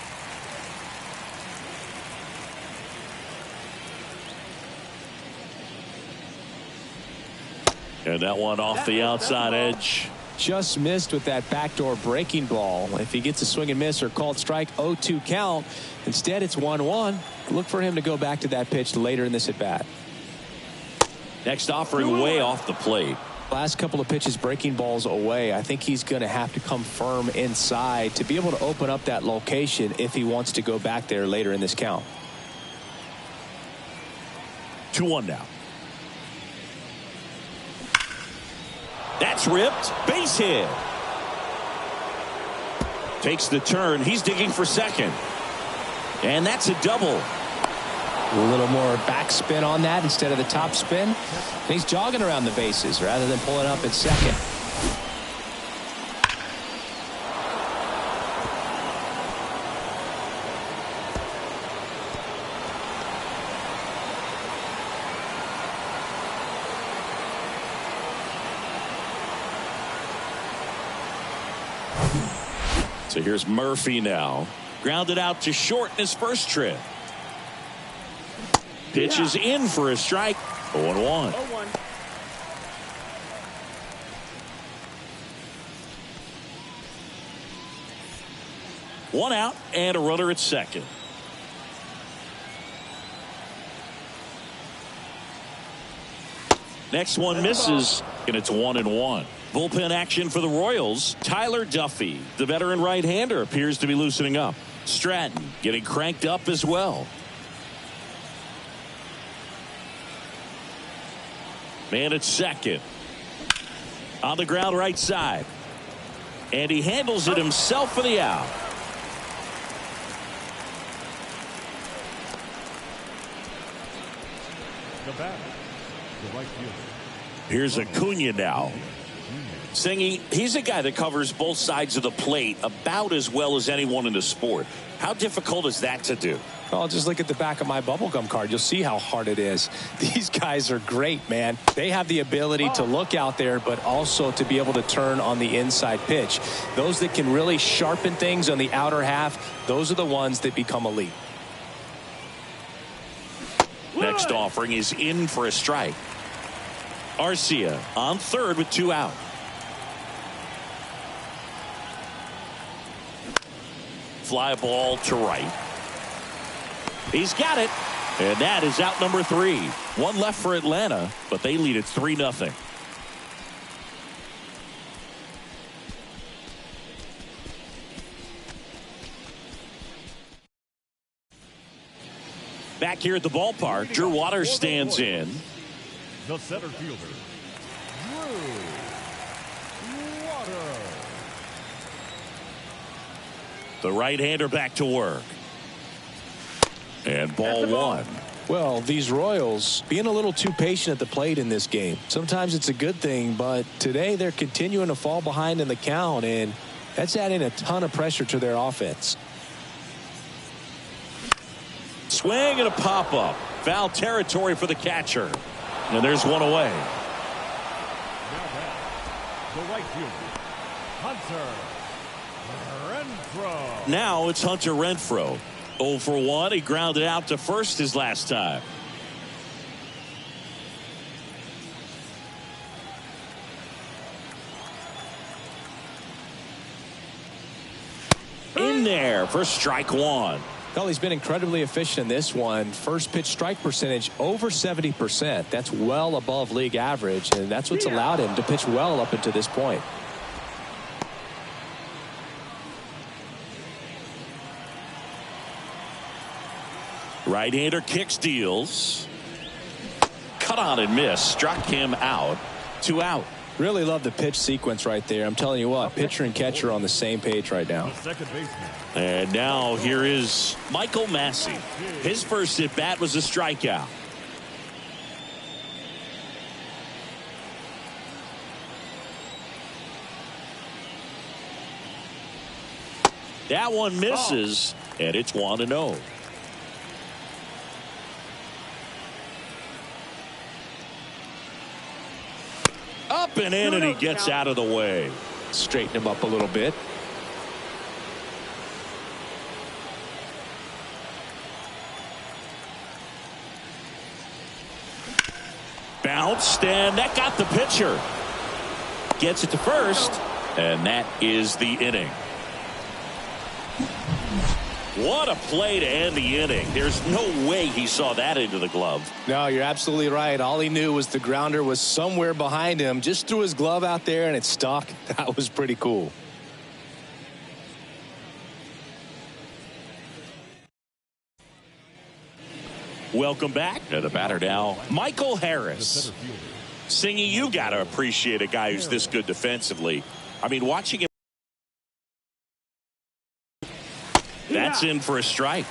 And that one off the outside edge. Just missed with that backdoor breaking ball. If he gets a swing and miss or called strike, 0-2 count. Instead, it's 1-1. Look for him to go back to that pitch later in this at bat. Next offering way off the plate. Last couple of pitches breaking balls away. I think he's going to have to come firm inside to be able to open up that location if he wants to go back there later in this count. 2-1 now. That's ripped. Base hit. Takes the turn. He's digging for second. And that's a double. A little more backspin on that instead of the top spin. And he's jogging around the bases rather than pulling up at second. So here's Murphy now. Grounded out to short in his first trip. Pitches in for a strike. 0-1. 0-1. One out and a runner at second. Next one misses, and it's 1-1. Bullpen action for the Royals. Tyler Duffy, the veteran right-hander, appears to be loosening up. Stratton getting cranked up as well. Man at second. On the ground right side. And he handles it himself for the out. The batter, the right fielder. Here's Acuna now. Singy, he's a guy that covers both sides of the plate about as well as anyone in the sport. How difficult is that to do? Well, just look at the back of my bubblegum card. You'll see how hard it is. These guys are great, man. They have the ability to look out there, but also to be able to turn on the inside pitch. Those that can really sharpen things on the outer half, those are the ones that become elite. Next offering is in for a strike. Arcia on third with 2 out. Fly ball to right. He's got it. And that is out number 3. One left for Atlanta, but they lead it 3-0. Back here at the ballpark, Drew Waters stands in. The center fielder, Drew Waters. The right-hander back to work. And ball 1. Well, these Royals being a little too patient at the plate in this game. Sometimes it's a good thing, but today they're continuing to fall behind in the count, and that's adding a ton of pressure to their offense. Swing and a pop-up. Foul territory for the catcher. And there's one away. Now back, the right fielder, Hunter Renfroe. Now it's Hunter Renfroe. 0 for 1. He grounded out to first his last time. In there for strike 1. Well, he's been incredibly efficient in this one. First pitch strike percentage over 70%. That's well above league average, and that's what's allowed him to pitch well up until this point. Right-hander kick steals. Cut on and miss. Struck him out. 2 out. Really love the pitch sequence right there. I'm telling you what, pitcher and catcher on the same page right now. The second baseman. And now here is Michael Massey. His first at bat was a strikeout. That one misses, and it's 1-0. Up and in, and he gets out of the way. Straighten him up a little bit. Bounced, and that got the pitcher. Gets it to first, and that is the inning. What a play to end the inning. There's no way he saw that into the glove. No, you're absolutely right. All he knew was the grounder was somewhere behind him. Just threw his glove out there, and it stuck. That was pretty cool. Welcome back to the batter now, Michael Harris. Singy, you got to appreciate a guy who's this good defensively. I mean, watching him. That's in for a strike.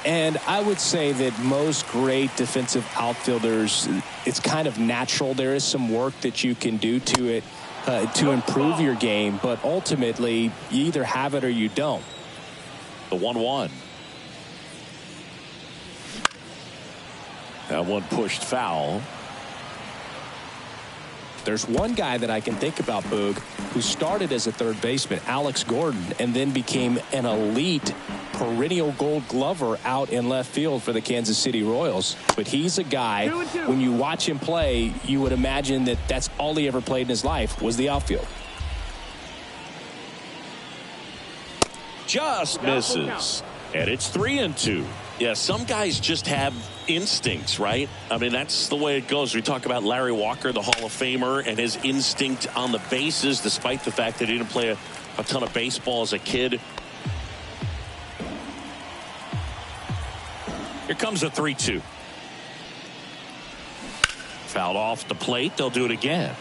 And I would say that most great defensive outfielders, it's kind of natural. There is some work that you can do to it to improve your game, but ultimately you either have it or you don't. The 1-1. That one pushed foul. There's one guy that I can think about, Boog, who started as a third baseman, Alex Gordon, and then became an elite perennial Gold Glover out in left field for the Kansas City Royals. But he's a guy, when you watch him play, you would imagine that that's all he ever played in his life was the outfield. Just misses. And it's 3-2. Yeah, some guys just have instincts, right? I mean, that's the way it goes. We talk about Larry Walker, the Hall of Famer, and his instinct on the bases, despite the fact that he didn't play a ton of baseball as a kid. Here comes a 3-2. Fouled off the plate. They'll do it again.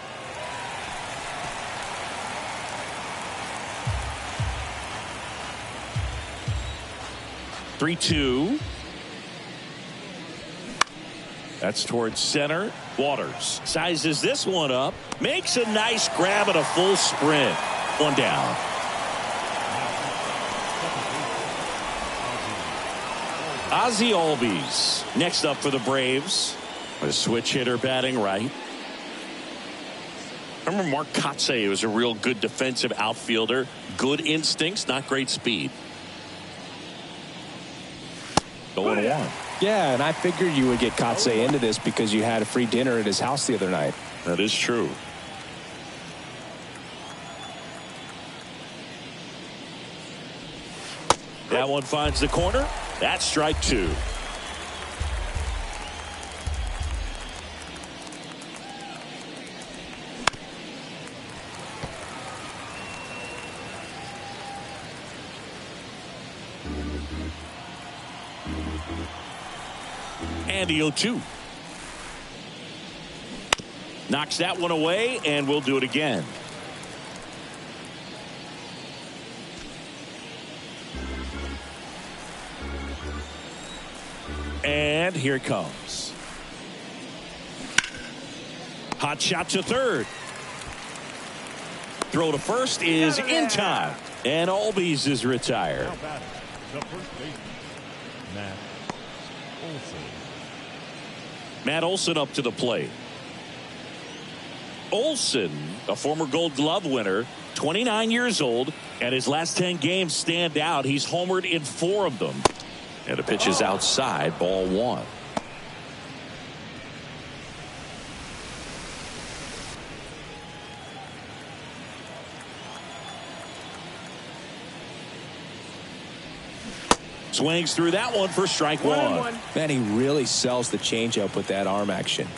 (3-2). That's towards center. Waters sizes this one up. Makes a nice grab at a full sprint. One down. Ozzie Albies next up for the Braves. A switch hitter batting right. I remember Marcotte was a real good defensive outfielder. Good instincts, not great speed. 0-1. Yeah, and I figured you would get Kotze into this because you had a free dinner at his house the other night. That is true. That one finds the corner. That's strike two. And the 0-2. Knocks that one away, and we'll do it again. And here it comes. Hot shot to third. Throw to first is in time. And Albies is retired. The first baseman, Matt Olson. Matt Olson up to the plate. Olson, a former Gold Glove winner, 29 years old, and his last 10 games stand out. He's homered in 4 of them. And the pitch is outside, ball 1. Swings through that one for strike 1. Man, he really sells the changeup with that arm action.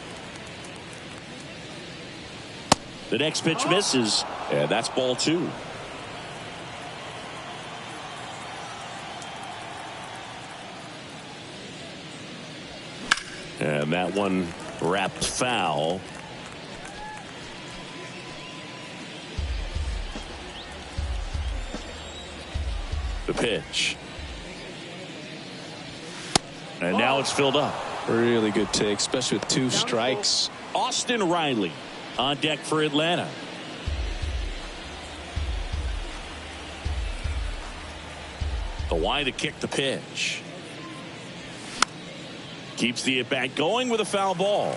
The next pitch misses, and that's ball 2. And that one wrapped foul. The pitch. And now it's filled up. Really good take, especially with 2 strikes. Austin Riley on deck for Atlanta. The wide to kick the pitch. Keeps the at-bat going with a foul ball.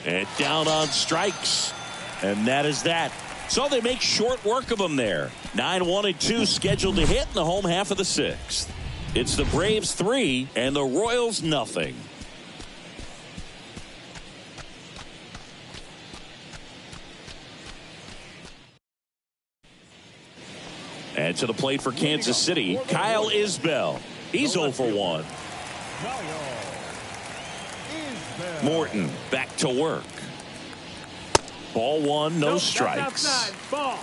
And down on strikes. And that is that. So they make short work of them there. 9-1-2 scheduled to hit in the home half of the sixth. It's the Braves 3 and the Royals nothing. And to the plate for Kansas City, Kyle Isbell. He's 0 for 1. Morton back to work. Ball one, no strikes. Outside. Ball.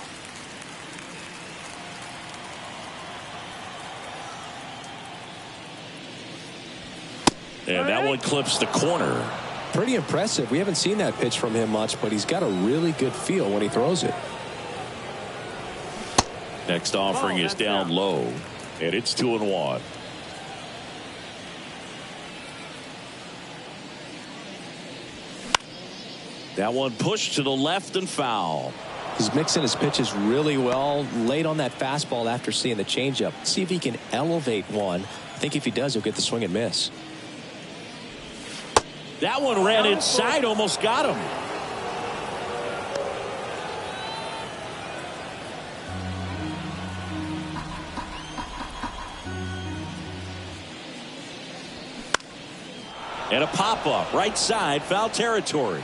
And that one clips the corner. Pretty impressive. We haven't seen that pitch from him much, but he's got a really good feel when he throws it. Next offering is down low, and it's 2-1. That one pushed to the left and foul. He's mixing his pitches really well. Late on that fastball after seeing the changeup. See if he can elevate one. I think if he does, he'll get the swing and miss. That one ran inside, almost got him. And a pop-up, right side, foul territory.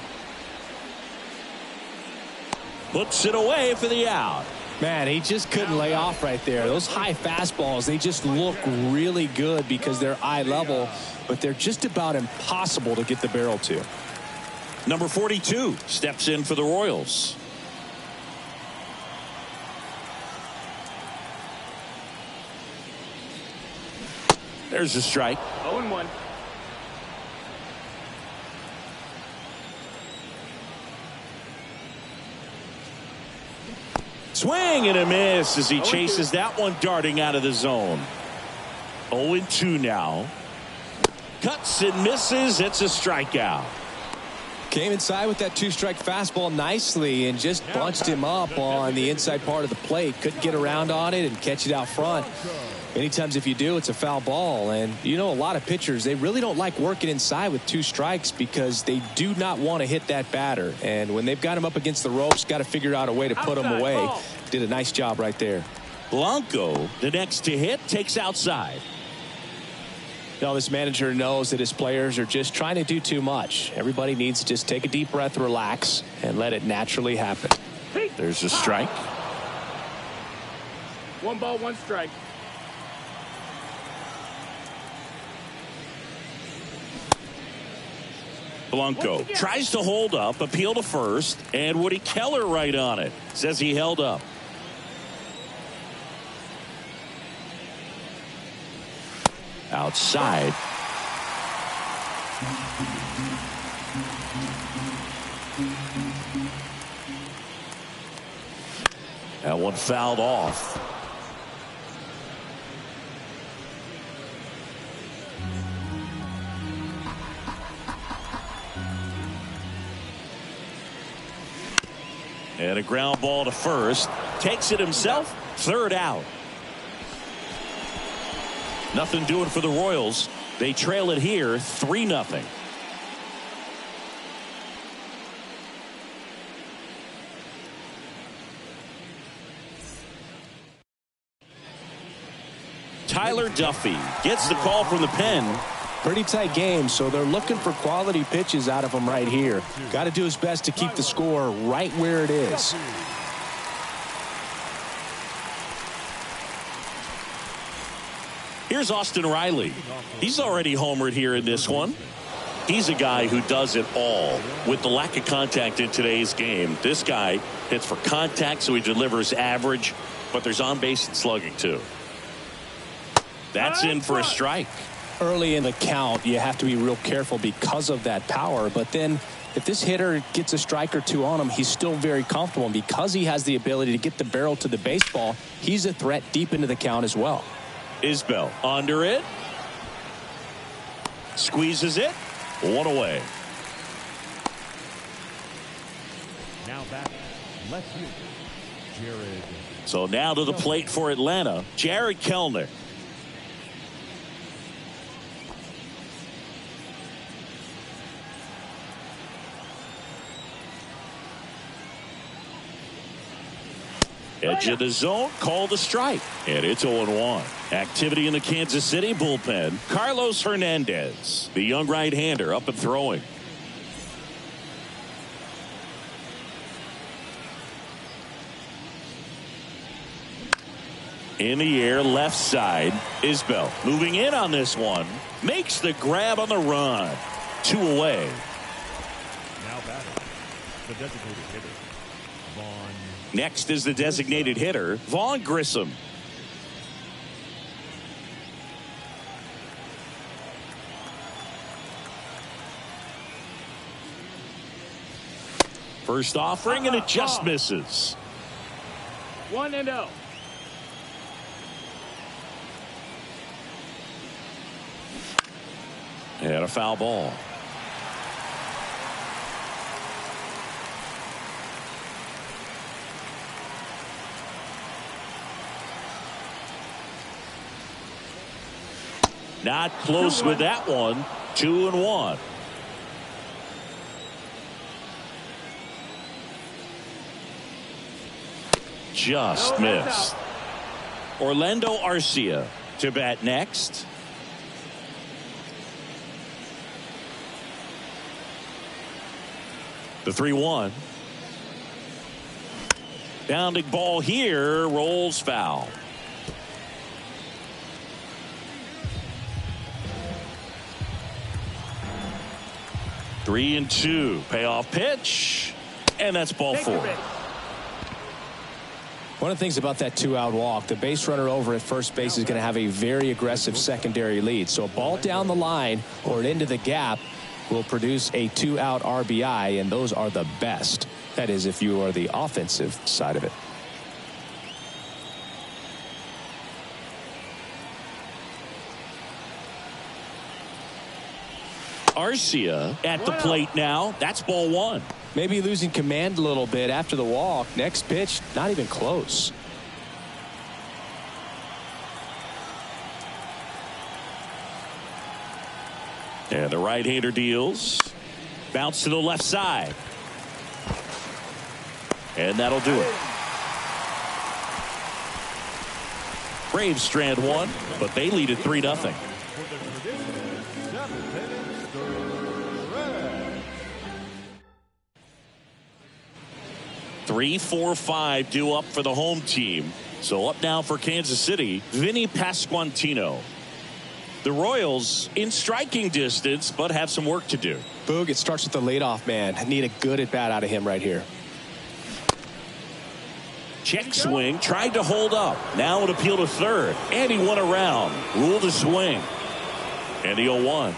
Puts it away for the out. Man, he just couldn't lay off right there. Those high fastballs, they just look really good because they're eye level, but they're just about impossible to get the barrel to. Number 42 steps in for the Royals. There's a strike. 0-1. Swing and a miss as he chases that one darting out of the zone. 0-2 now. Cuts and misses. It's a strikeout. Came inside with that two-strike fastball nicely and just bunched him up on the inside part of the plate. Couldn't get around on it and catch it out front. Many times if you do, it's a foul ball. And you know, a lot of pitchers, they really don't like working inside with two strikes because they do not want to hit that batter. And when they've got him up against the ropes, got to figure out a way to put him away. Did a nice job right there. Blanco, the next to hit, takes outside. Now, this manager knows that his players are just trying to do too much. Everybody needs to just take a deep breath, relax, and let it naturally happen. There's a strike. 1 ball, 1 strike. Blanco tries to hold up, appeal to first, and Woody Keller right on it. Says he held up. Outside. That one fouled off. And a ground ball to first. Takes it himself. Third out. Nothing doing for the Royals. They trail it here 3-0. Tyler Duffy gets the call from the pen. Pretty tight game, so they're looking for quality pitches out of him right here. Got to do his best to keep the score right where it is. Here's Austin Riley. He's already homered here in this one. He's a guy who does it all. With the lack of contact in today's game, this guy hits for contact, so he delivers average, but there's on-base and slugging too. That's in for a strike. Early in the count, you have to be real careful because of that power. But then if this hitter gets a strike or two on him, he's still very comfortable. And because he has the ability to get the barrel to the baseball, he's a threat deep into the count as well. Isbell under it. Squeezes it. One away. Now back, left field, Jared. So now to the plate for Atlanta, Jared Kelenic. Edge of the zone, called a strike. And it's 0-1. Activity in the Kansas City bullpen. Carlos Hernandez, the young right-hander, up and throwing. In the air, left side. Isbell moving in on this one. Makes the grab on the run. 2 away. Now batting, the designated hitter, Vaughn. Next is the designated hitter, Vaughn Grissom. First offering, and it just misses. 1-0. And a foul ball. Not close with that one. 2-1. Just missed. Orlando Arcia to bat next. The 3-1. Bounding ball here, rolls foul. Three and 2. Payoff pitch. And that's ball 4. One of the things about that 2-out walk, the base runner over at first base is going to have a very aggressive secondary lead. So a ball down the line or into the gap will produce a 2-out RBI, and those are the best. That is, if you are the offensive side of it. Arcia at the plate now. That's ball 1. Maybe losing command a little bit after the walk. Next pitch, not even close. And the right-hander deals. Bounce to the left side. And that'll do it. Braves strand 1, but they lead at 3-0. 3, 4, 5 due up for the home team. So up now for Kansas City, Vinny Pasquantino. The Royals in striking distance, but have some work to do. Boog, it starts with the leadoff man. Need a good at bat out of him right here. Check swing, tried to hold up. Now an appeal to third, and he went around. Ruled a swing. And the 0-1.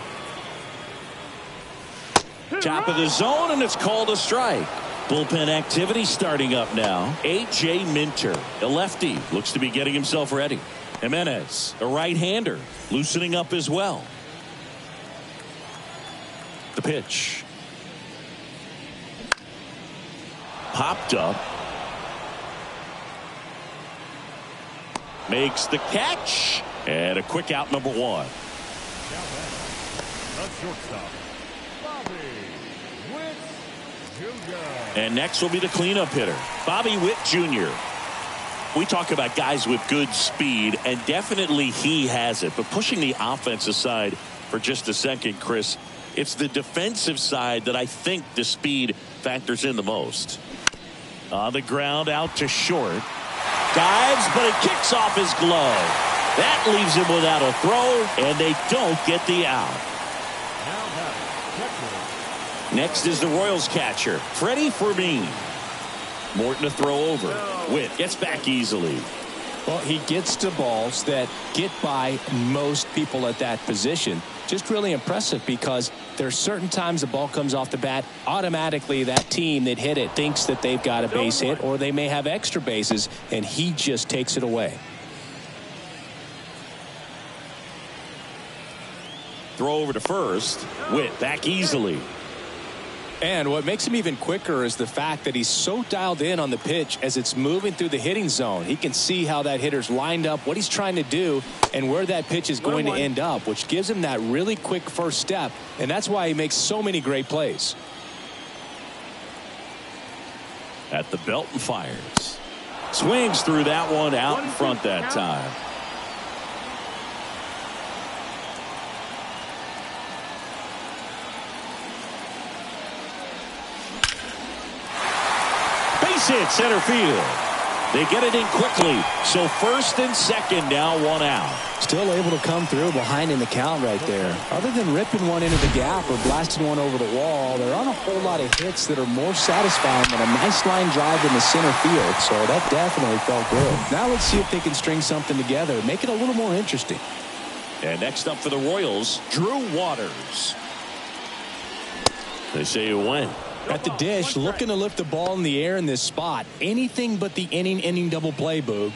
Top of the zone, and it's called a strike. Bullpen activity starting up now. A.J. Minter, a lefty, looks to be getting himself ready. Jimenez, a right-hander, loosening up as well. The pitch. Popped up. Makes the catch. And a quick out, number 1. Now back, the shortstop, Bobby Witt Jr. And next will be the cleanup hitter, Bobby Witt Jr. We talk about guys with good speed, and definitely he has it. But pushing the offense aside for just a second, Chris, it's the defensive side that I think the speed factors in the most. On the ground, out to short. Dives, but it kicks off his glove. That leaves him without a throw, and they don't get the out. Next is the Royals catcher, Freddie Fermin. Morton to throw over. Witt gets back easily. Well, he gets to balls that get by most people at that position. Just really impressive because there's certain times the ball comes off the bat, automatically that team that hit it thinks that they've got a base hit or they may have extra bases, and he just takes it away. Throw over to first. Witt back easily. And what makes him even quicker is the fact that he's so dialed in on the pitch as it's moving through the hitting zone. He can see how that hitter's lined up, what he's trying to do, and where that pitch is going to end up, which gives him that really quick first step. And that's why he makes so many great plays. At the belt and fires. Swings through that one out in front that time. Base hit center field. They get it in quickly. So first and second now, one out. Still able to come through behind in the count right there. Other than ripping one into the gap or blasting one over the wall, there aren't a whole lot of hits that are more satisfying than a nice line drive in the center field. So that definitely felt good. Now let's see if they can string something together, make it a little more interesting. And next up for the Royals, Drew Waters. They say it went. At the dish, looking to lift the ball in the air in this spot. Anything but the inning double play, Boog.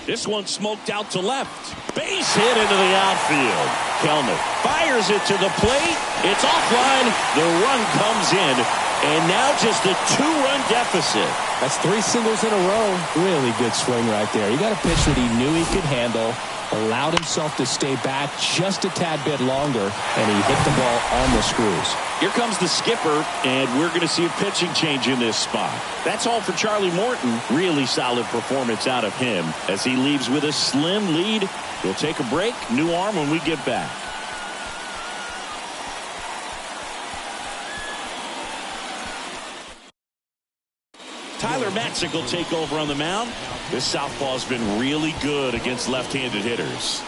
This one smoked out to left. Base hit into the outfield. Kelnick fires it to the plate. It's offline. The run comes in. And now just a 2-run deficit. That's 3 singles in a row. Really good swing right there. He got a pitch that he knew he could handle, allowed himself to stay back just a tad bit longer, and he hit the ball on the screws. Here comes the skipper, and we're going to see a pitching change in this spot. That's all for Charlie Morton. Really solid performance out of him as he leaves with a slim lead. We'll take a break. New arm when we get back. Tyler Marcotte will take over on the mound. This southpaw's been really good against left-handed hitters.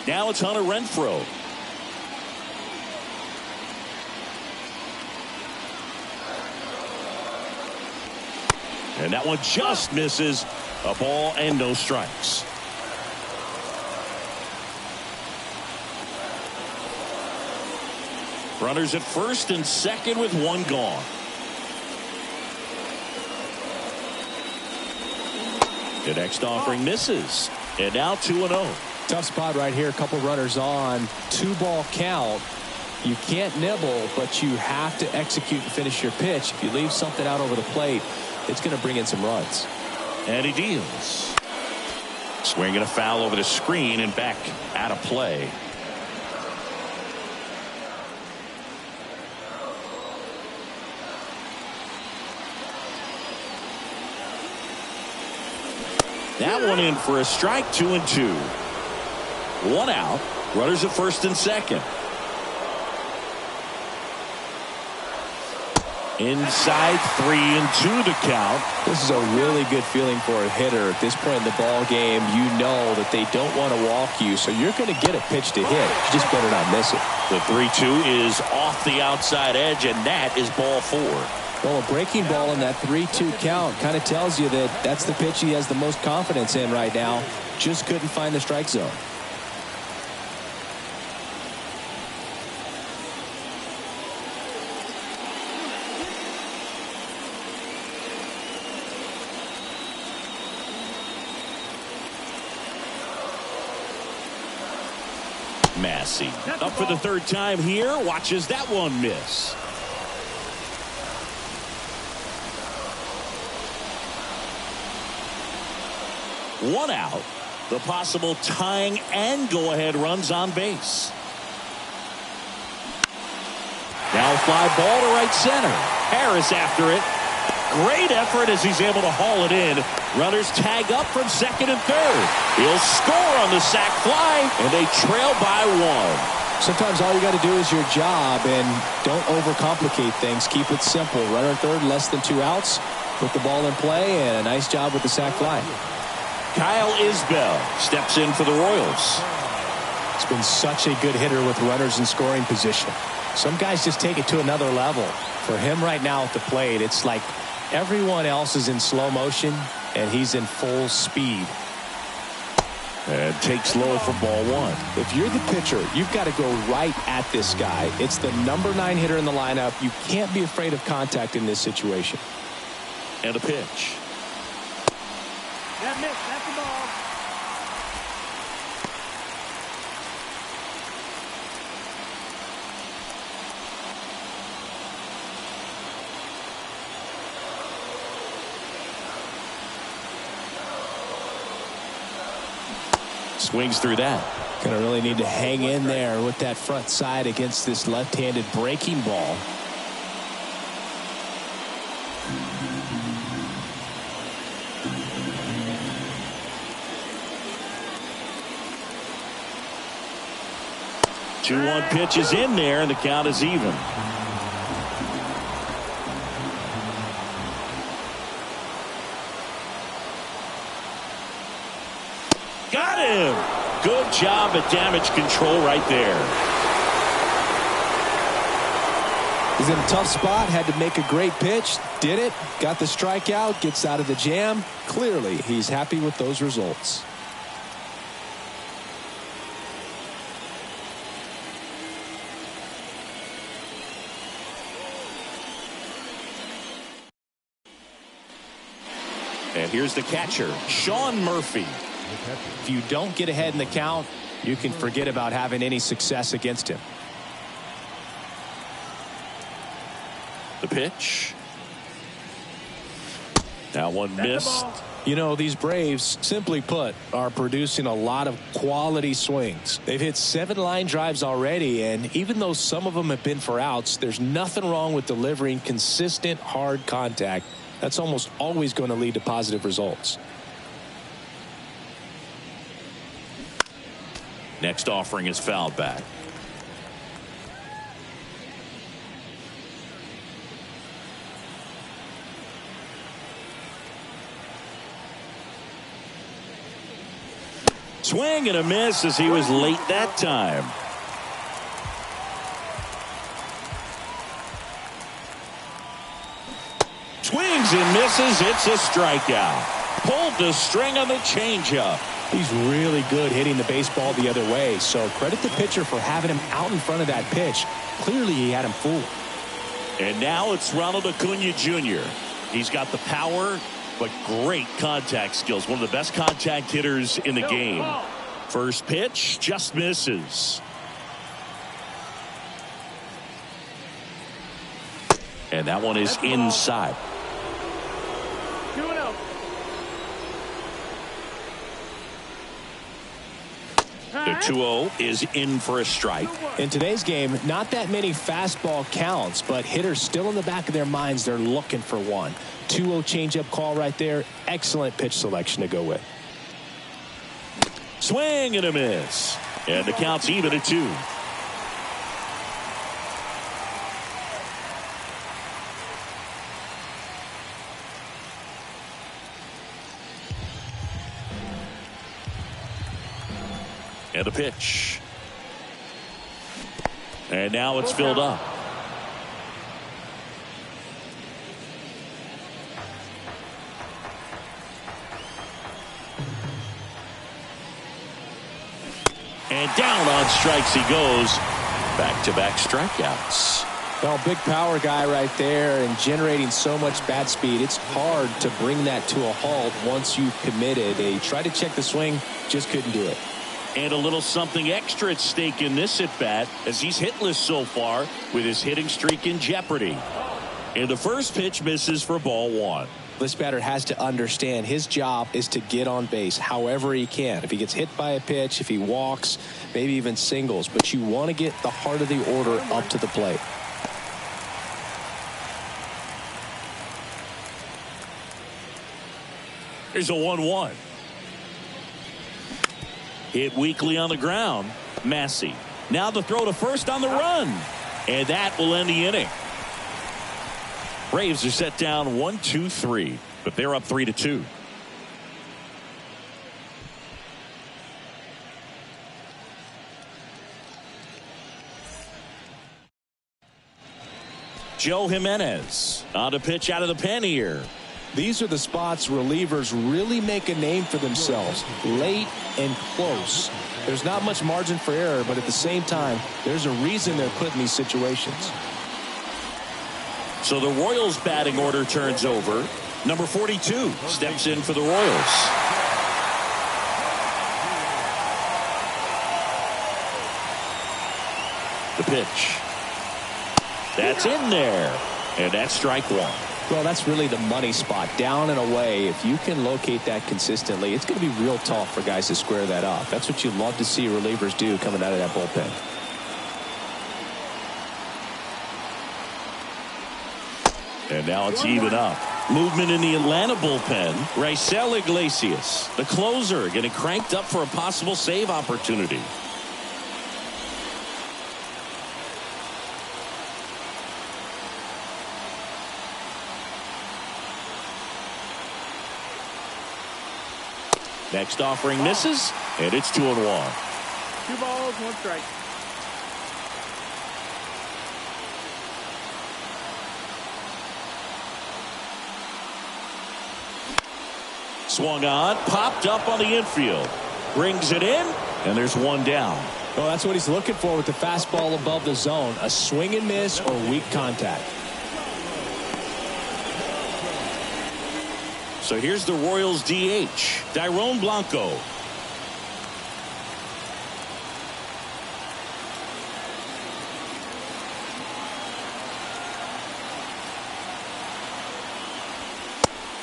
Now it's Hunter Renfroe. And that one just misses. A ball and no strikes. Runners at first and second with one gone. The next offering misses. And now 2-0. Tough spot right here. A couple runners on. 2-ball count. You can't nibble, but you have to execute and finish your pitch. If you leave something out over the plate, it's going to bring in some runs. And he deals. Swinging a foul over the screen and back out of play. That one in for a strike. 2-2. One out. Runners at first and second. Inside 3-2 the count. This is a really good feeling for a hitter at this point in the ball game. You know that they don't want to walk you, so you're going to get a pitch to hit. You just better not miss it. The 3-2 is off the outside edge, and that is ball 4. Well, a breaking ball in that 3-2 count kind of tells you that that's the pitch he has the most confidence in right now. Just couldn't find the strike zone. Massey up for the third time here. Watches that one miss. One out. The possible tying and go-ahead runs on base. Now fly ball to right center. Harris after it. Great effort as he's able to haul it in. Runners tag up from second and third. He'll score on the sac fly, and they trail by 1. Sometimes all you got to do is your job, and don't overcomplicate things. Keep it simple. Runner at third, less than 2 outs. Put the ball in play, and a nice job with the sac fly. Kyle Isbell steps in for the Royals. He's been such a good hitter with runners in scoring position. Some guys just take it to another level. For him right now at the plate, it's like Everyone else is in slow motion, and he's in full speed. And takes low for ball one. If you're the pitcher, you've got to go right at this guy. It's the number 9 hitter in the lineup. You can't be afraid of contact in this situation. And a pitch. That missed. That's the ball. Swings through that. Gonna really need to hang in there with that front side against this left-handed breaking ball. Two 1 pitch is in there, and the count is even. Got him. Good job at damage control right there. He's in a tough spot, had to make a great pitch, did it, got the strikeout, gets out of the jam. Clearly, he's happy with those results. And here's the catcher, Sean Murphy. If you don't get ahead in the count, you can forget about having any success against him. The pitch. That one missed. You know, these Braves, simply put, are producing a lot of quality swings. They've hit 7 line drives already, and even though some of them have been for outs, there's nothing wrong with delivering consistent, hard contact. That's almost always going to lead to positive results. Next offering is fouled back. Swing and a miss as he was late that time. Swings and misses. It's a strikeout. Pulled the string on the changeup. He's really good hitting the baseball the other way, so credit the pitcher for having him out in front of that pitch. Clearly he had him fooled. And now it's Ronald Acuna Jr. He's got the power, but great contact skills. One of the best contact hitters in the game. First pitch just misses. And that one is inside. 2-0. The 2-0 is in for a strike. In today's game, not that many fastball counts, but hitters still in the back of their minds, they're looking for one. 2-0 changeup call right there. Excellent pitch selection to go with. Swing and a miss. And the count's even at 2. And a pitch. And now it's filled up. And down on strikes he goes. Back-to-back strikeouts. Well, big power guy right there and generating so much bat speed. It's hard to bring that to a halt once you've committed. They tried to check the swing, just couldn't do it. And a little something extra at stake in this at-bat as he's hitless so far with his hitting streak in jeopardy. And the first pitch misses for ball 1. This batter has to understand his job is to get on base however he can. If he gets hit by a pitch, if he walks, maybe even singles. But you want to get the heart of the order up to the plate. Here's a 1-1. Hit weakly on the ground. Massey. Now the throw to first on the run. And that will end the inning. Braves are set down 1-2-3, but they're up 3-2. Joe Jimenez on a pitch out of the pen here. These are the spots relievers really make a name for themselves. Late and close. There's not much margin for error, but at the same time, there's a reason they're put in these situations. So the Royals batting order turns over. Number 42 steps in for the Royals. The pitch. That's in there. And that's strike one. Well, that's really the money spot. Down and away. If you can locate that consistently, it's going to be real tough for guys to square that up. That's what you love to see relievers do coming out of that bullpen. And now it's even up. Movement in the Atlanta bullpen. Raisel Iglesias, the closer, getting cranked up for a possible save opportunity. Next offering misses, and it's 2-1. 2 balls, 1 strike. Swung on, popped up on the infield. Brings it in, and there's 1 down. Well, that's what he's looking for with the fastball above the zone. A swing and miss or weak contact. So here's the Royals DH, Dairon Blanco.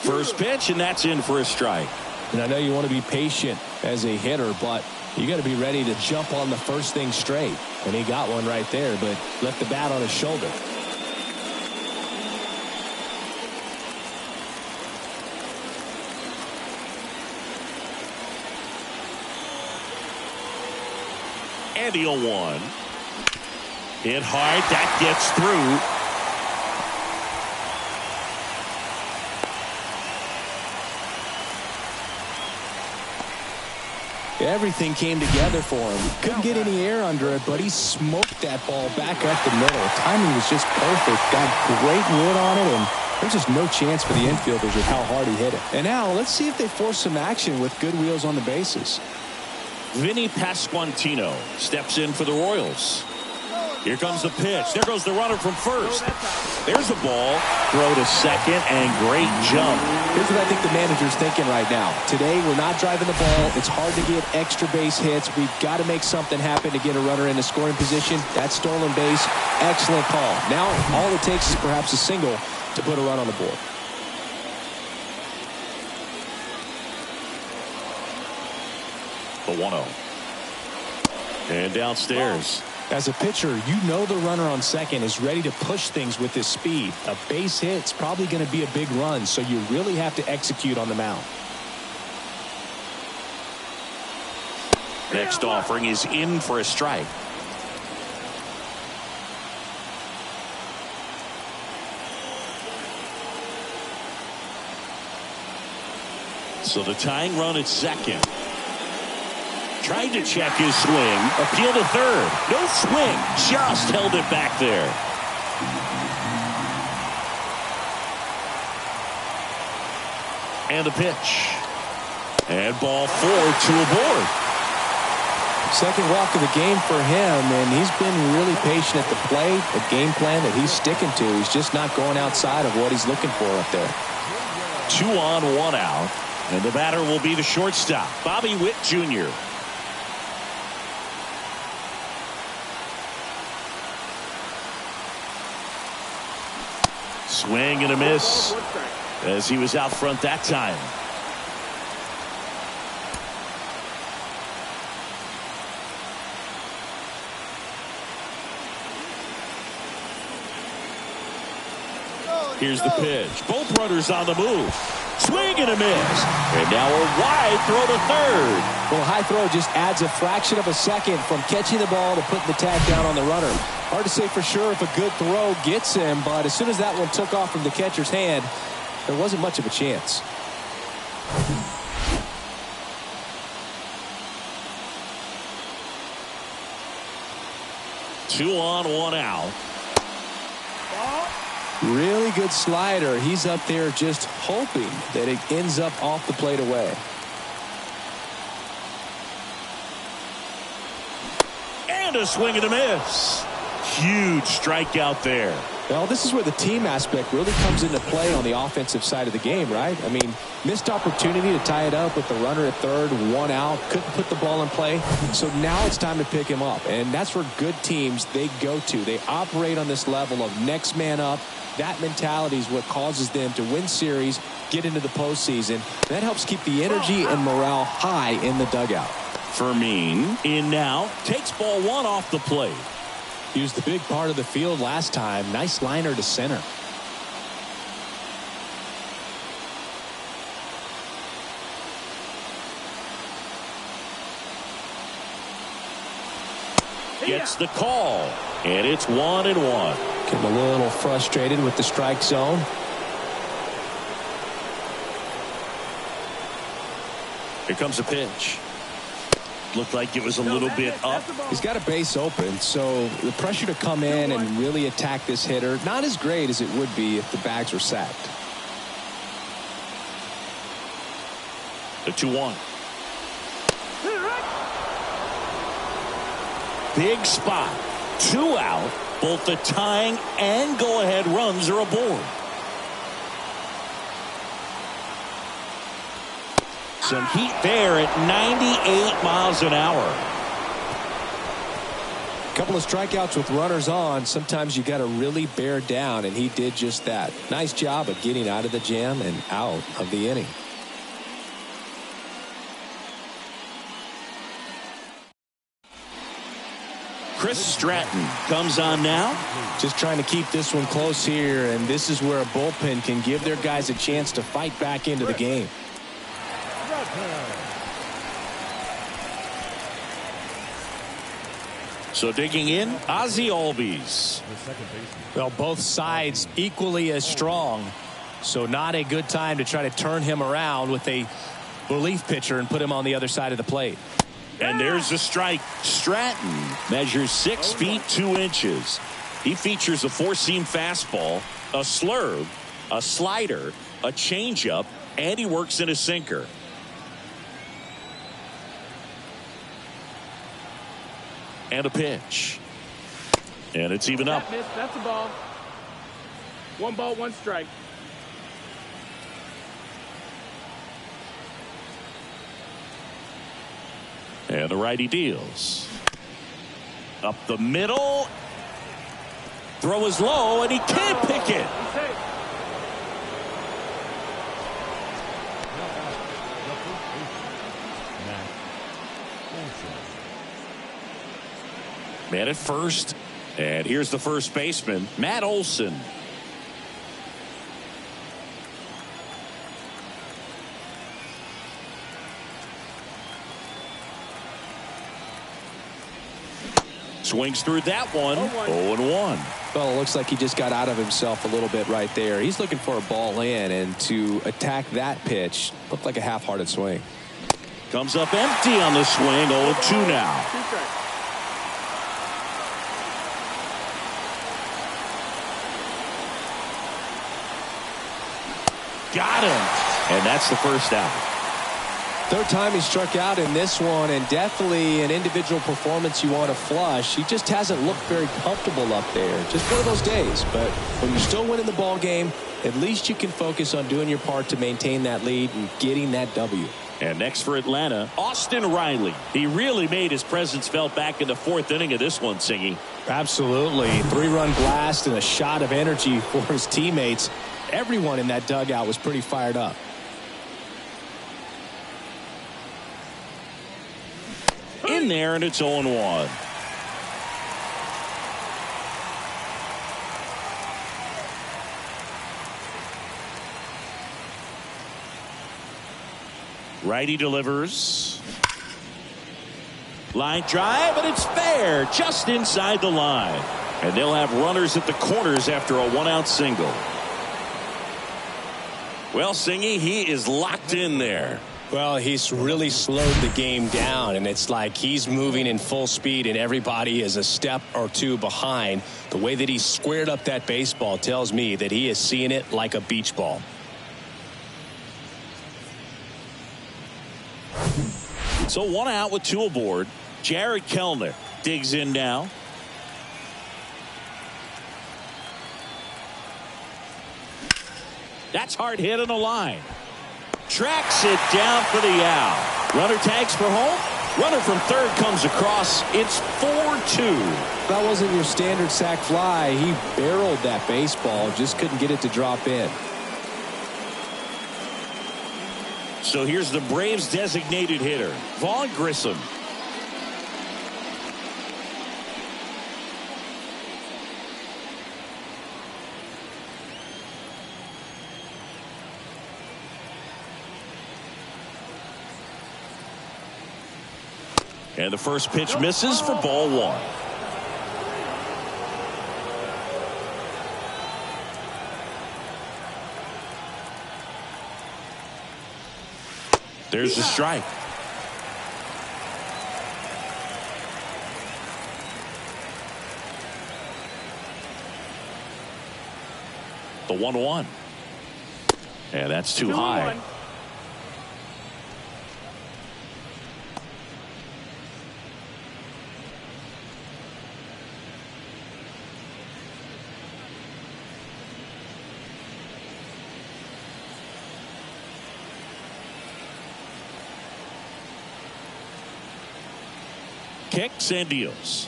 First pitch, and that's in for a strike. And I know you want to be patient as a hitter, but you got to be ready to jump on the first thing straight. And he got one right there, but left the bat on his shoulder. And the 0-1. Hit hard. That gets through. Everything came together for him. Couldn't get any air under it, but he smoked that ball back up the middle. Timing was just perfect. Got great wood on it, and there's just no chance for the infielders with how hard he hit it. And now let's see if they force some action with good wheels on the bases. Vinny Pasquantino steps in for the Royals. Here comes the pitch. There goes the runner from first. There's the ball. Throw to second, and great jump. Here's what I think the manager's thinking right now. Today, we're not driving the ball. It's hard to get extra base hits. We've got to make something happen to get a runner in the scoring position. That's stolen base. Excellent call. Now, all it takes is perhaps a single to put a run on the board. The 1-0. And downstairs. As a pitcher, you know the runner on second is ready to push things with his speed. A base hit's probably going to be a big run, so you really have to execute on the mound. Next offering is in for a strike. So the tying run at second. Tried to check his swing. Appeal to third. No swing. Just held it back there. And the pitch. And ball 4, 2 aboard. Second walk of the game for him, and he's been really patient at the plate. A game plan that he's sticking to. He's just not going outside of what he's looking for up there. 2 on, 1 out. And the batter will be the shortstop, Bobby Witt Jr. Swing and a miss as he was out front that time. Here's the pitch. Both runners on the move. Swing and a miss. And now a wide throw to third. Well, a high throw just adds a fraction of a second from catching the ball to putting the tag down on the runner. Hard to say for sure if a good throw gets him, but as soon as that one took off from the catcher's hand, there wasn't much of a chance. Two on, 1 out. Really good slider. He's up there just hoping that it ends up off the plate away. And a swing and a miss. Huge strikeout there. Well, this is where the team aspect really comes into play on the offensive side of the game, right? I mean, missed opportunity to tie it up with the runner at third, one out, couldn't put the ball in play. So now it's time to pick him up. And that's where good teams, they go to. They operate on this level of next man up. That mentality is what causes them to win series, get into the postseason. That helps keep the energy and morale high in the dugout. Fermin in now, takes ball one off the plate. He was the big part of the field last time. Nice liner to center. Gets the call, and it's 1-1. Getting a little frustrated with the strike zone. Here comes a pitch. Looked like it was a little bit up. He's got a base open, so the pressure to come in and really attack this hitter, not as great as it would be if the bags were sacked. The 2-1. Big spot. 2 out. Both the tying and go-ahead runs are aboard. Some heat there at 98 miles an hour. A couple of strikeouts with runners on. Sometimes you got to really bear down, and he did just that. Nice job of getting out of the jam and out of the inning. Chris Stratton comes on now. Just trying to keep this one close here, and this is where a bullpen can give their guys a chance to fight back into the game. So digging in, Ozzie Albies. Well, both sides equally as strong, so not a good time to try to turn him around with a relief pitcher and put him on the other side of the plate. And there's a strike. Stratton measures 6 feet 2 inches. He features a 4-seam fastball, a slurve, a slider, a changeup, and he works in a sinker. And a pitch. And it's even up. That's a ball. 1 ball, 1 strike. And the righty deals. Up the middle. Throw is low, and he can't pick it. Man at first. And here's the first baseman, Matt Olson. Swings through that one. 0-1. Well, it looks like he just got out of himself a little bit right there. He's looking for a ball in, and to attack that pitch looked like a half-hearted swing. Comes up empty on the swing. 0-2 now. Got him. And that's the first out. Third time he struck out in this one, and definitely an individual performance you want to flush. He just hasn't looked very comfortable up there. Just one of those days. But when you're still winning the ball game, at least you can focus on doing your part to maintain that lead and getting that W. And next for Atlanta, Austin Riley. He really made his presence felt back in the 4th inning of this one, Singy. Absolutely. 3-run blast and a shot of energy for his teammates. Everyone in that dugout was pretty fired up. In there, and it's 0-1. Righty delivers. Line drive, and it's fair, just inside the line. And they'll have runners at the corners after a 1-out single. Well, Singy, he is locked in there. Well, he's really slowed the game down, and it's like he's moving in full speed, and everybody is a step or two behind. The way that he squared up that baseball tells me that he is seeing it like a beach ball. So 1 out with 2 aboard. Jared Kellner digs in now. That's hard hit on the line. Tracks it down for the out. Runner tags for home. Runner from third comes across. It's 4-2. That wasn't your standard sac fly. He barreled that baseball, just couldn't get it to drop in. So here's the Braves designated hitter, Vaughn Grissom. And the first pitch misses for ball 1. There's the strike. The 1-1. And that's too high. Kicks and deals.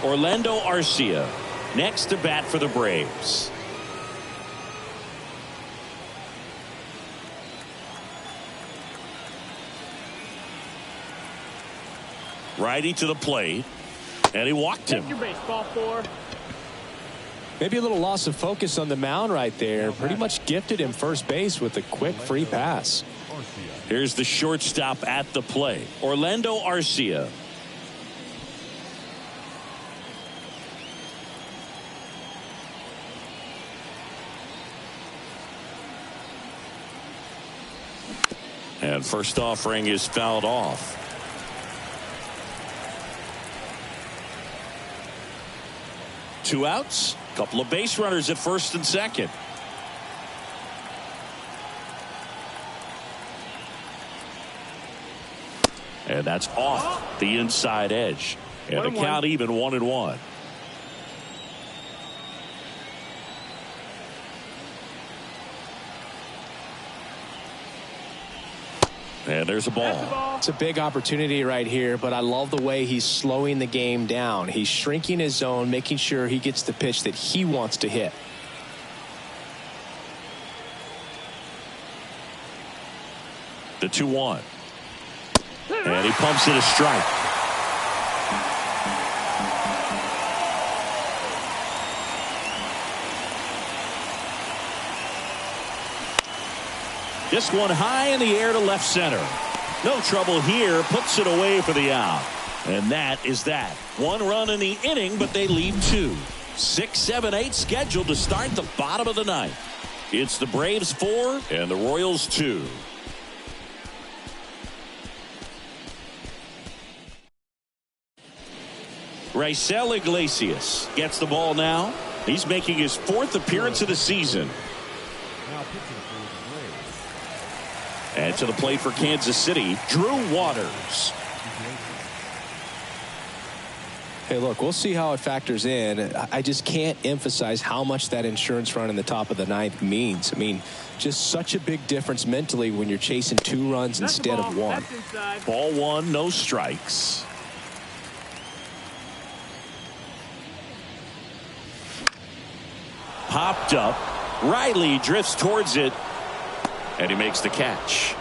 Orlando Arcia next to bat for the Braves. Righty to the plate, and he walked him. Take your base, ball 4. Maybe a little loss of focus on the mound right there. Pretty much gifted him first base with a quick free pass. Here's the shortstop at the plate, Orlando Arcia. And first offering is fouled off. Two outs, couple of base runners at first and second. And that's off the inside edge. And the count even 1-1. And there's a ball. It's a big opportunity right here, but I love the way he's slowing the game down. He's shrinking his zone, making sure he gets the pitch that he wants to hit. The 2-1. And he pumps it a strike. This one high in the air to left center. No trouble here. Puts it away for the out. And that is that. 1 run in the inning, but they lead 2. 6, 7, 8 scheduled to start the bottom of the 9th. It's the Braves 4 and the Royals 2. Raisel Iglesias gets the ball now. He's making his 4th appearance of the season. And to the plate for Kansas City, Drew Waters. Hey, look, we'll see how it factors in. I just can't emphasize how much that insurance run in the top of the 9th means. I mean, just such a big difference mentally when you're chasing 2 runs instead of 1. Ball 1, no strikes. Popped up. Riley drifts towards it. And he makes the catch.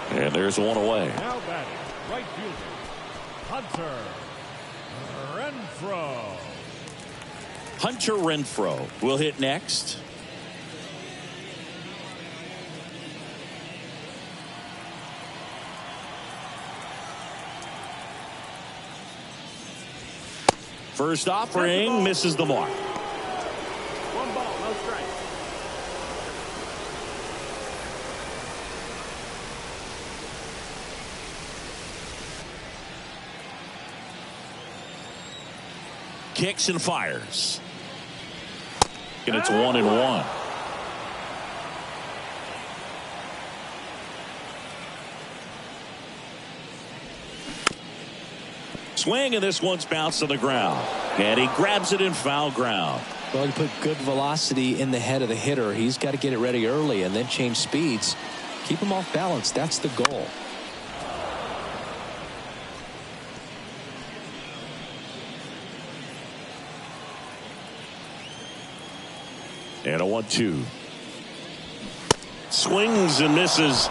And there's 1 away. Now batting, right fielder, Hunter Renfroe. Hunter Renfroe will hit next. First offering misses the mark. 1 ball, no strike. kicks and fires. And it's 1-1. Swing, and this one's bounced to the ground. And he grabs it in foul ground. Well, he put good velocity in the head of the hitter. He's got to get it ready early and then change speeds. Keep him off balance. That's the goal. And a 1-2. Swings and misses.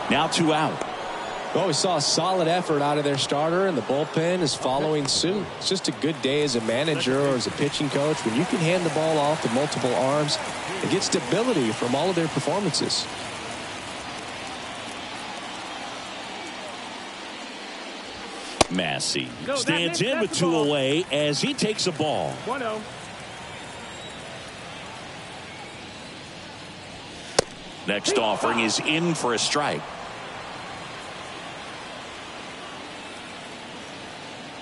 Now 2 out. Well, we saw a solid effort out of their starter, and the bullpen is following suit. It's just a good day as a manager or as a pitching coach when you can hand the ball off to multiple arms and get stability from all of their performances. Massey stands in with 2 away as he takes a ball. 1-0. Next offering is in for a strike.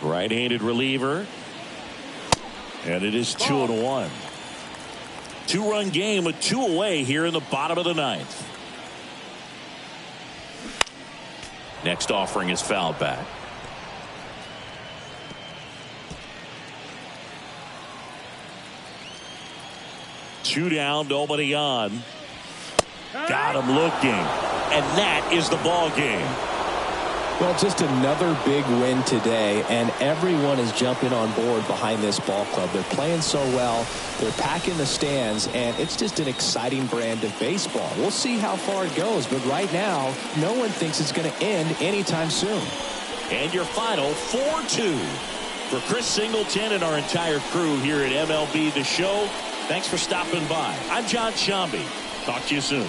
Right-handed reliever. And it is 2-1. 2-run game with 2 away here in the bottom of the 9th. Next offering is fouled back. Two down, nobody on. Got him looking. And that is the ball game. Well, just another big win today, and everyone is jumping on board behind this ball club. They're playing so well. They're packing the stands, and it's just an exciting brand of baseball. We'll see how far it goes, but right now, no one thinks it's going to end anytime soon. And your final 4-2. For Chris Singleton and our entire crew here at MLB The Show, thanks for stopping by. I'm John Shambi. Talk to you soon.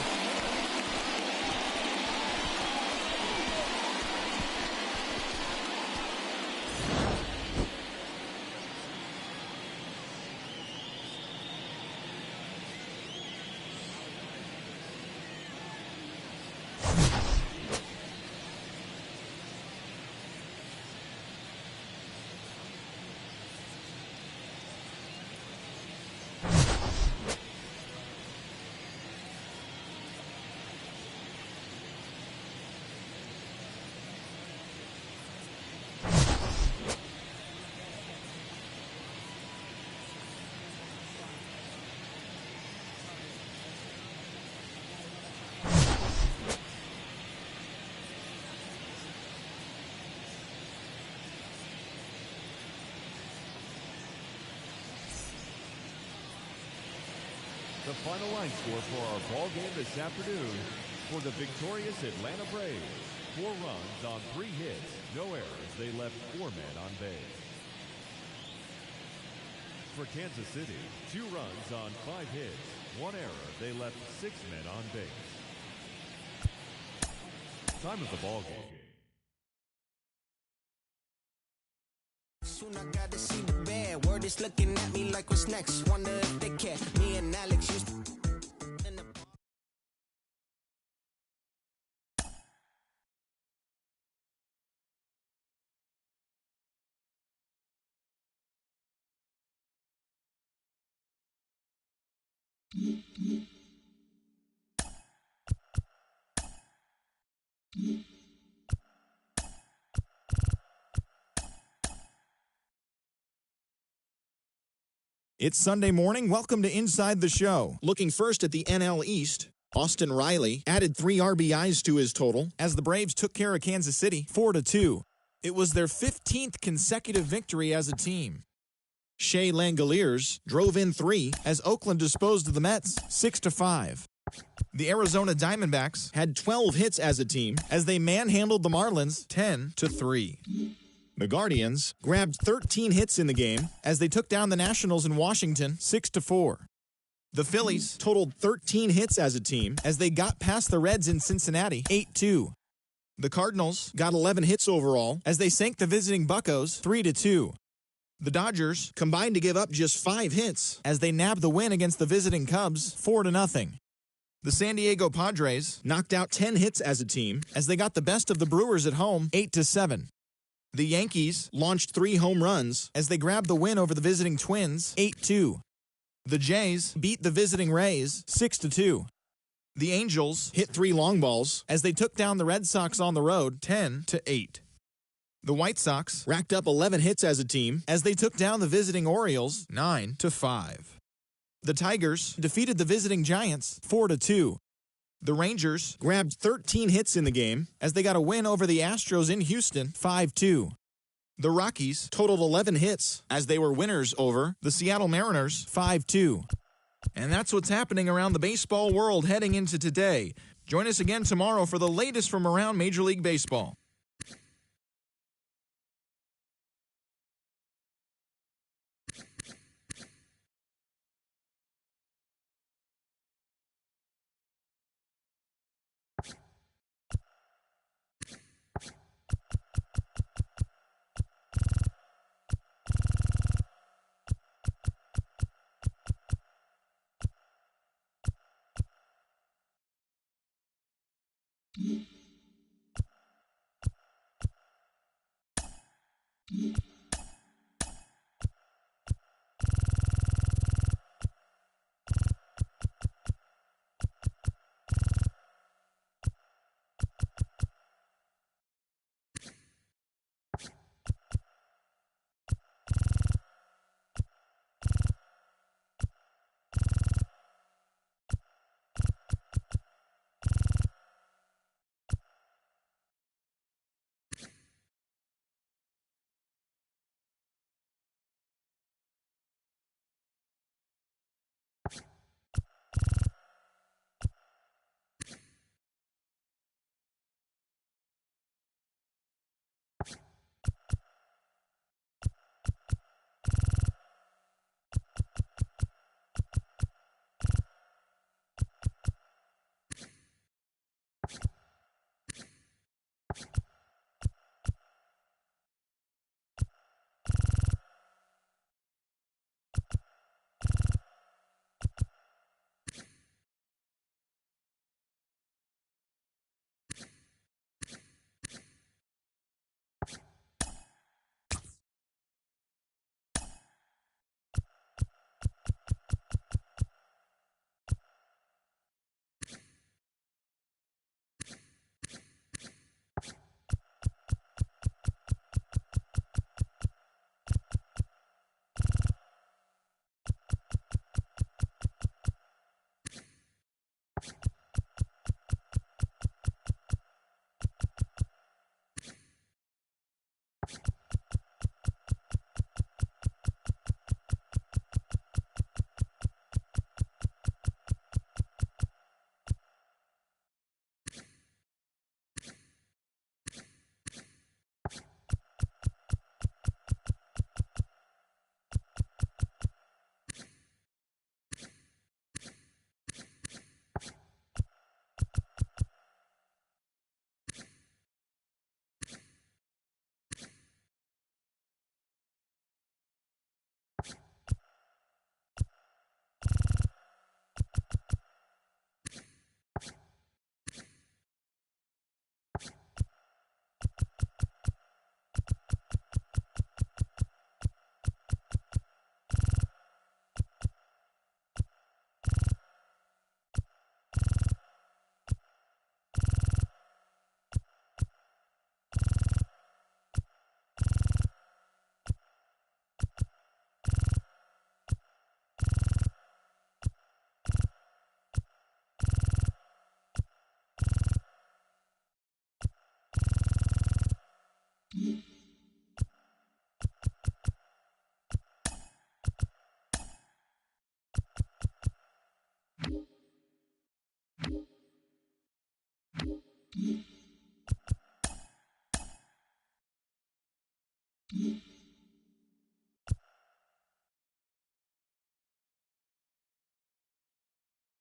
The final line score for our ball game this afternoon for the victorious Atlanta Braves. 4 runs on 3 hits, no errors. They left 4 men on base. For Kansas City, 2 runs on 5 hits, 1 error. They left 6 men on base. Time of the ball game. Soon I got to see the bad. Word is looking at me like what's next. Wonder if they care. Me and Alex used to. It's Sunday morning. Welcome to Inside the Show. Looking first at the NL East, Austin Riley added 3 RBIs to his total as the Braves took care of Kansas City 4-2. It was their 15th consecutive victory as a team. Shea Langoliers drove in 3 as Oakland disposed of the Mets 6-5. The Arizona Diamondbacks had 12 hits as a team as they manhandled the Marlins 10-3. The Guardians grabbed 13 hits in the game as they took down the Nationals in Washington 6-4. The Phillies totaled 13 hits as a team as they got past the Reds in Cincinnati 8-2. The Cardinals got 11 hits overall as they sank the visiting Buccos 3-2. The Dodgers combined to give up just 5 hits as they nabbed the win against the visiting Cubs 4-0. The San Diego Padres knocked out 10 hits as a team as they got the best of the Brewers at home 8-7. The Yankees launched 3 home runs as they grabbed the win over the visiting Twins 8-2. The Jays beat the visiting Rays 6-2. The Angels hit 3 long balls as they took down the Red Sox on the road 10-8. The White Sox racked up 11 hits as a team as they took down the visiting Orioles 9-5. The Tigers defeated the visiting Giants 4-2. The Rangers grabbed 13 hits in the game as they got a win over the Astros in Houston 5-2. The Rockies totaled 11 hits as they were winners over the Seattle Mariners 5-2. And that's what's happening around the baseball world heading into today. Join us again tomorrow for the latest from around Major League Baseball.